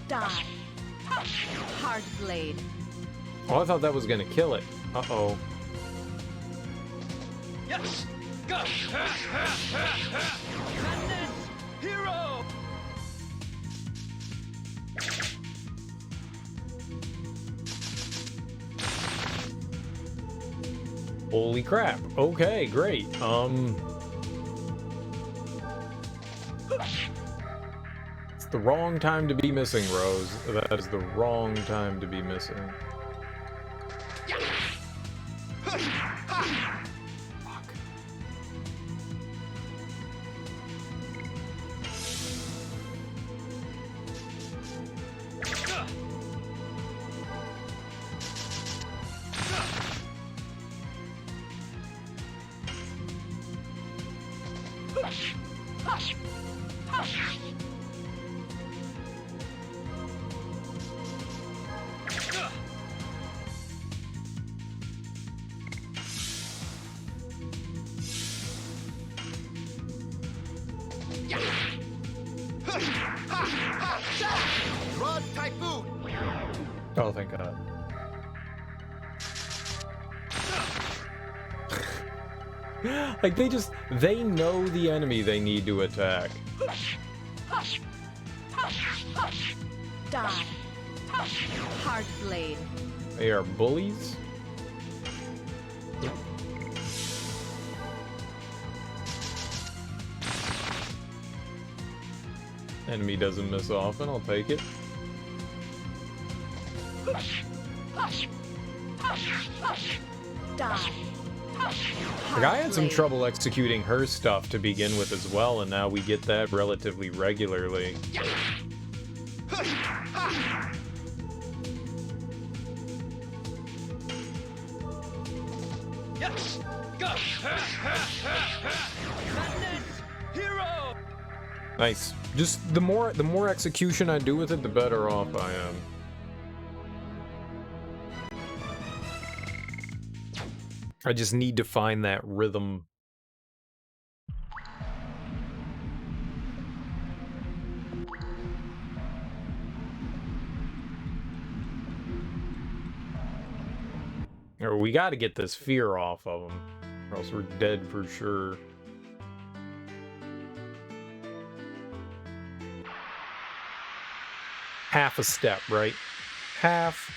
[SPEAKER 2] Die. Hard blade.
[SPEAKER 1] Oh, I thought that was gonna kill it. Uh-oh.
[SPEAKER 3] Yes! Go! Madness! Hero!
[SPEAKER 1] Holy crap. Okay, great. It's the wrong time to be missing, Rose. That is the wrong time to be missing. Fuck.
[SPEAKER 5] Rod Typhoon.
[SPEAKER 1] Oh, thank God. Like, they know the enemy they need to attack.
[SPEAKER 2] Die. Hard blade.
[SPEAKER 1] They are bullies. Enemy doesn't miss often, I'll take it.
[SPEAKER 2] Die.
[SPEAKER 1] Like, I had some trouble executing her stuff to begin with as well, and now we get that relatively regularly.
[SPEAKER 3] Yes! Go! Madness! Hero!
[SPEAKER 1] Nice. Just the more execution I do with it, the better off I am. I just need to find that rhythm. Or we got to get this fear off of them, or else we're dead for sure. Half a step, right? Half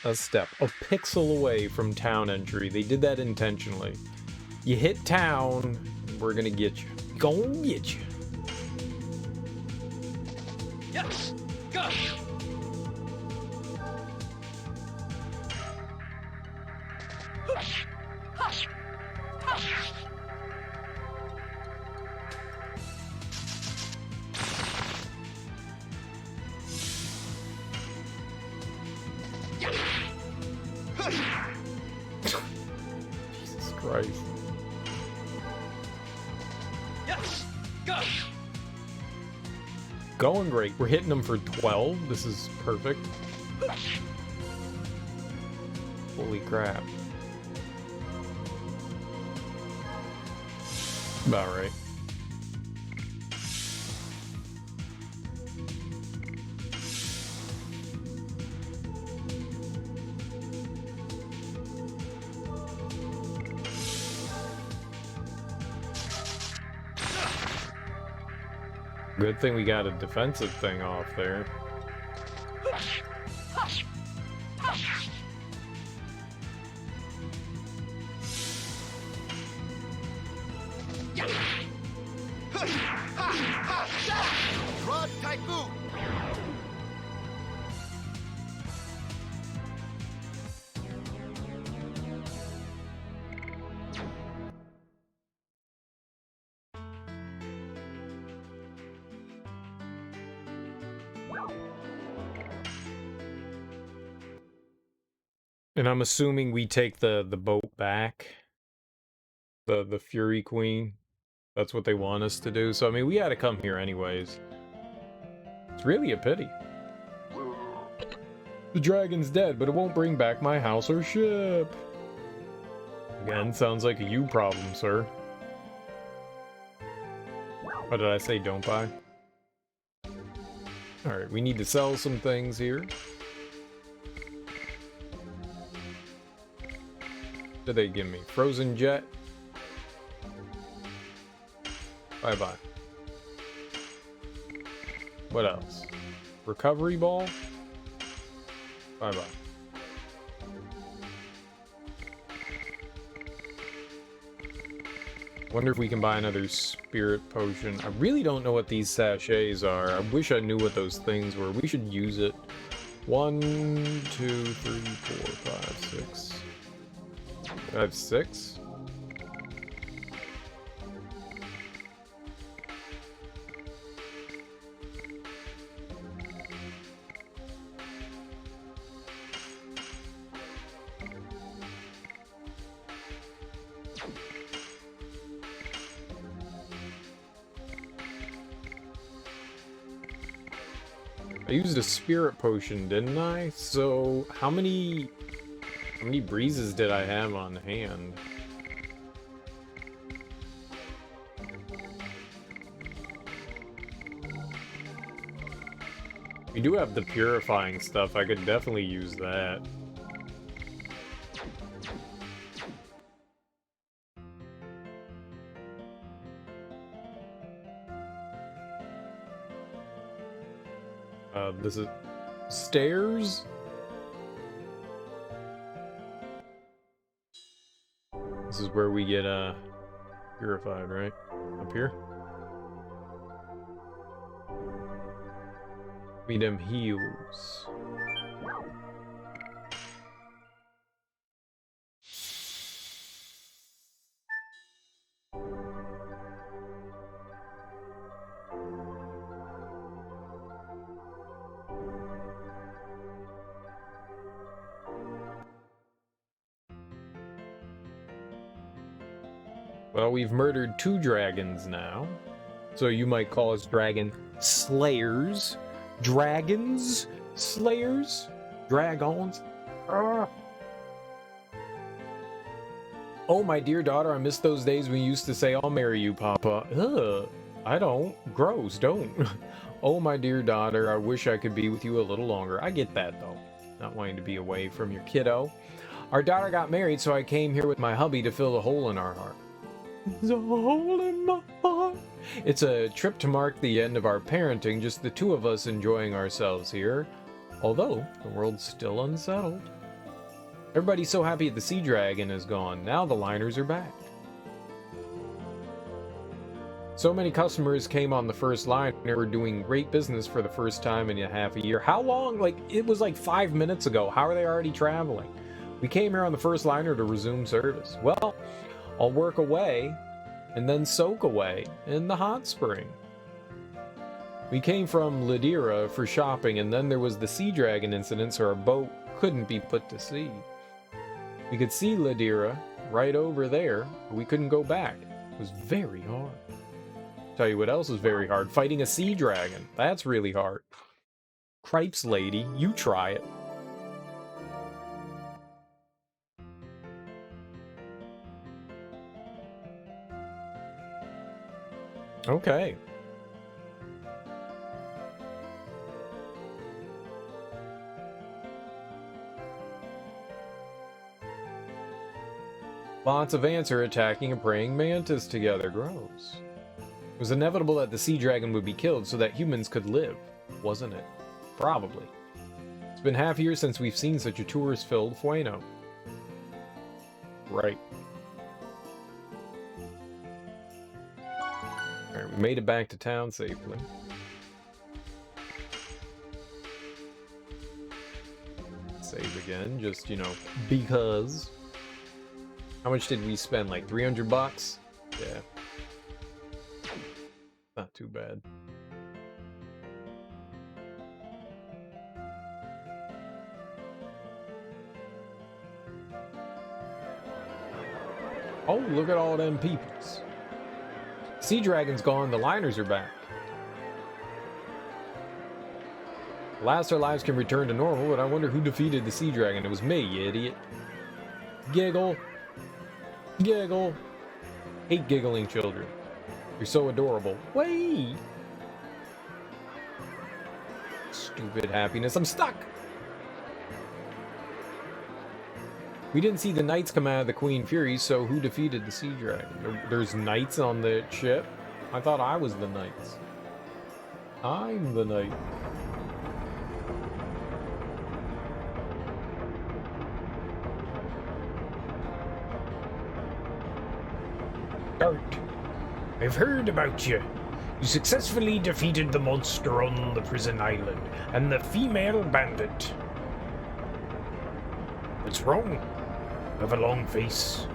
[SPEAKER 1] a step. A pixel away from town entry. They did that intentionally. You hit town, we're gonna get you. Gonna get you.
[SPEAKER 3] Yes! Go!
[SPEAKER 1] Jesus Christ.
[SPEAKER 3] Yes! Go!
[SPEAKER 1] Going great. We're hitting them for 12. This is perfect. Holy crap. About right. Good thing we got a defensive thing off there.
[SPEAKER 5] Rod Typhoon.
[SPEAKER 1] And I'm assuming we take the boat back. The Fury Queen. That's what they want us to do. So, I mean, we had to come here anyways. It's really a pity. The dragon's dead, but it won't bring back my house or ship. Again, sounds like a you problem, sir. What did I say? Don't buy? Alright, we need to sell some things here. What did they give me? Frozen Jet. Bye-bye. What else? Recovery Ball? Bye-bye. Wonder if we can buy another spirit potion. I really don't know what these sachets are. I wish I knew what those things were. We should use it. 1, 2, 3, 4, 5, 6. I have 6? I used a spirit potion, didn't I? So, how many breezes did I have on hand? We do have the purifying stuff. I could definitely use that. This is stairs? This is where we get purified, right? Up here? Meet them heals. Well, we've murdered 2 dragons now. So you might call us dragon slayers. Dragons slayers? Dragons? Oh, my dear daughter, I miss those days when you used to say, I'll marry you, Papa. Ugh, I don't. Gross, don't. Oh, my dear daughter, I wish I could be with you a little longer. I get that, though. Not wanting to be away from your kiddo. Our daughter got married, so I came here with my hubby to fill the hole in our heart. There's a hole in my heart. It's a trip to mark the end of our parenting, just the 2 of us enjoying ourselves here. Although, the world's still unsettled. Everybody's so happy the sea dragon is gone. Now the liners are back. So many customers came on the first liner. We're doing great business for the first time in a half a year. How long? Like, it was like 5 minutes ago. How are they already traveling? We came here on the first liner to resume service. Well, I'll work away and then soak away in the hot spring. We came from Ladira for shopping, and then there was the sea dragon incident, so our boat couldn't be put to sea. We could see Ladira right over there, but we couldn't go back. It was very hard. Tell you what else is very hard. Fighting a sea dragon. That's really hard. Cripes, lady, you try it. Okay. Lots of ants are attacking a praying mantis together. Gross. It was inevitable that the sea dragon would be killed so that humans could live, wasn't it? Probably. It's been half a year since we've seen such a tourist-filled Fueno. Right. Alright, we made it back to town safely. Save again, just, you know, because. How much did we spend? Like 300 bucks? Yeah. Not too bad. Oh, look at all them peoples. Sea Dragon's gone, the liners are back. Last our lives can return to normal, but I wonder who defeated the Sea Dragon. It was me, you idiot. Giggle. Giggle. Hate giggling children. You're so adorable. Wait. Stupid happiness. I'm stuck. We didn't see the knights come out of the Queen Fury, so who defeated the Sea Dragon? There's knights on the ship? I thought I was the knights. I'm the knight.
[SPEAKER 10] Dart, I've heard about you. You successfully defeated the monster on the prison island and the female bandit. What's wrong? You have a long face.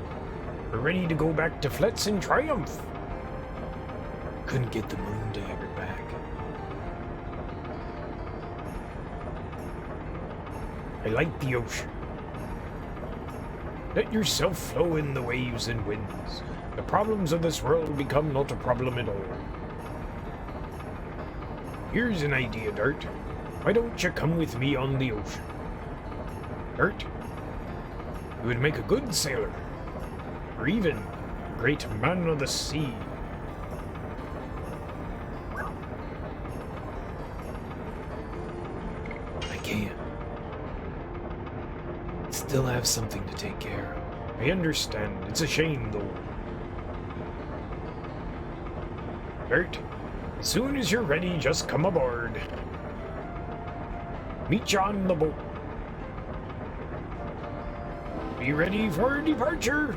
[SPEAKER 10] We're ready to go back to Fletz in triumph. Couldn't get the moon dagger back. I like the ocean. Let yourself flow in the waves and winds. The problems of this world become not a problem at all. Here's an idea, Dart. Why don't you come with me on the ocean? Dart, you would make a good sailor, or even a great man of the sea. I can't. Still have something to take care of. I understand. It's a shame, though. Dart, as soon as you're ready, just come aboard. Meet you on the boat. Be ready for departure.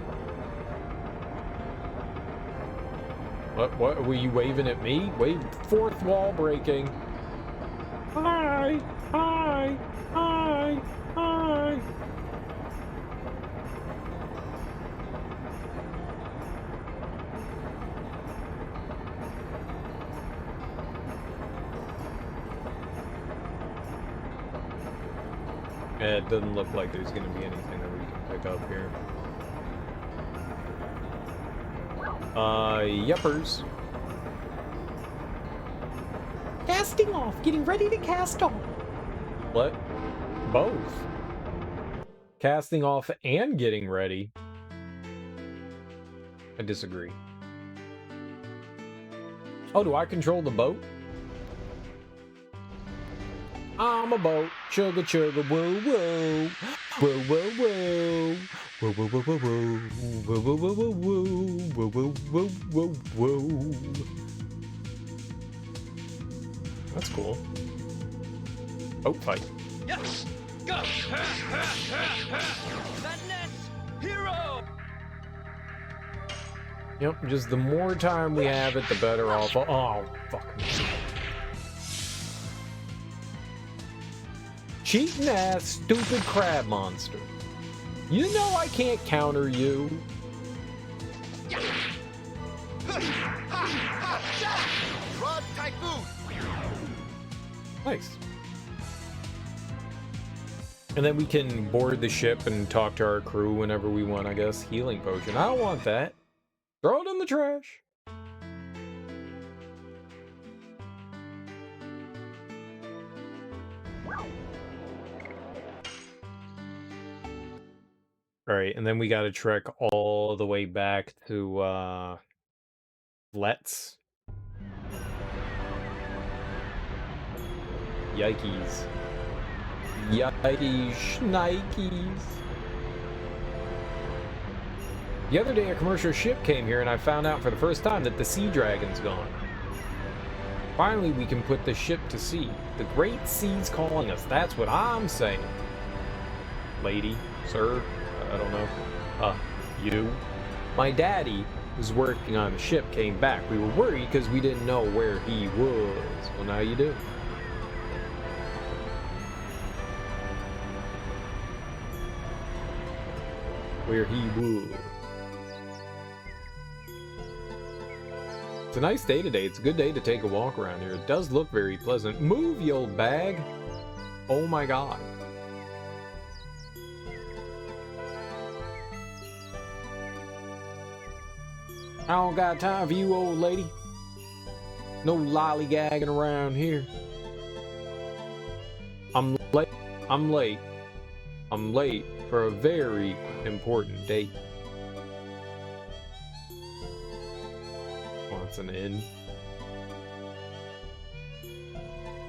[SPEAKER 1] What were you waving at me? Wave, fourth wall breaking. Hi, hi, hi, hi. Yeah, it doesn't look like there's going to be anything that we can pick up here. Yuppers.
[SPEAKER 8] Casting off, getting ready to cast off.
[SPEAKER 1] What? Both. Casting off and getting ready. I disagree. Oh, do I control the boat? I'm a boat, chugga chugga, whoa whoa, whoa whoa whoa, whoa whoa whoa whoa whoa, whoa whoa whoa whoa, whoa whoa whoa whoa whoa. That's cool. Boat fight.
[SPEAKER 3] Yes! Go! Madness! Hero!
[SPEAKER 1] Yep, just the more time we have it, the better off. Oh, fuck me. Cheating ass, stupid crab monster. You know I can't counter you.
[SPEAKER 5] Rod Typhoon.
[SPEAKER 1] Nice. And then we can board the ship and talk to our crew whenever we want, I guess. Healing potion. I don't want that. Throw it in the trash. Alright, and then we gotta trek all the way back to, Let's. Yikes. Yikes, shnikes. The other day a commercial ship came here and I found out for the first time that the Sea Dragon's gone. Finally we can put the ship to sea. The great sea's calling us, that's what I'm saying. Lady, sir, I don't know. You. My daddy was working on the ship, came back. We were worried because we didn't know where he was. Well, now you do. Where he was. It's a nice day today. It's a good day to take a walk around here. It does look very pleasant. Move, you old bag. Oh my god.
[SPEAKER 6] I don't got time for you, old lady. No lollygagging around here. I'm late. I'm late. I'm late for a very important date. Wants an inn.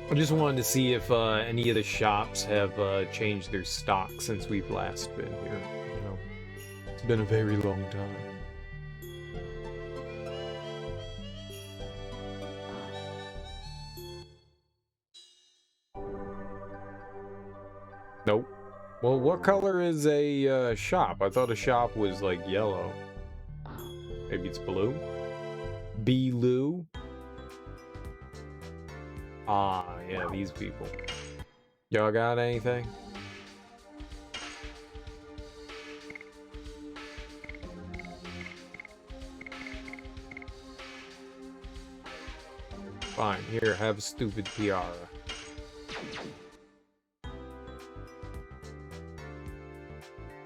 [SPEAKER 6] I just wanted to see if any of the shops have changed their stock since we've last been here. You know, it's been a very long time. Nope. Well, what color is a shop? I thought a shop was like yellow. Maybe it's blue? Blue? Ah, yeah, these people. Y'all got anything? Fine, here, have a stupid tiara.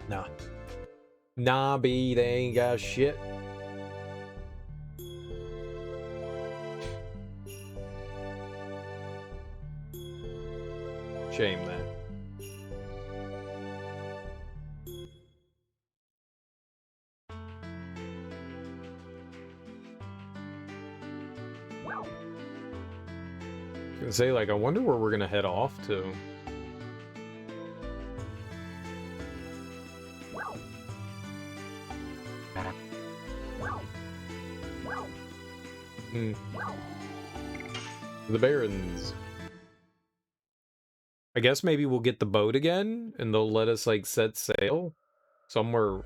[SPEAKER 6] Nah. Nah, B, they ain't got shit. Shame that. I was gonna say, like, I wonder where we're gonna head off to. The Barrens. I guess maybe we'll get the boat again, and they'll let us, like, set sail somewhere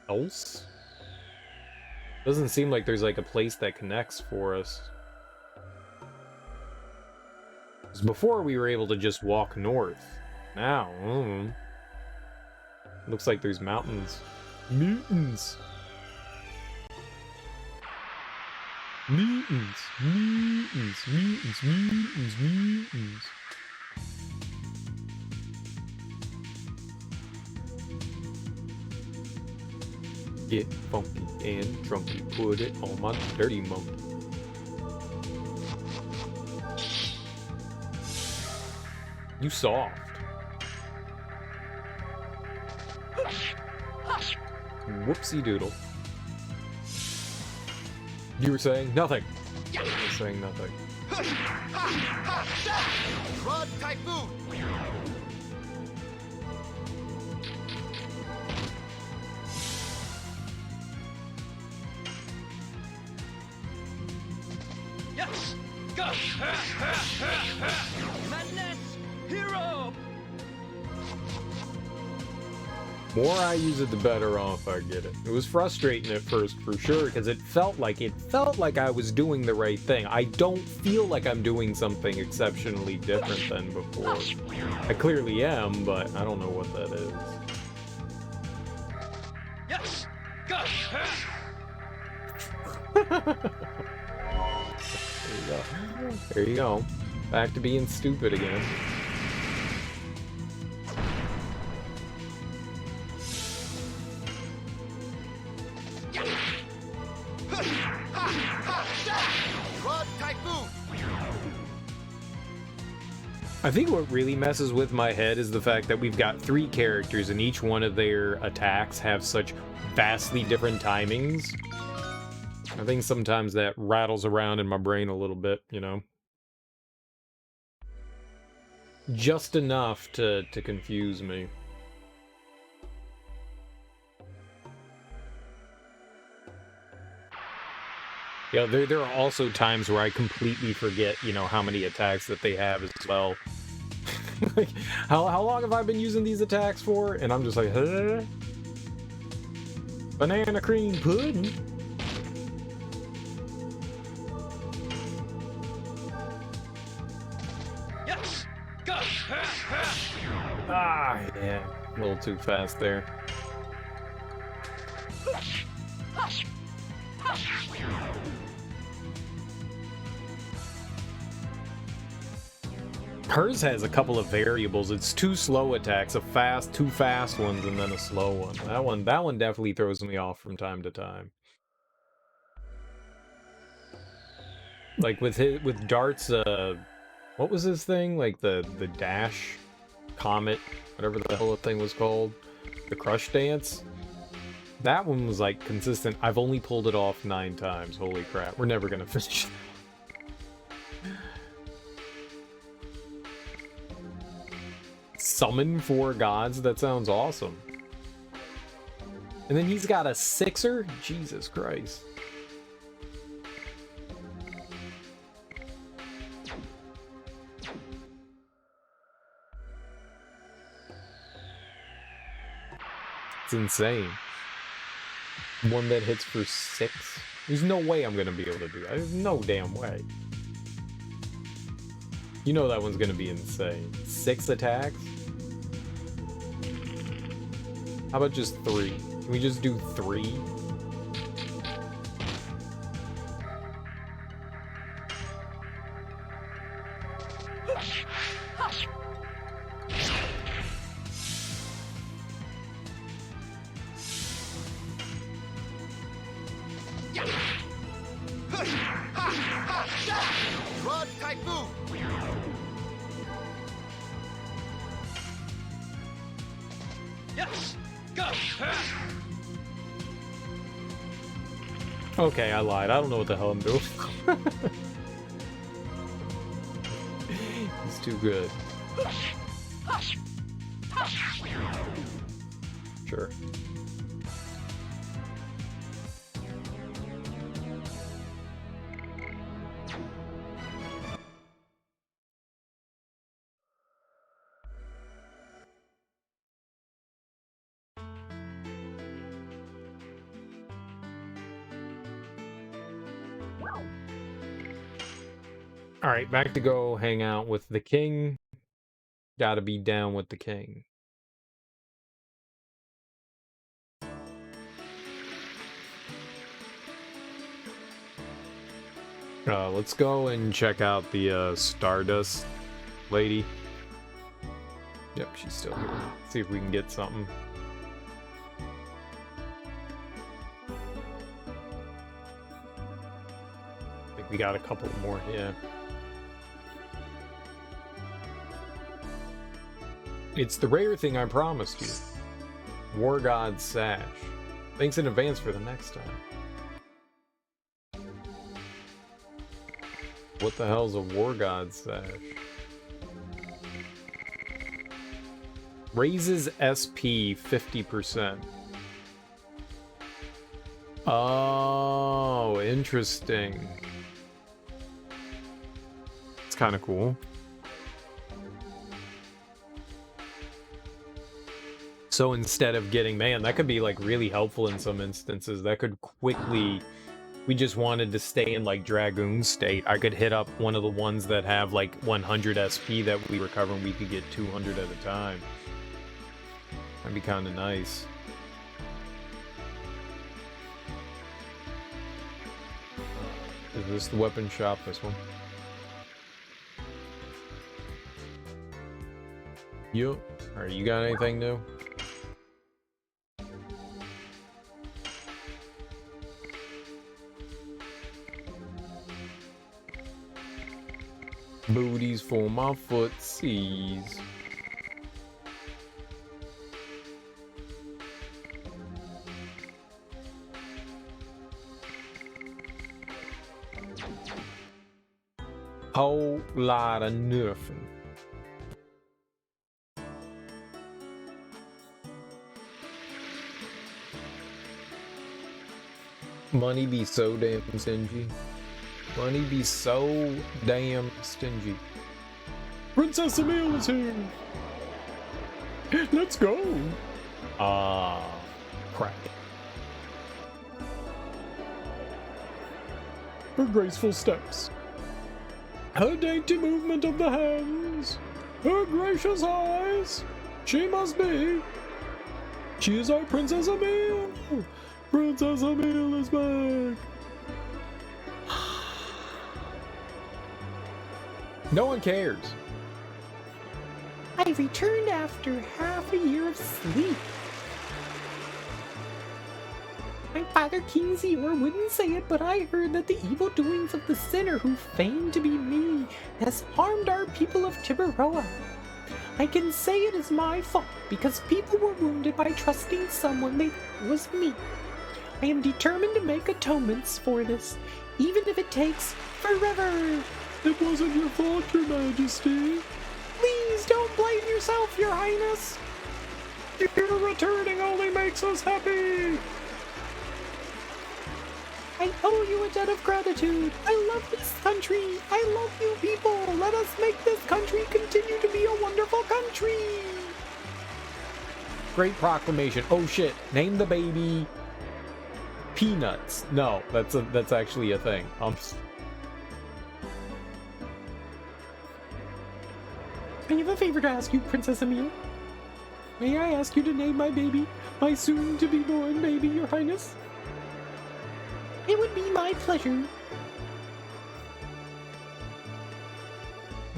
[SPEAKER 6] else? Doesn't seem like there's, like, a place that connects for us. 'Cause before we were able to just walk north. Now, looks like there's mountains. Mutants! Mutants! Mutants! Mutants! Mutants! Mutants! Get funky and drunky, put it on my dirty monkey. You soft. Whoopsie doodle. You were saying nothing. I was saying nothing.
[SPEAKER 5] Rod Typhoon!
[SPEAKER 3] Yes! Go! Madness! Hero!
[SPEAKER 6] More I use it, the better off I get it. It was frustrating at first, for sure, because it felt like I was doing the right thing. I don't feel like I'm doing something exceptionally different than before. I clearly am, but I don't know what that is.
[SPEAKER 3] Yes! Go!
[SPEAKER 6] There you go. There you go. Back to being stupid again.
[SPEAKER 5] Rod Typhoon!
[SPEAKER 6] I think what really messes with my head is the fact that we've got 3 characters and each one of their attacks have such vastly different timings. I think sometimes that rattles around in my brain a little bit, you know? Just enough to confuse me. Yeah, there are also times where I completely forget, you know, how many attacks that they have as well. Like, how long have I been using these attacks for? And I'm just like, huh? Banana cream pudding?
[SPEAKER 3] Yes! Go!
[SPEAKER 6] Ah, yeah. A little too fast there. Hers has a couple of variables. It's 2 slow attacks, two fast ones, and then a slow one. That one definitely throws me off from time to time.
[SPEAKER 1] Like with darts, what was his thing? Like the dash comet, whatever the hell the thing was called, the crush dance. That one was like consistent. I've only pulled it off 9 times. Holy crap, we're never gonna finish that. Summon 4 gods? That sounds awesome. And then he's got a 6er? Jesus Christ. It's insane. One that hits for 6? There's no way I'm gonna be able to do that. There's no damn way. You know that one's gonna be insane. 6 attacks? How about just 3? Can we just do 3?
[SPEAKER 5] Rod Typhoon.
[SPEAKER 3] Yes! Go!
[SPEAKER 1] Okay, I lied. I don't know what the hell I'm doing. He's too good. Sure. Alright, back to go hang out with the king. Gotta be down with the king. Let's go and check out the Stardust lady. Yep, she's still here. See if we can get something. I think we got a couple more, yeah. It's the rare thing I promised you. War God's Sash. Thanks in advance for the next time. What the hell's a War God's Sash? Raises SP 50%. Oh, interesting. It's kind of cool. So instead of getting, man, that could be like really helpful in some instances. That could quickly, we just wanted to stay in like Dragoon state. I could hit up one of the ones that have like 100 SP that we recover and we could get 200 at a time. That'd be kind of nice. Is this the weapon shop? This one? You? Alright, you got anything new? Booties for my footsies. Whole lot of nothing. Money be so damn stingy. Money be so damn stingy.
[SPEAKER 9] Princess Emile is here. Let's go.
[SPEAKER 1] Ah, crap.
[SPEAKER 9] Her graceful steps. Her dainty movement of the hands. Her gracious eyes. She must be. She is our Princess Emile. Princess Emile is back.
[SPEAKER 1] No one cares.
[SPEAKER 8] I returned after half a year of sleep. My father, King Zior, wouldn't say it, but I heard that the evil doings of the sinner who feigned to be me has harmed our people of Tiburoa. I can say it is my fault because people were wounded by trusting someone they thought was me. I am determined to make atonements for this, even if it takes forever.
[SPEAKER 9] It wasn't your fault, Your Majesty.
[SPEAKER 8] Please don't blame yourself, Your Highness.
[SPEAKER 9] Your returning only makes us happy.
[SPEAKER 8] I owe you a debt of gratitude. I love this country. I love you people. Let us make this country continue to be a wonderful country.
[SPEAKER 1] Great proclamation. Oh shit, name the baby Peanuts. No, that's actually a thing.
[SPEAKER 8] I have a favor to ask you, Princess Emile. May I ask you to name my baby, my soon-to-be-born baby, Your Highness? It would be my pleasure.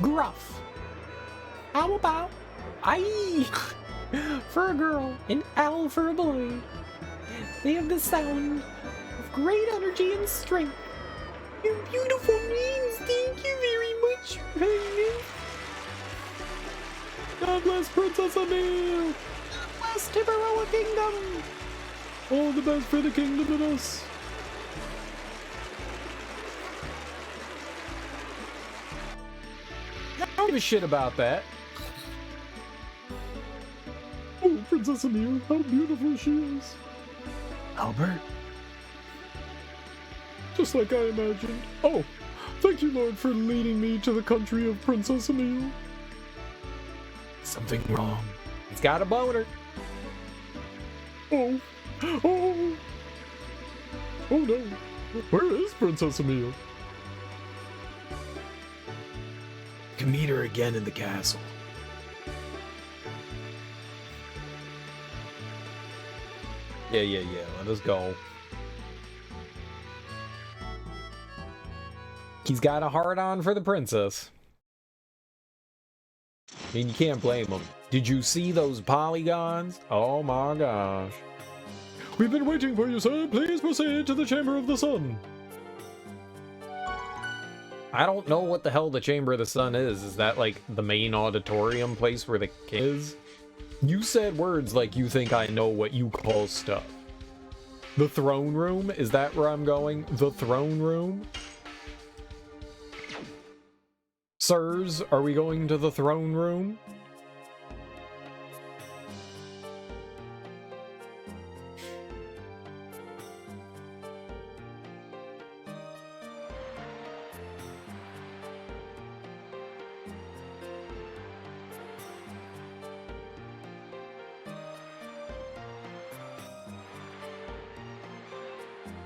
[SPEAKER 8] Gruff. How about I for a girl and Al for a boy? They have the sound of great energy and strength. Your beautiful names, thank you very much, Your Highness.
[SPEAKER 9] God bless Princess Emile.
[SPEAKER 8] God bless Tiburoa Kingdom.
[SPEAKER 9] All the best for the kingdom and us.
[SPEAKER 1] I don't give a shit about that.
[SPEAKER 9] Oh, Princess Emile, how beautiful she is.
[SPEAKER 10] Albert?
[SPEAKER 9] Just like I imagined. Oh, thank you, Lord, for leading me to the country of Princess Emile.
[SPEAKER 10] Something wrong.
[SPEAKER 1] He's got a boner.
[SPEAKER 9] Oh, oh, oh no. Where is Princess Emile?
[SPEAKER 10] Can meet her again in the castle.
[SPEAKER 1] Yeah, let us go. He's got a hard-on for the princess. I mean, you can't blame him. Did you see those polygons? Oh my gosh.
[SPEAKER 9] We've been waiting for you, sir. Please proceed to the Chamber of the Sun.
[SPEAKER 1] I don't know what the hell the Chamber of the Sun is. Is that like the main auditorium place where the king is? You said words like you think I know what you call stuff. The throne room? Is that where I'm going? The throne room? Sirs, are we going to the throne room?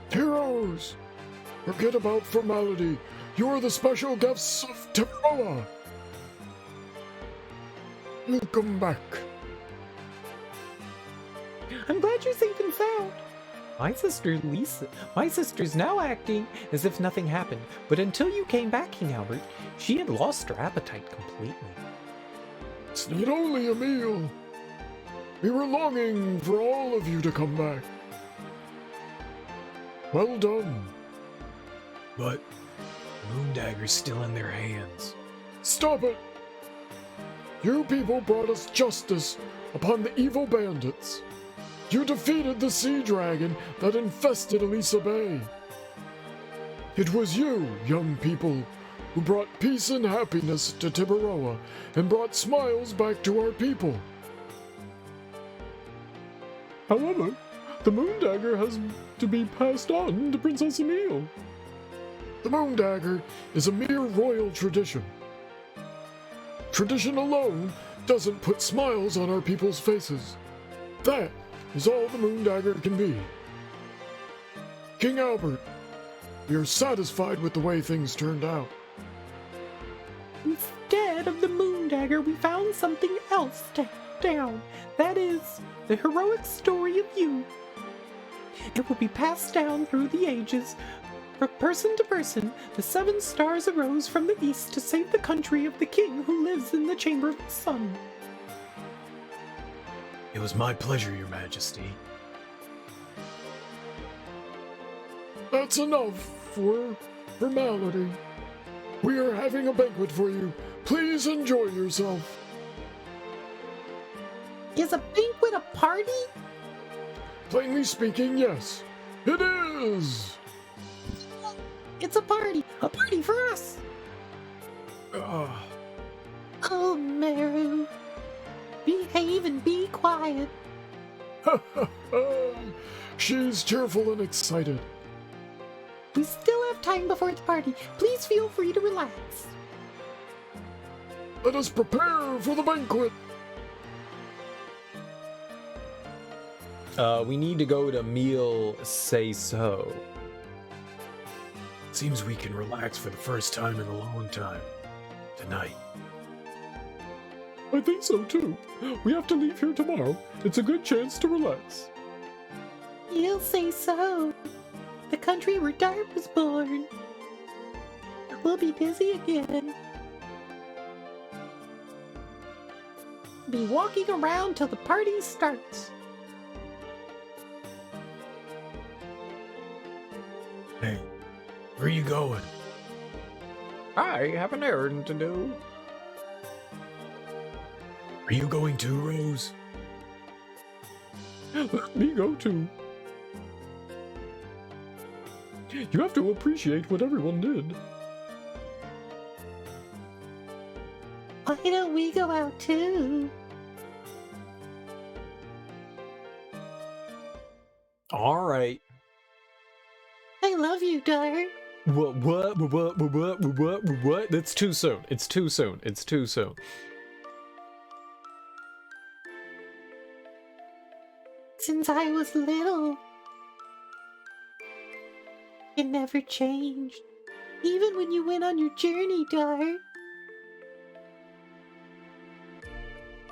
[SPEAKER 9] Heroes! Forget about formality. You are the special guests of Tiburoa. Welcome back.
[SPEAKER 8] I'm glad you're safe and sound. My sister's now acting as if nothing happened, but until you came back, King Albert, she had lost her appetite completely.
[SPEAKER 9] It's not only a meal. We were longing for all of you to come back. Well done.
[SPEAKER 10] But the Moondagger's still in their hands.
[SPEAKER 9] Stop it! You people brought us justice upon the evil bandits. You defeated the sea dragon that infested Elisa Bay. It was you, young people, who brought peace and happiness to Tiburoa and brought smiles back to our people. However, the Moondagger has to be passed on to Princess Emile. The Moondagger is a mere royal tradition. Tradition alone doesn't put smiles on our people's faces. That is all the Moondagger can be. King Albert, we are satisfied with the way things turned out.
[SPEAKER 8] Instead of the Moondagger, we found something else to hand down. That is, the heroic story of you. It will be passed down through the ages. From person to person, the 7 stars arose from the east to save the country of the king who lives in the Chamber of the Sun.
[SPEAKER 10] It was my pleasure, Your Majesty.
[SPEAKER 9] That's enough for formality. We are having a banquet for you. Please enjoy yourself.
[SPEAKER 8] Is a banquet a party?
[SPEAKER 9] Plainly speaking, yes. It is!
[SPEAKER 8] It's a party for us. Oh, Meru. Behave and be quiet.
[SPEAKER 9] She's cheerful and excited.
[SPEAKER 8] We still have time before the party. Please feel free to relax.
[SPEAKER 9] Let us prepare for the banquet.
[SPEAKER 6] We need to go to meal say so.
[SPEAKER 10] Seems we can relax for the first time in a long time. Tonight.
[SPEAKER 9] I think so too. We have to leave here tomorrow. It's a good chance to relax.
[SPEAKER 8] You'll say so. The country where Dart was born. We'll be busy again. Be walking around till the party starts.
[SPEAKER 10] Hey, where are you going?
[SPEAKER 1] I have an errand to do.
[SPEAKER 10] Are you going too, Rose?
[SPEAKER 9] Let me go too. You have to appreciate what everyone did.
[SPEAKER 8] Why don't we go out too?
[SPEAKER 6] All right.
[SPEAKER 8] I love you, Dart.
[SPEAKER 6] What? That's too soon. It's too soon. It's too soon.
[SPEAKER 8] Since I was little, it never changed. Even when you went on your journey, Dart.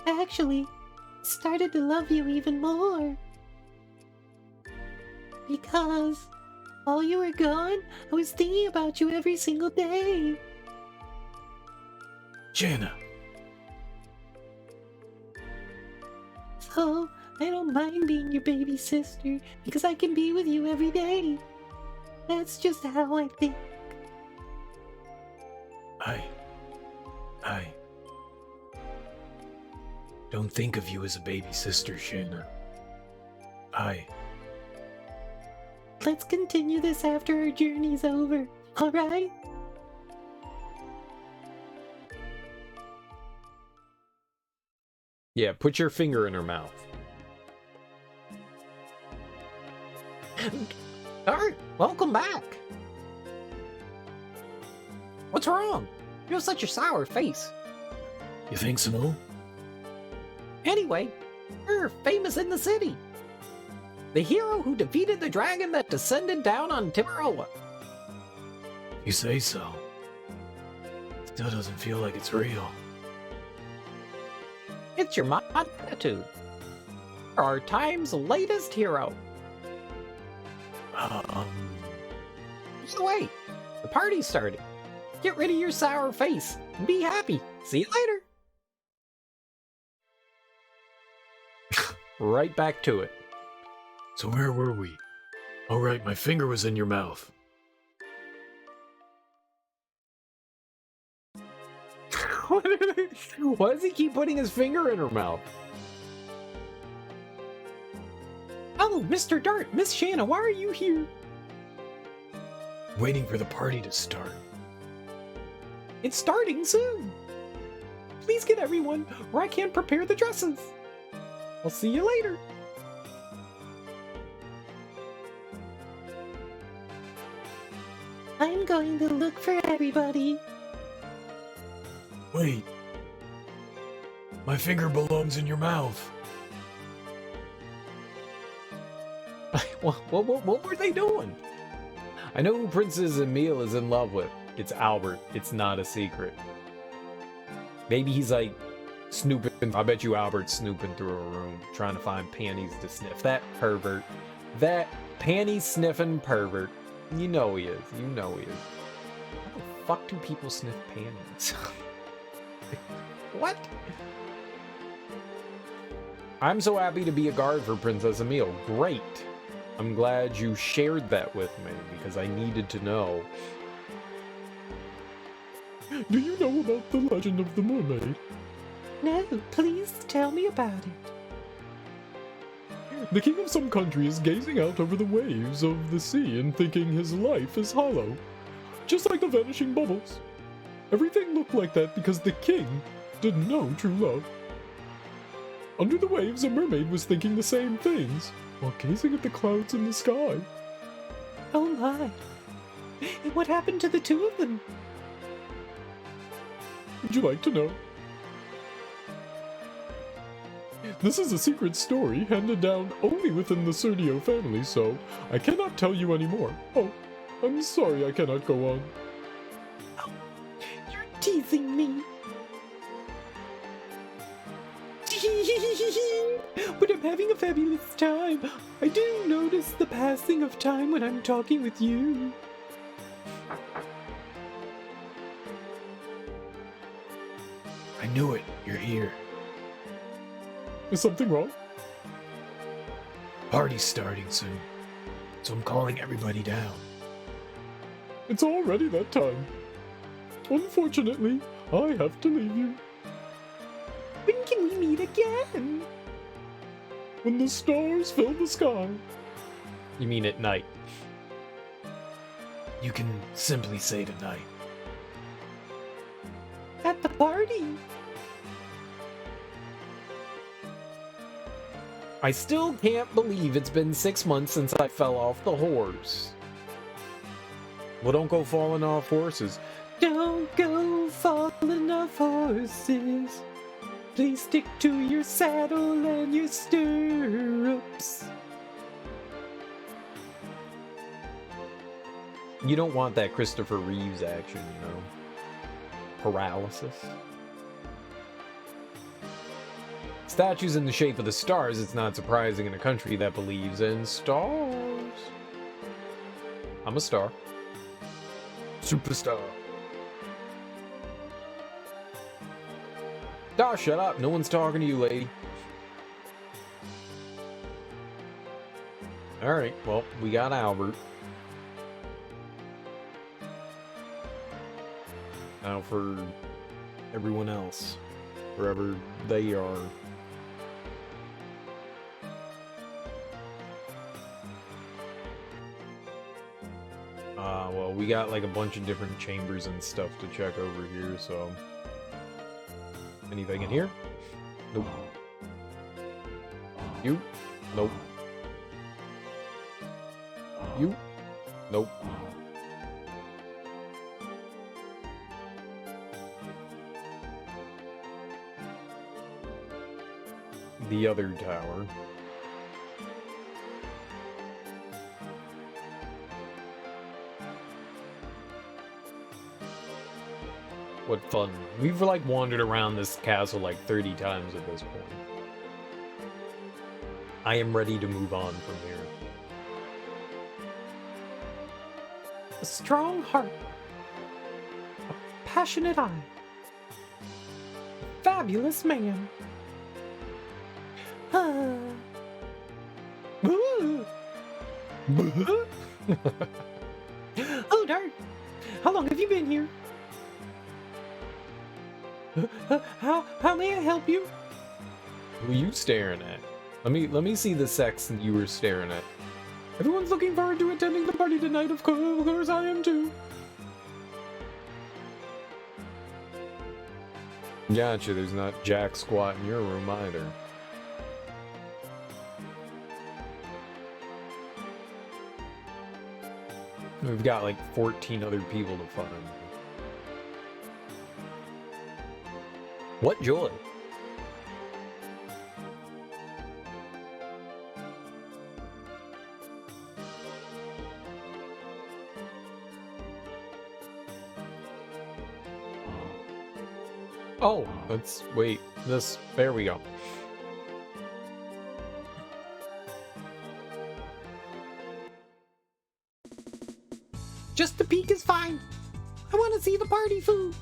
[SPEAKER 8] Actually, I started to love you even more. Because while you were gone, I was thinking about you every single day.
[SPEAKER 10] Jana.
[SPEAKER 8] So, I don't mind being your baby sister because I can be with you every day. That's just how I think.
[SPEAKER 10] I don't think of you as a baby sister, Shana.
[SPEAKER 8] Let's continue this after our journey's over, alright?
[SPEAKER 6] Yeah, put your finger in her mouth.
[SPEAKER 8] Dart, welcome back. What's wrong? You have such a sour face.
[SPEAKER 10] You think so?
[SPEAKER 8] Anyway, you're famous in the city. The hero who defeated the dragon that descended down on Tiburoa.
[SPEAKER 10] You say so. Still doesn't feel like it's real.
[SPEAKER 8] It's your mod attitude. You're our time's latest hero. So wait, the party's starting. Get rid of your sour face and be happy. See you later.
[SPEAKER 6] Right back to it.
[SPEAKER 10] So where were we? Oh right, my finger was in your mouth.
[SPEAKER 6] Why does he keep putting his finger in her mouth?
[SPEAKER 8] Oh, Mr. Dart, Miss Shanna, why are you here?
[SPEAKER 10] Waiting for the party to start.
[SPEAKER 8] It's starting soon. Please get everyone, or I can't prepare the dresses. I'll see you later. I'm going to look for everybody.
[SPEAKER 10] Wait. My finger belongs in your mouth.
[SPEAKER 6] What were they doing? I know who Princess Emile is in love with. It's Albert. It's not a secret. Maybe he's like snooping. I bet you Albert's snooping through a room trying to find panties to sniff. That pervert. That panty sniffing pervert. You know he is. You know he is. How the fuck do people sniff panties? What? I'm so happy to be a guard for Princess Emile. Great. I'm glad you shared that with me, because I needed to know.
[SPEAKER 9] Do you know about the legend of the mermaid?
[SPEAKER 8] No, please tell me about it.
[SPEAKER 9] The king of some country is gazing out over the waves of the sea and thinking his life is hollow, just like the vanishing bubbles. Everything looked like that because the king didn't know true love. Under the waves, a mermaid was thinking the same things while gazing at the clouds in the sky.
[SPEAKER 8] Oh my. And what happened to the two of them?
[SPEAKER 9] Would you like to know? This is a secret story handed down only within the Serdio family, so I cannot tell you anymore. Oh, I'm sorry I cannot go on.
[SPEAKER 8] Oh, you're teasing me. But I'm having a fabulous time. I do notice the passing of time when I'm talking with you.
[SPEAKER 10] I knew it. You're here.
[SPEAKER 9] Is something wrong?
[SPEAKER 10] Party's starting soon, so I'm calling everybody down.
[SPEAKER 9] It's already that time. Unfortunately, I have to leave you.
[SPEAKER 8] When can we meet again?
[SPEAKER 9] When the stars fill the sky.
[SPEAKER 6] You mean at night?
[SPEAKER 10] You can simply say tonight.
[SPEAKER 8] At the party.
[SPEAKER 6] I still can't believe it's been 6 months since I fell off the horse. Well, don't go falling off horses.
[SPEAKER 8] Don't go falling off horses. Please stick to your saddle and your stirrups.
[SPEAKER 6] You don't want that Christopher Reeves action, you know? Paralysis. Statues in the shape of the stars, it's not surprising in a country that believes in stars. I'm a star. Superstar. Ah, shut up. No one's talking to you, lady. Alright, well, we got Albert. Now for everyone else, wherever they are. Well, we got like a bunch of different chambers and stuff to check over here, so... Anything in here? Nope. You? Nope. You? Nope. The other tower. What fun. We've like wandered around this castle like 30 times at this point. I am ready to move on from here.
[SPEAKER 8] A strong heart. A passionate eye. A fabulous man. Oh, darn. How long have you been here? How may I help you?
[SPEAKER 6] Who are you staring at? Let me see the sex that you were staring at.
[SPEAKER 8] Everyone's looking forward to attending the party tonight. Of course I am too.
[SPEAKER 6] Gotcha, there's not jack squat in your room either. We've got like 14 other people to find. What joy! Oh, let's wait. This, there we go.
[SPEAKER 8] Just the peek is fine. I want to see the party food.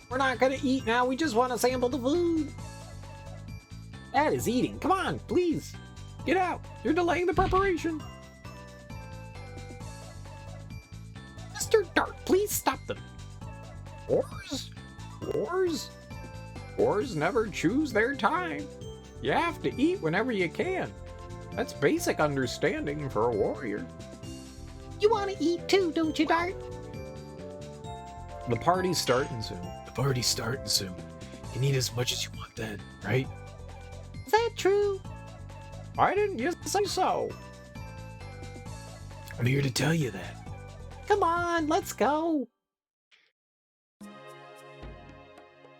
[SPEAKER 10] We're not gonna eat now, we just want to sample the food.
[SPEAKER 8] That is eating. Come on, please.
[SPEAKER 6] Get out! You're delaying the preparation!
[SPEAKER 8] Mr. Dart, please stop them.
[SPEAKER 6] Wars? Wars? Wars never choose their time. You have to eat whenever you can. That's basic understanding for a warrior.
[SPEAKER 8] You want to eat too, don't you, Dart?
[SPEAKER 6] The party's starting soon.
[SPEAKER 10] The party's starting soon. You can eat as much as you want then, right?
[SPEAKER 8] Is that true?
[SPEAKER 6] Why didn't you say so?
[SPEAKER 10] I'm here to tell you that.
[SPEAKER 8] Come on, let's go.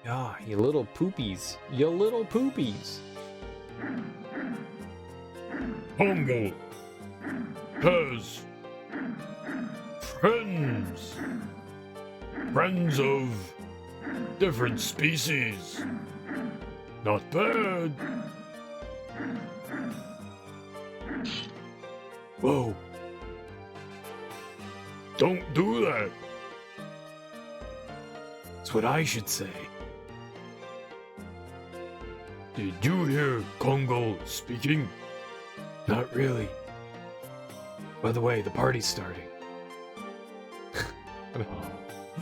[SPEAKER 6] Ah, you little poopies. You little poopies.
[SPEAKER 9] Pongo has friends. Friends of different species. Not bad.
[SPEAKER 10] Whoa.
[SPEAKER 9] Don't do that.
[SPEAKER 10] That's what I should say.
[SPEAKER 9] Did you hear Congo speaking?
[SPEAKER 10] Not really. By the way, the party's starting.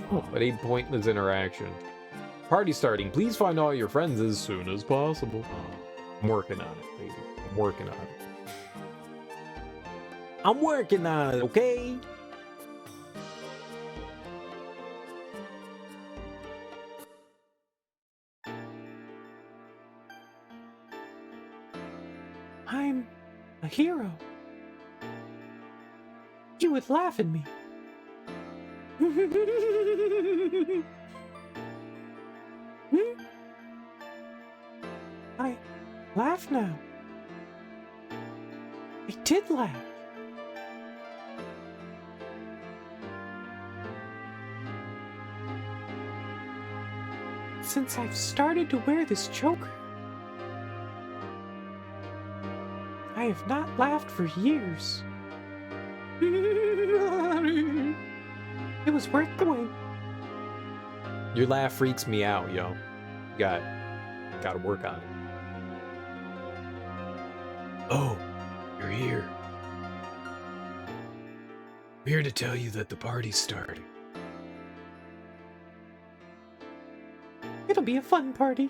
[SPEAKER 6] What a pointless interaction. Party starting. Please find all your friends as soon as possible. I'm working on it, baby. I'm working on it.
[SPEAKER 8] I'm working on it, okay? I'm a hero. You would laugh at me. I laugh now. I did laugh. Since I've started to wear this choker, I have not laughed for years. It was worth the wait.
[SPEAKER 6] Your laugh freaks me out, yo. Gotta work on it.
[SPEAKER 10] Oh, you're here. I'm here to tell you that the party's starting.
[SPEAKER 8] It'll be a fun party.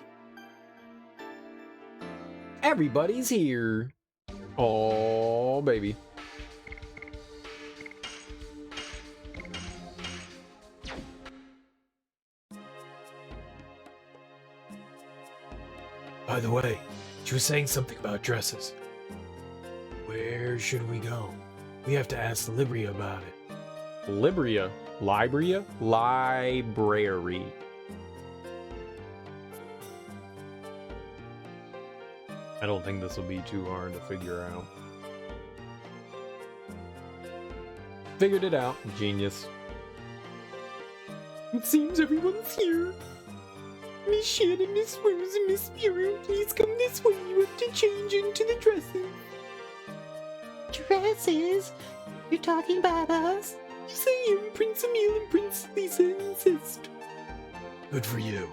[SPEAKER 6] Everybody's here. Oh, baby.
[SPEAKER 10] By the way, she was saying something about dresses. Where should we go? We have to ask Libria about it.
[SPEAKER 6] Libria? Libria? Library. I don't think this will be too hard to figure out. Figured it out. Genius.
[SPEAKER 8] It seems everyone's here. Miss Shannon, Miss Rose, and Miss Vera, please come this way. You have to change into the dresses. Dresses? You're talking about us? Yes, I am. Prince Emil and Prince Lisa insist.
[SPEAKER 10] Good for you.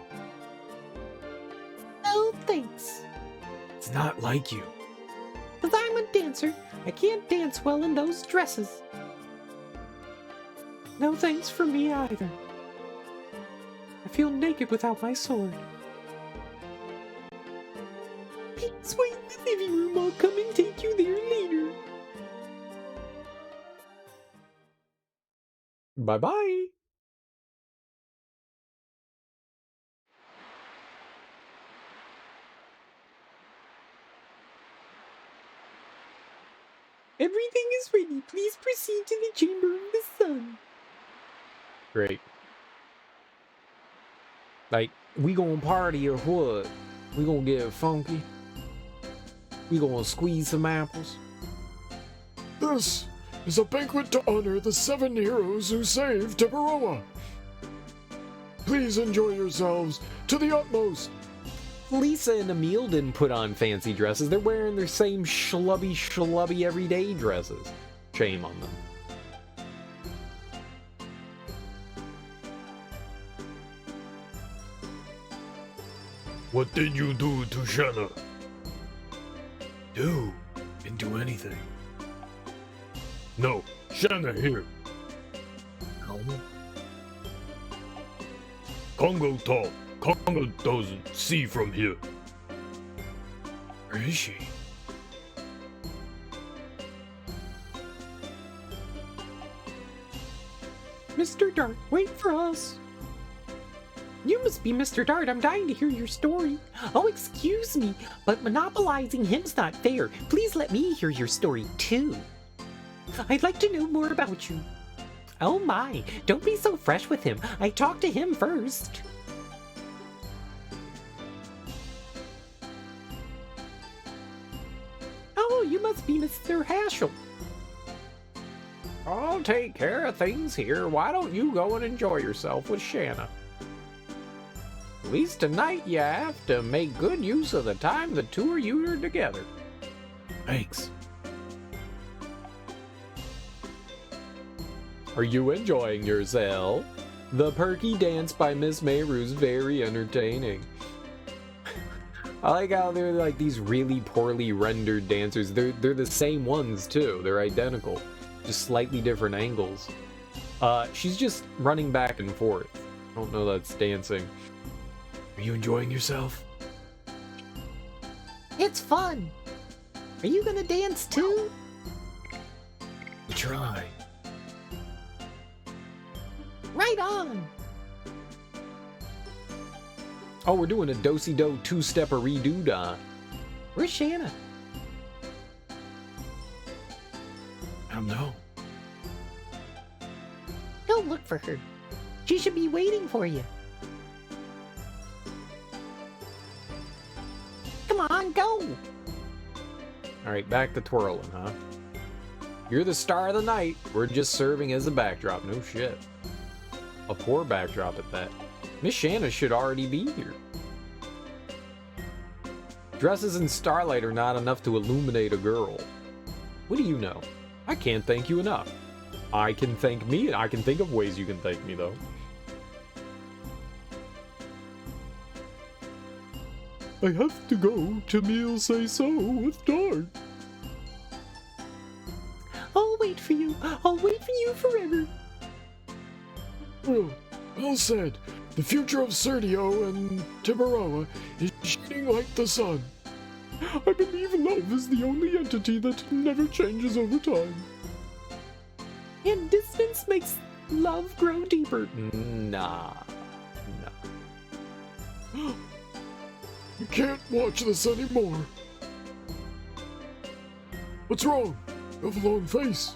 [SPEAKER 8] No, thanks.
[SPEAKER 10] It's not like you.
[SPEAKER 8] Because I'm a dancer, I can't dance well in those dresses. No thanks for me either. I feel naked without my sword. Please wait in the living room. I'll come and take you there later.
[SPEAKER 6] Bye-bye.
[SPEAKER 8] Everything is ready. Please proceed to the Chamber of the Sun.
[SPEAKER 6] Great. Like, we gonna party or what? We gonna get funky? We gonna squeeze some apples?
[SPEAKER 9] This is a banquet to honor the 7 heroes who saved Tiburoa. Please enjoy yourselves to the utmost.
[SPEAKER 6] Lisa and Emil didn't put on fancy dresses. They're wearing their same schlubby everyday dresses. Shame on them.
[SPEAKER 9] What did you do to Shanna?
[SPEAKER 10] Do?
[SPEAKER 9] Didn't do anything. No, Shanna here.
[SPEAKER 10] No?
[SPEAKER 9] Congo talk. Congo doesn't see from here.
[SPEAKER 10] Where is she?
[SPEAKER 8] Mr. Dart, wait for us. You must be Mr. Dart. I'm dying to hear your story. Oh, excuse me, but monopolizing him's not fair. Please let me hear your story, too. I'd like to know more about you. Oh my, don't be so fresh with him. I talked to him first. Oh, you must be Mr. Haschel.
[SPEAKER 1] I'll take care of things here. Why don't you go and enjoy yourself with Shanna? At least tonight you have to make good use of the time the two of you are together.
[SPEAKER 9] Thanks.
[SPEAKER 6] Are you enjoying yourself? The perky dance by Miss Mayru's very entertaining. I like how they're like these really poorly rendered dancers. They're the same ones too. They're identical, just slightly different angles. She's just running back and forth. I don't know that's dancing.
[SPEAKER 10] Are you enjoying yourself?
[SPEAKER 8] It's fun. Are you gonna dance too?
[SPEAKER 10] Try.
[SPEAKER 8] Right on.
[SPEAKER 6] Oh, we're doing a do-si-do two-stepper redo-da.
[SPEAKER 8] Where's Shanna?
[SPEAKER 10] I don't know.
[SPEAKER 8] Go look for her. She should be waiting for you. Come on, go.
[SPEAKER 6] All right, back to twirling, huh? You're the star of the night. We're just serving as a backdrop. No shit. A poor backdrop at that. Miss Shanna should already be here. Dresses in starlight are not enough to illuminate a girl. What do you know? I can't thank you enough. I can thank me, and I can think of ways you can thank me, though.
[SPEAKER 9] I have to go. Jamil say so with Dart.
[SPEAKER 8] I'll wait for you. I'll wait for you forever.
[SPEAKER 9] Well said. The future of Sergio and Tiburoa is shining like the sun. I believe love is the only entity that never changes over time.
[SPEAKER 8] And distance makes love grow deeper.
[SPEAKER 6] Nah.
[SPEAKER 9] You can't watch this anymore. What's wrong? You have a long face.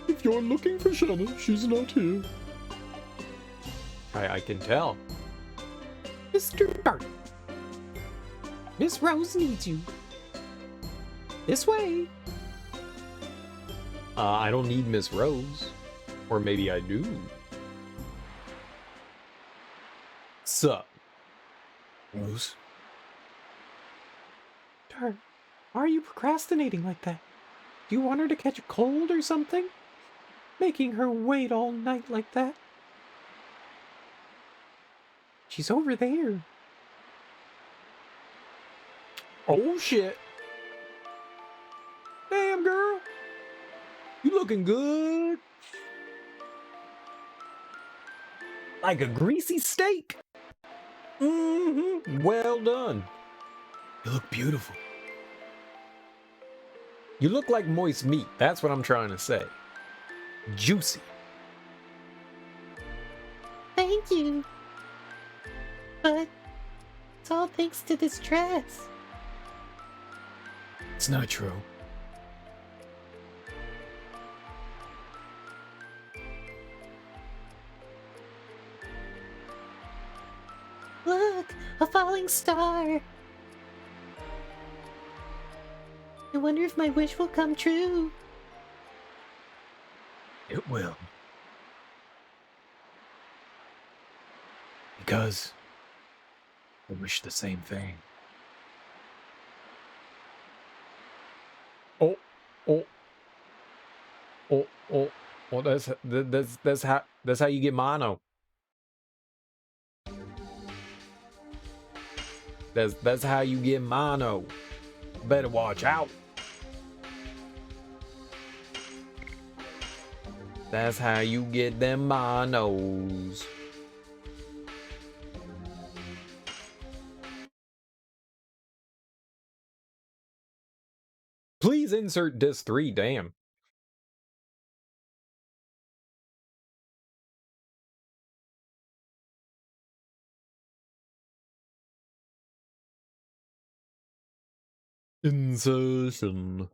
[SPEAKER 9] If you're looking for Shanna, she's not here.
[SPEAKER 6] I can tell.
[SPEAKER 8] Mr. Dart. Miss Rose needs you. This way.
[SPEAKER 6] I don't need Miss Rose. Or maybe I do. Sup?
[SPEAKER 10] Rose?
[SPEAKER 8] Dart, why are you procrastinating like that? Do you want her to catch a cold or something? Making her wait all night like that? She's over there.
[SPEAKER 6] Oh shit. Damn, girl. You looking good. Like a greasy steak. Mm-hmm. Well done.
[SPEAKER 10] You look beautiful.
[SPEAKER 6] You look like moist meat. That's what I'm trying to say. Juicy.
[SPEAKER 8] Thank you. But it's all thanks to this dress.
[SPEAKER 10] It's not true.
[SPEAKER 8] Look, a falling star. I wonder if my wish will come true.
[SPEAKER 10] It will. Because I wish the same thing.
[SPEAKER 6] Oh, that's how you get mono. That's how you get mono. Better watch out. That's how you get them monos. Please insert disc 3, damn. Insertion.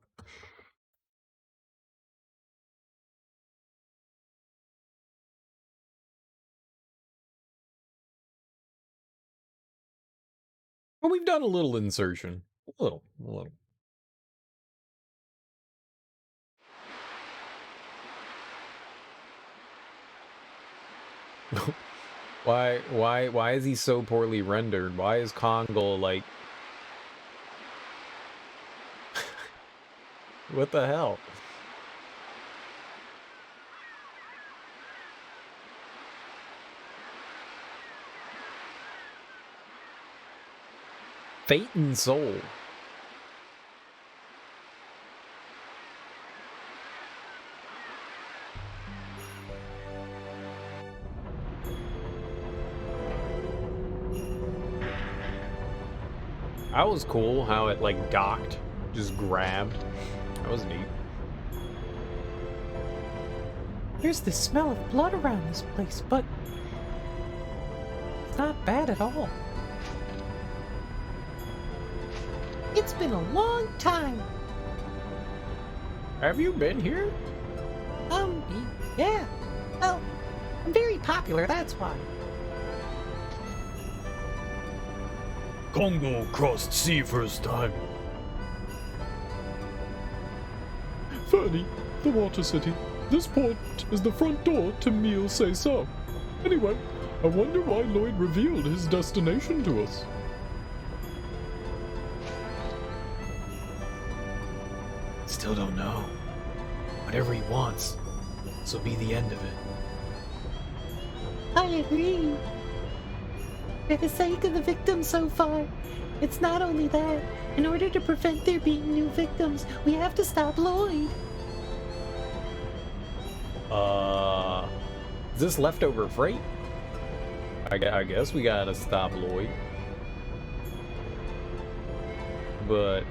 [SPEAKER 6] Well, we've done a little insertion. A little. Why is he so poorly rendered? Why is Kongol like... What the hell? Fate and Soul. That was cool how it like docked, just grabbed. That was neat.
[SPEAKER 8] There's the smell of blood around this place, but it's not bad at all. It's been a long time.
[SPEAKER 6] Have you been here?
[SPEAKER 8] Yeah. Well, I'm very popular, that's why.
[SPEAKER 9] Congo crossed sea first time. Fernie, the water city. This port is the front door to Meal Say So. Anyway, I wonder why Lloyd revealed his destination to us.
[SPEAKER 10] Still don't know. Whatever he wants, this will be the end of it.
[SPEAKER 8] I agree. For the sake of the victims so far, it's not only that. In order to prevent there being new victims, we have to stop Lloyd.
[SPEAKER 6] Is this leftover freight? I guess we gotta stop Lloyd. But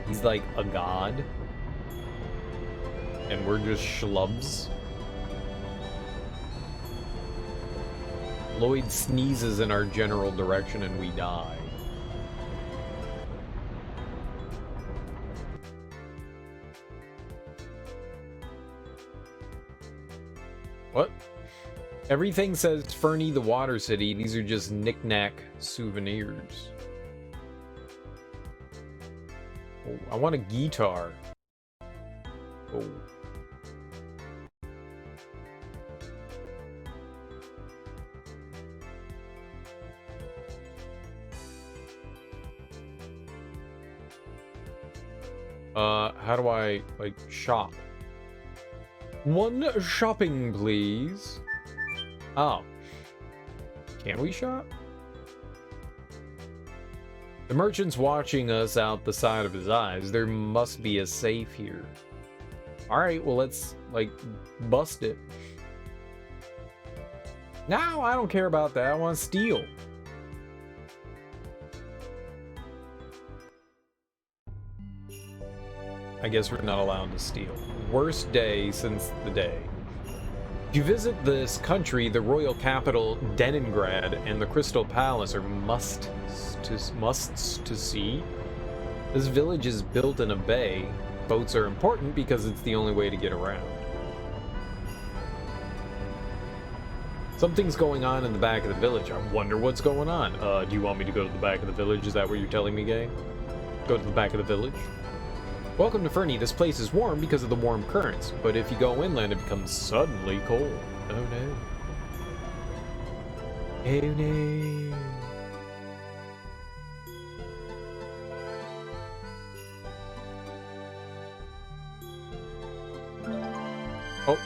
[SPEAKER 6] he's like a god. And we're just schlubs. Lloyd sneezes in our general direction and we die. What? Everything says Fernie the Water City. These are just knick-knack souvenirs. Oh, I want a guitar. Oh. How do I, like, shop? One shopping, please. Oh. Can we shop? The merchant's watching us out the side of his eyes. There must be a safe here. Alright, well, let's, like, bust it. No, I don't care about that. I want to steal. I guess we're not allowed to steal. Worst day since the day. If you visit this country, the royal capital, Leningrad, and the Crystal Palace are musts to see. This village is built in a bay. Boats are important because it's the only way to get around. Something's going on in the back of the village. I wonder what's going on. Do you want me to go to the back of the village? Is that what you're telling me, gang? Go to the back of the village? Welcome to Fernie. This place is warm because of the warm currents, but if you go inland, it becomes suddenly cold. Oh no. Oh no. Oh.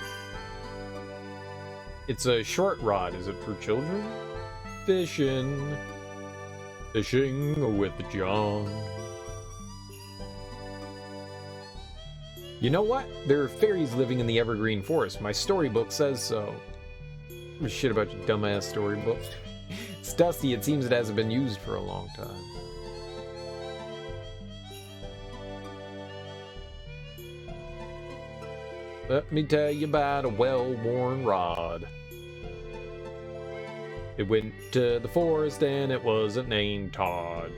[SPEAKER 6] It's a short rod. Is it for children? Fishing. Fishing with John. You know what? There are fairies living in the evergreen forest. My storybook says so. Shit about your dumbass storybook. It's dusty. It seems it hasn't been used for a long time. Let me tell you about a well-worn rod. It went to the forest and it wasn't named Todd.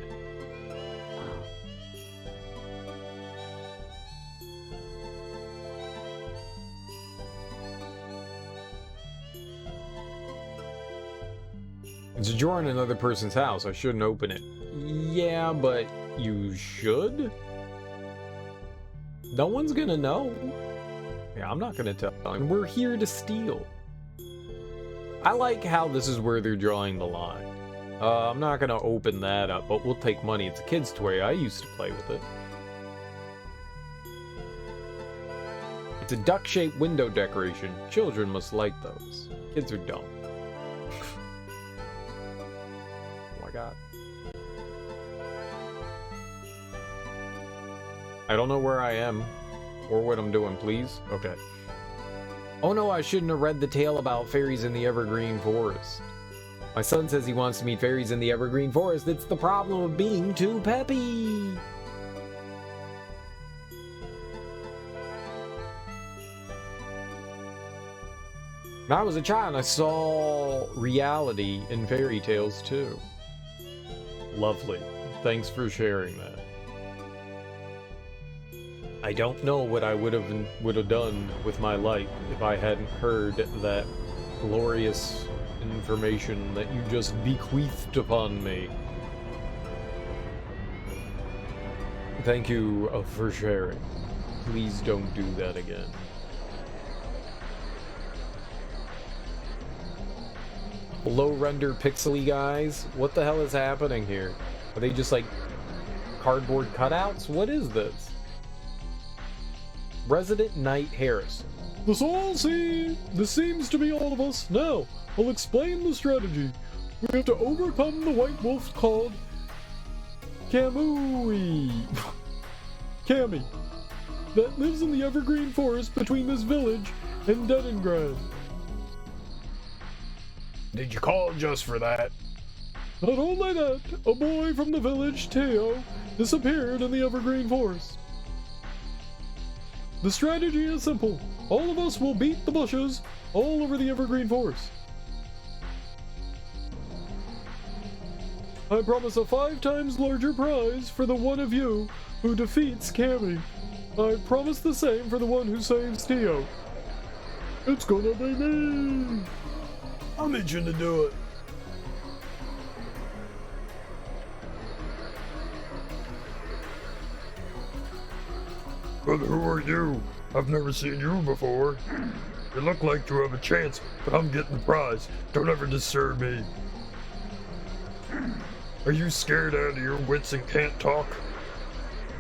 [SPEAKER 6] It's a drawer in another person's house. I shouldn't open it. Yeah, but you should? No one's gonna know. Yeah, I'm not gonna tell. And we're here to steal. I like how this is where they're drawing the line. I'm not gonna open that up, but we'll take money. It's a kid's toy. I used to play with it. It's a duck-shaped window decoration. Children must like those. Kids are dumb. Oh my god. I don't know where I am or what I'm doing, please. Okay. Oh no, I shouldn't have read the tale about fairies in the evergreen forest. My son says he wants to meet fairies in the evergreen forest. It's the problem of being too peppy. When I was a child, I saw reality in fairy tales too. Lovely. Thanks for sharing that. I don't know what I would have done with my life if I hadn't heard that glorious information that you just bequeathed upon me. Thank you for sharing. Please don't do that again. Low render pixely guys? What the hell is happening here? Are they just like cardboard cutouts? What is this? Resident Knight Harris.
[SPEAKER 9] This seems to be all of us. Now, I'll explain the strategy. We have to overcome the white wolf called Kamui. Cammy. That lives in the evergreen forest between this village and Denningrad.
[SPEAKER 11] Did you call just for that?
[SPEAKER 9] Not only that, a boy from the village, Teo, disappeared in the evergreen forest. The strategy is simple. All of us will beat the bushes all over the evergreen forest. I promise a 5 times larger prize for the one of you who defeats Cammy. I promise the same for the one who saves Teo. It's gonna be me!
[SPEAKER 11] I'm itching to do it.
[SPEAKER 9] But who are you? I've never seen you before. You look like you have a chance, but I'm getting the prize. Don't ever disturb me. Are you scared out of your wits and can't talk?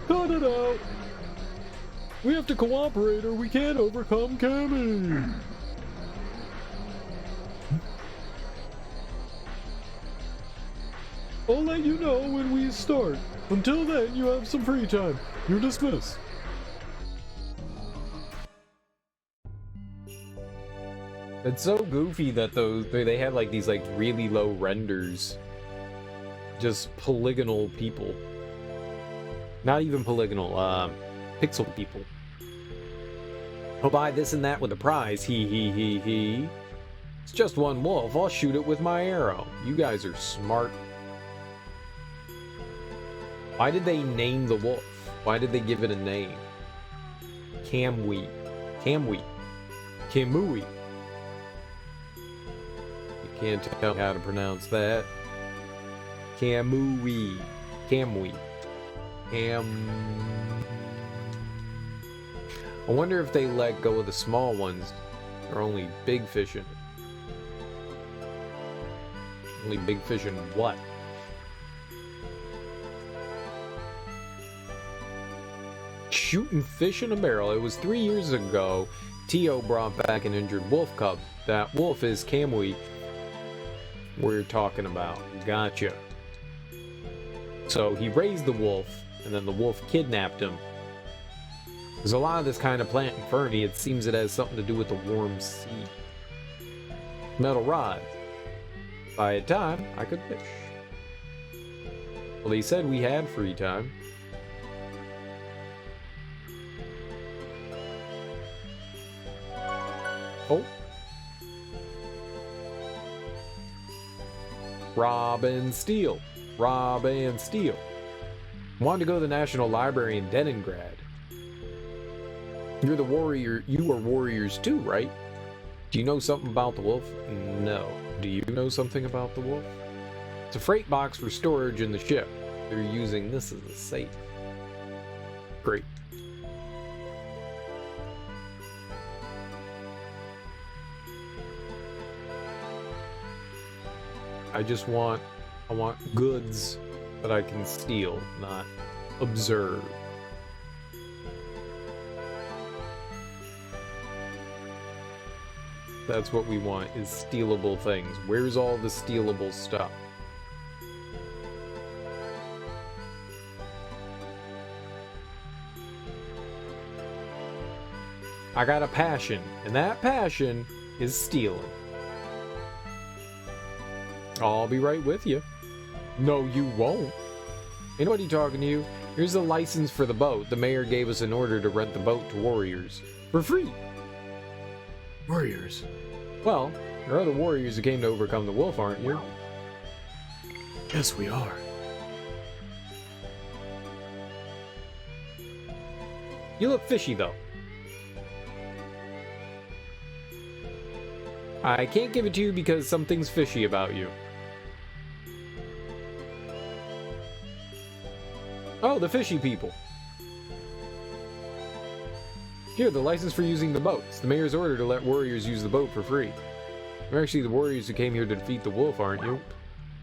[SPEAKER 9] Cut it out. We have to cooperate or we can't overcome Cammy. I'll let you know when we start. Until then, you have some free time. You're dismissed.
[SPEAKER 6] It's so goofy that they had like these like really low renders. Just polygonal people. Not even polygonal, pixel people. I'll buy this and that with a prize, he. It's just one wolf, I'll shoot it with my arrow. You guys are smart. Why did they name the wolf? Why did they give it a name? Kamui. You can't tell how to pronounce that. Kamui. I wonder if they let go of the small ones. There are only big fish in it. Only big fish in what? Shooting fish in a barrel. It was 3 years ago. Teo brought back an injured wolf cub. That wolf is Kamui we're talking about. Gotcha. So he raised the wolf, and then the wolf kidnapped him. There's a lot of this kind of plant in Fernie. It seems it has something to do with the warm sea. Metal rod. If I had time, I could fish. Well, they said we had free time. Oh. Rob and steal. Rob and steal. Wanted to go to the National Library in Leningrad. You're the warrior. You are warriors too, right? Do you know something about the wolf? No. Do you know something about the wolf? It's a freight box for storage in the ship. They're using this as a safe. Great. I want goods that I can steal, not observe. That's what we want, is stealable things. Where's all the stealable stuff? I got a passion, and that passion is stealing. I'll be right with you. No, you won't. Ain't nobody talking to you. Here's the license for the boat. The mayor gave us an order to rent the boat to warriors. For free.
[SPEAKER 11] Warriors?
[SPEAKER 6] Well, you're other warriors who came to overcome the wolf, aren't you?
[SPEAKER 11] Yes, we are.
[SPEAKER 6] You look fishy, though. I can't give it to you because something's fishy about you. Oh, the fishy people. Here, the license for using the boats. The mayor's order to let warriors use the boat for free. You're actually the warriors who came here to defeat the wolf, aren't you?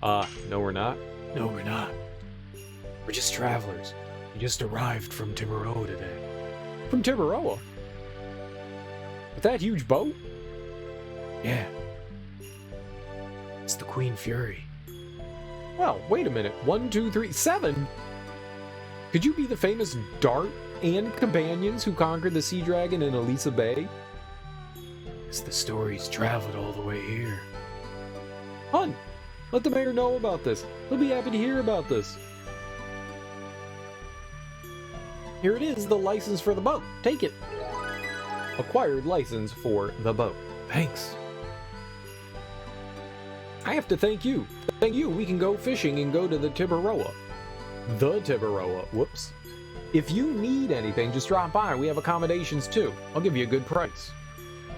[SPEAKER 6] No we're not.
[SPEAKER 11] No, we're not. We're just travelers. We just arrived from Tiburoa today.
[SPEAKER 6] From Tiburoa? With that huge boat?
[SPEAKER 11] Yeah. It's the Queen Fury.
[SPEAKER 6] Well, wait a minute. 1, 2, 3, 7? Could you be the famous Dart and companions who conquered the Sea Dragon in Elisa Bay?
[SPEAKER 11] As the story's traveled all the way here.
[SPEAKER 6] Hun, let the mayor know about this. He'll be happy to hear about this. Here it is, the license for the boat. Take it. Acquired license for the boat.
[SPEAKER 11] Thanks.
[SPEAKER 6] I have to thank you. Thank you, we can go fishing and go to the Tiburoa. The Tiburoa, whoops. If you need anything, just drop by. We have accommodations too. I'll give you a good price.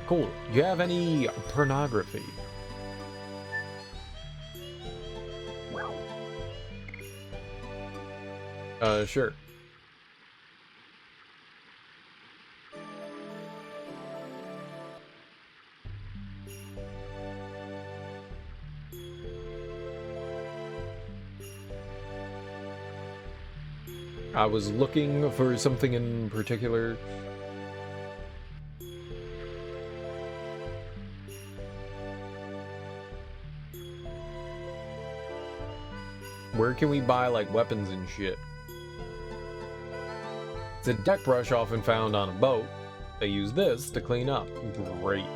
[SPEAKER 6] Cool. Do you have any pornography? Sure. I was looking for something in particular. Where can we buy, like, weapons and shit? It's a deck brush often found on a boat. They use this to clean up. Great.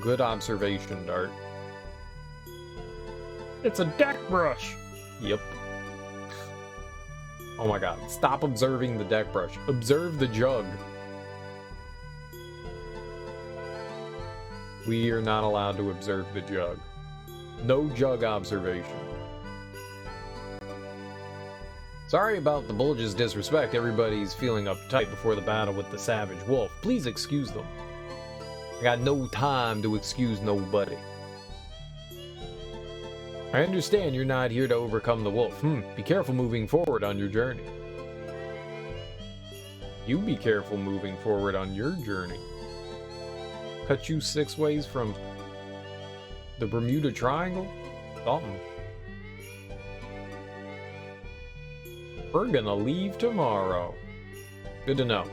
[SPEAKER 6] Good observation, Dart.
[SPEAKER 1] It's a deck brush!
[SPEAKER 6] Yep. Oh my god, stop observing the deck brush. Observe the jug. We are not allowed to observe the jug. No jug observation. Sorry about the Bulge's disrespect. Everybody's feeling uptight before the battle with the savage wolf. Please excuse them. I got no time to excuse nobody. I understand you're not here to overcome the wolf. Be careful moving forward on your journey. You be careful moving forward on your journey. Cut you 6 ways from the Bermuda Triangle? Something. We're gonna leave tomorrow. Good to know.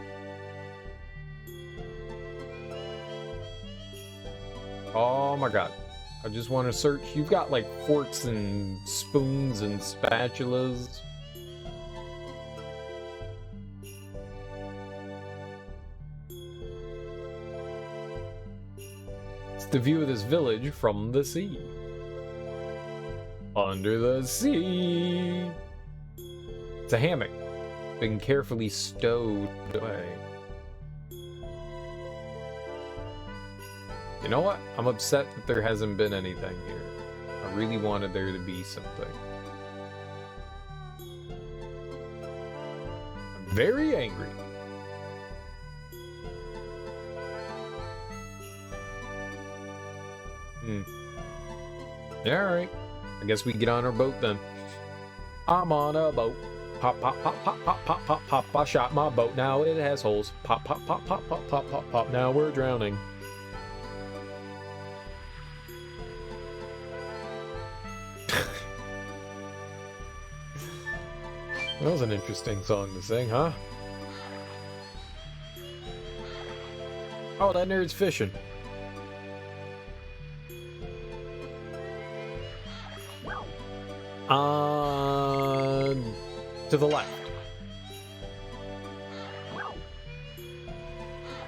[SPEAKER 6] Oh my god. I just want to search. You've got like forks and spoons and spatulas. It's the view of this village from the sea. Under the sea. It's a hammock. Been carefully stowed away. You know what? I'm upset that there hasn't been anything here. I really wanted there to be something. I'm very angry. Yeah, alright. I guess we get on our boat then. I'm on a boat. Pop, pop, pop, pop, pop, pop, pop, pop. I shot my boat. Now it has holes. Pop, pop, pop, pop, pop, pop, pop, pop. Now we're drowning. That was an interesting song to sing, huh? Oh, that nerd's fishing. To the left.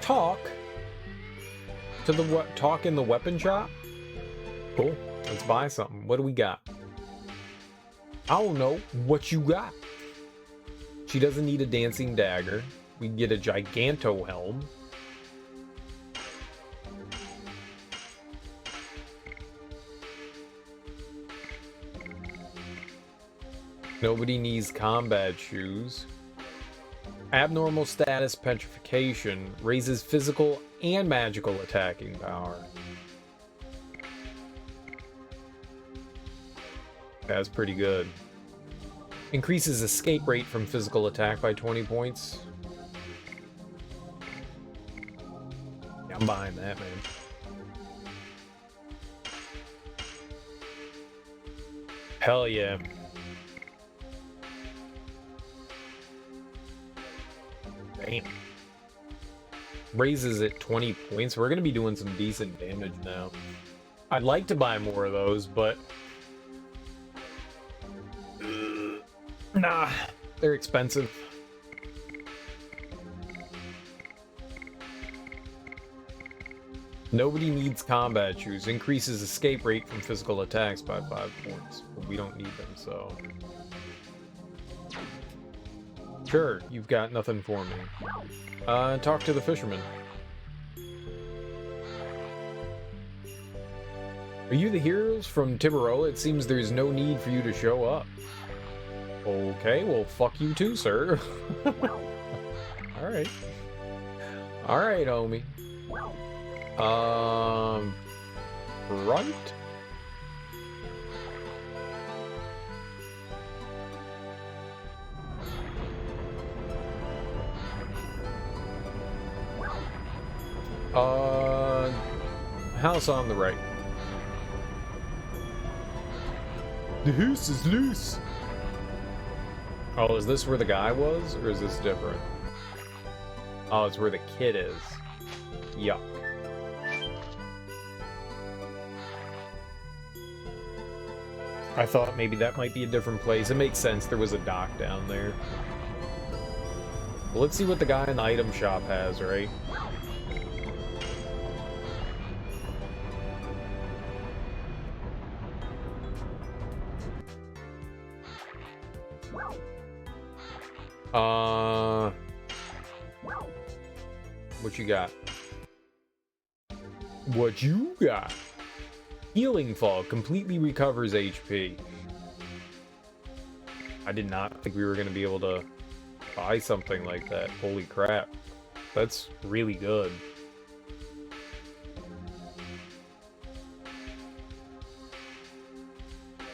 [SPEAKER 6] Talk to the talk in the weapon shop. Cool. Let's buy something. What do we got? I don't know. What you got? She doesn't need a dancing dagger. We can get a giganto helm. Nobody needs combat shoes. Abnormal status petrification raises physical and magical attacking power. That's pretty good. Increases escape rate from physical attack by 20 points. Yeah, I'm buying that, man. Hell yeah. Damn. Raises it 20 points. We're going to be doing some decent damage now. I'd like to buy more of those, but... nah, they're expensive. Nobody needs combat shoes. Increases escape rate from physical attacks by 5 points. But we don't need them, so... Sure, you've got nothing for me. Talk to the fisherman. Are you the heroes from Tiburoa? It seems there's no need for you to show up. Okay, well, fuck you too, sir. Alright. Alright, homie. Front? House on the right.
[SPEAKER 9] The house is loose.
[SPEAKER 6] Oh, is this where the guy was, or is this different? Oh, it's where the kid is. Yuck. I thought maybe that might be a different place. It makes sense, there was a dock down there. Well, let's see what the guy in the item shop has, right? What you got? What you got? Healing Fog completely recovers HP. I did not think we were going to be able to buy something like that. Holy crap. That's really good.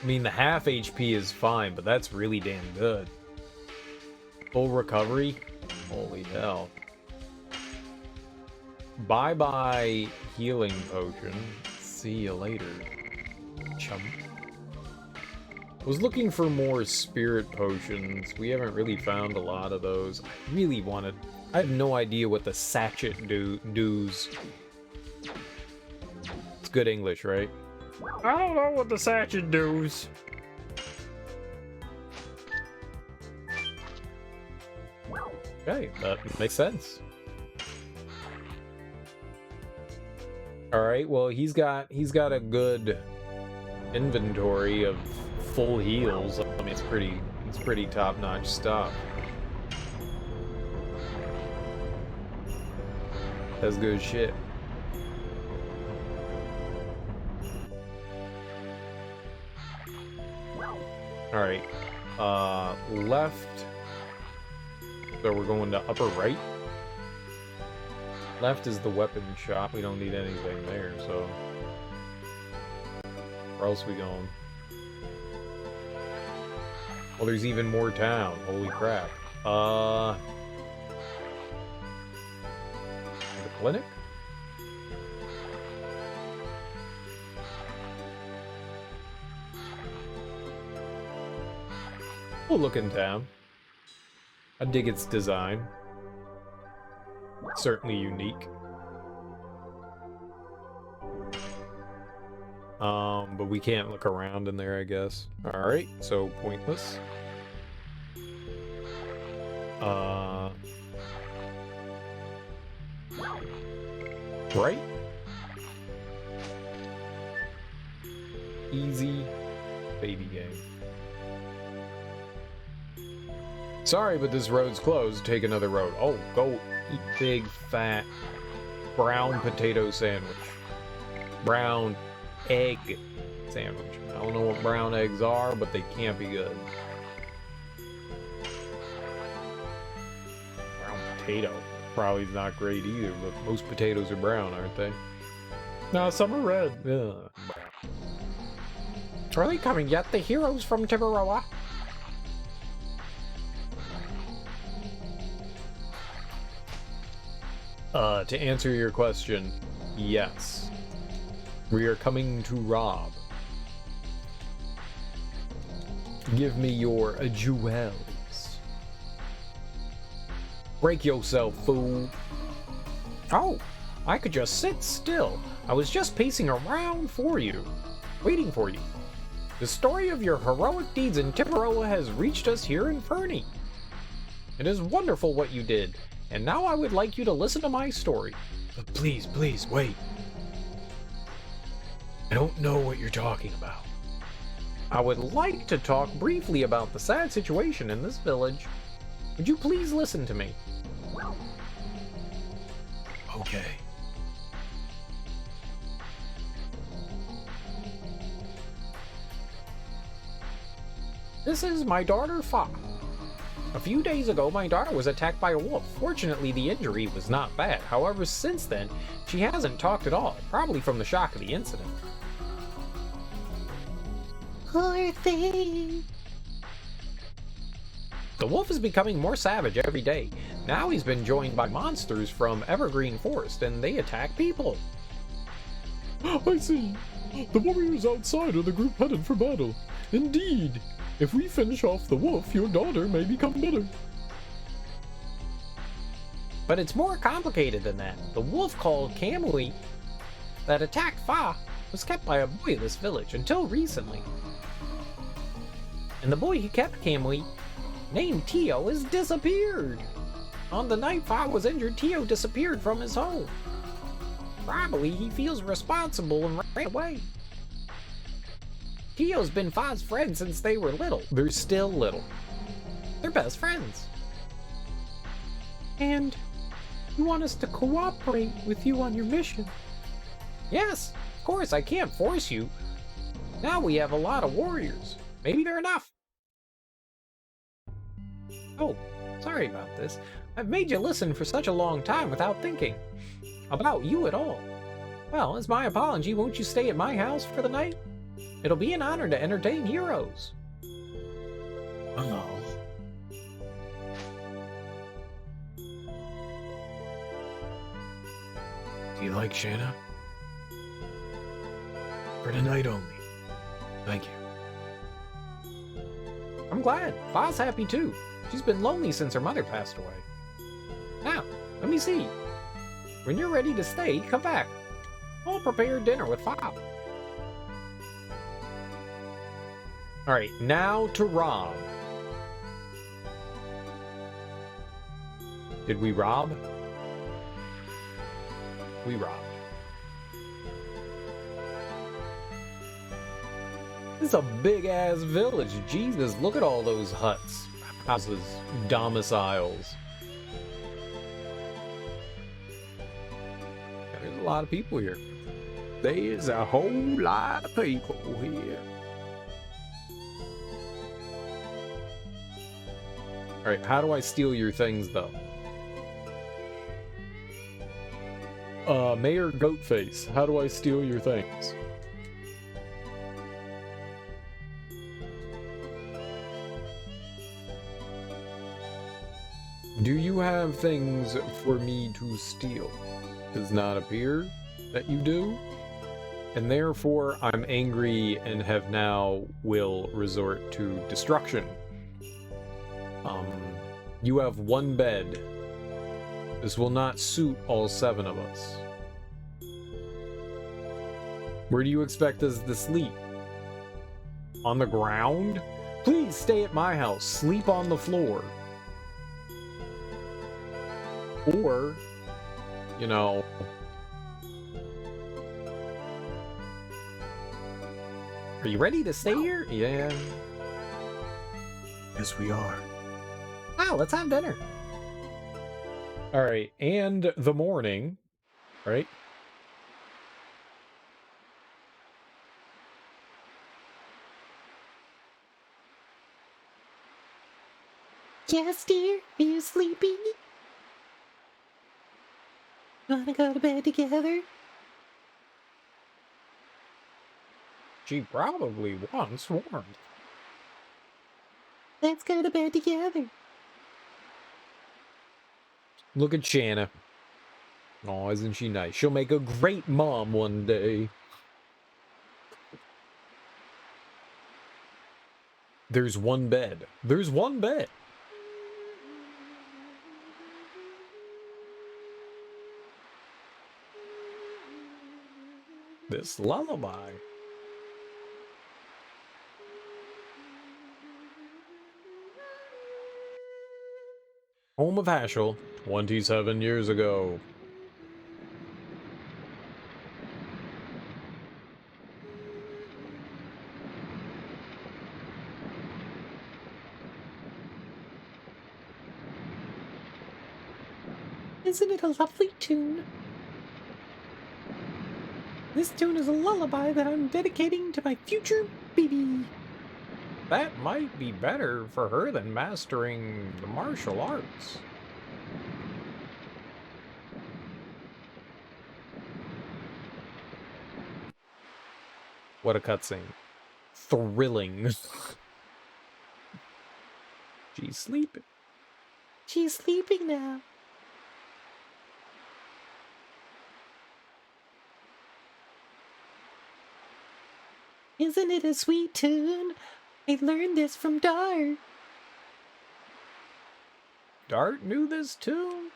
[SPEAKER 6] I mean, the half HP is fine, but that's really damn good. Full recovery? Holy hell. Bye-bye healing potion. See you later, chump. Was looking for more spirit potions. We haven't really found a lot of those. I really wanted... I have no idea what the sachet does. It's good English, right? I don't know what the sachet does. Okay, that makes sense. All right, well, he's got a good inventory of full heals. I mean, it's pretty top-notch stuff. That's good shit. All right, left. So we're going to upper right. Left is the weapon shop. We don't need anything there, so where else we going? Well, there's even more town. Holy crap. The clinic? Cool looking town. I dig its design. Certainly unique. But we can't look around in there, I guess. Alright, so pointless. Right? Easy baby game. Sorry, but this road's closed. Take another road. Oh, go eat big, fat, brown potato sandwich. Brown egg sandwich. I don't know what brown eggs are, but they can't be good. Brown potato. Probably not great either, but most potatoes are brown, aren't they? No, some are red. Ugh.
[SPEAKER 8] Are they coming yet? The heroes from Tiburoa?
[SPEAKER 6] To answer your question, yes. We are coming to rob. Give me your jewels. Break yourself, fool.
[SPEAKER 8] Oh, I could just sit still. I was just pacing around for you, waiting for you. The story of your heroic deeds in Tiburoa has reached us here in Fernie. It is wonderful what you did, and now I would like you to listen to my story.
[SPEAKER 11] But please, wait. I don't know what you're talking about.
[SPEAKER 8] I would like to talk briefly about the sad situation in this village. Would you please listen to me?
[SPEAKER 11] Okay.
[SPEAKER 8] This is my daughter, Fa. A few days ago, my daughter was attacked by a wolf. Fortunately, the injury was not bad. However, since then, she hasn't talked at all, probably from the shock of the incident.
[SPEAKER 2] Poor thing.
[SPEAKER 8] The wolf is becoming more savage every day. Now he's been joined by monsters from Evergreen Forest, and they attack people.
[SPEAKER 9] I see. The warriors outside are the group headed for battle. Indeed. If we finish off the wolf, your daughter may become better.
[SPEAKER 8] But it's more complicated than that. The wolf called Kamui that attacked Fa was kept by a boy in this village until recently. And the boy who kept Kamui, named Tio, has disappeared. On the night Fa was injured, Tio disappeared from his home. Probably he feels responsible and ran away. Tio's been Fa's friend since they were little. They're still little. They're best friends.
[SPEAKER 12] And you want us to cooperate with you on your mission?
[SPEAKER 8] Yes, of course, I can't force you. Now we have a lot of warriors. Maybe they're enough. Oh, sorry about this. I've made you listen for such a long time without thinking about you at all. Well, as my apology, won't you stay at my house for the night? It'll be an honor to entertain heroes.
[SPEAKER 11] Oh. Do you like Shanna? For tonight only. Thank you.
[SPEAKER 8] I'm glad. Fa's happy too. She's been lonely since her mother passed away. Now, let me see. When you're ready to stay, come back. I'll prepare dinner with Fa. Alright, now to rob. Did we rob? We robbed.
[SPEAKER 1] This is a big-ass village. Jesus, look at all those huts, houses, domiciles. There's a lot of people here. There's a whole lot of people here. Alright, how do I steal your things, though? Mayor Goatface, how do I steal your things? Do you have things for me to steal? Does not appear that you do. And therefore, I'm angry and have now will resort to destruction. You have one bed. This will not suit all 7 of us. Where do you expect us to sleep? On the ground? Please stay at my house. Sleep on the floor. Or, you know... Are you ready to stay here? Yeah.
[SPEAKER 11] Yes, we are.
[SPEAKER 8] Wow, let's have dinner.
[SPEAKER 1] Alright, and the morning, right?
[SPEAKER 8] Yes, dear? Are you sleepy? Wanna go to bed together?
[SPEAKER 1] She probably once warned.
[SPEAKER 8] Let's go to bed together.
[SPEAKER 1] Look at Shanna. Oh, isn't she nice? She'll make a great mom one day. There's one bed. There's one bed. This lullaby. Home of Hashel, 27 years ago.
[SPEAKER 8] Isn't it a lovely tune? This tune is a lullaby that I'm dedicating to my future baby.
[SPEAKER 1] That might be better for her than mastering the martial arts. What a cutscene. Thrilling. She's sleeping.
[SPEAKER 8] She's sleeping now. Isn't it a sweet tune? I learned this from Dart.
[SPEAKER 1] Dart knew this tune?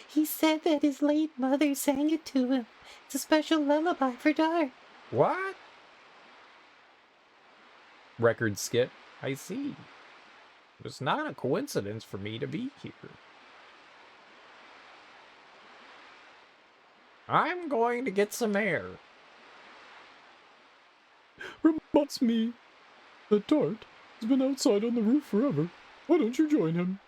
[SPEAKER 8] He said that his late mother sang it to him. It's a special lullaby for Dart.
[SPEAKER 1] What? Record skip. I see. It's not a coincidence for me to be here. I'm going to get some air.
[SPEAKER 9] Reminds me that Dart has been outside on the roof forever. Why don't you join him?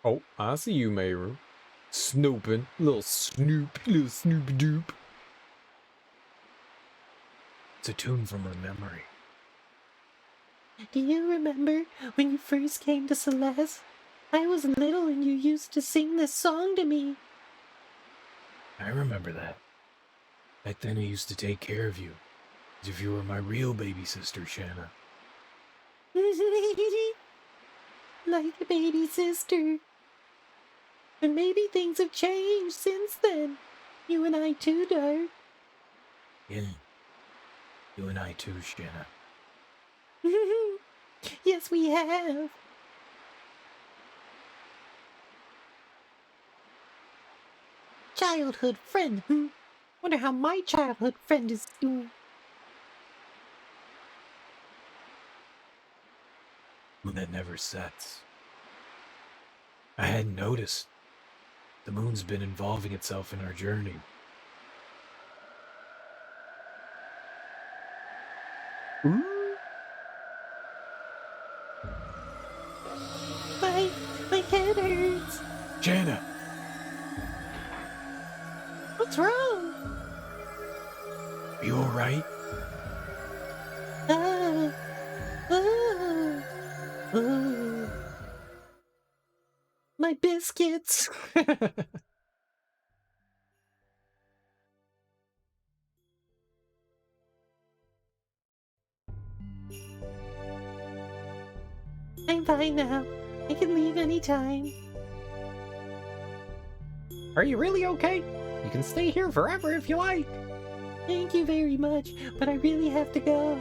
[SPEAKER 1] Oh, I see you, Mayru. Snooping. Little snoopy doop.
[SPEAKER 11] It's a tune from her memory.
[SPEAKER 8] Do you remember when you first came to Celeste? I was little and you used to sing this song to me.
[SPEAKER 11] I remember that. Back then I used to take care of you, as if you were my real baby sister, Shanna.
[SPEAKER 8] Like a baby sister. But maybe things have changed since then. You and I too, Dart.
[SPEAKER 11] Yeah. You and I too, Shanna.
[SPEAKER 8] Yes, we have. Childhood friend, Wonder how my childhood friend is doing.
[SPEAKER 11] moon that never sets. I hadn't noticed. The moon's been involving itself in our journey.
[SPEAKER 8] My head hurts.
[SPEAKER 11] Jana!
[SPEAKER 8] What's wrong?
[SPEAKER 11] Are you alright?
[SPEAKER 8] Ah, ah, ah. My biscuits. I'm fine now. I can leave anytime.
[SPEAKER 12] Are you really okay? You can stay here forever if you like.
[SPEAKER 8] Thank you very much, but I really have to go.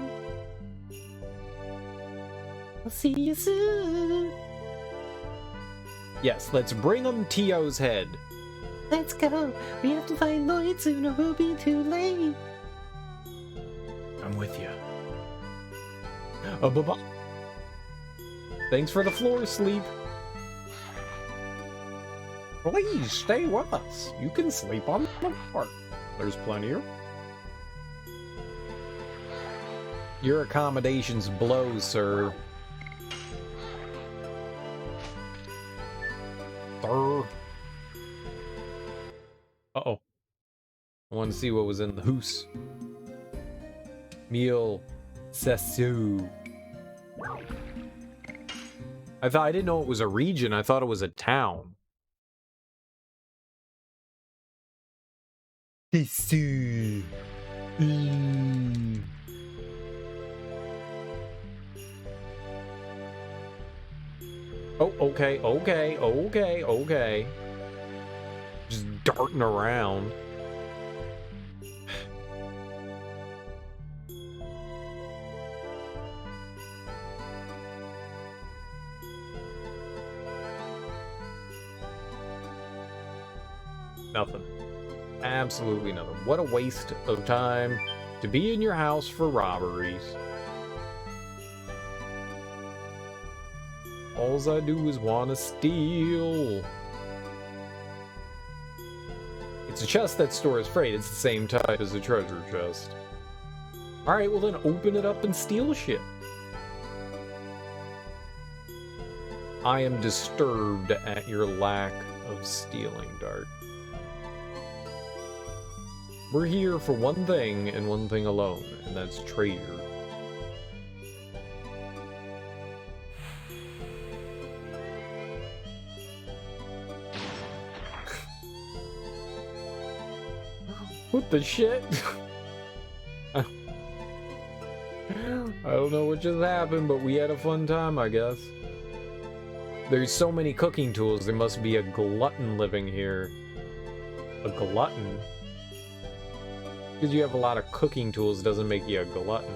[SPEAKER 8] I'll see you soon.
[SPEAKER 1] Yes, let's bring him Tio's head.
[SPEAKER 8] Let's go. We have to find Lloyd soon or we'll be too late.
[SPEAKER 11] I'm with you.
[SPEAKER 1] Bye-bye. Thanks for the floor sleep.
[SPEAKER 12] Please stay with us. You can sleep on the floor. There's plenty of.
[SPEAKER 1] Your accommodations blow, sir. Uh-oh. I want to see what was in the hoose. Meal Sessu. I didn't know it was a region. I thought it was a town. Sessu. Oh, okay. Just darting around. Nothing. Absolutely nothing. What a waste of time to be in your house for robberies. Alls I do is want to steal. It's a chest that stores freight. It's the same type as a treasure chest. Alright, well then open it up and steal shit. I am disturbed at your lack of stealing, Dart. We're here for one thing and one thing alone, and that's treasure. What the shit? I don't know what just happened, but we had a fun time, I guess. There's so many cooking tools, there must be a glutton living here. A glutton? Because you have a lot of cooking tools doesn't make you a glutton.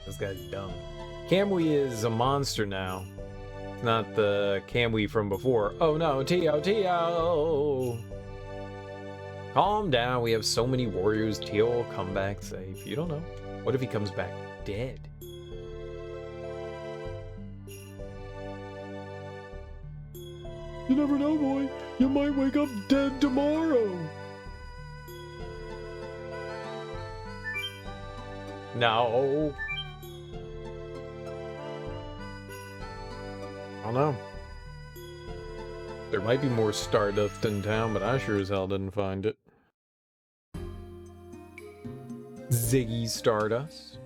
[SPEAKER 1] This guy's dumb. Kamui is a monster now. It's not the Kamui from before. Oh no, Tio! Calm down, we have so many warriors. Tio will come back safe. You don't know. What if he comes back dead?
[SPEAKER 9] You never know, boy. You might wake up dead tomorrow.
[SPEAKER 1] No. I don't know. There might be more Stardust in town, but I sure as hell didn't find it. Ziggy Stardust.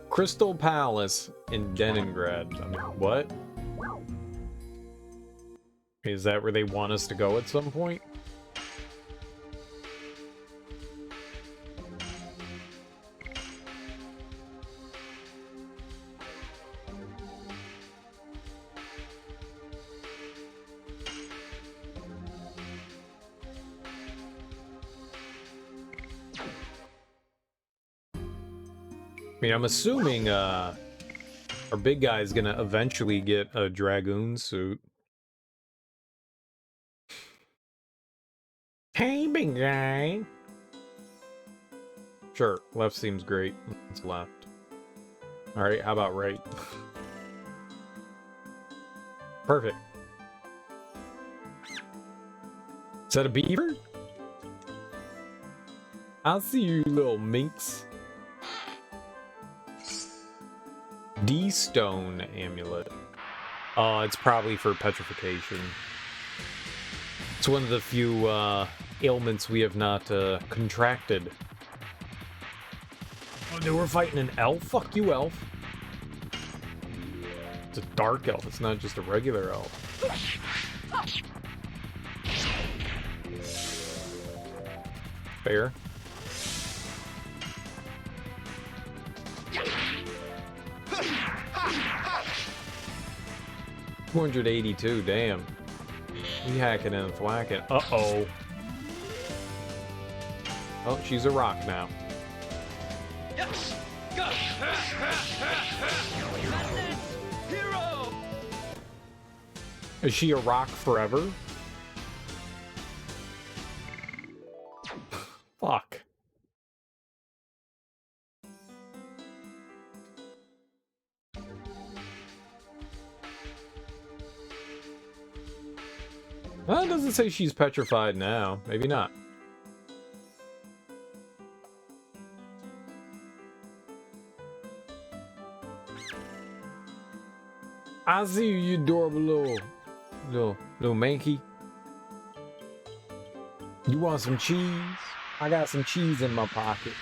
[SPEAKER 1] Crystal Palace in Leningrad. I mean, what? Is that where they want us to go at some point? I mean, I'm assuming, our big guy is gonna eventually get a Dragoon suit.
[SPEAKER 12] Hey,
[SPEAKER 8] big guy.
[SPEAKER 1] Sure, left seems great. Let's left. Alright, how about right? Perfect. Is that a beaver? I'll see you, little minx. D-stone amulet. Oh, it's probably for petrification. It's one of the few ailments we have not contracted.
[SPEAKER 6] Oh, they were fighting an elf? Fuck you, elf.
[SPEAKER 1] It's a dark elf, it's not just a regular elf. Fair. 282, damn. We hacking and thwacking. Uh-oh. Oh, she's a rock now.
[SPEAKER 3] Yes! Go! Madness! Hero!
[SPEAKER 1] Is she a rock forever? Fuck. Well, it doesn't say she's petrified now. Maybe not. I see you, you adorable little manky. You want some cheese? I got some cheese in my pocket.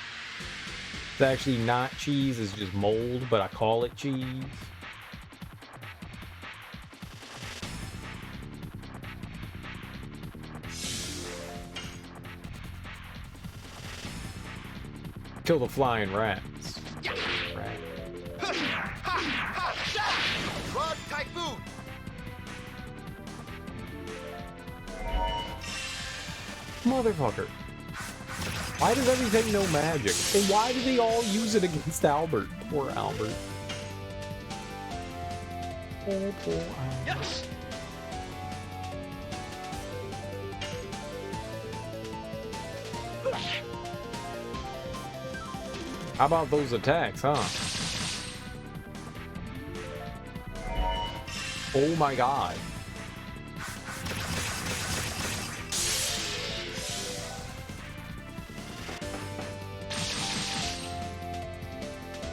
[SPEAKER 1] It's actually not cheese, it's just mold, but I call it cheese. Kill the flying rats. Rat.
[SPEAKER 5] Flawed typhoon.
[SPEAKER 1] Motherfucker. Why does everything know magic? And why do they all use it against Albert? Poor Albert. Poor Albert.
[SPEAKER 3] Yes!
[SPEAKER 1] How about those attacks, huh? Oh my god.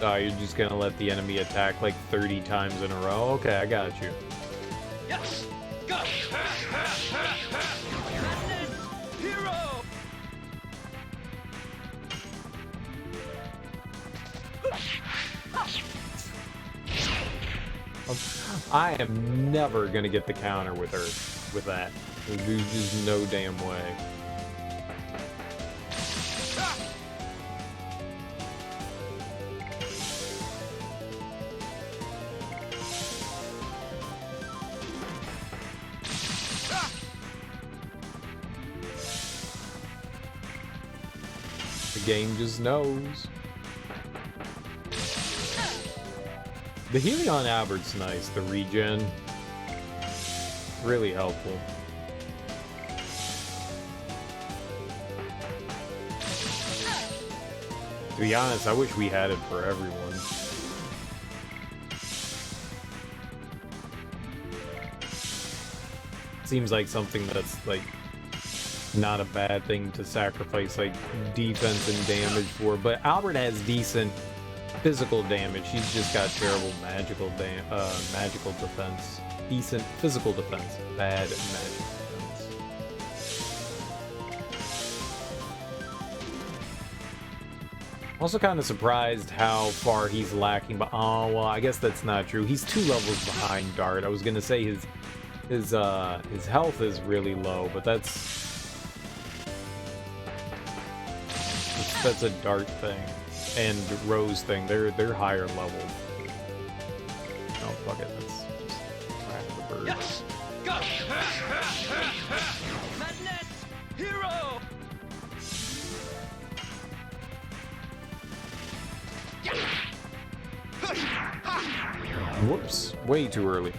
[SPEAKER 1] Oh, you're just gonna let the enemy attack like 30 times in a row? Okay, I got you.
[SPEAKER 3] Yes! Go! Madness! Hero!
[SPEAKER 1] I am never gonna get the counter with her, with that. There's just no damn way. The game just knows. The healing on Albert's nice, the regen. Really helpful. To be honest, I wish we had it for everyone. Seems like something that's like not a bad thing to sacrifice like defense and damage for, but Albert has decent physical damage. He's just got terrible magical defense. Decent physical defense, bad magical defense. Also kind of surprised how far he's lacking, but oh well, I guess that's not true. He's 2 levels behind Dart. I was gonna say his health is really low, but that's a Dart thing. And Rose thing, they're higher level. Oh fuck it, let's just whack the bird.
[SPEAKER 3] Yes! Go! Madness! Hero!
[SPEAKER 1] Whoops, way too early.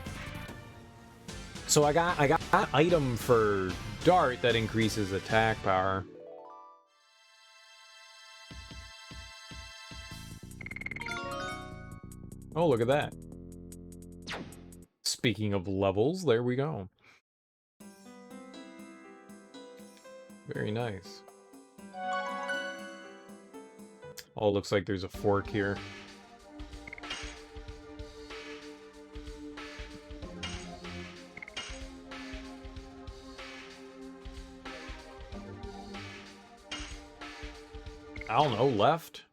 [SPEAKER 1] So I got an item for Dart that increases attack power. Oh, look at that. Speaking of levels, there we go. Very nice. Oh, looks like there's a fork here. I don't know, left?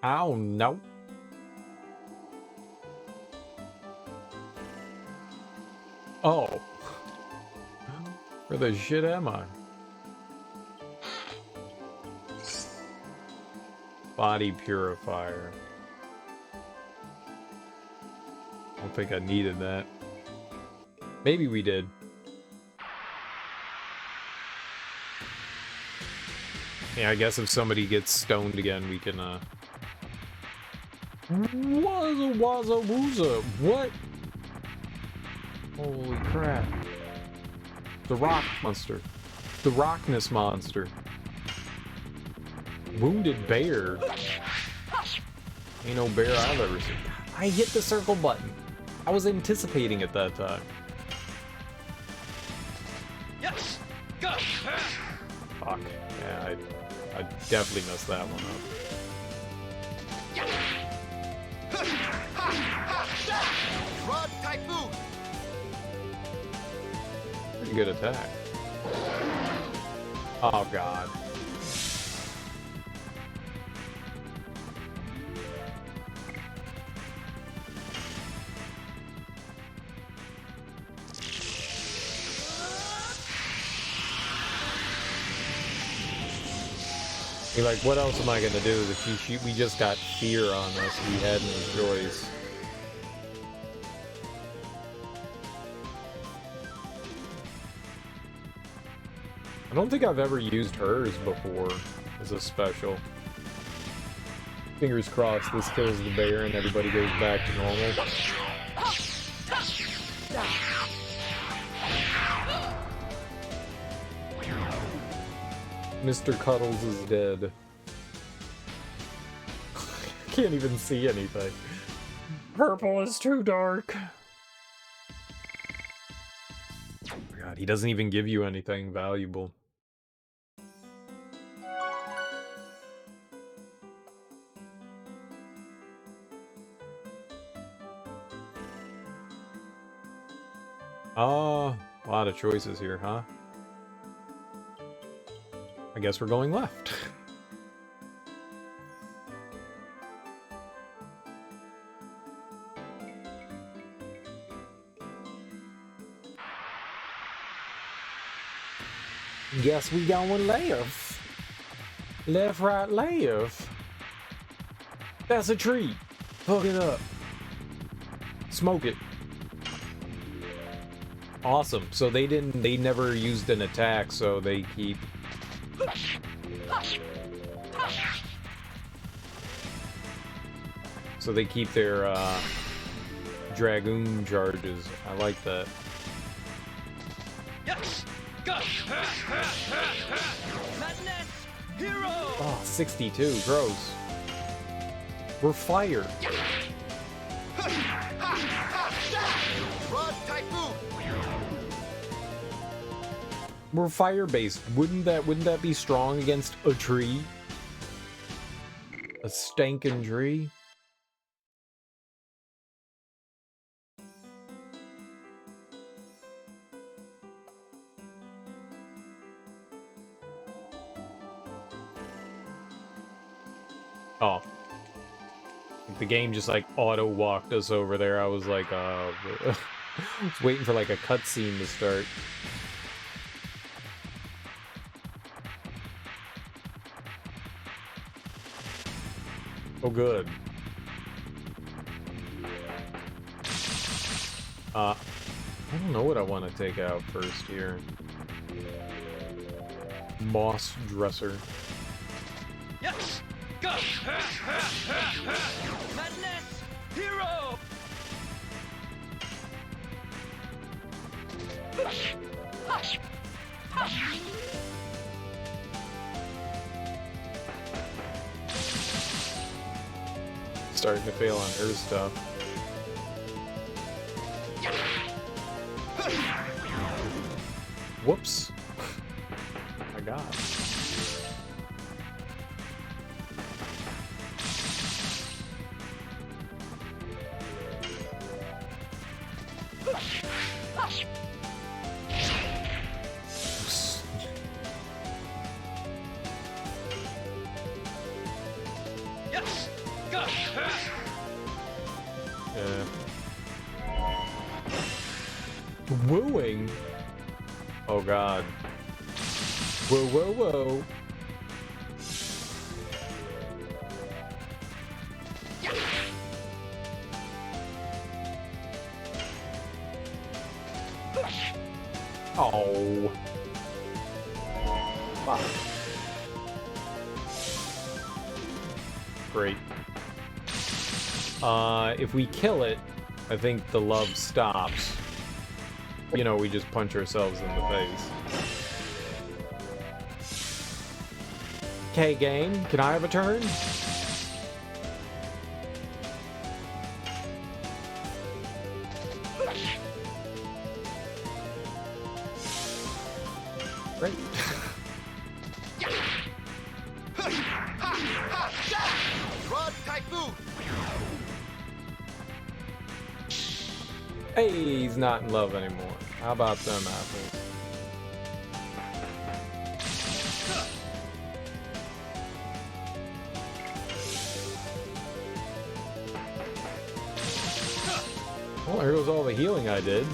[SPEAKER 1] I don't know. Oh. Where the shit am I? Body purifier. I don't think I needed that. Maybe we did. Yeah, I guess if somebody gets stoned again, we can, Wazza wooza. What? Holy crap. The rock monster. The rockness monster. Wounded bear. Ain't no bear I've ever seen. I hit the circle button. I was anticipating it that time.
[SPEAKER 3] Yes! Go!
[SPEAKER 1] Fuck. Yeah, I definitely messed that one up.
[SPEAKER 5] Rod Typhoon!
[SPEAKER 1] Pretty good attack. Oh god. You're like, what else am I gonna do? We just got fear on us. We had no choice. I don't think I've ever used hers before as a special. Fingers crossed this kills the bear and everybody goes back to normal. Mr. Cuddles is dead. Can't even see anything. Purple is too dark. Oh my god, he doesn't even give you anything valuable. Oh, a lot of choices here, huh? I guess we're going left. Guess we going left. Left, right, left. That's a tree. Hook it up. Smoke it. Awesome. So they never used an attack, so they keep... So they keep their, Dragoon charges. I like that.
[SPEAKER 3] Yes! Go! Madness! Hero!
[SPEAKER 1] Oh, 62. Gross. We're fire.
[SPEAKER 5] Rod Typhoon!
[SPEAKER 1] We're fire-based. Wouldn't that be strong against a tree? A stankin' tree? Oh. The game just like auto-walked us over there. I was like, I was waiting for like a cutscene to start. Oh, good. I don't know what I want to take out first here. Moss Dresser.
[SPEAKER 3] Yes! Go! Madness! Hero!
[SPEAKER 1] Starting to fail on her stuff. Whoops. My God.
[SPEAKER 3] Yes! Go!
[SPEAKER 1] Wooing? Oh God. Whoa, whoa, whoa. Oh. Fuck. Great. If we kill it, I think the love stops. You know, we just punch ourselves in the face. Okay, game, can I have a turn? Great.
[SPEAKER 5] Rod Typhoon!
[SPEAKER 1] Hey, he's not in love anymore. How about them apples? Well, here goes all the healing I did.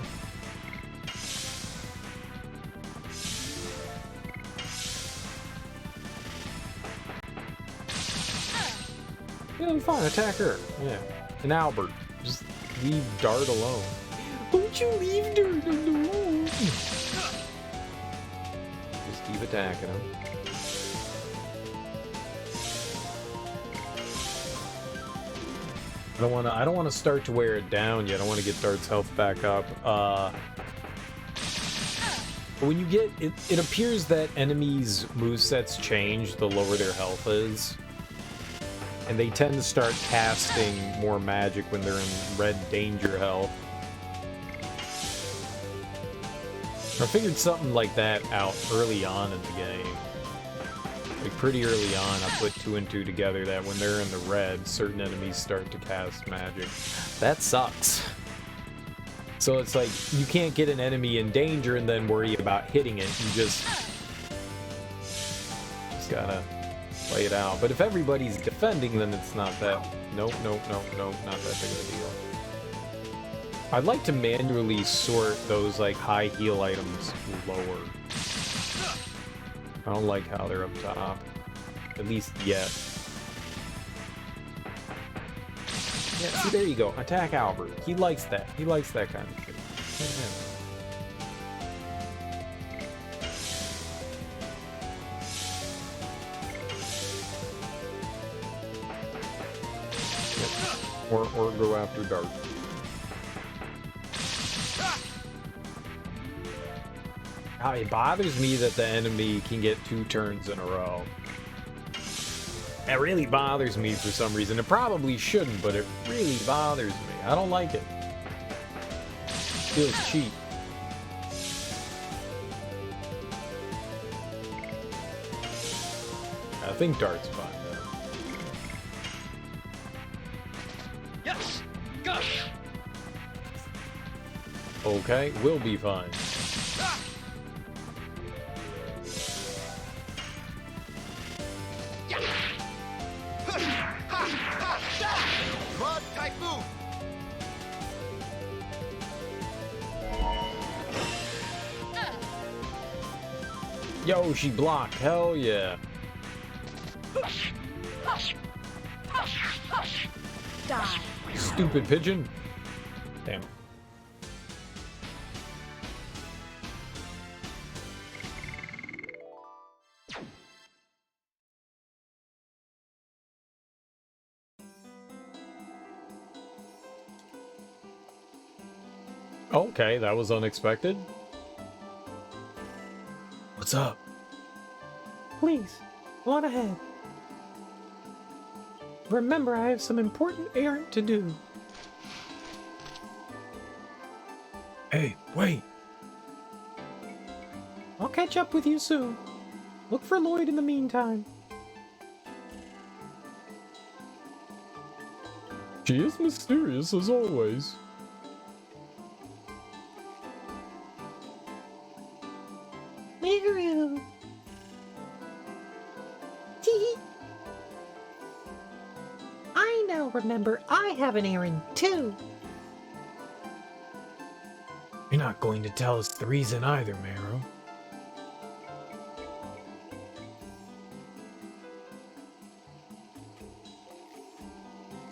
[SPEAKER 1] Yeah, fine, attack her. Yeah. And Albert. Just leave Dart alone. Don't you leave Dart alone! Just keep attacking him. I don't wanna start to wear it down yet. I want to get Dart's health back up. But when you get it appears that enemies' movesets change the lower their health is. And they tend to start casting more magic when they're in red danger health. I figured something like that out early on in the game. Like pretty early on, I put 2 and 2 together that when they're in the red, certain enemies start to cast magic. That sucks. So it's like, you can't get an enemy in danger and then worry about hitting it. You just gotta play it out. But if everybody's defending, then it's not that... Nope, not that big of a deal. I'd like to manually sort those, like, high heal items lower. I don't like how they're up top. At least yet. Yeah, see, there you go. Attack Albert. He likes that. He likes that kind of shit. Or go after Dart. It bothers me that the enemy can get 2 turns in a row. It really bothers me for some reason. It probably shouldn't, but it really bothers me. I don't like it. Feels cheap. I think Dart's fine though.
[SPEAKER 3] Yes! Go!
[SPEAKER 1] Okay, we'll be fine.
[SPEAKER 5] Rod Typhoon!
[SPEAKER 1] Yo, she blocked. Hell yeah.
[SPEAKER 2] Die.
[SPEAKER 1] Stupid pigeon. Damn. Okay, that was unexpected. What's up?
[SPEAKER 8] Please, go on ahead. Remember, I have some important errand to do.
[SPEAKER 11] Hey, wait!
[SPEAKER 8] I'll catch up with you soon. Look for Lloyd in the meantime.
[SPEAKER 9] She is mysterious as always.
[SPEAKER 8] Meru. Tee. I now remember I have an errand too.
[SPEAKER 11] You're not going to tell us the reason either, Meru.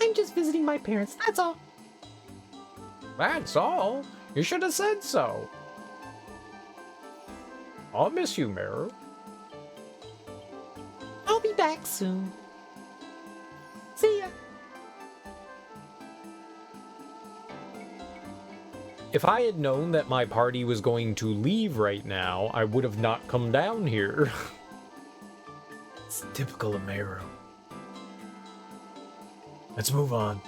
[SPEAKER 8] I'm just visiting my parents, that's all.
[SPEAKER 1] That's all? You should have said so. I'll miss you, Meru.
[SPEAKER 8] I'll be back soon. See ya.
[SPEAKER 1] If I had known that my party was going to leave right now, I would have not come down here.
[SPEAKER 11] It's typical of Meru. Let's move on.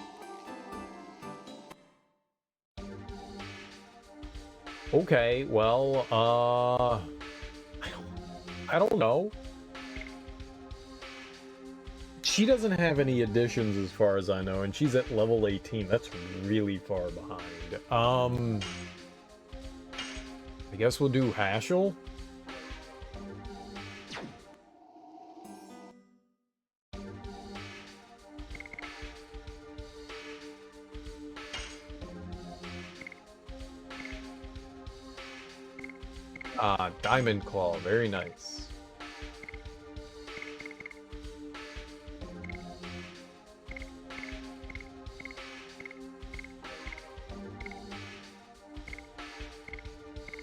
[SPEAKER 1] Okay, well, I don't know. She doesn't have any additions as far as I know, and she's at level 18. That's really far behind. I guess we'll do Hashel. Diamond Claw, very nice.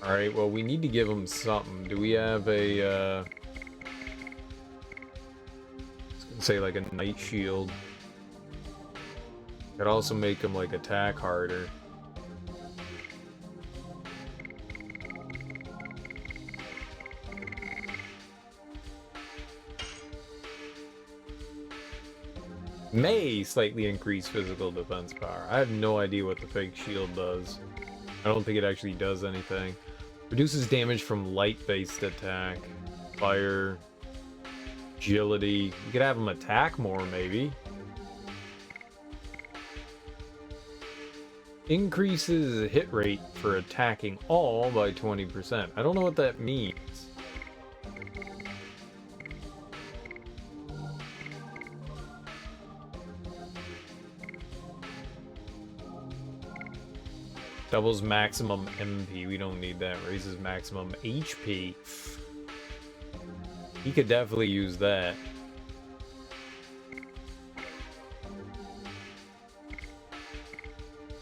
[SPEAKER 1] Alright, well, we need to give him something. Do we have a, I was gonna say, like, a Night Shield. Could also make him, like, attack harder. May slightly increase physical defense power. I have no idea what the fake shield does. I don't think it actually does anything. Reduces damage from light-based attack. Fire. Agility. You could have him attack more, maybe. Increases hit rate for attacking all by 20%. I don't know what that means. Doubles maximum MP. We don't need that. Raises maximum HP. He could definitely use that.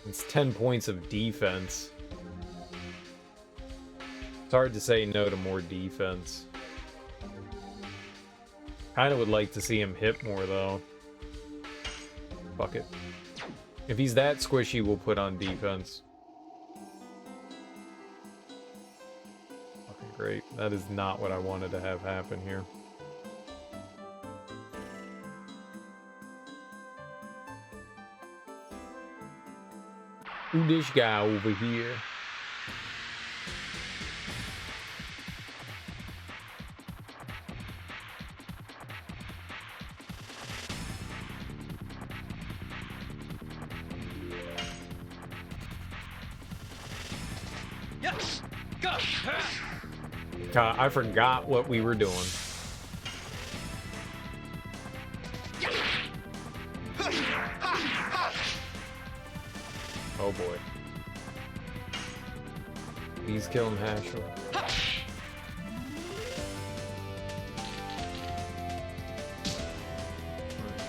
[SPEAKER 1] It's 10 points of defense. It's hard to say no to more defense. Kinda would like to see him hit more, though. Fuck it. If he's that squishy, we'll put on defense. Okay, great. That is not what I wanted to have happen here. Who this guy over here?
[SPEAKER 3] Yes! Go!
[SPEAKER 1] I forgot what we were doing. Oh boy. Please kill him, Hashel.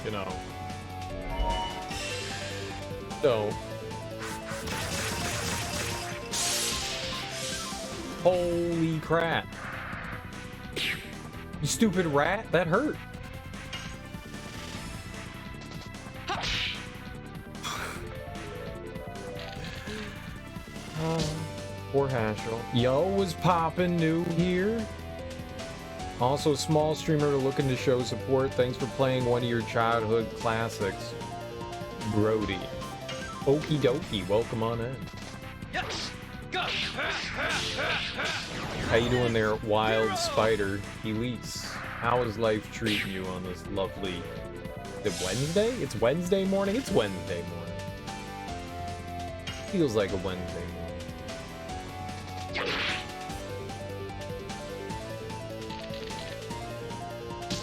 [SPEAKER 1] You know. Don't. Holy crap. You stupid rat, that hurt. Poor Hashel. Yo was popping new here.
[SPEAKER 6] Also, small streamer looking to show support. Thanks for playing one of your childhood classics, Brody. Okie dokie, welcome on in.
[SPEAKER 3] Yes, go.
[SPEAKER 6] How you doing there, Wild Spider Elise? How is life treating you on this lovely... Is it Wednesday? It's Wednesday morning? It's Wednesday morning. Feels like a Wednesday morning.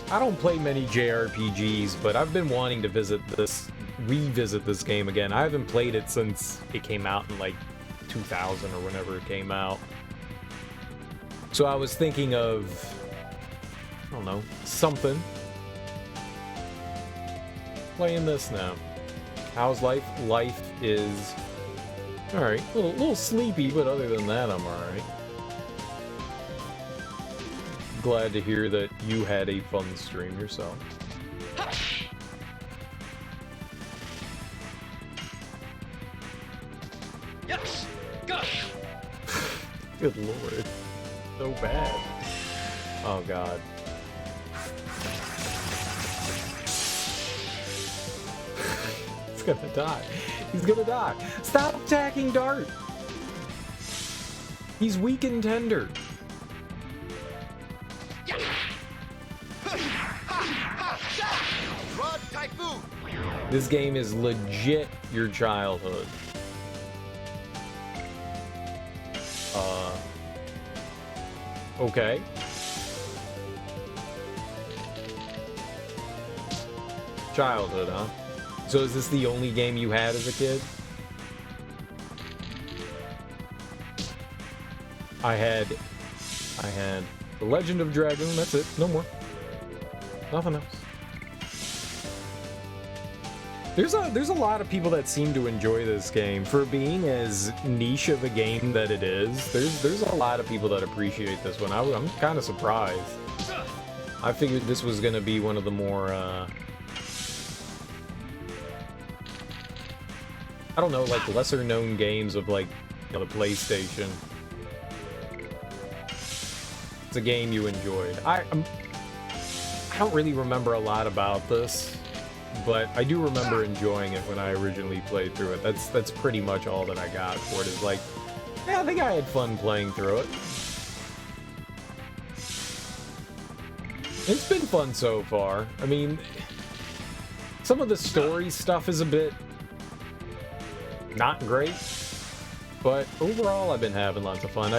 [SPEAKER 6] I don't play many JRPGs, but I've been wanting to revisit this game again. I haven't played it since it came out in like 2000 or whenever it came out. So I was thinking of, I don't know, something. Playing this now. How's life? Life is alright. A little sleepy, but other than that, I'm alright. Glad to hear that you had a fun stream yourself.
[SPEAKER 3] Yes, go.
[SPEAKER 6] Good lord. So bad. Oh god. He's gonna die. He's gonna die. Stop attacking Dart! He's weak and tender. This game is legit your childhood. Okay. Childhood, huh? So is this the only game you had as a kid? I had The Legend of Dragoon, that's it. No more. Nothing else. There's a lot of people that seem to enjoy this game. For being as niche of a game that it is, there's a lot of people that appreciate this one. I'm kind of surprised. I figured this was going to be one of the more, I don't know, like lesser known games of like the PlayStation. It's a game you enjoyed. I don't really remember a lot about this, but I do remember enjoying it when I originally played through it. That's pretty much all that I got for it. Is like, yeah, I think I had fun playing through it. It's been fun so far. I mean, some of the story stuff is a bit not great, but overall I've been having lots of fun.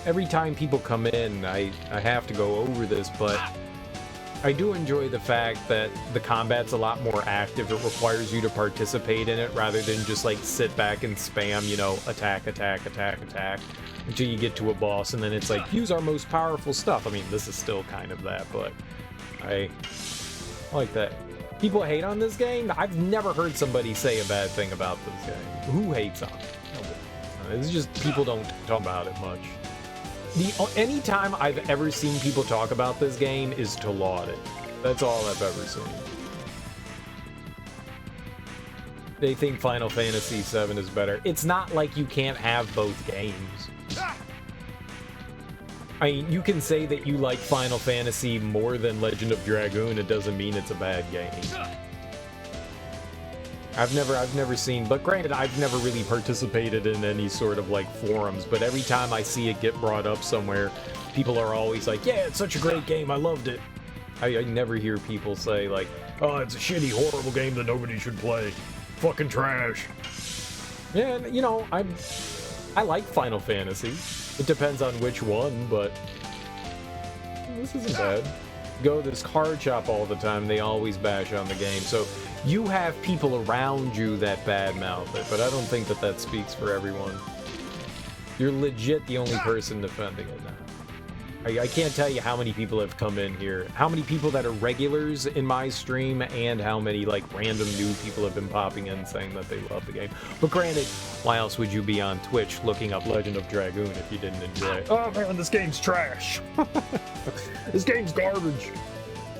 [SPEAKER 6] Every time people come in, I have to go over this, but I do enjoy the fact that the combat's a lot more active. It requires you to participate in it rather than just like sit back and spam, you know, attack, attack, attack, attack until you get to a boss, and then it's like, use our most powerful stuff. I mean, this is still kind of that, but I like that. People hate on this game? I've never heard somebody say a bad thing about this game. Who hates on it? Nobody. It's just people don't talk about it much. Any time I've ever seen people talk about this game is to laud it. That's all I've ever seen. They think Final Fantasy VII is better. It's not like you can't have both games. I mean, you can say that you like Final Fantasy more than Legend of Dragoon. It doesn't mean it's a bad game. I've never seen, but granted, I've never really participated in any sort of like forums, but every time I see it get brought up somewhere, people are always like, yeah, it's such a great game, I loved it. I never hear people say like, oh, it's a shitty, horrible game that nobody should play. Fucking trash. Yeah, and, you know, I like Final Fantasy. It depends on which one, but this isn't bad. Go to this card shop all the time, they always bash on the game, so you have people around you that badmouth it, but I don't think that that speaks for everyone. You're legit the only person defending it now. I can't tell you how many people have come in here, how many people that are regulars in my stream, and how many like random new people have been popping in saying that they love the game. But granted, why else would you be on Twitch looking up Legend of Dragoon if you didn't enjoy it? Oh man, this game's trash. This game's garbage.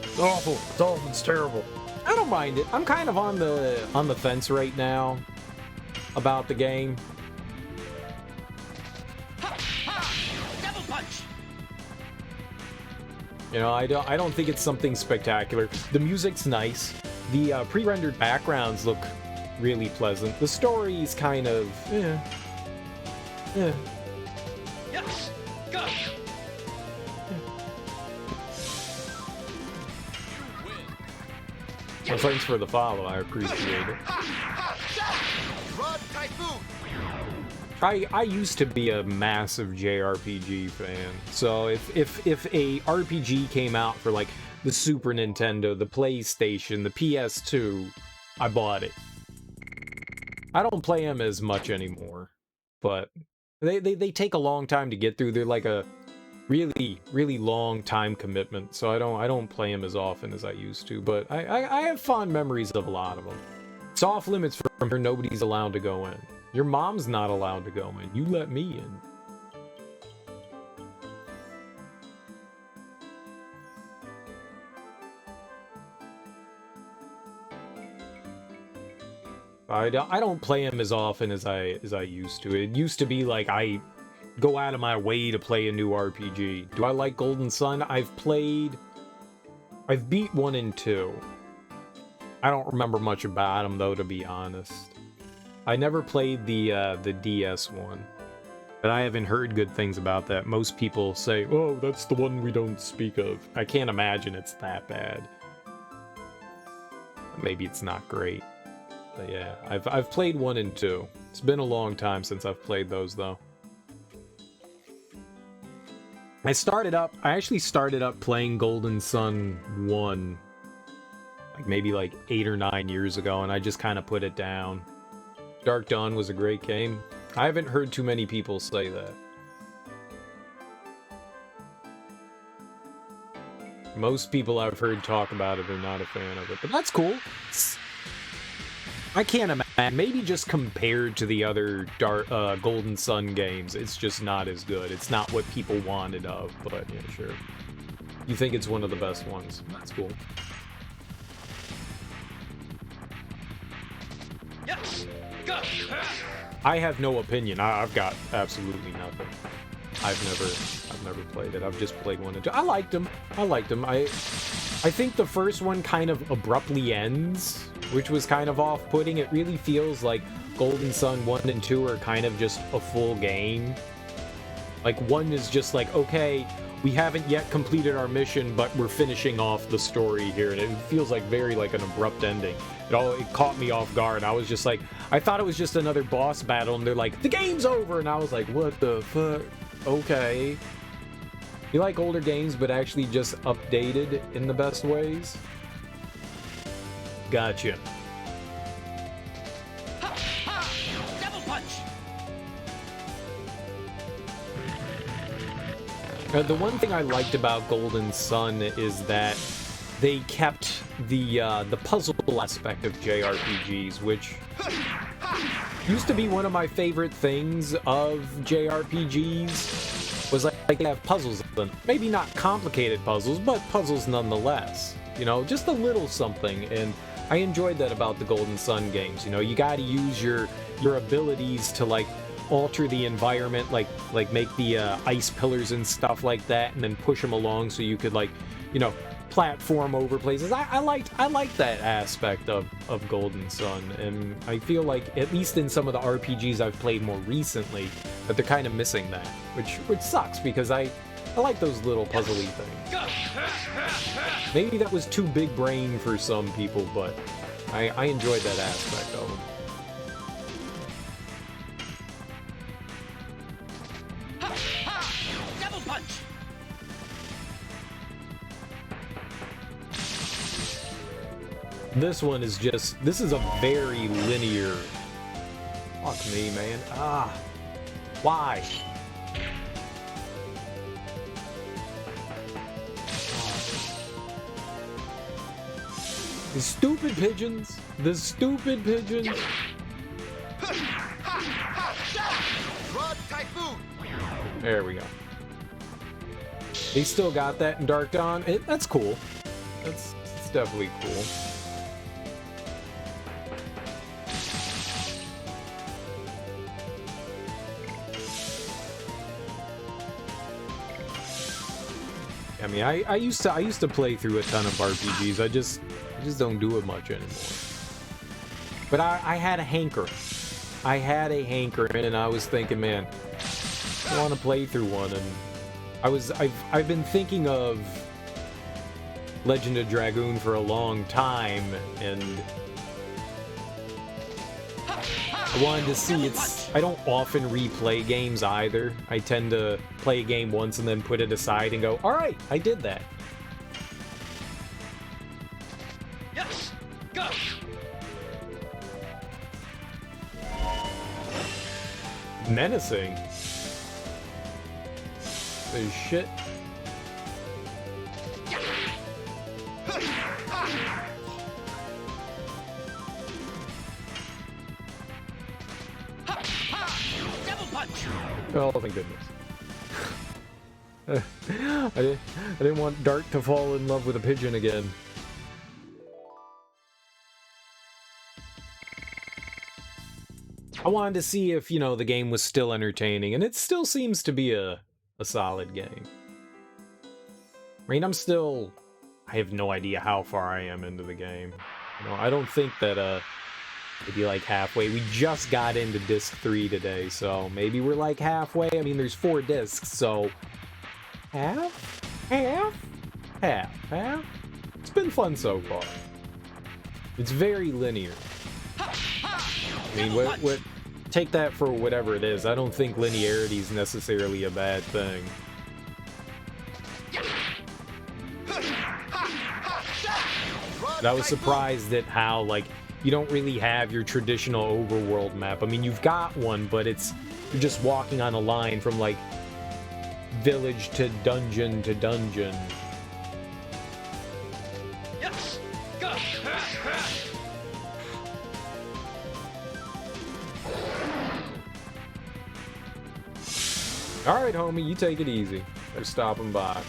[SPEAKER 6] It's awful. It's awful. It's terrible. I don't mind it. I'm kind of on the fence right now about the game.
[SPEAKER 3] Double punch.
[SPEAKER 1] You know, I don't think it's something spectacular. The music's nice. The pre-rendered backgrounds look really pleasant. The story's kind of,
[SPEAKER 3] Yes. Go.
[SPEAKER 1] Well, thanks for the follow. I appreciate it.
[SPEAKER 5] Rod Typhoon.
[SPEAKER 1] I used to be a massive JRPG fan, so if a RPG came out for like the Super Nintendo, the PlayStation, the PS2, I bought it. I don't play them as much anymore, but they take a long time to get through. They're like a really long time commitment, so I don't play them as often as I used to. But I have fond memories of a lot of them. It's off limits from here. Nobody's allowed to go in. Your mom's not allowed to go in. You let me in. I don't play them as often as I used to. It used to be like I go out of my way to play a new RPG. Do I like Golden Sun? I've beat 1 and 2. I don't remember much about them though, to be honest. I never played the DS one, but I haven't heard good things about that. Most people say, "Oh, that's the one we don't speak of." I can't imagine it's that bad. Maybe it's not great. But yeah, I've played 1 and 2. It's been a long time since I've played those though. I actually started up playing Golden Sun 1 maybe 8 or 9 years ago, and I just kind of put it down. Dark Dawn was a great game. I haven't heard too many people say that. Most people I've heard talk about it are not a fan of it, but that's cool. I can't imagine. Maybe just compared to the other Golden Sun games, it's just not as good. It's not what people wanted of, but yeah, sure. You think it's one of the best ones. That's cool.
[SPEAKER 3] Yes. Go.
[SPEAKER 1] I have no opinion. I've got absolutely nothing. I've never played it. I've just played 1 and 2. I liked them. I think the first one kind of abruptly ends, which was kind of off-putting. It really feels like Golden Sun 1 and 2 are kind of just a full game. 1 is just okay, we haven't yet completed our mission, but we're finishing off the story here, and it feels very an abrupt ending. It caught me off guard. I was just I thought it was just another boss battle, and they're like, the game's over, and I was like, what the fuck? Okay. You like older games, but actually just updated in the best ways? Gotcha.
[SPEAKER 3] Double punch.
[SPEAKER 1] The one thing I liked about Golden Sun is that they kept the puzzle aspect of JRPGs, which used to be one of my favorite things of JRPGs. Was they have puzzles in them. Maybe not complicated puzzles, but puzzles nonetheless. Just a little something, and I enjoyed that about the Golden Sun games. You gotta use your abilities to alter the environment, make the ice pillars and stuff like that, and then push them along so you could platform over places. I liked that aspect of Golden Sun, and I feel at least in some of the RPGs I've played more recently, that they're kind of missing that, which sucks because I like those little puzzly things. Maybe that was too big brain for some people, but I enjoyed that aspect of them.
[SPEAKER 3] Double punch.
[SPEAKER 1] This one is this is a very linear. Fuck me, man. Why? The stupid pigeons.
[SPEAKER 5] Rod Typhoon.
[SPEAKER 1] There we go. They still got that in Dark Dawn. That's cool. It's definitely cool. I mean, I used to play through a ton of RPGs. I just don't do it much anymore. But I had a hankering. I had a hankering, and I was thinking, man, I want to play through one. And I've been thinking of Legend of Dragoon for a long time, and I wanted to see. I don't often replay games either. I tend to play a game once and then put it aside and go, all right, I did that.
[SPEAKER 3] Yes, go.
[SPEAKER 1] Menacing. There's shit. Oh, thank goodness. I didn't want Dart to fall in love with a pigeon again. I wanted to see if, you know, the game was still entertaining, and it still seems to be a solid game. I mean, I have no idea how far I am into the game. You know, I don't think that, maybe like halfway. We just got into disc 3 today, so maybe we're like halfway. I mean, there's 4 discs, so half. It's been fun so far. It's very linear. I mean, what take that for whatever it is. I don't think linearity is necessarily a bad thing. But I was surprised at how, like, you don't really have your traditional overworld map. I mean, you've got one, but you're just walking on a line from, like, village to dungeon to dungeon.
[SPEAKER 3] Yes, go.
[SPEAKER 1] All right, homie, you take it easy. They're stopping by.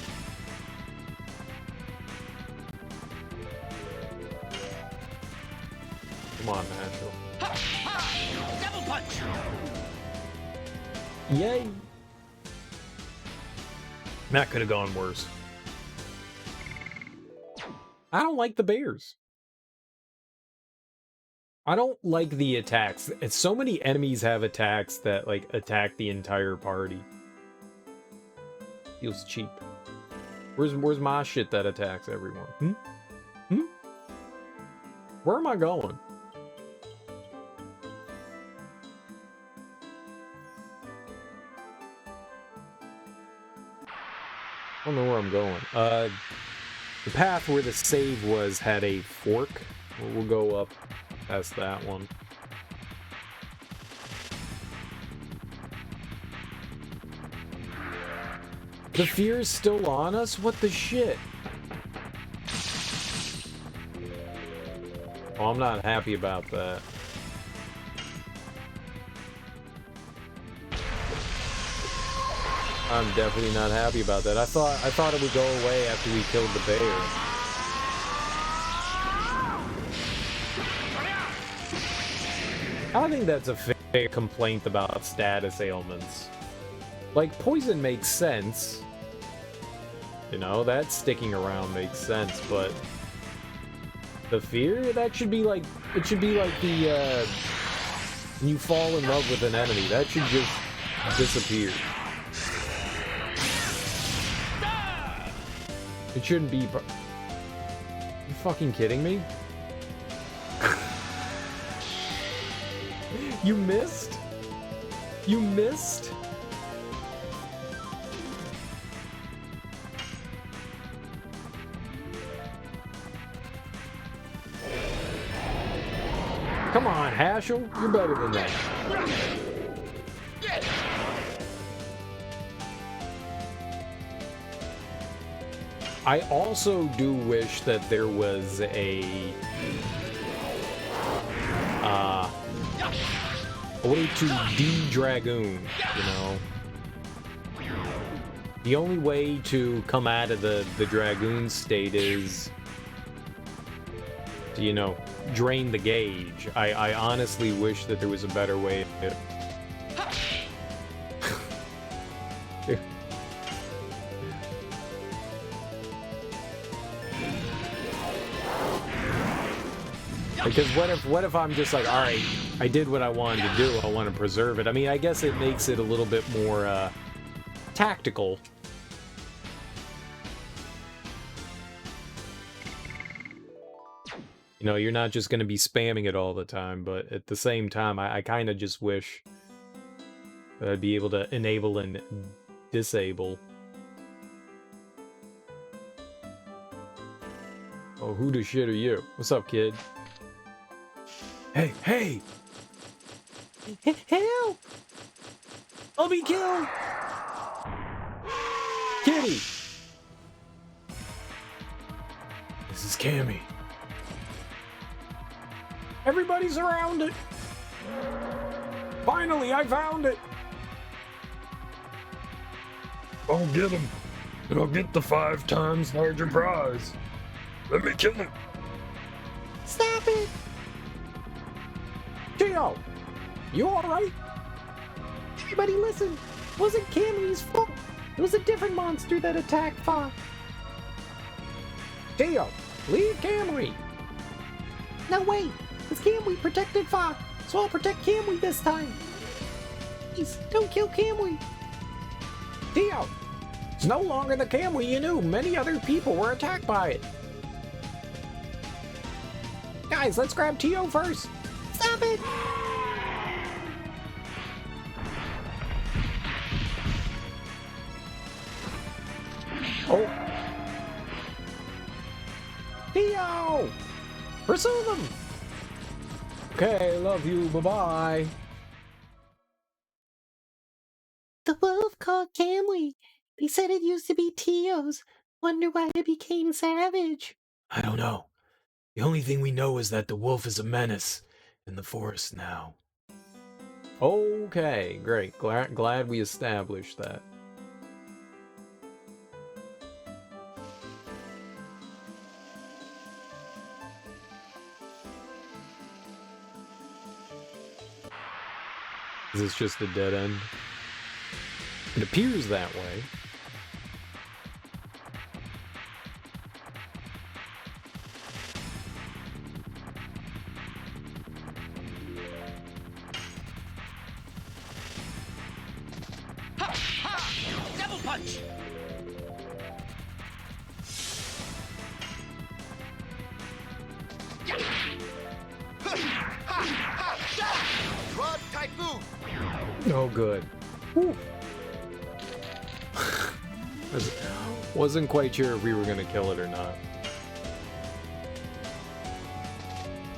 [SPEAKER 1] Come on, Nashville.
[SPEAKER 3] Double punch.
[SPEAKER 1] Yay! That could have gone worse. I don't like the bears. I don't like the attacks. And so many enemies have attacks that, like, attack the entire party. Feels cheap. Where's my shit that attacks everyone? Where am I going? I don't know where I'm going. The path where the save was had a fork. We'll go up past that one. The fear is still on us? What the shit? Oh, I'm not happy about that. I'm definitely not happy about that. I thought it would go away after we killed the bear. I think that's a fair complaint about status ailments. Like, poison makes sense. You know, that sticking around makes sense, but the fear? That should be like, it should be like the, when you fall in love with an enemy. That should just disappear. It shouldn't be... You fucking kidding me? You missed? You missed? Come on, Haschel. You're better than that. I also do wish that there was a way to de-dragoon, you know? The only way to come out of the dragoon state is to, you know, drain the gauge. I honestly wish that there was a better way to... Because what if I'm just like, all right, I did what I wanted to do. I want to preserve it. I mean, I guess it makes it a little bit more tactical. You know, you're not just going to be spamming it all the time, but at the same time, I kind of just wish that I'd be able to enable and disable. Oh, who the shit are you? What's up, kid?
[SPEAKER 11] Hey, hey!
[SPEAKER 8] Help! I'll be killed!
[SPEAKER 1] Kitty!
[SPEAKER 11] This is Cammy.
[SPEAKER 1] Everybody's around it! Finally, I found it!
[SPEAKER 9] I'll get him, and I'll get the 5 times larger prize. Let me kill him.
[SPEAKER 8] Stop it!
[SPEAKER 1] Gio! You alright?
[SPEAKER 8] Everybody listen! It wasn't Cammy's fault! It was a different monster that attacked Fa.
[SPEAKER 1] Gio, leave Camry!
[SPEAKER 8] No, wait! It's Camwy protected Fa, so I'll protect Camwy this time! Please, don't kill Camwy!
[SPEAKER 1] Gio! It's no longer the Camry you knew. Many other people were attacked by it. Guys, let's grab Tio first!
[SPEAKER 8] Stop it!
[SPEAKER 1] Oh! Tio! Pursue them! Okay, love you, bye-bye.
[SPEAKER 8] The wolf called Camwy. They said it used to be Tio's. Wonder why it became savage.
[SPEAKER 11] I don't know. The only thing we know is that the wolf is a menace in the forest now.
[SPEAKER 1] Okay, great. Glad we established that. Is this just a dead end? It appears that way.
[SPEAKER 3] Ha! Ha! Double punch!
[SPEAKER 5] Rod Typhoon!
[SPEAKER 1] Oh, good. Whew. Wasn't quite sure if we were gonna kill it or not.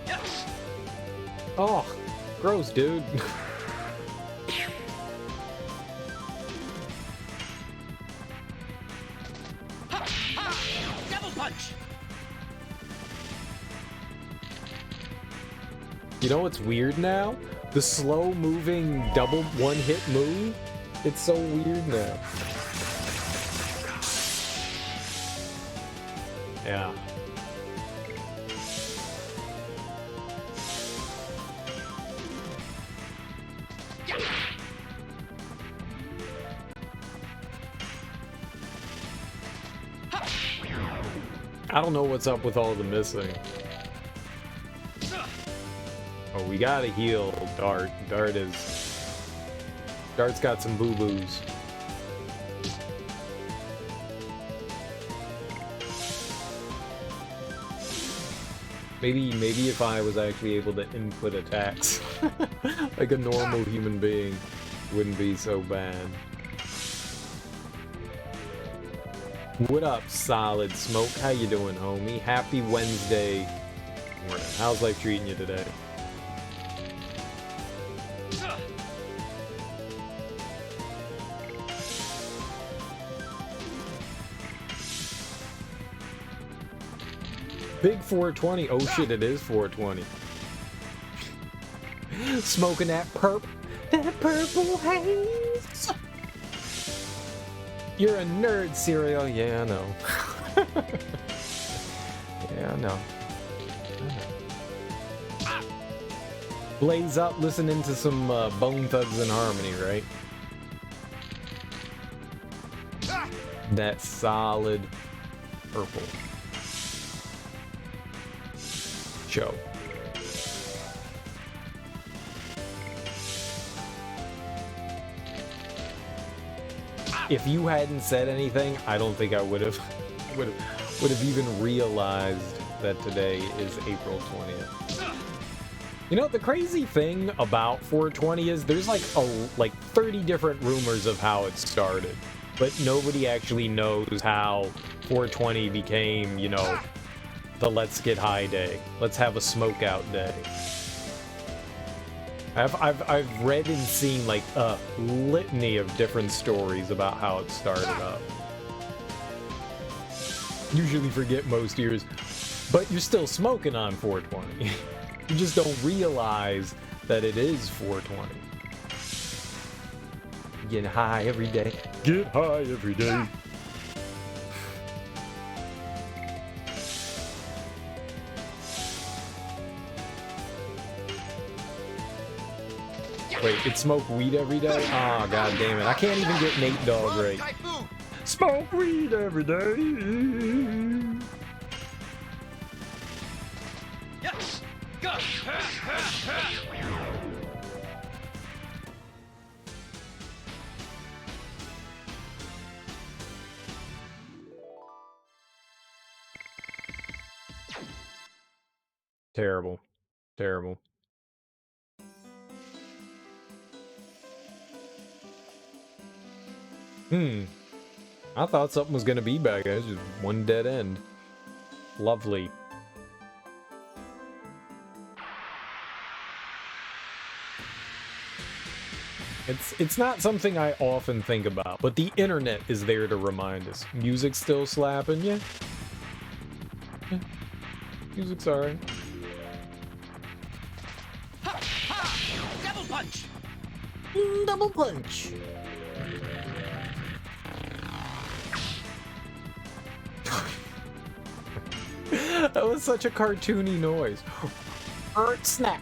[SPEAKER 3] Yes!
[SPEAKER 1] Oh, gross, dude.
[SPEAKER 3] Ha! Ha! Double punch!
[SPEAKER 1] You know what's weird now? The slow-moving double one-hit move? It's so weird now. Yeah. I don't know what's up with all the missing. Oh, we gotta heal Dart. Dart's got some boo-boos. Maybe if I was actually able to input attacks like a normal human being, it wouldn't be so bad. What up, Solid Smoke? How you doing, homie? Happy Wednesday morning. How's life treating you today? Big 420. Oh shit, it is 420. Smoking that purple haze. You're a nerd, Cereal. Yeah, I know. Yeah, I know. Blaze up listening to some Bone Thugs and Harmony, right? That solid purple. Show.
[SPEAKER 6] if you hadn't said anything, I don't think I would have even realized that today is April 20th. You know, the crazy thing about 420 is there's like 30 different rumors of how it started, but nobody actually knows how 420 became, you know, the let's get high day. Let's have a smoke out day. I've read and seen like a litany of different stories about how it started up. Usually forget most years, but you're still smoking on 420. You just don't realize that it is 420. Getting high every day.
[SPEAKER 9] Get high every day.
[SPEAKER 6] Wait, it smoke weed every day? Oh, god damn it. I can't even get Nate Dogg right.
[SPEAKER 9] Smoke weed every day.
[SPEAKER 3] Yes. Go.
[SPEAKER 6] Terrible. Terrible. I thought something was gonna be back there. It's just one dead end. Lovely. It's not something I often think about, but the internet is there to remind us. Music's still slapping, yeah. Music's alright.
[SPEAKER 3] Double punch.
[SPEAKER 8] Double punch.
[SPEAKER 6] That was such a cartoony noise.
[SPEAKER 8] Earth snap.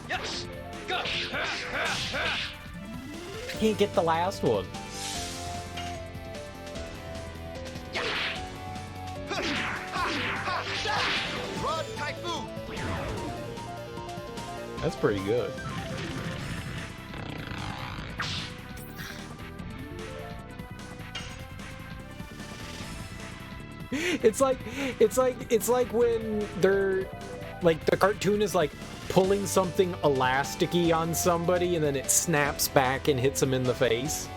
[SPEAKER 3] Yes. Go.
[SPEAKER 6] Can't get the last one.
[SPEAKER 5] Rod Typhoon.
[SPEAKER 6] That's pretty good. It's like when they're like the cartoon is like pulling something elasticy on somebody and then it snaps back and hits them in the face.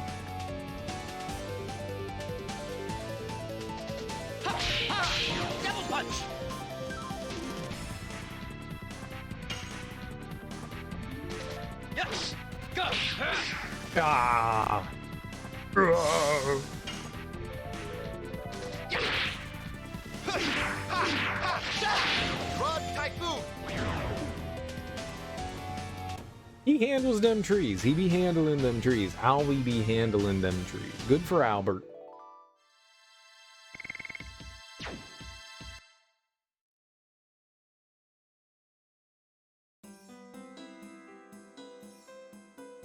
[SPEAKER 3] Double punch. Yes. Go.
[SPEAKER 6] Ah.
[SPEAKER 5] Rod Typhoon.
[SPEAKER 6] He handles them trees. He be handling them trees. How we be handling them trees. Good for Albert.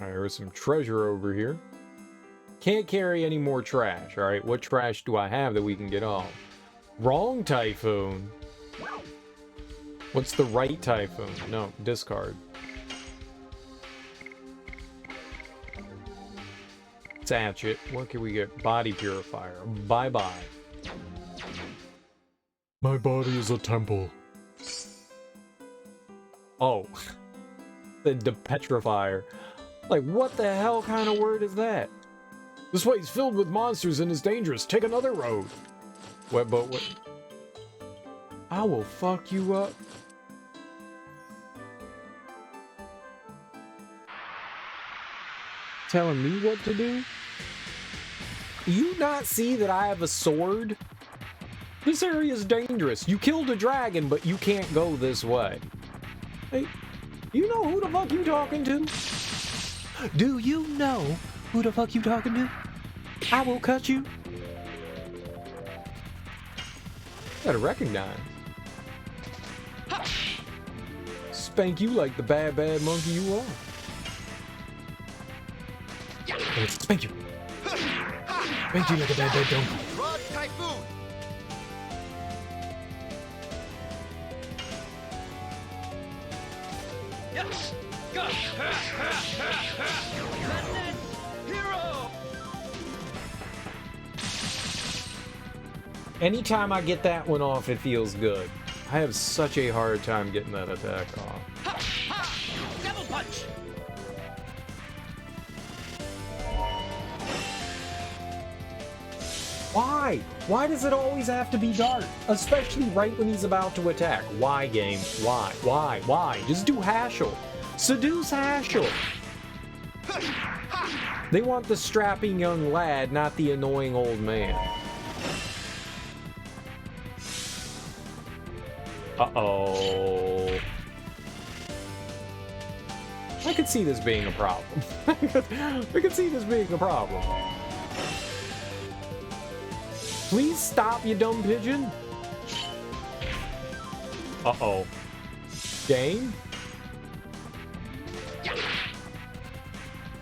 [SPEAKER 6] Alright, there's some treasure over here. Can't carry any more trash, alright? What trash do I have that we can get off? Wrong Typhoon. What's the right Typhoon? No, discard. Satchet. What can we get? Body Purifier. Bye-bye.
[SPEAKER 9] My body is a temple.
[SPEAKER 6] Oh. The Petrifier. Like, what the hell kind of word is that?
[SPEAKER 9] This way is filled with monsters and is dangerous. Take another road.
[SPEAKER 6] What? I will fuck you up. Telling me what to do? You not see that I have a sword? This area is dangerous. You killed a dragon, but you can't go this way. Hey, you know who the fuck you talking to? Do you know who the fuck you talking to? I will cut you. Gotta recognize. Spank you like the bad monkey you are. Spank you. Spank you like a bad donkey.
[SPEAKER 5] Rod Typhoon.
[SPEAKER 3] Yes. Go. Hero.
[SPEAKER 1] Anytime I get that one off, it feels good. I have such a hard time getting that attack off.
[SPEAKER 3] Ha! Ha! Double punch!
[SPEAKER 1] Why? Why does it always have to be dark? Especially right when he's about to attack. Why, game? Why? Why? Why? Just do Hashel. Seduce Hashel. They want the strapping young lad, not the annoying old man. Uh-oh. I could see this being a problem. I could see this being a problem. Please stop, you dumb pigeon. Uh-oh. Game?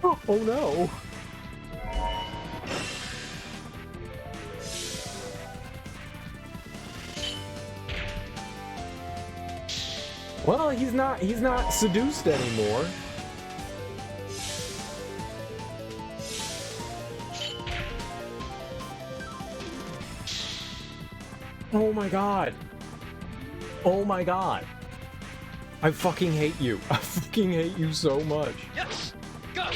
[SPEAKER 1] Oh no. Well, he's not seduced anymore. Oh my god. Oh my god. I fucking hate you. I fucking hate you so much.
[SPEAKER 3] Yes! Go!
[SPEAKER 1] I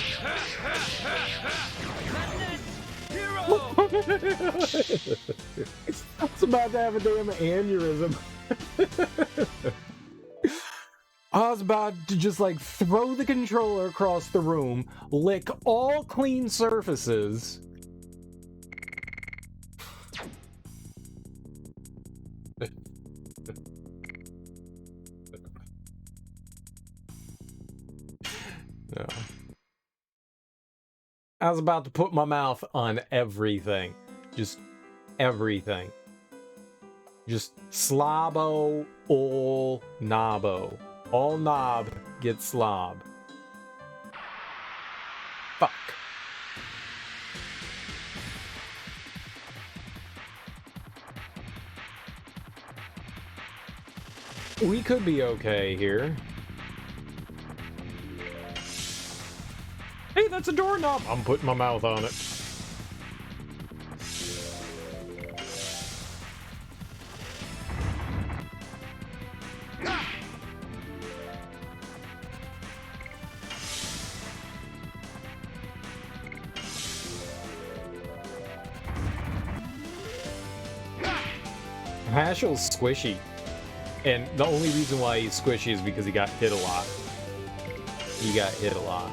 [SPEAKER 1] was about to have a damn aneurysm. I was about to just like throw the controller across the room, lick all clean surfaces. No. I was about to put my mouth on everything. Just everything. Just slobbo, all knobbo. All knob gets slob. Fuck. We could be okay here. Hey, that's a doorknob! I'm putting my mouth on it. Hashel's squishy. And the only reason why he's squishy is because he got hit a lot. He got hit a lot.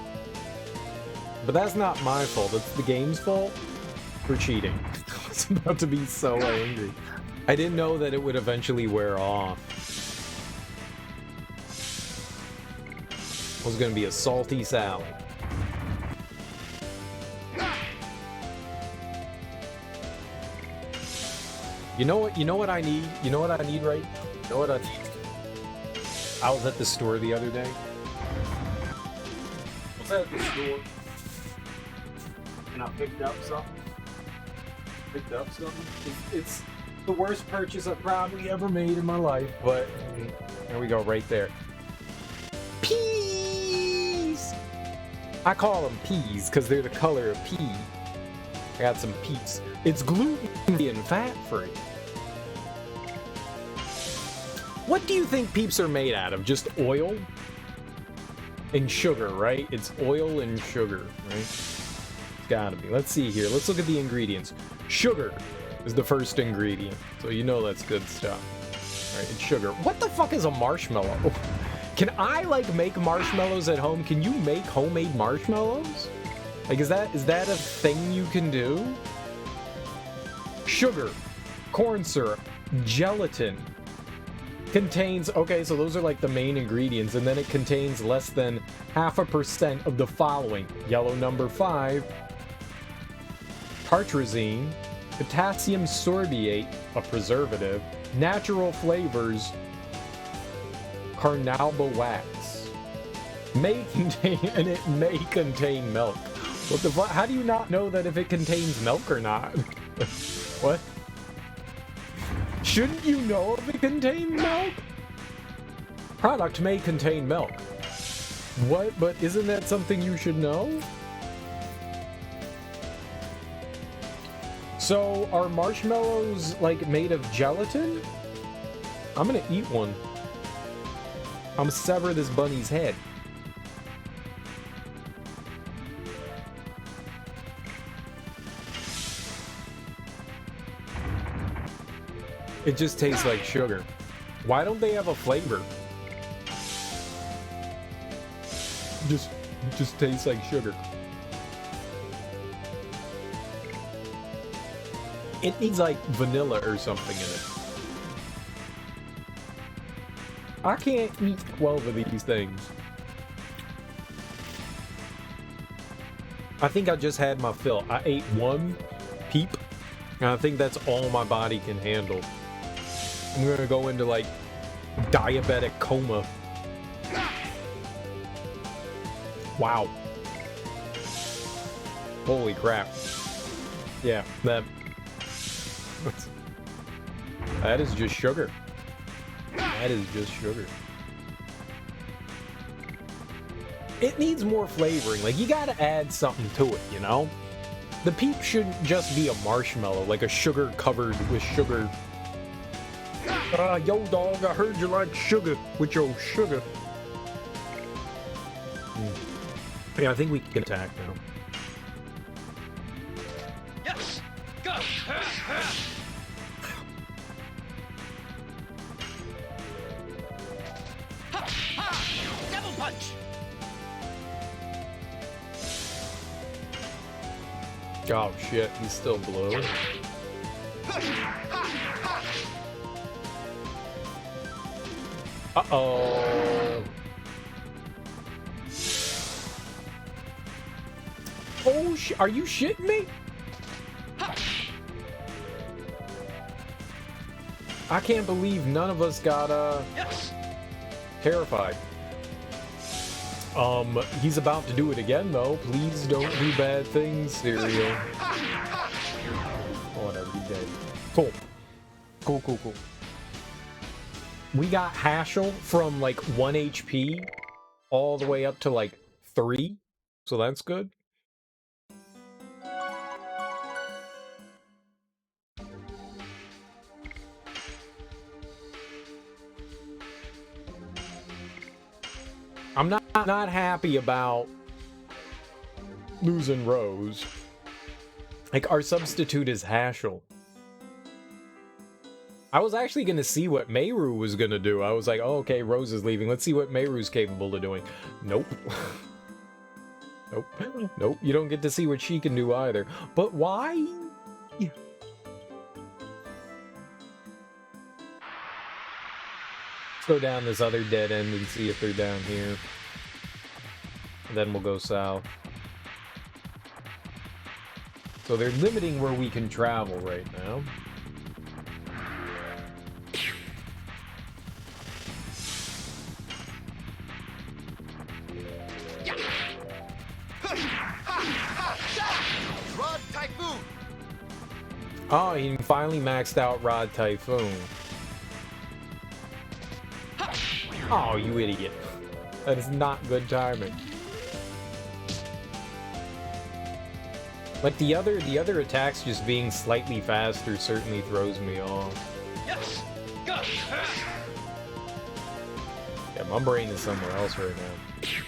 [SPEAKER 1] But that's not my fault, it's the game's fault for cheating. I was about to be so angry. I didn't know that it would eventually wear off. It was gonna be a salty Sally. You know what I need? You know what I need, right? You know what I need? I was at the store the other day. I was at the store. And I picked up something. It's the worst purchase I've probably ever made in my life, but there we go, right there. Peas! I call them peas because they're the color of pea. I got some peas. It's gluten-free and fat-free. What do you think peeps are made out of? Just oil? And sugar, right? It's oil and sugar, right? It's gotta be. Let's see here. Let's look at the ingredients. Sugar is the first ingredient, so you know that's good stuff. Right, it's sugar. What the fuck is a marshmallow? Can I, like, make marshmallows at home? Can you make homemade marshmallows? Like, is that a thing you can do? Sugar, corn syrup, gelatin. Contains, okay, so those are like the main ingredients, and then it contains less than 0.5% of the following: yellow number 5, tartrazine, potassium sorbate, a preservative, natural flavors, carnauba wax. May contain, and it may contain milk. What the fuck? How do you not know that if it contains milk or not? What? Shouldn't you know if it contains milk? Product may contain milk. What? But isn't that something you should know? So, are marshmallows, like, made of gelatin? I'm gonna eat one. I'm gonna sever this bunny's head. It just tastes like sugar. Why don't they have a flavor? Just tastes like sugar. It needs like vanilla or something in it. I can't eat 12 of these things. I think I just had my fill. I ate one peep, and I think that's all my body can handle. I'm gonna go into like diabetic coma. Wow. Holy crap. Yeah, that is just sugar. That is just sugar. It needs more flavoring. Like, you gotta add something to it, you know? The peep shouldn't just be a marshmallow, like a sugar covered with sugar. Yo, dog, I heard you like sugar with your sugar. Yeah, I think we can attack now.
[SPEAKER 3] Yes. Go. Double punch.
[SPEAKER 1] Oh shit, he's still blue. Uh-oh. Oh, are you shitting me? I can't believe none of us got, terrified. He's about to do it again, though. Please don't do bad things, Cereal. Whatever, he's dead. Cool. Cool. We got Haschel from, like, 1 HP all the way up to, like, 3. So that's good. I'm not happy about losing Rose. Like, our substitute is Haschel. I was actually going to see what Meiru was going to do. I was like, oh, okay, Rose is leaving. Let's see what Meiru's capable of doing. Nope. Nope. You don't get to see what she can do either. But why? Let's go down this other dead end and see if they're down here. And then we'll go south. So they're limiting where we can travel right now.
[SPEAKER 5] Rod Typhoon.
[SPEAKER 1] Oh, he finally maxed out Rod Typhoon. Oh, you idiot. That is not good timing. Like, the other attacks just being slightly faster certainly throws me off.
[SPEAKER 3] Yes. Go.
[SPEAKER 1] Yeah, my brain is somewhere else right now.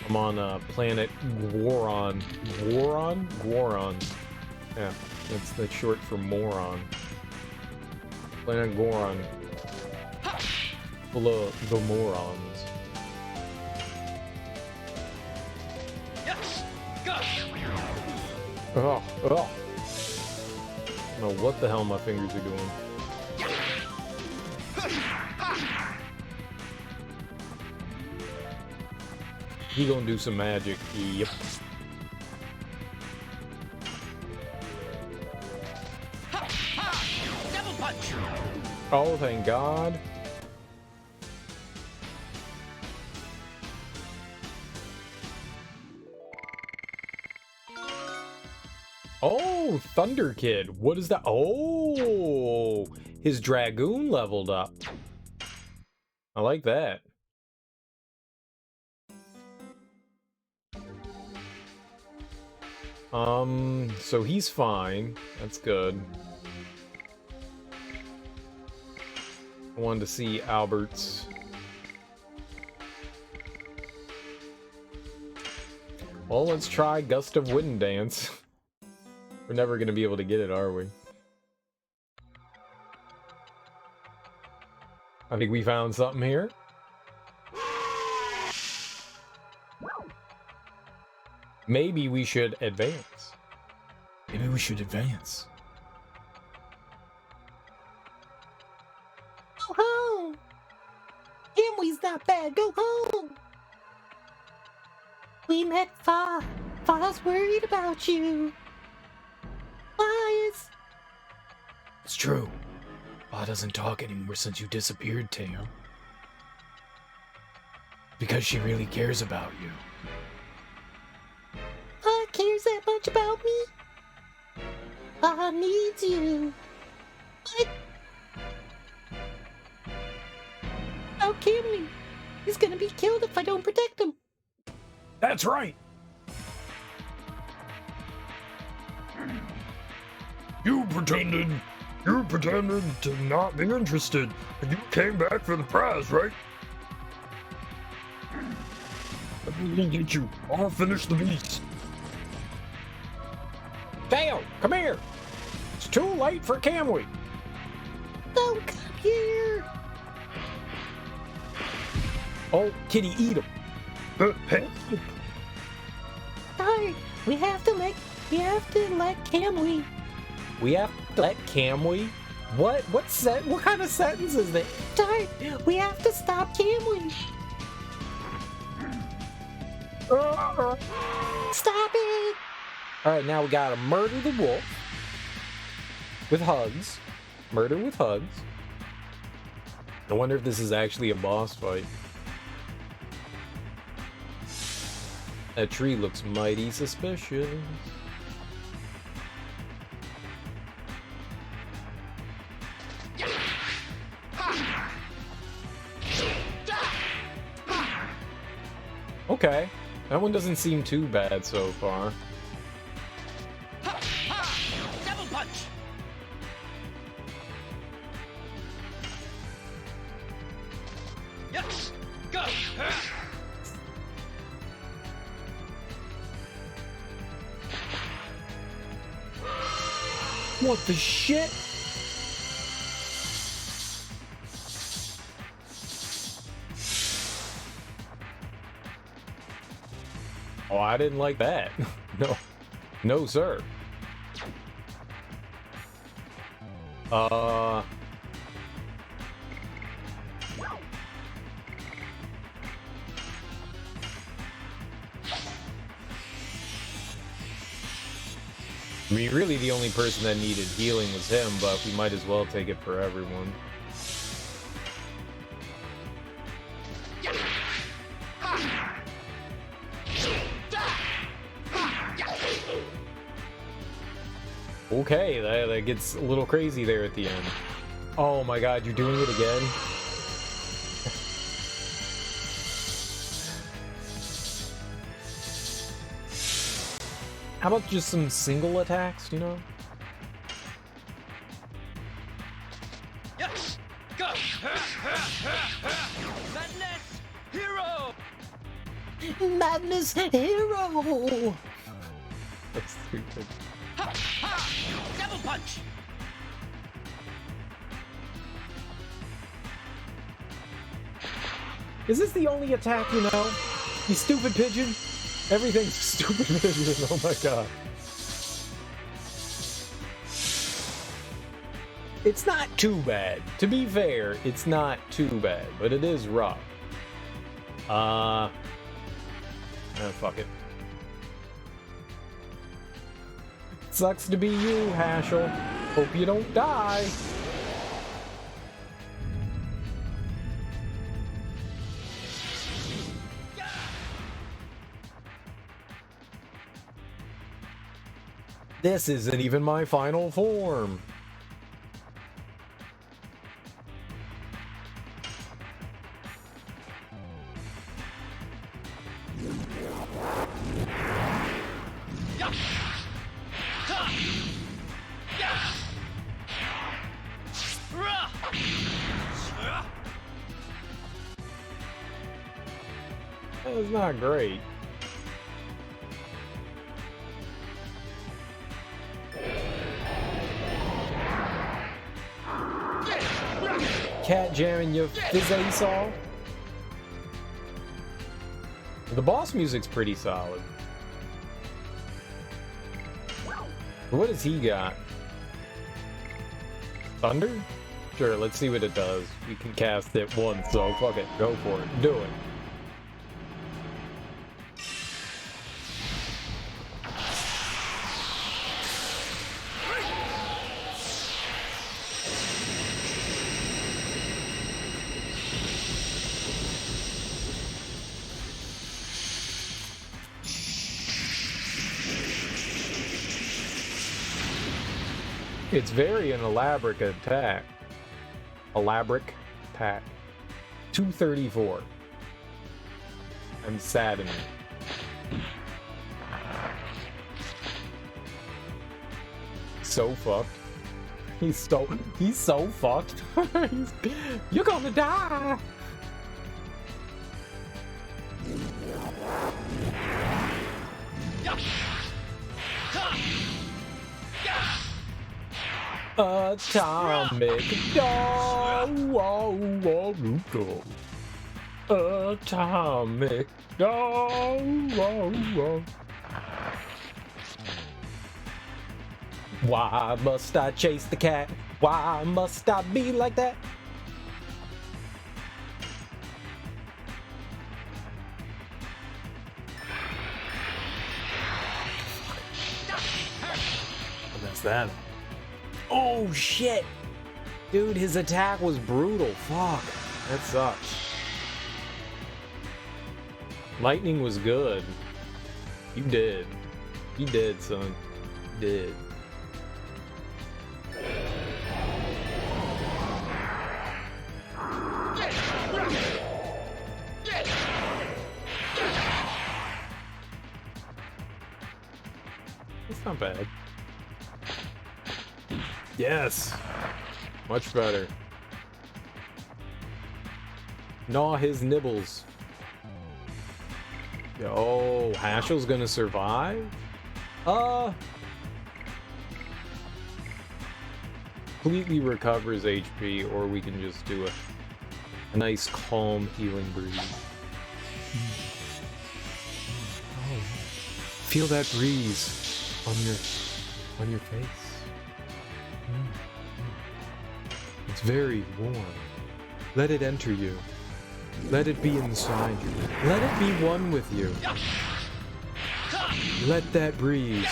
[SPEAKER 1] I'm on planet Gworon. Gworon? Yeah, that's short for moron. Planet Gworon. Full of the morons.
[SPEAKER 3] Yes. Go.
[SPEAKER 1] Oh. I don't know what the hell my fingers are doing. He gonna do some magic. Yep.
[SPEAKER 3] Double punch.
[SPEAKER 1] Oh, thank God. Oh, Thunder Kid. What is that? Oh, his Dragoon leveled up. I like that. So he's fine. That's good. wanted to see Albert's. Well, let's try Gust of Wind Dance. We're never going to be able to get it, are we? I think we found something here. Maybe we should advance.
[SPEAKER 11] Maybe we should advance.
[SPEAKER 8] Go home! Emily's not bad, go home! We met Fa. Fa's worried about you. Lies!
[SPEAKER 11] It's true. Fa doesn't talk anymore since you disappeared, Teo. Because she really cares about you.
[SPEAKER 8] Fa cares that much about me? Fa needs you. What? How can we? He's gonna be killed if I don't protect him.
[SPEAKER 11] That's right!
[SPEAKER 9] You pretended to not be interested, and you came back for the prize, right? Let me get you. I'll finish the beast.
[SPEAKER 1] Dale, come here! It's too late for Camwy!
[SPEAKER 8] Don't come here!
[SPEAKER 1] Oh, kitty, eat him!
[SPEAKER 8] Sorry, we have to let Camwy.
[SPEAKER 1] We have to let Camwy? What kind of sentence is that?
[SPEAKER 8] Sorry, we have to stop Camwy. Stop it!
[SPEAKER 1] Alright, now we gotta murder the wolf. With hugs. Murder with hugs. I wonder if this is actually a boss fight. That tree looks mighty suspicious. Okay, that one doesn't seem too bad so far.
[SPEAKER 3] Double punch. Yes. Go.
[SPEAKER 1] What the shit? Oh, I didn't like that. No. No, sir. I mean, really the only person that needed healing was him, but we might as well take it for everyone. Okay, that gets a little crazy there at the end. Oh my god, you're doing it again? How about just some single attacks, you know?
[SPEAKER 3] Yes. Go. Madness hero.
[SPEAKER 8] Madness hero!
[SPEAKER 1] That's stupid.
[SPEAKER 3] Ha ha. Double punch.
[SPEAKER 1] Is this the only attack you know? You stupid pigeon? Everything's stupid pigeon, oh my god. It's not too bad. To be fair, it's not too bad, but it is rough. Fuck it. Sucks to be you, Haschel. Hope you don't die. This isn't even my final form. It's not great. Cat jamming your fizz saw. The boss music's pretty solid. What has he got? Thunder? Sure, let's see what it does. We can cast it once, so fuck it. Go for it. Do it. It's very an elaborate attack. Elaborate attack. 234. I'm saddened. So fucked. He's so fucked. You're gonna die. Atomic Atomic Why must I chase the cat? Why must I be like that?
[SPEAKER 6] That's that.
[SPEAKER 1] Oh shit! Dude, his attack was brutal. Fuck. That sucks. Lightning was good. You did. You did, son. You did. It's not bad. Yes! Much better. Gnaw his nibbles. Yo, Hashel's gonna survive? Completely recovers HP, or we can just do a nice, calm, healing breeze. Oh, feel that breeze on your face. It's very warm. Let it enter you. Let it be inside you. Let it be one with you. Let that breeze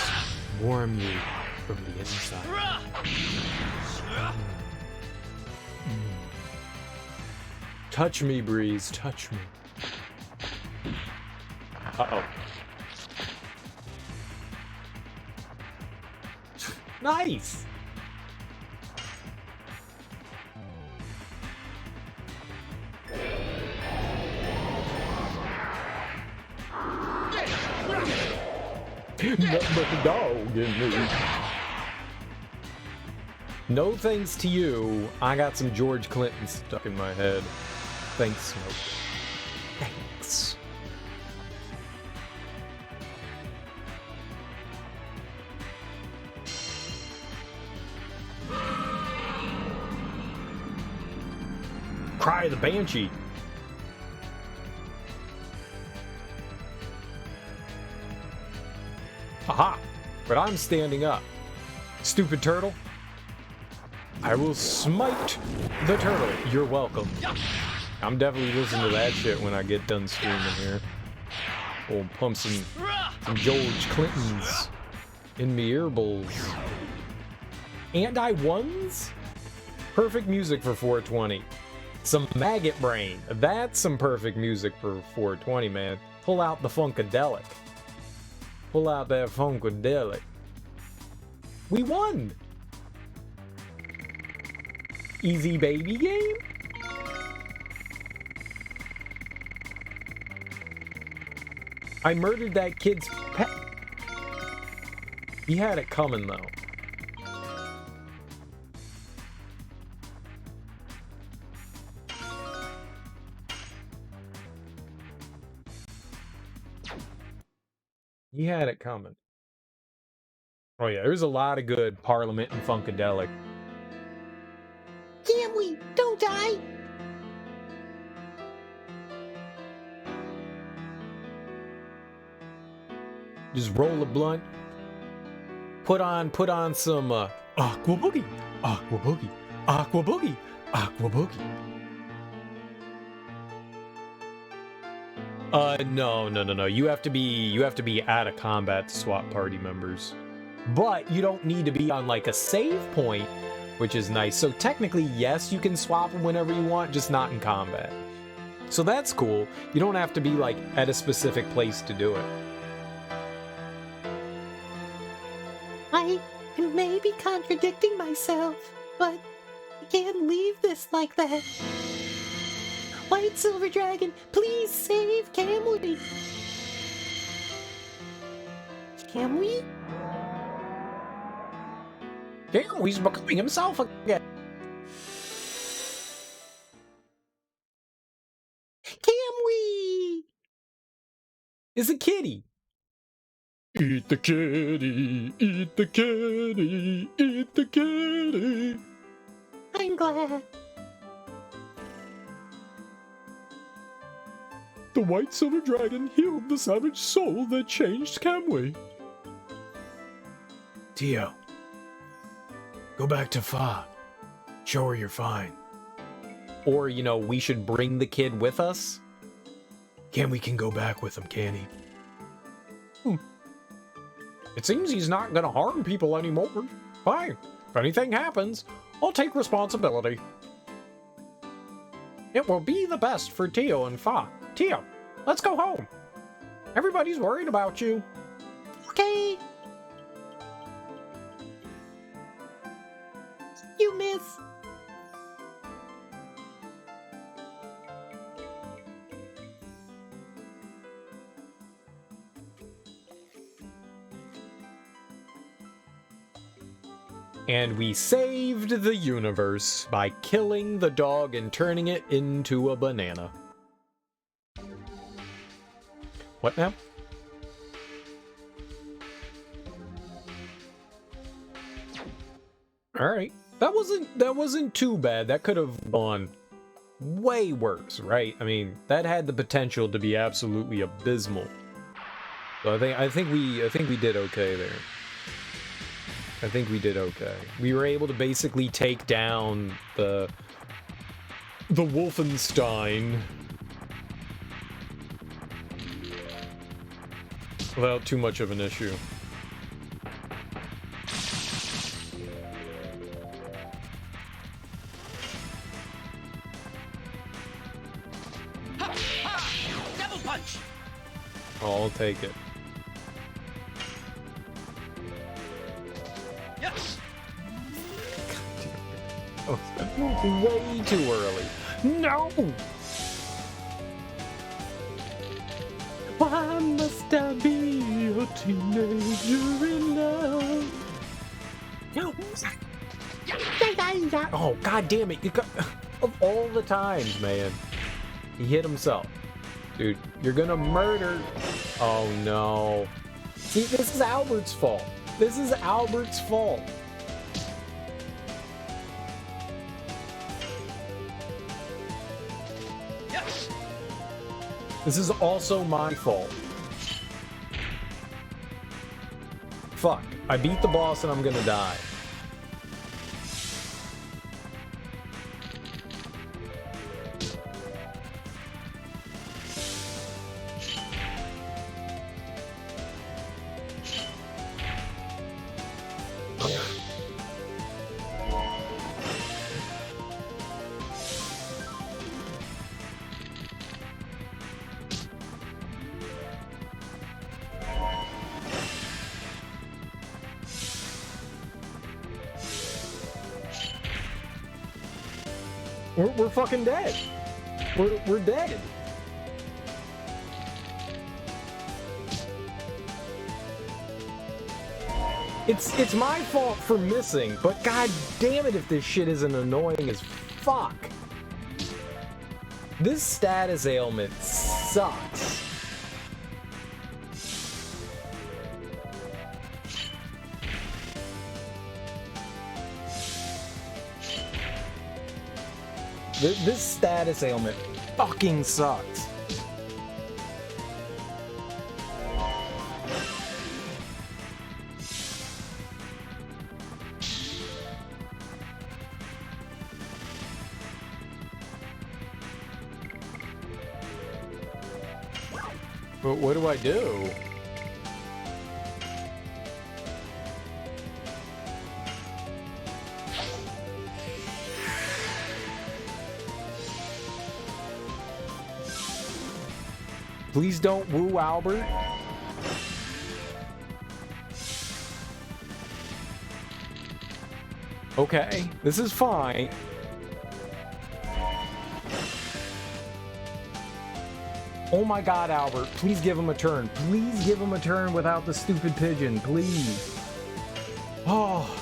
[SPEAKER 1] warm you from the inside. Touch me, breeze. Touch me. Uh-oh. Nice! Nothing but the dog in me. No thanks to you, I got some George Clinton stuck in my head. Thanks, Smoke. Thanks. Cry of the Banshee. Aha! But I'm standing up. Stupid turtle. I will smite the turtle. You're welcome. I'm definitely listening to that shit when I get done streaming here. We'll pump some George Clintons in me earballs. And I ones? Perfect music for 420. Some maggot brain. That's some perfect music for 420, man. Pull out the funkadelic. Pull out that funkadelic. We won! Easy baby game? I murdered that kid's pet. He had it coming though. You had it coming. Oh yeah, there's a lot of good Parliament and Funkadelic.
[SPEAKER 8] Can we? Don't die!
[SPEAKER 1] Just roll a blunt. Put on some Aqua Boogie, Aqua Boogie, Aqua Boogie, Aqua Boogie. No. You have to be out of combat to swap party members. But you don't need to be on like a save point, which is nice. So technically, yes, you can swap them whenever you want, just not in combat. So that's cool. You don't have to be like at a specific place to do it.
[SPEAKER 8] I may be contradicting myself, but I can't leave this like that. White Silver Dragon, please save Camwy. Camwy?
[SPEAKER 1] Camwy's becoming himself again.
[SPEAKER 8] Camwy!
[SPEAKER 1] Is a kitty.
[SPEAKER 9] Eat the kitty, eat the kitty, eat the kitty.
[SPEAKER 8] I'm glad.
[SPEAKER 9] The White Silver Dragon healed the savage soul that changed Camwy.
[SPEAKER 11] Tio, go back to Fa. Show her you're fine.
[SPEAKER 1] Or, you know, we should bring the kid with us?
[SPEAKER 11] We can go back with him, can he?
[SPEAKER 1] It seems he's not gonna harm people anymore. Fine. If anything happens, I'll take responsibility. It will be the best for Tio and Fa. Tio, let's go home. Everybody's worried about you.
[SPEAKER 8] Okay. You miss.
[SPEAKER 1] And we saved the universe by killing the dog and turning it into a banana. What now? Alright. That wasn't too bad. That could have gone way worse, right? I mean, that had the potential to be absolutely abysmal. So I think we did okay there. I think we did okay. We were able to basically take down the Wolfenstein without too much of an issue.
[SPEAKER 3] Ha! Ha! Double punch!
[SPEAKER 1] I'll take it.
[SPEAKER 3] Yes!
[SPEAKER 1] Oh, way too early. No!
[SPEAKER 8] Why must I be a teenager in love?
[SPEAKER 1] Oh, god damn it. You got, of all the times, man. He hit himself. Dude, you're gonna murder. Oh no. See, this is Albert's fault. This is Albert's fault.
[SPEAKER 3] Yes!
[SPEAKER 1] This is also my fault. Fuck. I beat the boss and I'm gonna die. We're fucking dead. We're dead. It's my fault for missing, but god damn it if this shit isn't annoying as fuck. This status ailment sucks. This status ailment fucking sucks. But what do I do? Please don't woo Albert. Okay, this is fine. Oh my god, Albert, please give him a turn. Please give him a turn without the stupid pigeon, please. Oh.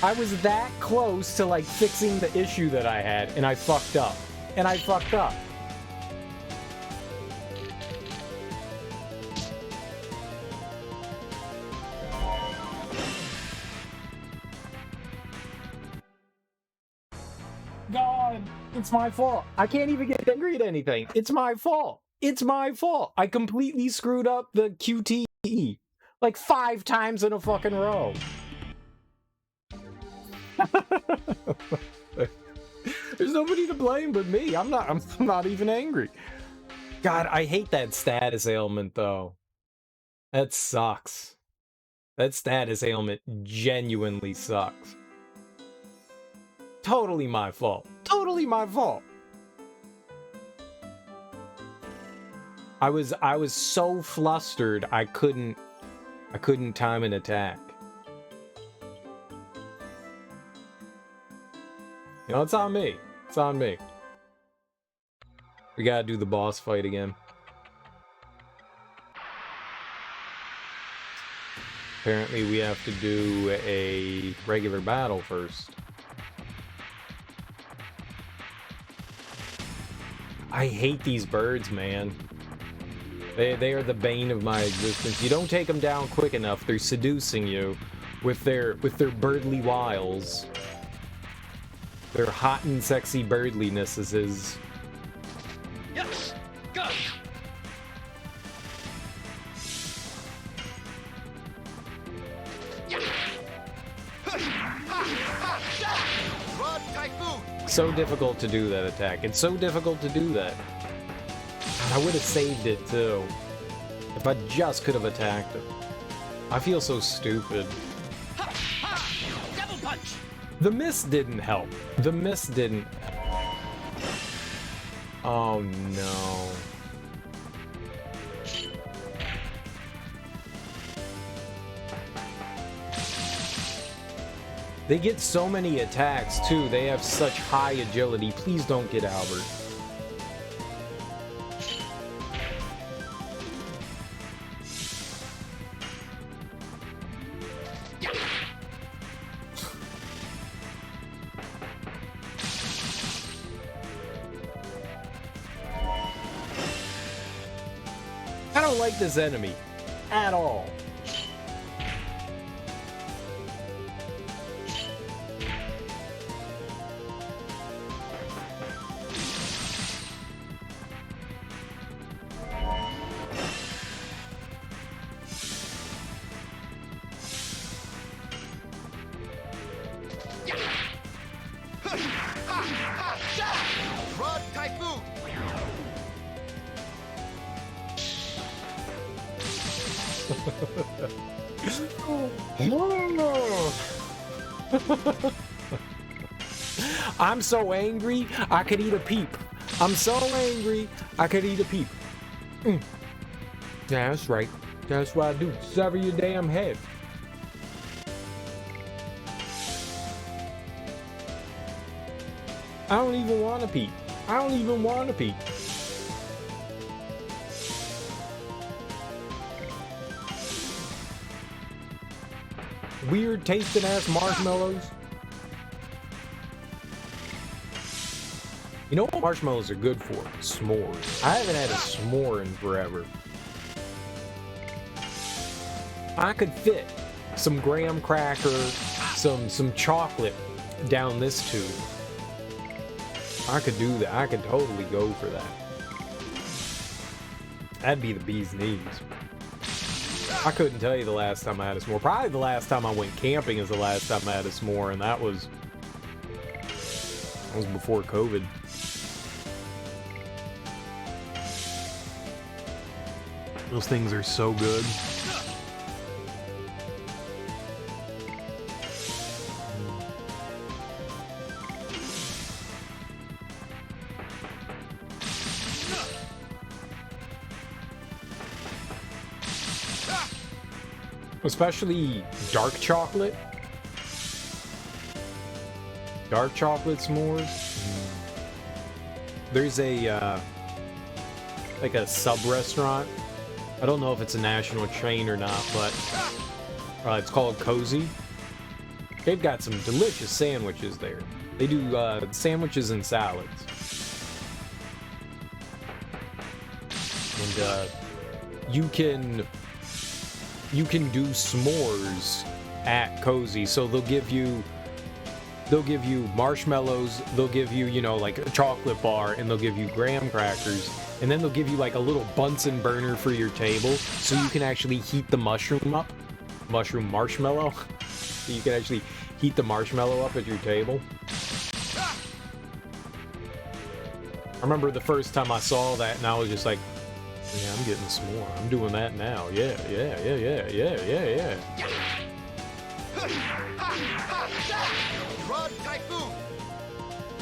[SPEAKER 1] I was that close to like fixing the issue that I had, and I fucked up. And I fucked up. God, it's my fault. I can't even get angry at anything. It's my fault. It's my fault. I completely screwed up the QTE like 5 times in a fucking row. There's nobody to blame but me. I'm not even angry. God, I hate that status ailment though. That sucks. That status ailment genuinely sucks. Totally my fault. Totally my fault. I was so flustered I couldn't time an attack. You know, it's on me. It's on me. We gotta do the boss fight again. Apparently we have to do a regular battle first. I hate these birds, man. They are the bane of my existence. You don't take them down quick enough, they're seducing you with their birdly wiles. Their hot and sexy birdlinesses.
[SPEAKER 3] Yes, go.
[SPEAKER 5] Rod Typhoon.
[SPEAKER 1] So difficult to do that attack. It's so difficult to do that. I would have saved it too. If I just could have attacked him. I feel so stupid.
[SPEAKER 3] Double punch.
[SPEAKER 1] The miss didn't help. The miss didn't. Oh no. They get so many attacks too. They have such high agility. Please don't get Albert. I don't like this enemy at all.
[SPEAKER 5] Rod Typhoon.
[SPEAKER 1] I'm so angry, I could eat a peep. I'm so angry, I could eat a peep. Yeah, that's right. That's what I do. Sever your damn head. I don't even want to peep. I don't even want to peep. Weird tasting ass marshmallows. You know what marshmallows are good for? S'mores. I haven't had a s'more in forever. I could fit some graham cracker, some chocolate down this tube. I could do that. I could totally go for that. That'd be the bee's knees. I couldn't tell you the last time I had a s'more. Probably the last time I went camping is the last time I had a s'more, and that was before COVID. Those things are so good. Especially dark chocolate. Dark chocolate s'mores. There's a like a sub restaurant. I don't know if it's a national chain or not, but it's called Cozy. They've got some delicious sandwiches there. They do sandwiches and salads. And you can do s'mores at Cozy. So they'll give you marshmallows, they'll give you, you know, like a chocolate bar, and they'll give you graham crackers, and then they'll give you like a little Bunsen burner for your table, so you can actually heat the marshmallow. So you can actually heat the marshmallow up at your table. I remember the first time I saw that, and I was just like, yeah, I'm getting a s'more. I'm doing that now. Yeah.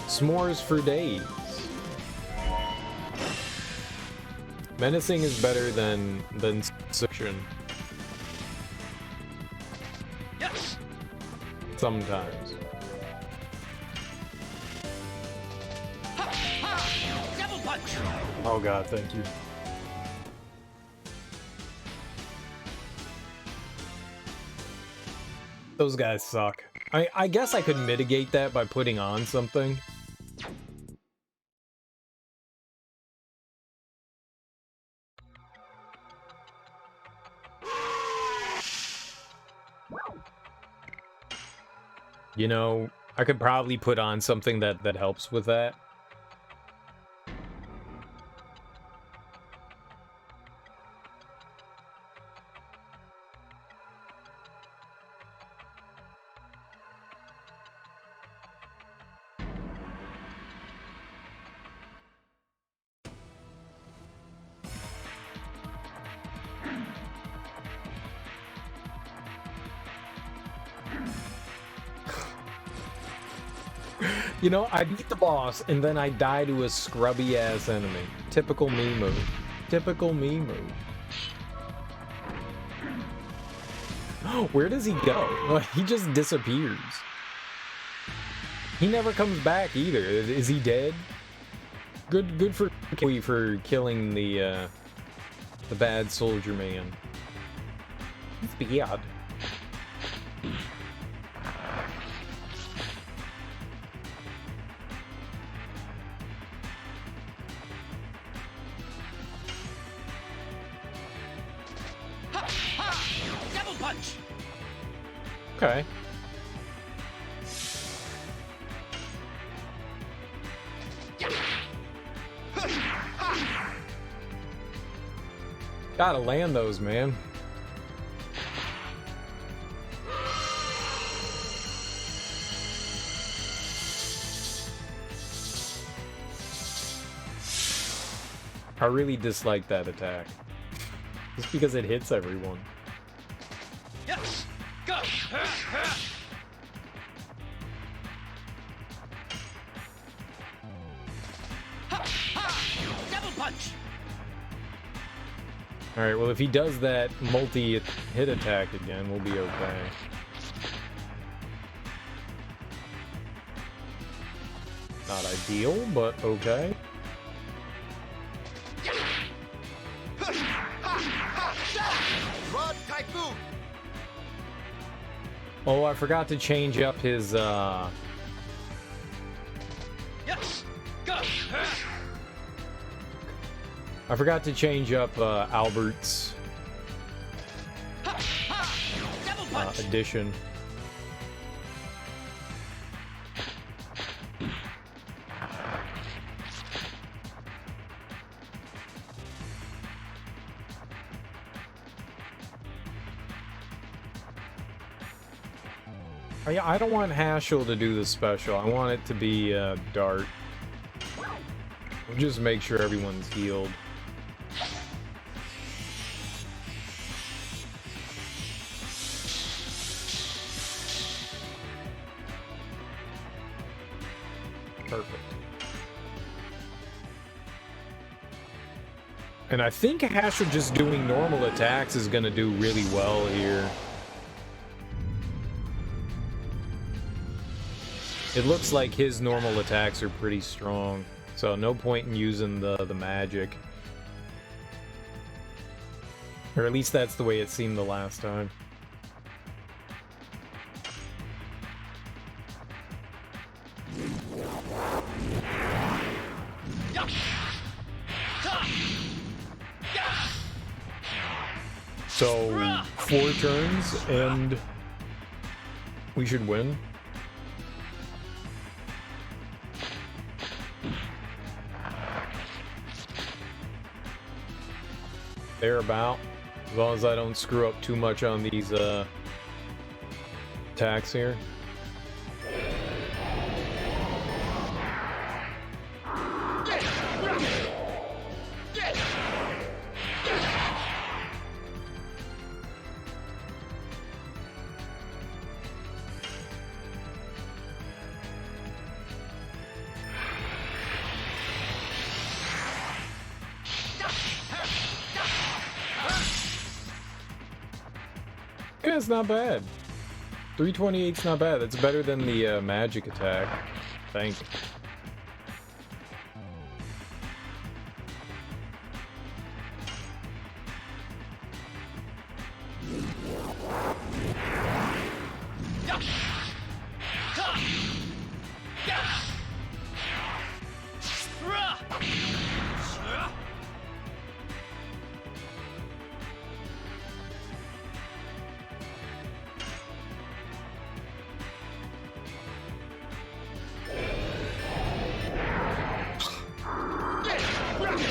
[SPEAKER 1] S'mores for days. Menacing is better than seduction.
[SPEAKER 3] Yes.
[SPEAKER 1] Sometimes.
[SPEAKER 3] Double punch.
[SPEAKER 1] Oh god, thank you. Those guys suck. I guess I could mitigate that by putting on something. You know, I could probably put on something that helps with that. You know, I beat the boss, and then I die to a scrubby-ass enemy. Typical me move. Typical me move. Where does he go? He just disappears. He never comes back either. Is he dead? Good for killing the bad soldier man. He's bad. Okay. Gotta land those, man. I really dislike that attack. Just because it hits everyone.
[SPEAKER 3] Yes. Go. Double punch.
[SPEAKER 1] Alright, well if he does that multi-hit attack again, we'll be okay. Not ideal, but okay. Oh, I forgot to change up his
[SPEAKER 3] Yes. Go.
[SPEAKER 1] I forgot to change up Albert's addition. I don't want Hashel to do the special. I want it to be Dart. We'll just make sure everyone's healed. Perfect. And I think Hashel just doing normal attacks is going to do really well here. It looks like his normal attacks are pretty strong, so no point in using the magic. Or at least that's the way it seemed the last time. So, 4 turns, and we should win. Thereabout, as long as I don't screw up too much on these attacks here. Yeah, it's not bad. 328's not bad. That's better than the magic attack, I think.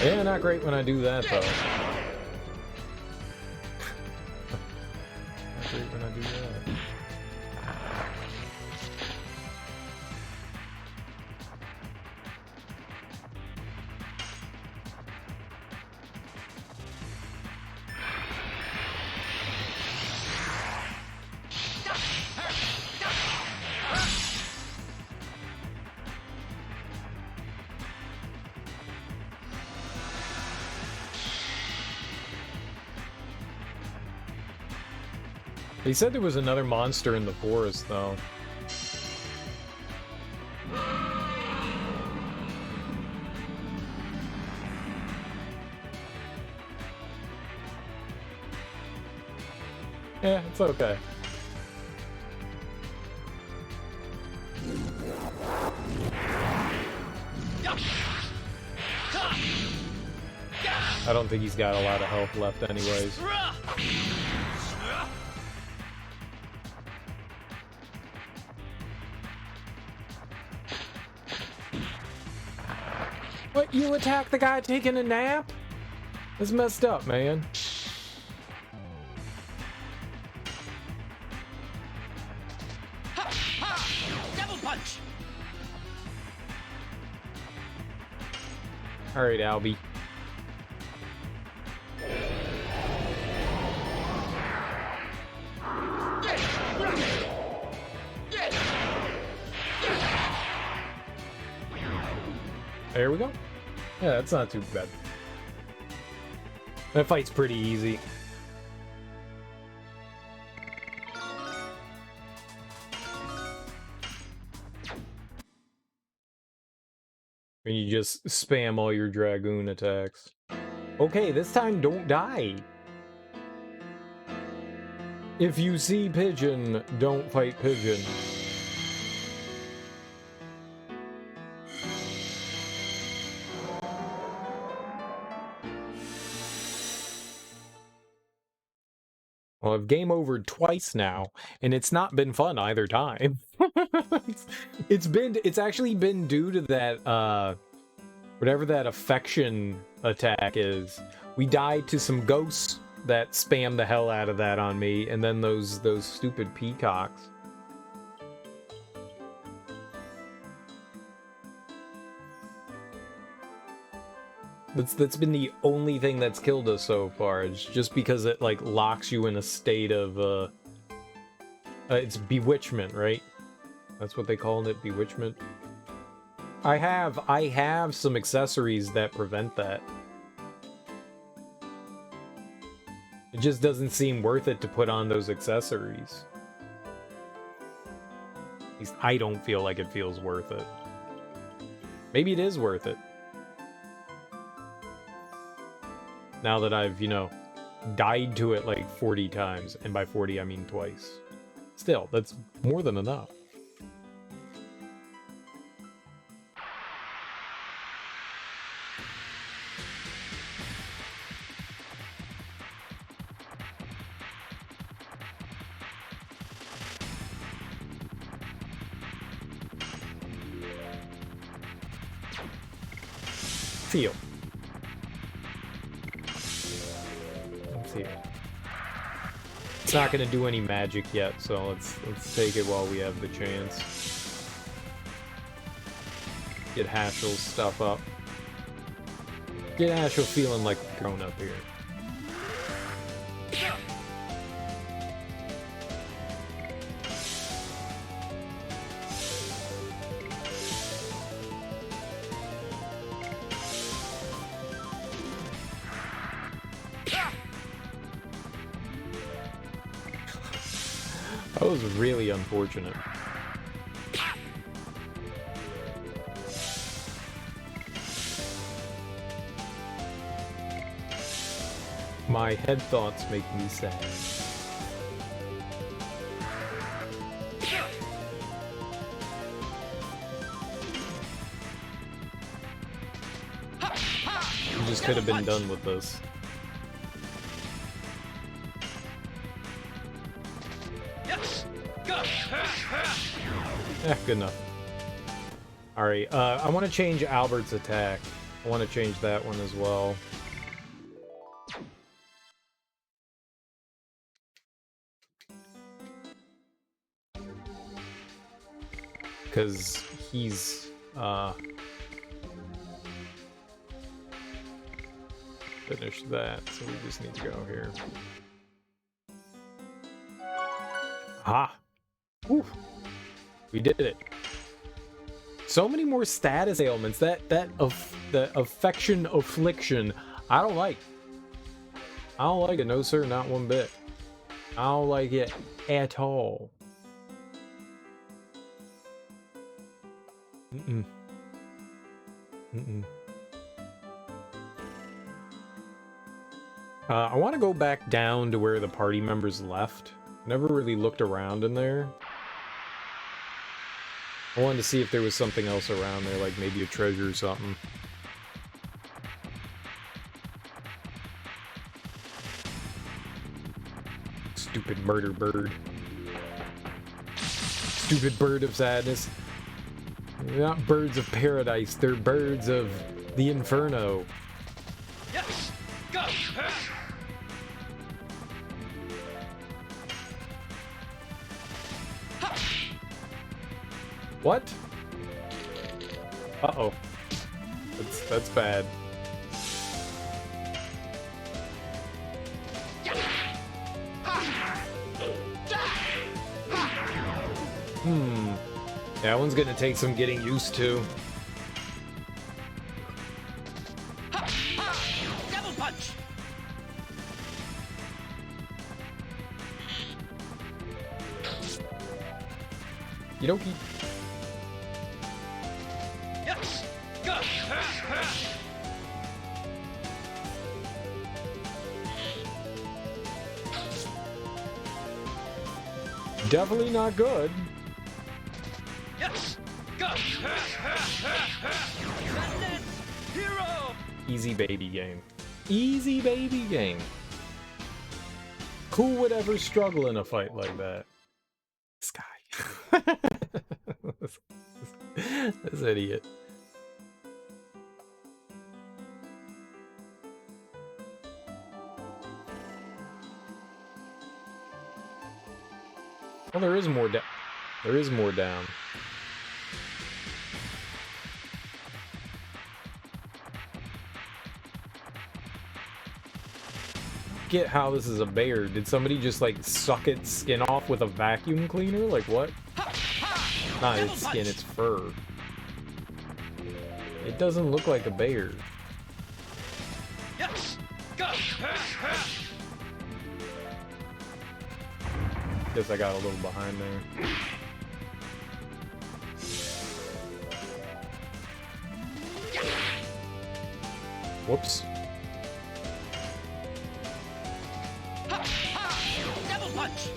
[SPEAKER 1] Yeah, not great when I do that, though. Not great when I do that. He said there was another monster in the forest, though. Yeah, it's okay. I don't think he's got a lot of health left anyways. What, you attack the guy taking a nap? That's messed up, man.
[SPEAKER 3] Double punch.
[SPEAKER 1] Alright, Albie. There we go. Yeah, that's not too bad. That fight's pretty easy. And you just spam all your Dragoon attacks. Okay, this time don't die. If you see Pigeon, don't fight Pigeon. Well, I've game overed twice now, and it's not been fun either time. It's actually been due to that, whatever that affection attack is. We died to some ghosts that spammed the hell out of that on me, and then those stupid peacocks. That's been the only thing that's killed us so far. It's just because it like locks you in a state of it's bewitchment, right? That's what they call it, bewitchment. I have some accessories that prevent that. It just doesn't seem worth it to put on those accessories. At least I don't feel like it feels worth it. Maybe it is worth it. Now that I've, you know, died to it like 40 times, and by 40 I mean twice. Still, that's more than enough. Feel. Let's see. It's not gonna do any magic yet, so let's take it while we have the chance. Get Hashel's stuff up. Get Hashel feeling like a grown up here. That was really unfortunate. My head thoughts make me sad. You just could have been done with this. Good enough. Alright, I want to change Albert's attack. I want to change that one as well. Because he's, finish that, so we just need to go here. Ah! Woo. We did it. So many more status ailments. The affection affliction. I don't like. I don't like it. No sir, not one bit. I don't like it at all. Mm-mm. Mm-mm. I want to go back down to where the party members left. Never really looked around in there. I wanted to see if there was something else around there, like maybe a treasure or something. Stupid murder bird. Stupid bird of sadness. They're not birds of paradise, they're birds of the inferno.
[SPEAKER 3] Yes! Go!
[SPEAKER 1] What? Uh-oh. That's bad. That one's gonna take some getting used to.
[SPEAKER 3] Double punch!
[SPEAKER 1] Okie.
[SPEAKER 3] Yes! Go!
[SPEAKER 1] Definitely not good.
[SPEAKER 3] Yes! Go!
[SPEAKER 1] Easy baby game. Easy baby game. Who would ever struggle in a fight like that? This guy. This idiot. Well, there is more down. There is more down. Get how this is a bear. Did somebody just like suck its skin off with a vacuum cleaner? Like what? Not its skin, its fur. It doesn't look like a bear.
[SPEAKER 3] Yes. Go.
[SPEAKER 1] Guess I got a little behind there. Whoops.
[SPEAKER 3] Double punch.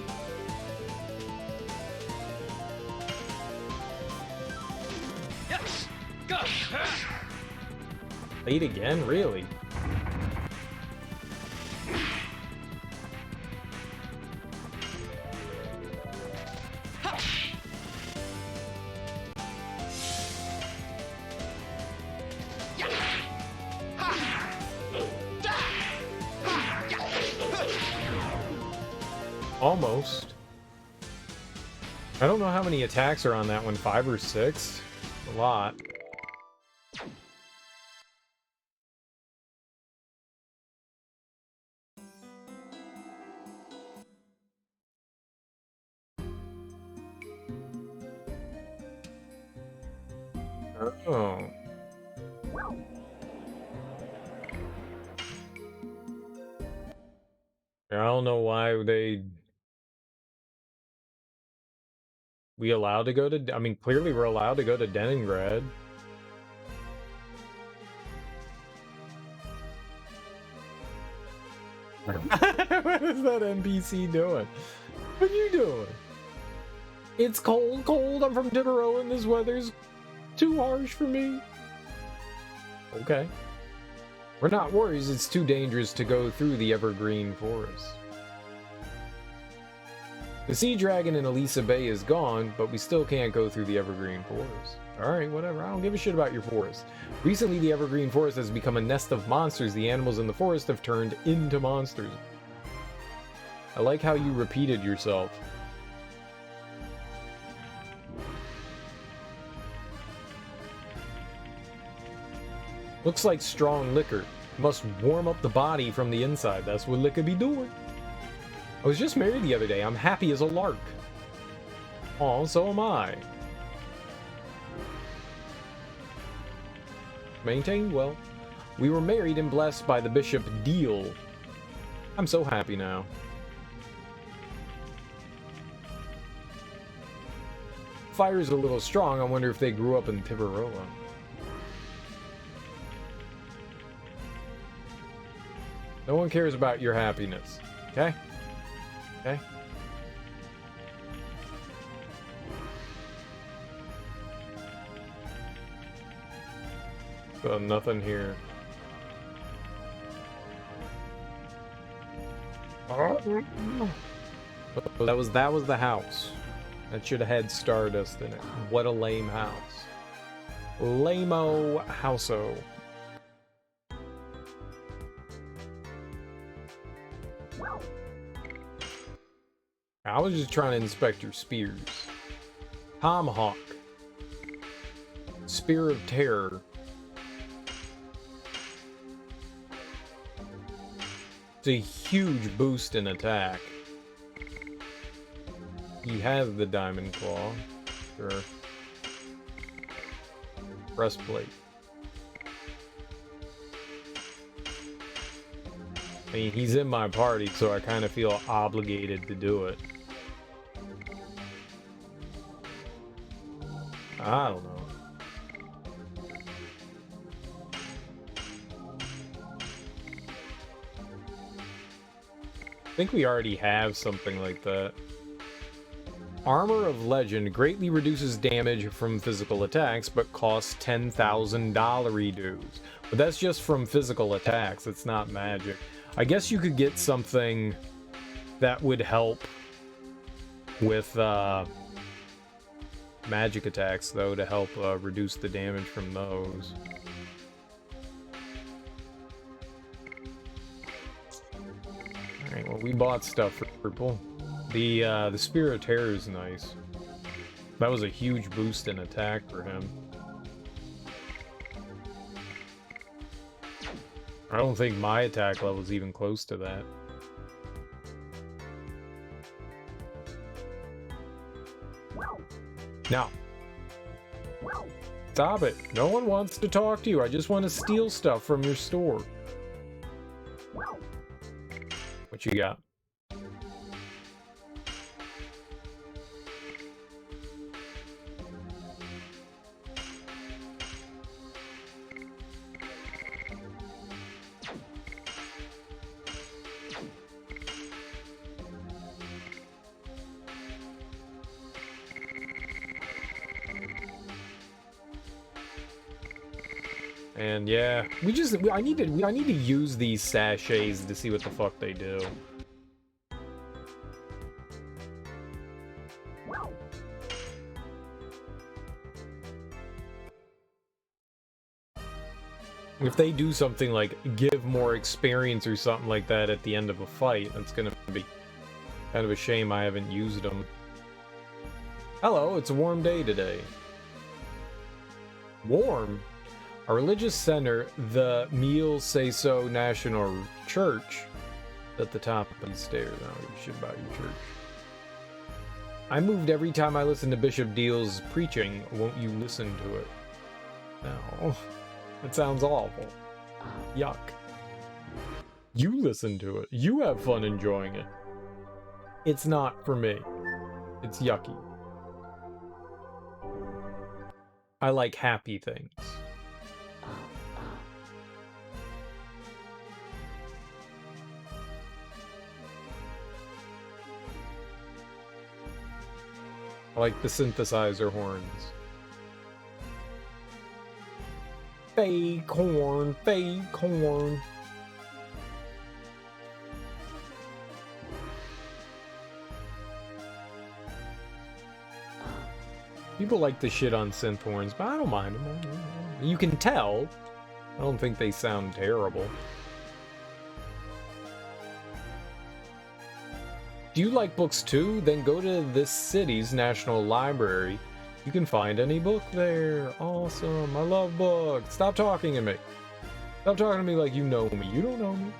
[SPEAKER 3] Yes. Go.
[SPEAKER 1] Late again? Really? Almost. I don't know how many attacks are on that one. 5 or 6? A lot. Oh. I don't know why we allowed to go to, I mean, clearly we're allowed to go to Leningrad. What is that NPC doing? What are you doing? It's cold. I'm from Tiburon and this weather's too harsh for me. Okay. We're not worried, it's too dangerous to go through the evergreen forest. The sea dragon in Elisa Bay is gone, but we still can't go through the evergreen forest. Alright, whatever, I don't give a shit about your forest. Recently, the evergreen forest has become a nest of monsters. The animals in the forest have turned into monsters. I like how you repeated yourself. Looks like strong liquor. Must warm up the body from the inside. That's what liquor be doing. I was just married the other day. I'm happy as a lark. Aw, so am I. Maintained well. We were married and blessed by the Bishop Deal. I'm so happy now. Fire's a little strong. I wonder if they grew up in Tiburon. No one cares about your happiness, okay? Okay? So nothing here. That was the house. That should have had Stardust in it. What a lame house. Lame-o house-o. I was just trying to inspect your spears. Tomahawk. Spear of Terror. It's a huge boost in attack. He has the Diamond Claw. Sure. Breastplate. I mean, he's in my party, so I kind of feel obligated to do it. I don't know. I think we already have something like that. Armor of Legend greatly reduces damage from physical attacks, but costs $10,000 dues. But that's just from physical attacks, it's not magic. I guess you could get something That would help with magic attacks, though, to help reduce the damage from those. Alright, well, we bought stuff for purple. The Spear of Terror is nice. That was a huge boost in attack for him. I don't think my attack level is even close to that. Now, stop it. No one wants to talk to you. I just want to steal stuff from your store. What you got? And yeah, I need to use these sachets to see what the fuck they do. If they do something like give more experience or something like that at the end of a fight, that's gonna be kind of a shame I haven't used them. Hello, it's a warm day today. Warm? A religious center, the Meal Say So National Church, at the top of these stairs. I don't give a shit about your church. I moved every time I listen to Bishop Deal's preaching. Won't you listen to it? No. That sounds awful. Yuck. You listen to it. You have fun enjoying it. It's not for me. It's yucky. I like happy things. I like the synthesizer horns. Fake horn, fake horn. People like the shit on synth horns, but I don't mind them. You can tell. I don't think they sound terrible. Do you like books too? Then go to this city's National Library. You can find any book there. Awesome. I love books. Stop talking to me. Stop talking to me like you know me. You don't know me.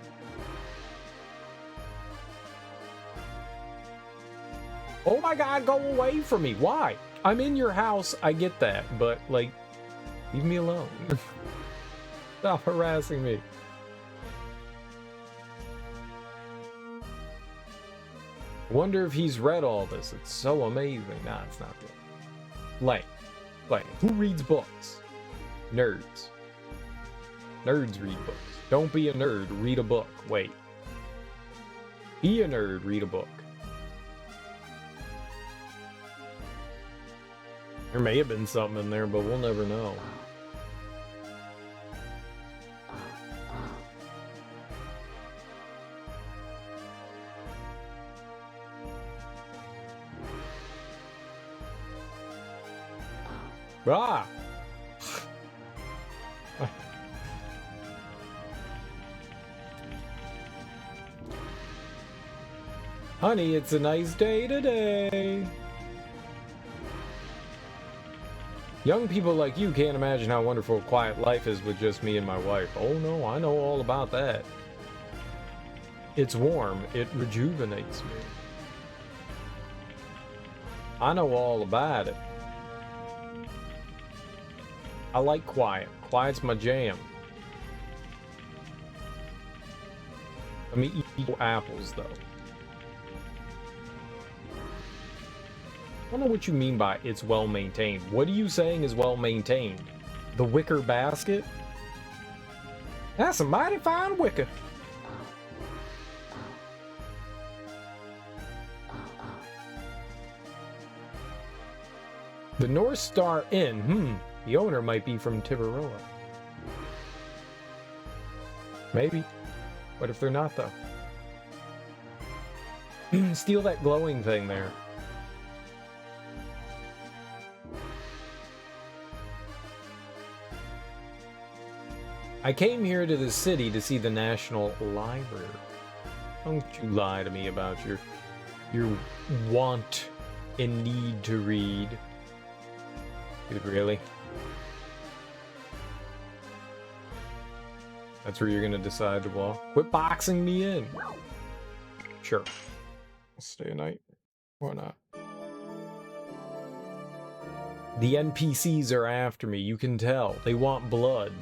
[SPEAKER 1] Oh my god, go away from me. Why? I'm in your house. I get that. But, like, leave me alone. Stop harassing me. Wonder if he's read all this. It's so amazing. Nah, it's not good. Play. Who reads books? Nerds. Nerds read books. Don't be a nerd. Read a book. Wait. Be a nerd. Read a book. There may have been something in there, but we'll never know. Ah! Honey, it's a nice day today. Young people like you can't imagine how wonderful quiet life is with just me and my wife. Oh no, I know all about that. It's warm. It rejuvenates me. I know all about it. I like quiet. Quiet's my jam. Let me eat apples, though. I don't know what you mean by it's well maintained. What are you saying is well maintained? The wicker basket? That's a mighty fine wicker. The North Star Inn. The owner might be from Tiburoa. Maybe. What if they're not, though? Steal that glowing thing there. I came here to the city to see the National Library. Don't you lie to me about your want and need to read. Dude, really? That's where you're gonna decide to walk? Quit boxing me in. Sure. I'll stay a night. Why not? The NPCs are after me, you can tell. They want blood.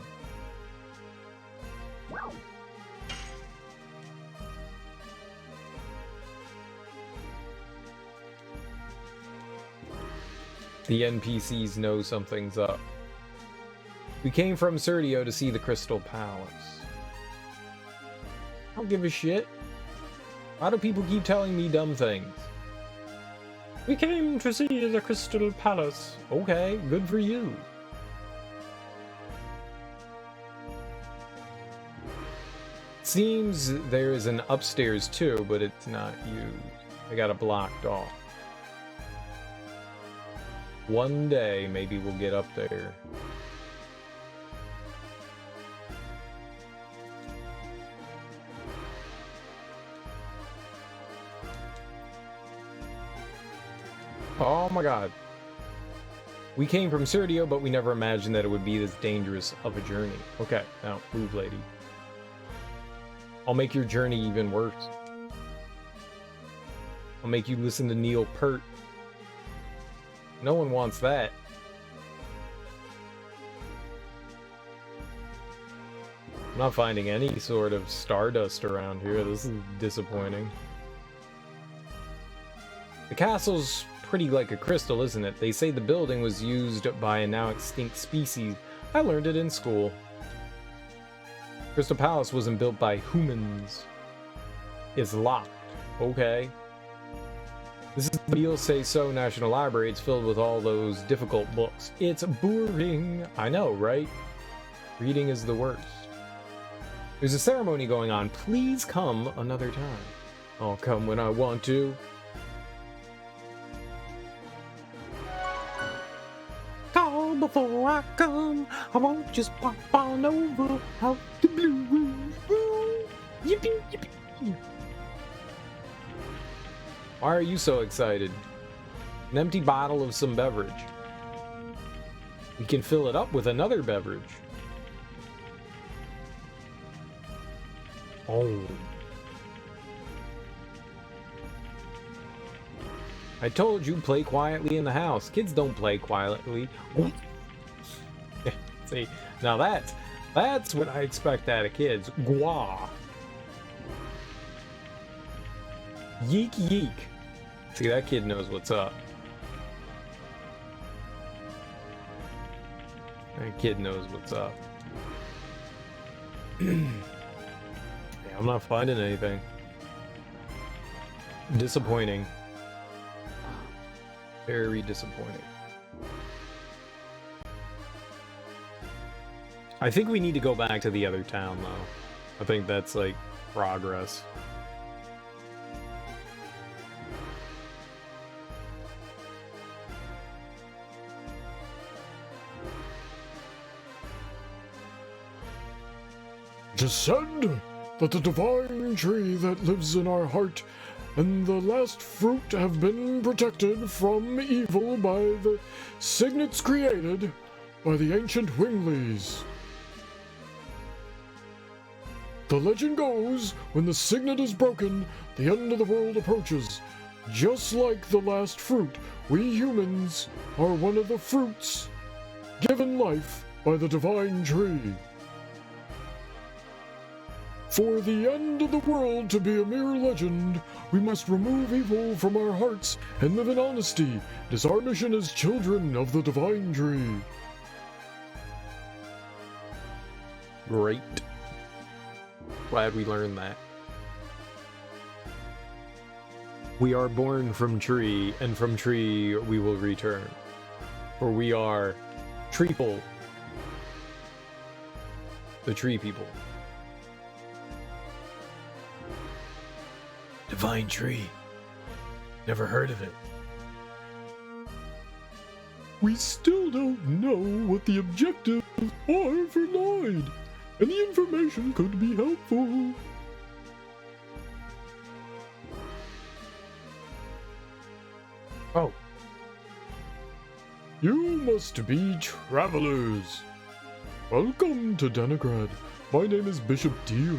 [SPEAKER 1] The NPCs know something's up. We came from Serdio to see the Crystal Palace. I don't give a shit. Why do people keep telling me dumb things? We came to see the Crystal Palace. Okay, good for you. Seems there is an upstairs too, but it's not used. I got it blocked off. One day, maybe we'll get up there. Oh my god. We came from Serdio, but we never imagined that it would be this dangerous of a journey. Okay, now move, lady. I'll make your journey even worse. I'll make you listen to Neil Peart. No one wants that. I'm not finding any sort of stardust around here. This is disappointing. The castle's pretty like a crystal, isn't it? They say the building was used by a now extinct species. I learned it in school. Crystal Palace wasn't built by humans. It's locked. Okay. This is the You'll Say So National Library. It's filled with all those difficult books. It's boring. I know, right? Reading is the worst. There's a ceremony going on. Please come another time. I'll come when I want to.
[SPEAKER 8] Call before I come. I won't just pop on over out the blue. Yippee, yippee.
[SPEAKER 1] Why are you so excited? An empty bottle of some beverage. We can fill it up with another beverage. Oh. I told you, play quietly in the house. Kids don't play quietly. See, now that's what I expect out of kids. Gwa. Yeek yeek. See, that kid knows what's up. That kid knows what's up. Yeah, I'm not finding anything. Disappointing. Very disappointing. I think we need to go back to the other town, though. I think that's, like, progress.
[SPEAKER 9] It is said that the divine tree that lives in our heart and the last fruit have been protected from evil by the signets created by the ancient Winglies. The legend goes, when the signet is broken, the end of the world approaches. Just like the last fruit, we humans are one of the fruits given life by the divine tree. For the end of the world to be a mere legend, we must remove evil from our hearts and live in honesty. It is our mission as children of the divine tree.
[SPEAKER 1] Great. Glad we learned that. We are born from tree, and from tree we will return. For we are treeple. The tree people.
[SPEAKER 11] Divine tree, Never heard of it.
[SPEAKER 9] We still don't know what the objectives are for Lloyd. Any information could be helpful.
[SPEAKER 11] Oh.
[SPEAKER 9] You must be travelers. Welcome to Danagrad. My name is Bishop Deal.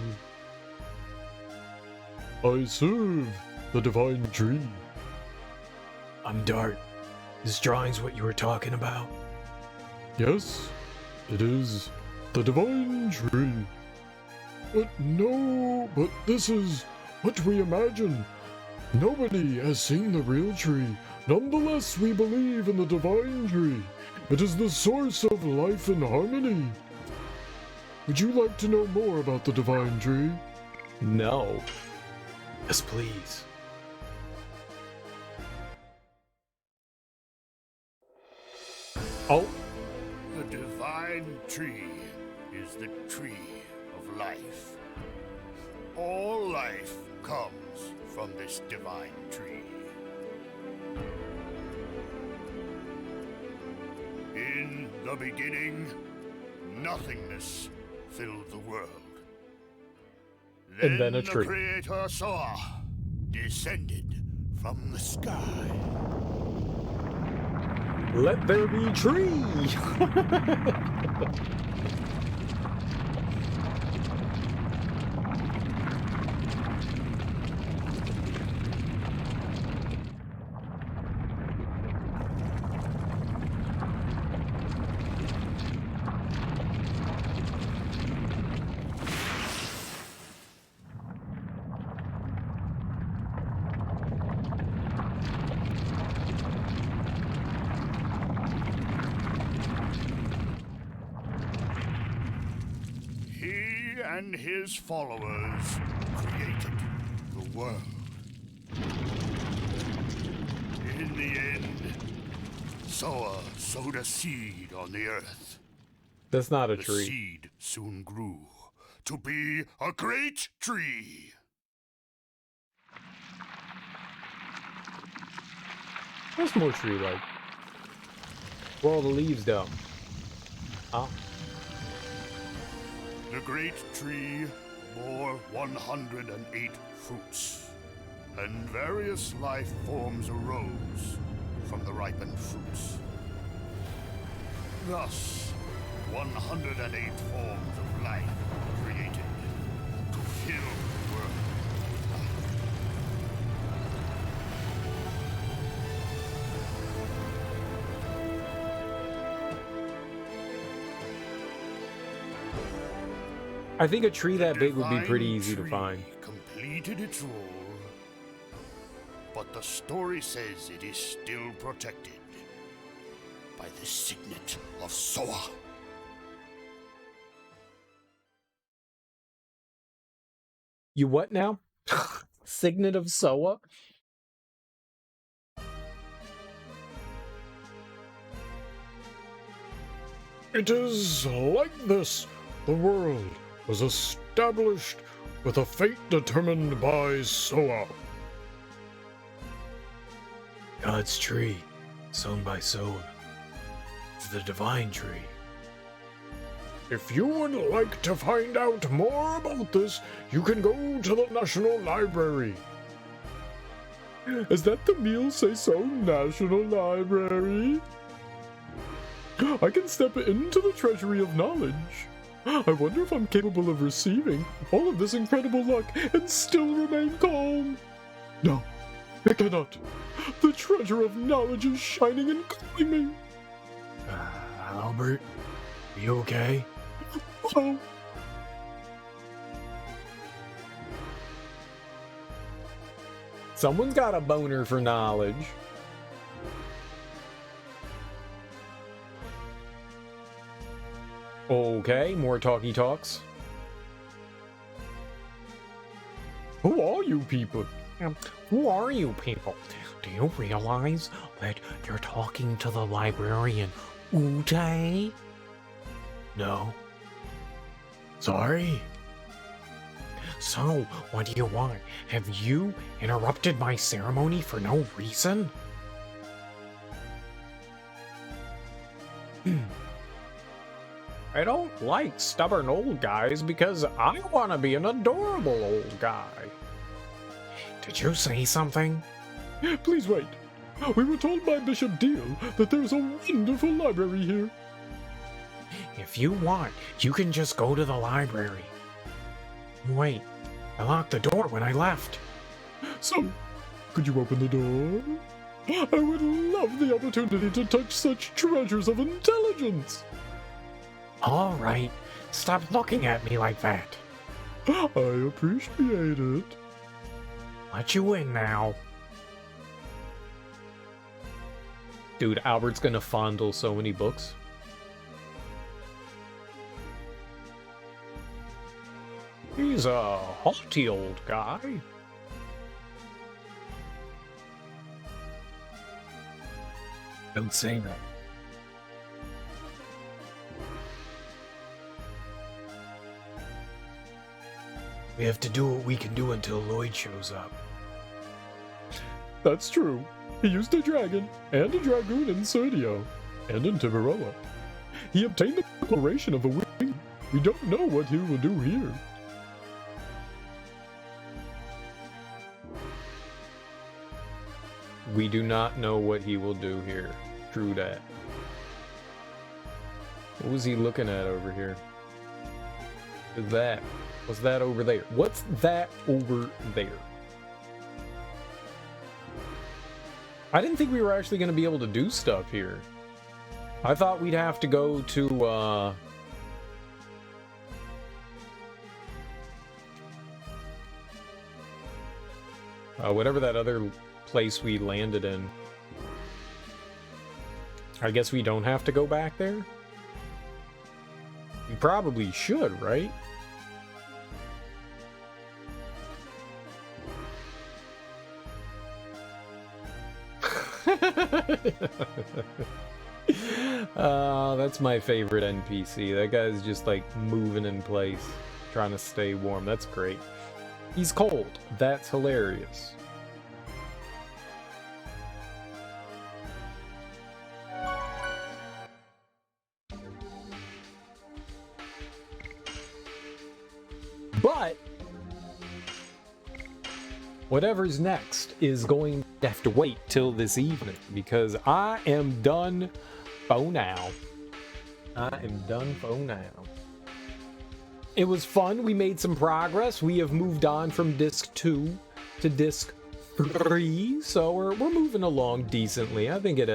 [SPEAKER 9] I serve the Divine Tree.
[SPEAKER 11] I'm Dart. This drawing's what you were talking about?
[SPEAKER 9] Yes, it is the Divine Tree. But this is what we imagine. Nobody has seen the real tree. Nonetheless, we believe in the Divine Tree. It is the source of life and harmony. Would you like to know more about the Divine Tree?
[SPEAKER 6] No.
[SPEAKER 11] Yes, please.
[SPEAKER 6] Oh.
[SPEAKER 7] The divine tree is the tree of life. All life comes from this divine tree. In the beginning, nothingness filled the world.
[SPEAKER 6] And then a tree.
[SPEAKER 7] The creator Soa descended from the sky.
[SPEAKER 6] Let there be tree!
[SPEAKER 7] And his followers created the world. In the end, Soa sowed a seed on the earth.
[SPEAKER 6] That's not a
[SPEAKER 7] The
[SPEAKER 6] tree.
[SPEAKER 7] seed soon grew to be a great tree.
[SPEAKER 6] What's more tree-like? Where all the leaves down? Ah.
[SPEAKER 7] The great tree bore 108 fruits, and various life forms arose from the ripened fruits. Thus, 108 forms of life were created to fill the world with life.
[SPEAKER 6] I think a tree that big would be
[SPEAKER 7] Divine
[SPEAKER 6] pretty easy to
[SPEAKER 7] tree
[SPEAKER 6] find.
[SPEAKER 7] Completed its role, but the story says it is still protected by the signet of Soa.
[SPEAKER 6] You what now? Signet of Soa?
[SPEAKER 9] It is like this. The world was established with a fate determined by Soa.
[SPEAKER 11] God's tree, sown by Soa. It's the divine tree.
[SPEAKER 9] If you would like to find out more about this, you can go to the National Library. Is that the meal say so, National Library? I can step into the treasury of knowledge. I wonder if I'm capable of receiving all of this incredible luck and still remain calm. No, it cannot. The treasure of knowledge is shining and calling me.
[SPEAKER 11] Albert, are you okay?
[SPEAKER 9] Oh.
[SPEAKER 6] Someone's got a boner for knowledge. Okay, more talky talks.
[SPEAKER 9] Who are you people?
[SPEAKER 8] Who are you people? Do you realize that you're talking to the librarian, Ute?
[SPEAKER 11] No. Sorry?
[SPEAKER 8] So, what do you want? Have you interrupted my ceremony for no reason?
[SPEAKER 12] I don't like stubborn old guys because I want to be an adorable old guy.
[SPEAKER 8] Did you say something?
[SPEAKER 9] Please wait. We were told by Bishop Deal that there's a wonderful library here.
[SPEAKER 8] If you want, you can just go to the library. Wait, I locked the door when I left.
[SPEAKER 9] So, could you open the door? I would love the opportunity to touch such treasures of intelligence.
[SPEAKER 8] All right, stop looking at me like that.
[SPEAKER 9] I appreciate it.
[SPEAKER 8] Let you in now.
[SPEAKER 6] Dude, Albert's gonna fondle so many books.
[SPEAKER 12] He's a haughty old guy.
[SPEAKER 11] Don't say that. We have to do what we can do until Lloyd shows up.
[SPEAKER 9] That's true. He used a dragon and a dragoon in Serdio and in Tiberoa. He obtained the declaration of the wing. We don't know what he will do here.
[SPEAKER 6] We do not know what he will do here. True that. What was he looking at over here? That. What's that over there? What's that over there? I didn't think we were actually going to be able to do stuff here. I thought we'd have to go to, whatever that other place we landed in. I guess we don't have to go back there? We probably should, right? That's my favorite NPC. That guy's just like moving in place, trying to stay warm. That's great. He's cold. That's hilarious. But whatever's next is going to have to wait till this evening because I am done for now. I am done for now. It was fun. We made some progress. We have moved on from disc 2 to disc 3, so we're moving along decently. I think at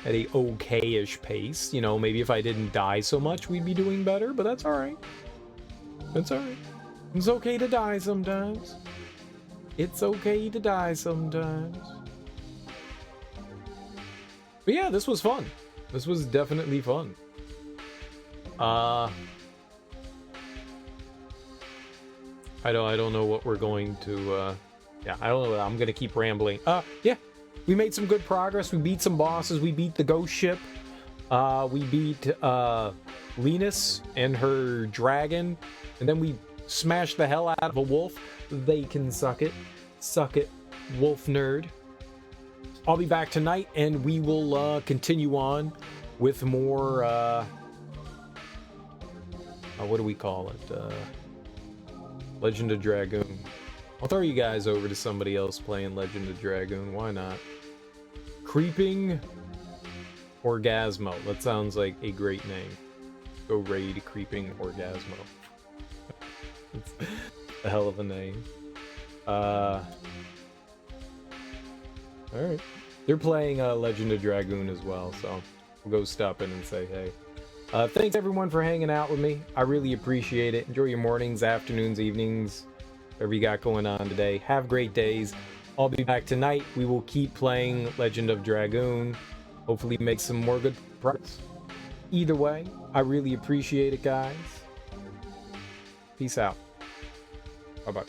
[SPEAKER 6] a okay-ish pace. You know, maybe if I didn't die so much, we'd be doing better, but that's all right. That's all right. It's okay to die sometimes. It's okay to die sometimes. But yeah, this was fun. This was definitely fun. I don't know what we're going to, yeah, I don't know. I'm gonna keep rambling. Yeah, we made some good progress. We beat some bosses. We beat the ghost ship. We beat, Linus and her dragon. And then we smashed the hell out of a wolf. They can suck it. Suck it, wolf nerd. I'll be back tonight, and we will, continue on with more, what do we call it? Legend of Dragoon. I'll throw you guys over to somebody else playing Legend of Dragoon. Why not? Creeping Orgasmo. That sounds like a great name. Go raid Creeping Orgasmo. It's a hell of a name. Alright. They're playing Legend of Dragoon as well, so we'll go stop in and say hey. Thanks everyone for hanging out with me. I really appreciate it. Enjoy your mornings, afternoons, evenings, whatever you got going on today. Have great days. I'll be back tonight. We will keep playing Legend of Dragoon. Hopefully make some more good progress. Either way, I really appreciate it, guys. Peace out. Bye-bye.